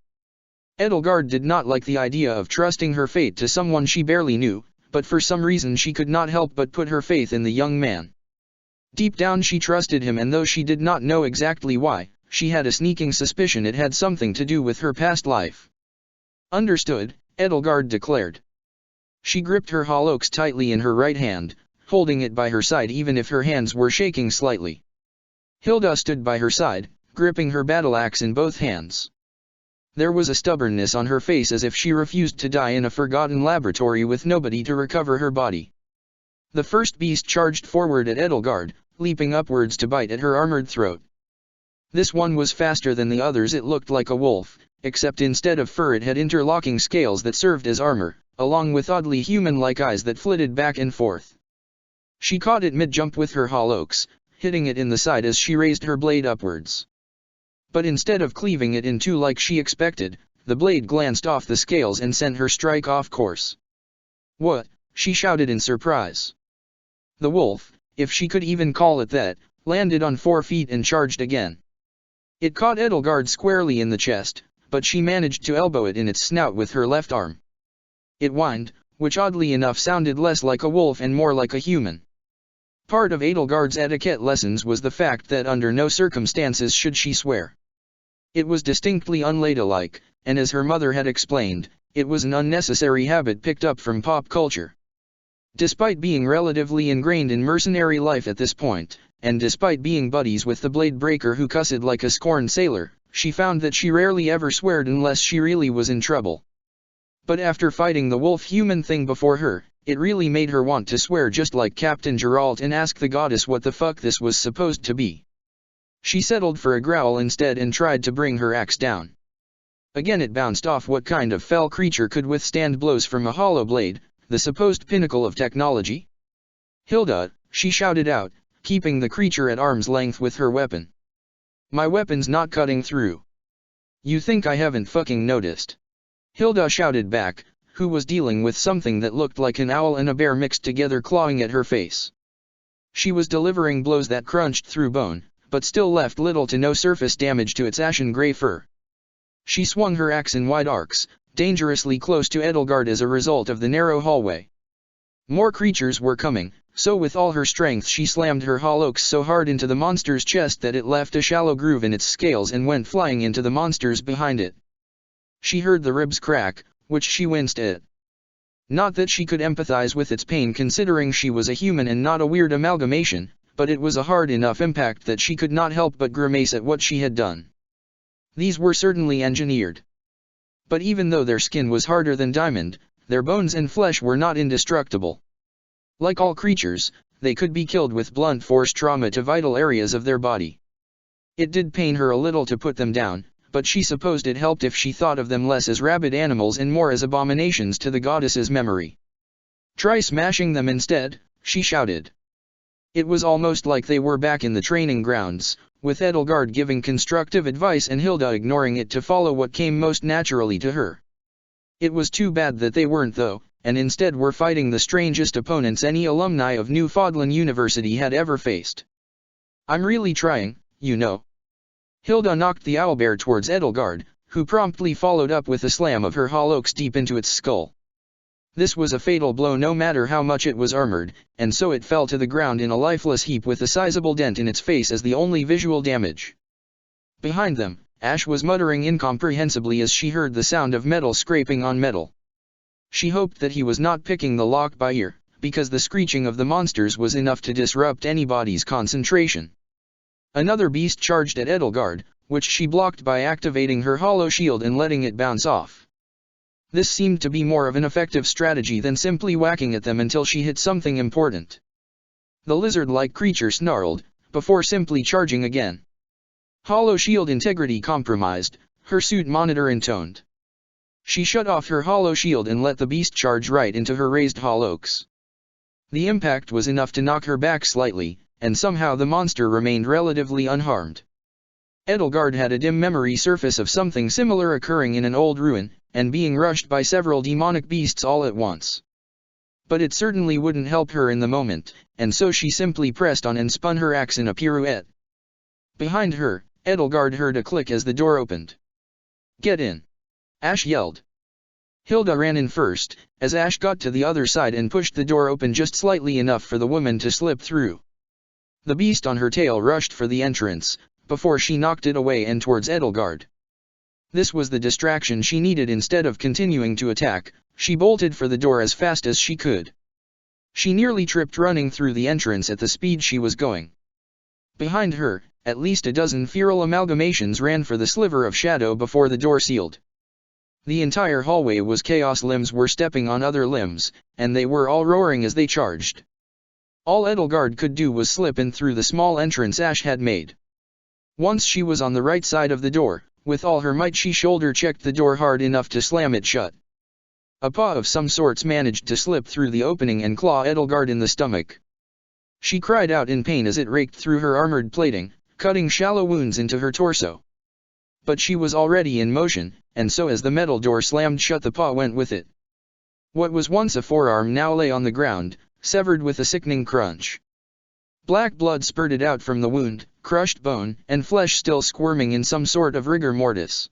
Edelgard did not like the idea of trusting her fate to someone she barely knew, but for some reason she could not help but put her faith in the young man. Deep down she trusted him, and though she did not know exactly why, she had a sneaking suspicion it had something to do with her past life. Understood, Edelgard declared. She gripped her holox tightly in her right hand, holding it by her side even if her hands were shaking slightly. Hilda stood by her side, gripping her battle axe in both hands. There was a stubbornness on her face as if she refused to die in a forgotten laboratory with nobody to recover her body. The first beast charged forward at Edelgard, leaping upwards to bite at her armored throat. This one was faster than the others. It looked like a wolf, except instead of fur it had interlocking scales that served as armor, along with oddly human-like eyes that flitted back and forth. She caught it mid-jump with her holox, hitting it in the side as she raised her blade upwards. But instead of cleaving it in two like she expected, the blade glanced off the scales and sent her strike off course. What? She shouted in surprise. The wolf, if she could even call it that, landed on 4 feet and charged again. It caught Edelgard squarely in the chest, but she managed to elbow it in its snout with her left arm. It whined, which oddly enough sounded less like a wolf and more like a human. Part of Edelgard's etiquette lessons was the fact that under no circumstances should she swear. It was distinctly unladylike, and as her mother had explained, it was an unnecessary habit picked up from pop culture. Despite being relatively ingrained in mercenary life at this point, and despite being buddies with the blade breaker who cussed like a scorned sailor, she found that she rarely ever swore unless she really was in trouble. But after fighting the wolf-human thing before her, it really made her want to swear just like Captain Geralt and ask the goddess what the fuck this was supposed to be. She settled for a growl instead and tried to bring her axe down. Again it bounced off. What kind of fell creature could withstand blows from a hollow blade, the supposed pinnacle of technology? Hilda, she shouted out, keeping the creature at arm's length with her weapon. My weapon's not cutting through. You think I haven't fucking noticed? Hilda shouted back, who was dealing with something that looked like an owl and a bear mixed together clawing at her face. She was delivering blows that crunched through bone, but still left little to no surface damage to its ashen gray fur. She swung her axe in wide arcs, dangerously close to Edelgard as a result of the narrow hallway. More creatures were coming, so with all her strength she slammed her hollow-axe so hard into the monster's chest that it left a shallow groove in its scales and went flying into the monsters behind it. She heard the ribs crack, which she winced at. Not that she could empathize with its pain considering she was a human and not a weird amalgamation, but it was a hard enough impact that she could not help but grimace at what she had done. These were certainly engineered. But even though their skin was harder than diamond, their bones and flesh were not indestructible. Like all creatures, they could be killed with blunt force trauma to vital areas of their body. It did pain her a little to put them down, but she supposed it helped if she thought of them less as rabid animals and more as abominations to the goddess's memory. Try smashing them instead, she shouted. It was almost like they were back in the training grounds, with Edelgard giving constructive advice and Hilda ignoring it to follow what came most naturally to her. It was too bad that they weren't though, and instead were fighting the strangest opponents any alumni of Newfoundland University had ever faced. I'm really trying, you know. Hilda knocked the owlbear towards Edelgard, who promptly followed up with a slam of her hollow-axe deep into its skull. This was a fatal blow no matter how much it was armored, and so it fell to the ground in a lifeless heap with a sizable dent in its face as the only visual damage. Behind them, Ash was muttering incomprehensibly as she heard the sound of metal scraping on metal. She hoped that he was not picking the lock by ear, because the screeching of the monsters was enough to disrupt anybody's concentration. Another beast charged at Edelgard, which she blocked by activating her hollow shield and letting it bounce off. This seemed to be more of an effective strategy than simply whacking at them until she hit something important. The lizard-like creature snarled, before simply charging again. Hollow shield integrity compromised, her suit monitor intoned. She shut off her hollow shield and let the beast charge right into her raised hollow-axe. The impact was enough to knock her back slightly, and somehow the monster remained relatively unharmed. Edelgard had a dim memory surface of something similar occurring in an old ruin, and being rushed by several demonic beasts all at once. But it certainly wouldn't help her in the moment, and so she simply pressed on and spun her axe in a pirouette. Behind her, Edelgard heard a click as the door opened. Get in! Ash yelled. Hilda ran in first, as Ash got to the other side and pushed the door open just slightly enough for the woman to slip through. The beast on her tail rushed for the entrance, before she knocked it away and towards Edelgard. This was the distraction she needed. Instead of continuing to attack, she bolted for the door as fast as she could. She nearly tripped running through the entrance at the speed she was going. Behind her, at least a dozen feral amalgamations ran for the sliver of shadow before the door sealed. The entire hallway was chaos. Limbs were stepping on other limbs, and they were all roaring as they charged. All Edelgard could do was slip in through the small entrance Ash had made. Once she was on the right side of the door, with all her might she shoulder-checked the door hard enough to slam it shut. A paw of some sorts managed to slip through the opening and claw Edelgard in the stomach. She cried out in pain as it raked through her armored plating, cutting shallow wounds into her torso. But she was already in motion, and so as the metal door slammed shut the paw went with it. What was once a forearm now lay on the ground, severed with a sickening crunch. Black blood spurted out from the wound, crushed bone and flesh still squirming in some sort of rigor mortis.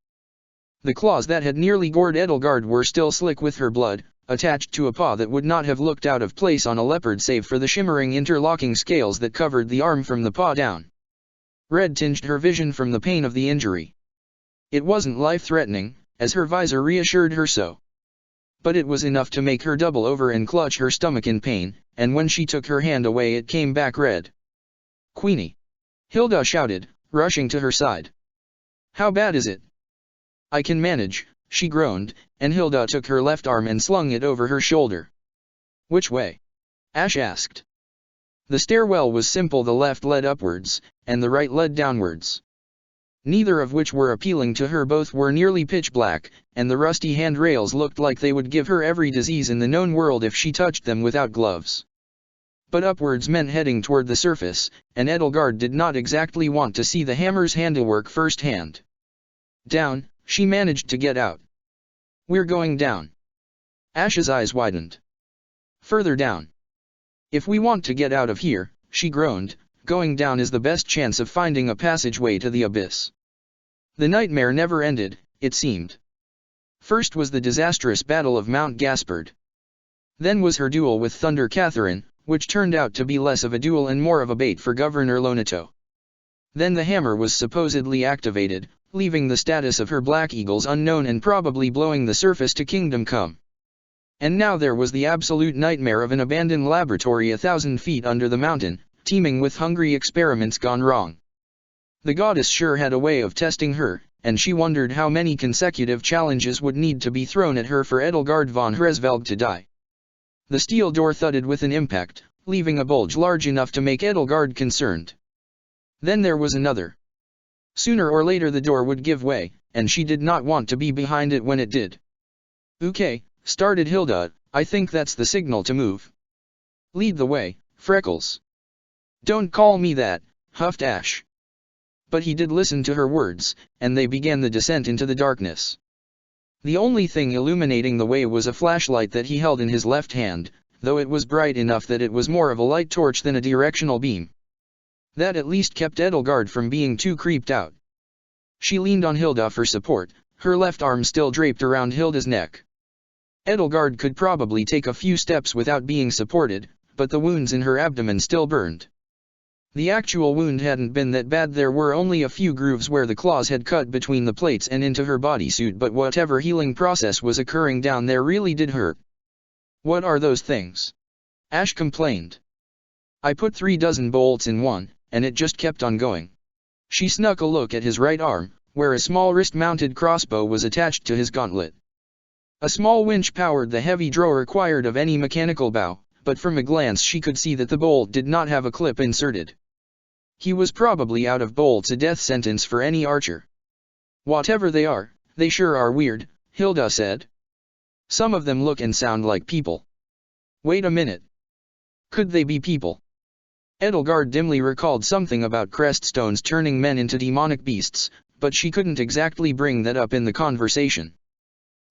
The claws that had nearly gored Edelgard were still slick with her blood, attached to a paw that would not have looked out of place on a leopard save for the shimmering interlocking scales that covered the arm from the paw down. Red tinged her vision from the pain of the injury. It wasn't life-threatening, as her visor reassured her so. But it was enough to make her double over and clutch her stomach in pain, and when she took her hand away it came back red. Queenie! Hilda shouted, rushing to her side. How bad is it? I can manage, she groaned, and Hilda took her left arm and slung it over her shoulder. Which way? Ash asked. The stairwell was simple. The left led upwards, and the right led downwards. Neither of which were appealing to her. Both were nearly pitch black, and the rusty handrails looked like they would give her every disease in the known world if she touched them without gloves. But upwards meant heading toward the surface, and Edelgard did not exactly want to see the hammer's handiwork firsthand. Down, she managed to get out. We're going down. Ash's eyes widened. Further down. If we want to get out of here, she groaned, going down is the best chance of finding a passageway to the abyss. The nightmare never ended, it seemed. First was the disastrous battle of Mount Gaspard. Then was her duel with Thunder Catherine, which turned out to be less of a duel and more of a bait for Governor Lonato. Then the hammer was supposedly activated, leaving the status of her Black Eagles unknown and probably blowing the surface to Kingdom Come. And now there was the absolute nightmare of an abandoned laboratory 1,000 feet under the mountain, teeming with hungry experiments gone wrong. The goddess sure had a way of testing her, and she wondered how many consecutive challenges would need to be thrown at her for Edelgard von Hresvelg to die. The steel door thudded with an impact, leaving a bulge large enough to make Edelgard concerned. Then there was another. Sooner or later the door would give way, and she did not want to be behind it when it did. Okay, started Hilda, I think that's the signal to move. Lead the way, Freckles. Don't call me that, huffed Ash. But he did listen to her words, and they began the descent into the darkness. The only thing illuminating the way was a flashlight that he held in his left hand, though it was bright enough that it was more of a light torch than a directional beam. That at least kept Edelgard from being too creeped out. She leaned on Hilda for support, her left arm still draped around Hilda's neck. Edelgard could probably take a few steps without being supported, but the wounds in her abdomen still burned. The actual wound hadn't been that bad. There were only a few grooves where the claws had cut between the plates and into her bodysuit, but whatever healing process was occurring down there really did hurt. What are those things? Ash complained. I put 36 bolts in one, and it just kept on going. She snuck a look at his right arm, where a small wrist-mounted crossbow was attached to his gauntlet. A small winch powered the heavy drawer required of any mechanical bow, but from a glance she could see that the bolt did not have a clip inserted. He was probably out of bolts, a death sentence for any archer. Whatever they sure are weird, Hilda said. Some of them look and sound like people. Wait a minute. Could they be people? Edelgard dimly recalled something about crest stones turning men into demonic beasts, but she couldn't exactly bring that up in the conversation.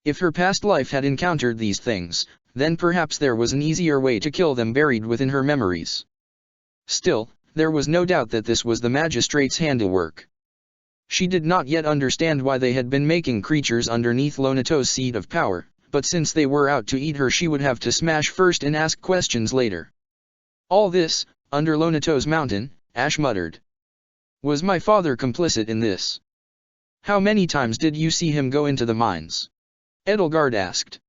If her past life had encountered these things, then perhaps there was an easier way to kill them buried within her memories. Still, there was no doubt that this was the magistrate's handiwork. She did not yet understand why they had been making creatures underneath Lonato's seat of power, but since they were out to eat her she would have to smash first and ask questions later. All this, under Lonato's mountain, Ash muttered. Was my father complicit in this? How many times did you see him go into the mines? Edelgard asked.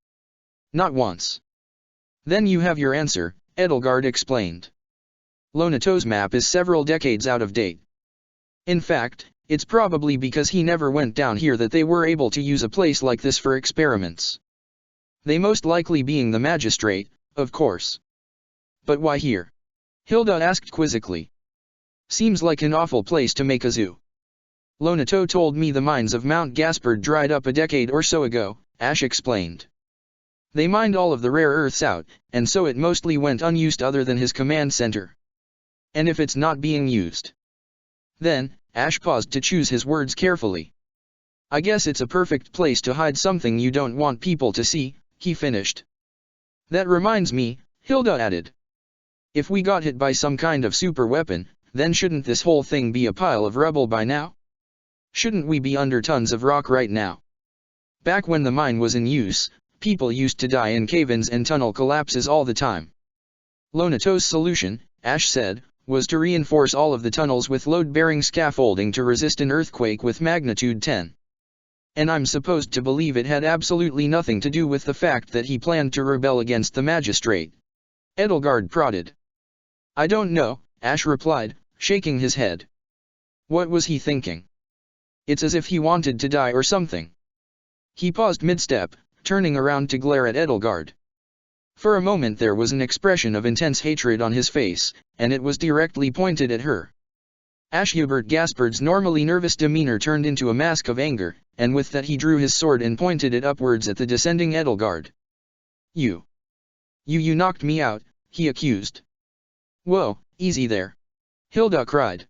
Not once. Then you have your answer, Edelgard explained. Lonato's map is several decades out of date. In fact, it's probably because he never went down here that they were able to use a place like this for experiments. They most likely being the magistrate, of course. But why here? Hilda asked quizzically. Seems like an awful place to make a zoo. Lonato told me the mines of Mount Gaspard dried up a decade or so ago, Ash explained. They mined all of the rare earths out, and so it mostly went unused other than his command center. And if it's not being used? Then, Ash paused to choose his words carefully. I guess it's a perfect place to hide something you don't want people to see, he finished. That reminds me, Hilda added. If we got hit by some kind of super weapon, then shouldn't this whole thing be a pile of rubble by now? Shouldn't we be under tons of rock right now? Back when the mine was in use, people used to die in cave-ins and tunnel collapses all the time. Lonato's solution, Ash said, was to reinforce all of the tunnels with load-bearing scaffolding to resist an earthquake with magnitude 10. And I'm supposed to believe it had absolutely nothing to do with the fact that he planned to rebel against the magistrate. Edelgard prodded. I don't know, Ash replied, shaking his head. What was he thinking? It's as if he wanted to die or something. He paused mid-step, turning around to glare at Edelgard. For a moment there was an expression of intense hatred on his face, and it was directly pointed at her. Hubert Gaspard's normally nervous demeanor turned into a mask of anger, and with that he drew his sword and pointed it upwards at the descending Edelgard. You knocked me out, he accused. Whoa, easy there. Hilda cried.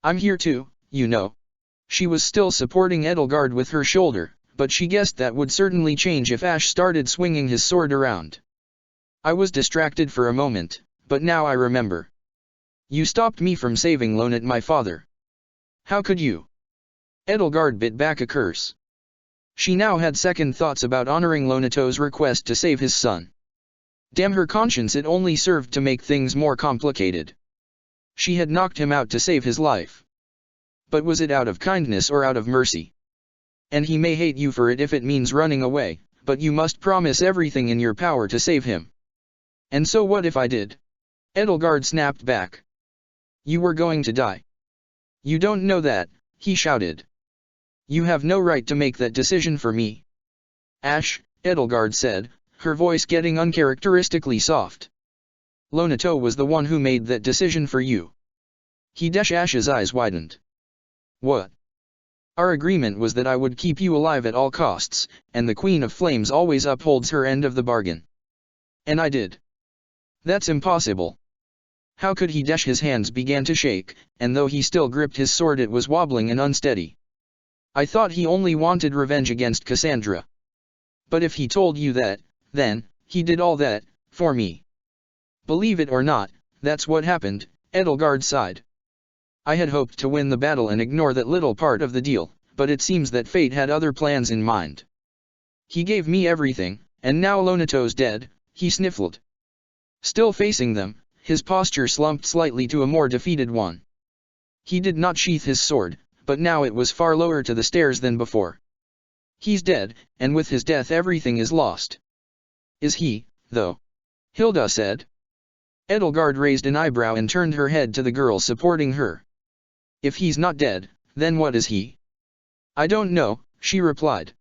I'm here too, you know. She was still supporting Edelgard with her shoulder, but she guessed that would certainly change if Ash started swinging his sword around. I was distracted for a moment, but now I remember. You stopped me from saving Lonat, my father. How could you? Edelgard bit back a curse. She now had second thoughts about honoring Lonato's request to save his son. Damn her conscience, it only served to make things more complicated. She had knocked him out to save his life. But was it out of kindness or out of mercy? And he may hate you for it if it means running away, but you must promise everything in your power to save him. And so what if I did? Edelgard snapped back. You were going to die. You don't know that, he shouted. You have no right to make that decision for me. Ash, Edelgard said, her voice getting uncharacteristically soft. Lonato was the one who made that decision for you. Ash's eyes widened. What? Our agreement was that I would keep you alive at all costs, and the Queen of Flames always upholds her end of the bargain. And I did. That's impossible. How could he? His hands began to shake, and though he still gripped his sword it was wobbling and unsteady. I thought he only wanted revenge against Cassandra. But if he told you that, then, he did all that, for me. Believe it or not, that's what happened, Edelgard sighed. I had hoped to win the battle and ignore that little part of the deal, but it seems that fate had other plans in mind. He gave me everything, and now Lonato's dead, he sniffled. Still facing them, his posture slumped slightly to a more defeated one. He did not sheath his sword, but now it was far lower to the stairs than before. He's dead, and with his death everything is lost. Is he, though? Hilda said. Edelgard raised an eyebrow and turned her head to the girl supporting her. If he's not dead, then what is he? I don't know, she replied.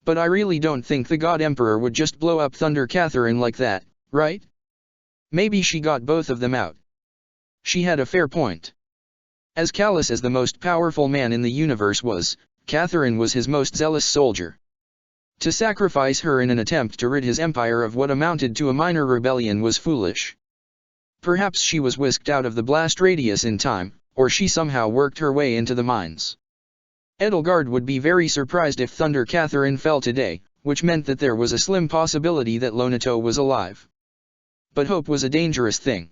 But I really don't think the God Emperor would just blow up Thunder Catherine like that, right? Maybe she got both of them out. She had a fair point. As callous as the most powerful man in the universe was, Catherine was his most zealous soldier. To sacrifice her in an attempt to rid his empire of what amounted to a minor rebellion was foolish. Perhaps she was whisked out of the blast radius in time, or she somehow worked her way into the mines. Edelgard would be very surprised if Thunder Catherine fell today, which meant that there was a slim possibility that Lonato was alive. But hope was a dangerous thing.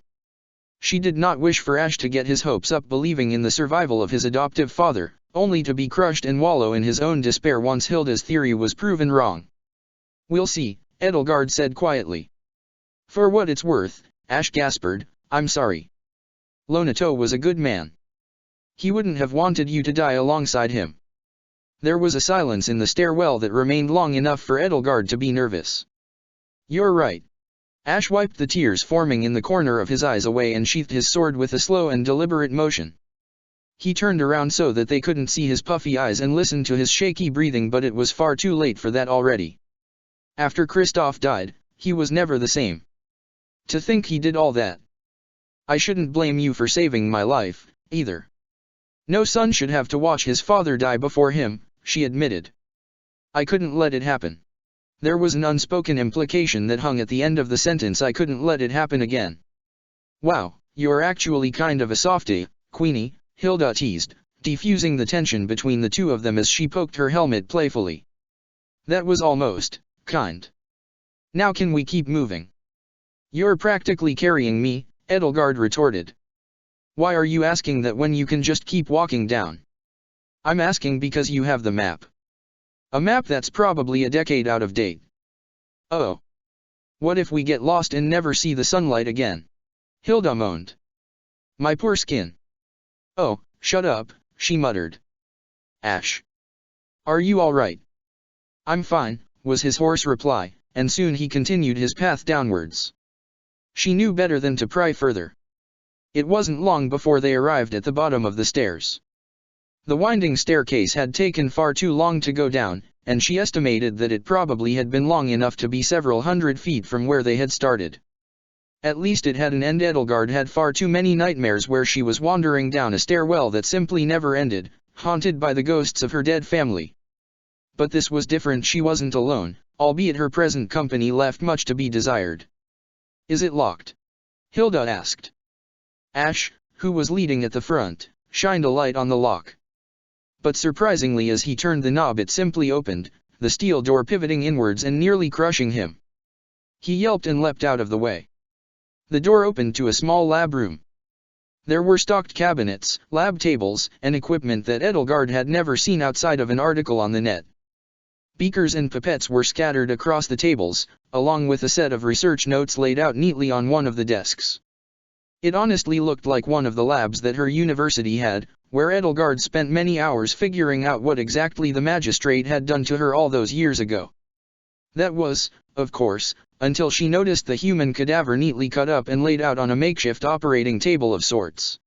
She did not wish for Ash to get his hopes up believing in the survival of his adoptive father, only to be crushed and wallow in his own despair once Hilda's theory was proven wrong. We'll see, Edelgard said quietly. For what it's worth, Ash Gaspard, I'm sorry. Lonato was a good man. He wouldn't have wanted you to die alongside him. There was a silence in the stairwell that remained long enough for Edelgard to be nervous. You're right. Ash wiped the tears forming in the corner of his eyes away and sheathed his sword with a slow and deliberate motion. He turned around so that they couldn't see his puffy eyes and listened to his shaky breathing, but it was far too late for that already. After Kristoff died, he was never the same. To think he did all that. I shouldn't blame you for saving my life, either. No son should have to watch his father die before him, she admitted. I couldn't let it happen. There was an unspoken implication that hung at the end of the sentence. I couldn't let it happen again. Wow, you're actually kind of a softie, Queenie, Hilda teased, defusing the tension between the two of them as she poked her helmet playfully. That was almost kind. Now can we keep moving? You're practically carrying me, Edelgard retorted. Why are you asking that when you can just keep walking down? I'm asking because you have the map. A map that's probably a decade out of date. Oh. What if we get lost and never see the sunlight again? Hilda moaned. My poor skin. Oh, shut up, she muttered. Ash. Are you all right? I'm fine, was his hoarse reply, and soon he continued his path downwards. She knew better than to pry further. It wasn't long before they arrived at the bottom of the stairs. The winding staircase had taken far too long to go down, and she estimated that it probably had been long enough to be several hundred feet from where they had started. At least it had an end. Edelgard had far too many nightmares where she was wandering down a stairwell that simply never ended, haunted by the ghosts of her dead family. But this was different. She wasn't alone, albeit her present company left much to be desired. "Is it locked?" Hilda asked. Ash, who was leading at the front, shined a light on the lock. But surprisingly, as he turned the knob, it simply opened, the steel door pivoting inwards and nearly crushing him. He yelped and leapt out of the way. The door opened to a small lab room. There were stocked cabinets, lab tables, and equipment that Edelgard had never seen outside of an article on the net. Beakers and pipettes were scattered across the tables, along with a set of research notes laid out neatly on one of the desks. It honestly looked like one of the labs that her university had, where Edelgard spent many hours figuring out what exactly the magistrate had done to her all those years ago. That was, of course, until she noticed the human cadaver neatly cut up and laid out on a makeshift operating table of sorts.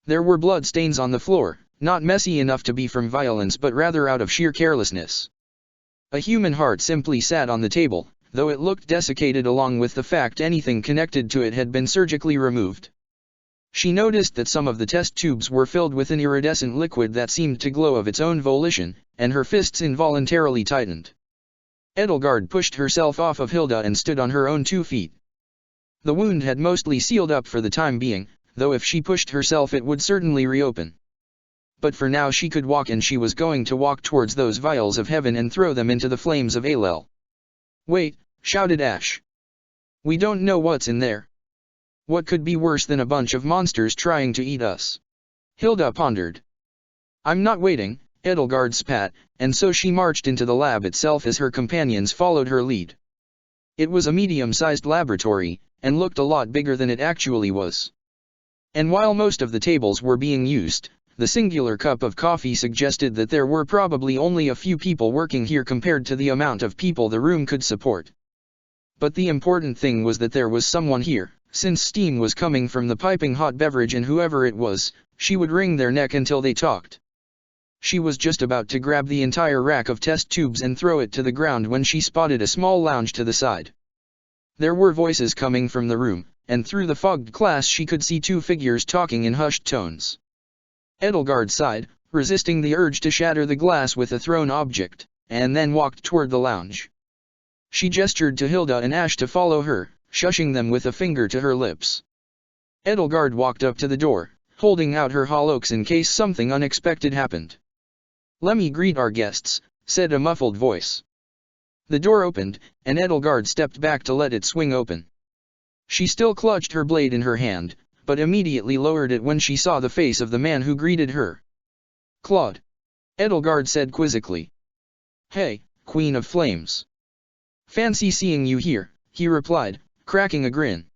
There were blood stains on the floor, not messy enough to be from violence but rather out of sheer carelessness. A human heart simply sat on the table, though it looked desiccated along with the fact anything connected to it had been surgically removed. She noticed that some of the test tubes were filled with an iridescent liquid that seemed to glow of its own volition, and her fists involuntarily tightened. Edelgard pushed herself off of Hilda and stood on her own 2 feet. The wound had mostly sealed up for the time being, though if she pushed herself it would certainly reopen. But for now she could walk, and she was going to walk towards those vials of heaven and throw them into the flames of Alel. "Wait," shouted Ash. "We don't know what's in there. What could be worse than a bunch of monsters trying to eat us?" Hilda pondered. "I'm not waiting," Edelgard spat, and so she marched into the lab itself as her companions followed her lead. It was a medium-sized laboratory, and looked a lot bigger than it actually was. And while most of the tables were being used, the singular cup of coffee suggested that there were probably only a few people working here compared to the amount of people the room could support. But the important thing was that there was someone here, since steam was coming from the piping hot beverage, and whoever it was, she would wring their neck until they talked. She was just about to grab the entire rack of test tubes and throw it to the ground when she spotted a small lounge to the side. There were voices coming from the room, and through the fogged glass she could see 2 figures talking in hushed tones. Edelgard sighed, resisting the urge to shatter the glass with a thrown object, and then walked toward the lounge. She gestured to Hilda and Ash to follow her, shushing them with a finger to her lips. Edelgard walked up to the door, holding out her holox in case something unexpected happened. "Let me greet our guests," said a muffled voice. The door opened, and Edelgard stepped back to let it swing open. She still clutched her blade in her hand, but immediately lowered it when she saw the face of the man who greeted her. "Claude," Edelgard said quizzically. "Hey, Queen of Flames. Fancy seeing you here," he replied, cracking a grin.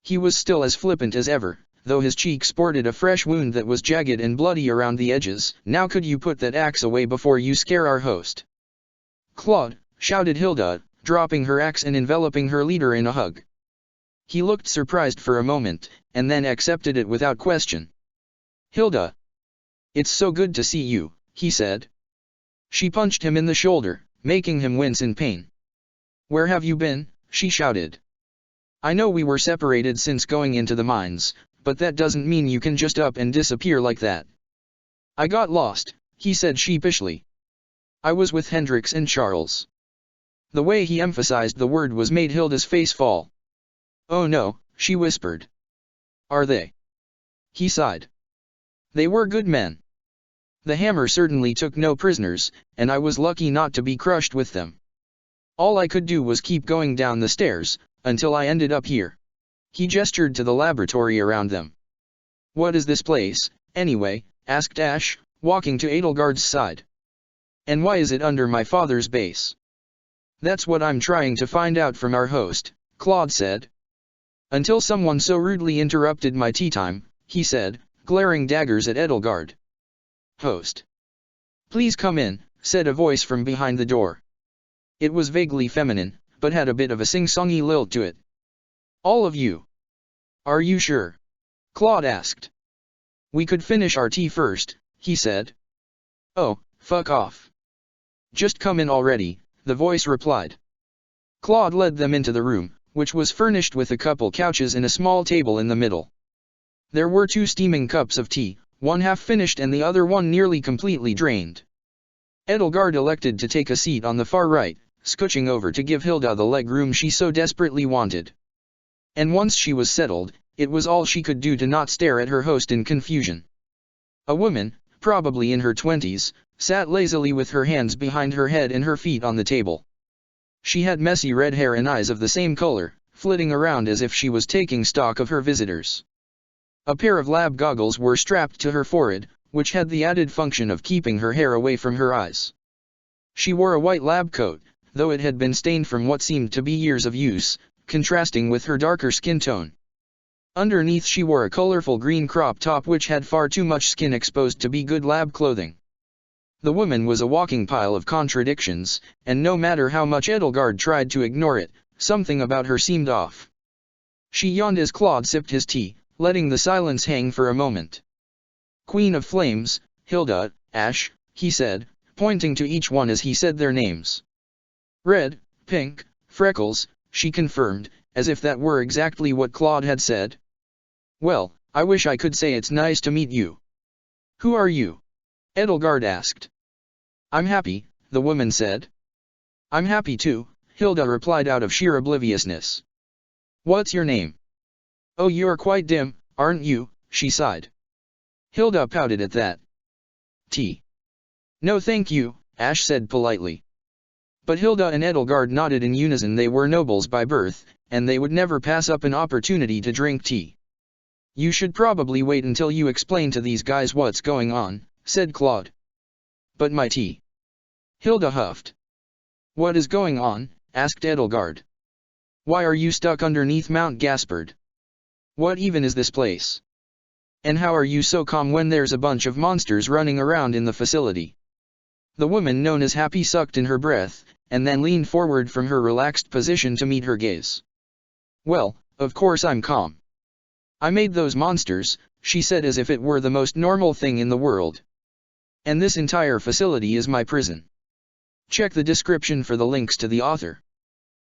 He was still as flippant as ever, though his cheek sported a fresh wound that was jagged and bloody around the edges. "Now could you put that axe away before you scare our host?" "Claude," shouted Hilda, dropping her axe and enveloping her leader in a hug. He looked surprised for a moment, and then accepted it without question. "Hilda. It's so good to see you," he said. She punched him in the shoulder, making him wince in pain. "Where have you been?" she shouted. "I know we were separated since going into the mines, but that doesn't mean you can just up and disappear like that." "I got lost," he said sheepishly. "I was with Hendrix and Charles." The way he emphasized the word was made Hilda's face fall. "Oh no," she whispered. "Are they?" He sighed. "They were good men. The hammer certainly took no prisoners, and I was lucky not to be crushed with them. All I could do was keep going down the stairs, until I ended up here." He gestured to the laboratory around them. "What is this place, anyway?" asked Ash, walking to Edelgard's side. "And why is it under my father's base?" "That's what I'm trying to find out from our host," Claude said. "Until someone so rudely interrupted my tea time," he said, glaring daggers at Edelgard. "Host. Please come in," said a voice from behind the door. It was vaguely feminine, but had a bit of a sing-songy lilt to it. "All of you. Are you sure?" Claude asked. "We could finish our tea first," he said. "Oh, fuck off. Just come in already," the voice replied. Claude led them into the room, which was furnished with a couple couches and a small table in the middle. There were 2 steaming cups of tea, one half finished and the other one nearly completely drained. Edelgard elected to take a seat on the far right, scooching over to give Hilda the leg room she so desperately wanted. And once she was settled, it was all she could do to not stare at her host in confusion. A woman, probably in her 20s, sat lazily with her hands behind her head and her feet on the table. She had messy red hair and eyes of the same color, flitting around as if she was taking stock of her visitors. A pair of lab goggles were strapped to her forehead, which had the added function of keeping her hair away from her eyes. She wore a white lab coat, though it had been stained from what seemed to be years of use, contrasting with her darker skin tone. Underneath she wore a colorful green crop top which had far too much skin exposed to be good lab clothing. The woman was a walking pile of contradictions, and no matter how much Edelgard tried to ignore it, something about her seemed off. She yawned as Claude sipped his tea, letting the silence hang for a moment. "Queen of Flames, Hilda, Ash," he said, pointing to each one as he said their names. "Red, Pink, Freckles," she confirmed, as if that were exactly what Claude had said. "Well, I wish I could say it's nice to meet you." "Who are you?" Edelgard asked. "I'm happy," the woman said. "I'm happy too," Hilda replied out of sheer obliviousness. "What's your name?" "Oh, you're quite dim, aren't you?" she sighed. Hilda pouted at that. "Tea?" "No thank you," Ash said politely. But Hilda and Edelgard nodded in unison. They were nobles by birth, and they would never pass up an opportunity to drink tea. "You should probably wait until you explain to these guys what's going on," said Claude. "But my tea." Hilda huffed. "What is going on?" asked Edelgard. "Why are you stuck underneath Mount Gaspard? What even is this place? And how are you so calm when there's a bunch of monsters running around in the facility?" The woman known as Happy sucked in her breath, and then leaned forward from her relaxed position to meet her gaze. "Well, of course I'm calm. I made those monsters," she said as if it were the most normal thing in the world. "And this entire facility is my prison. Check the description for the links to the author."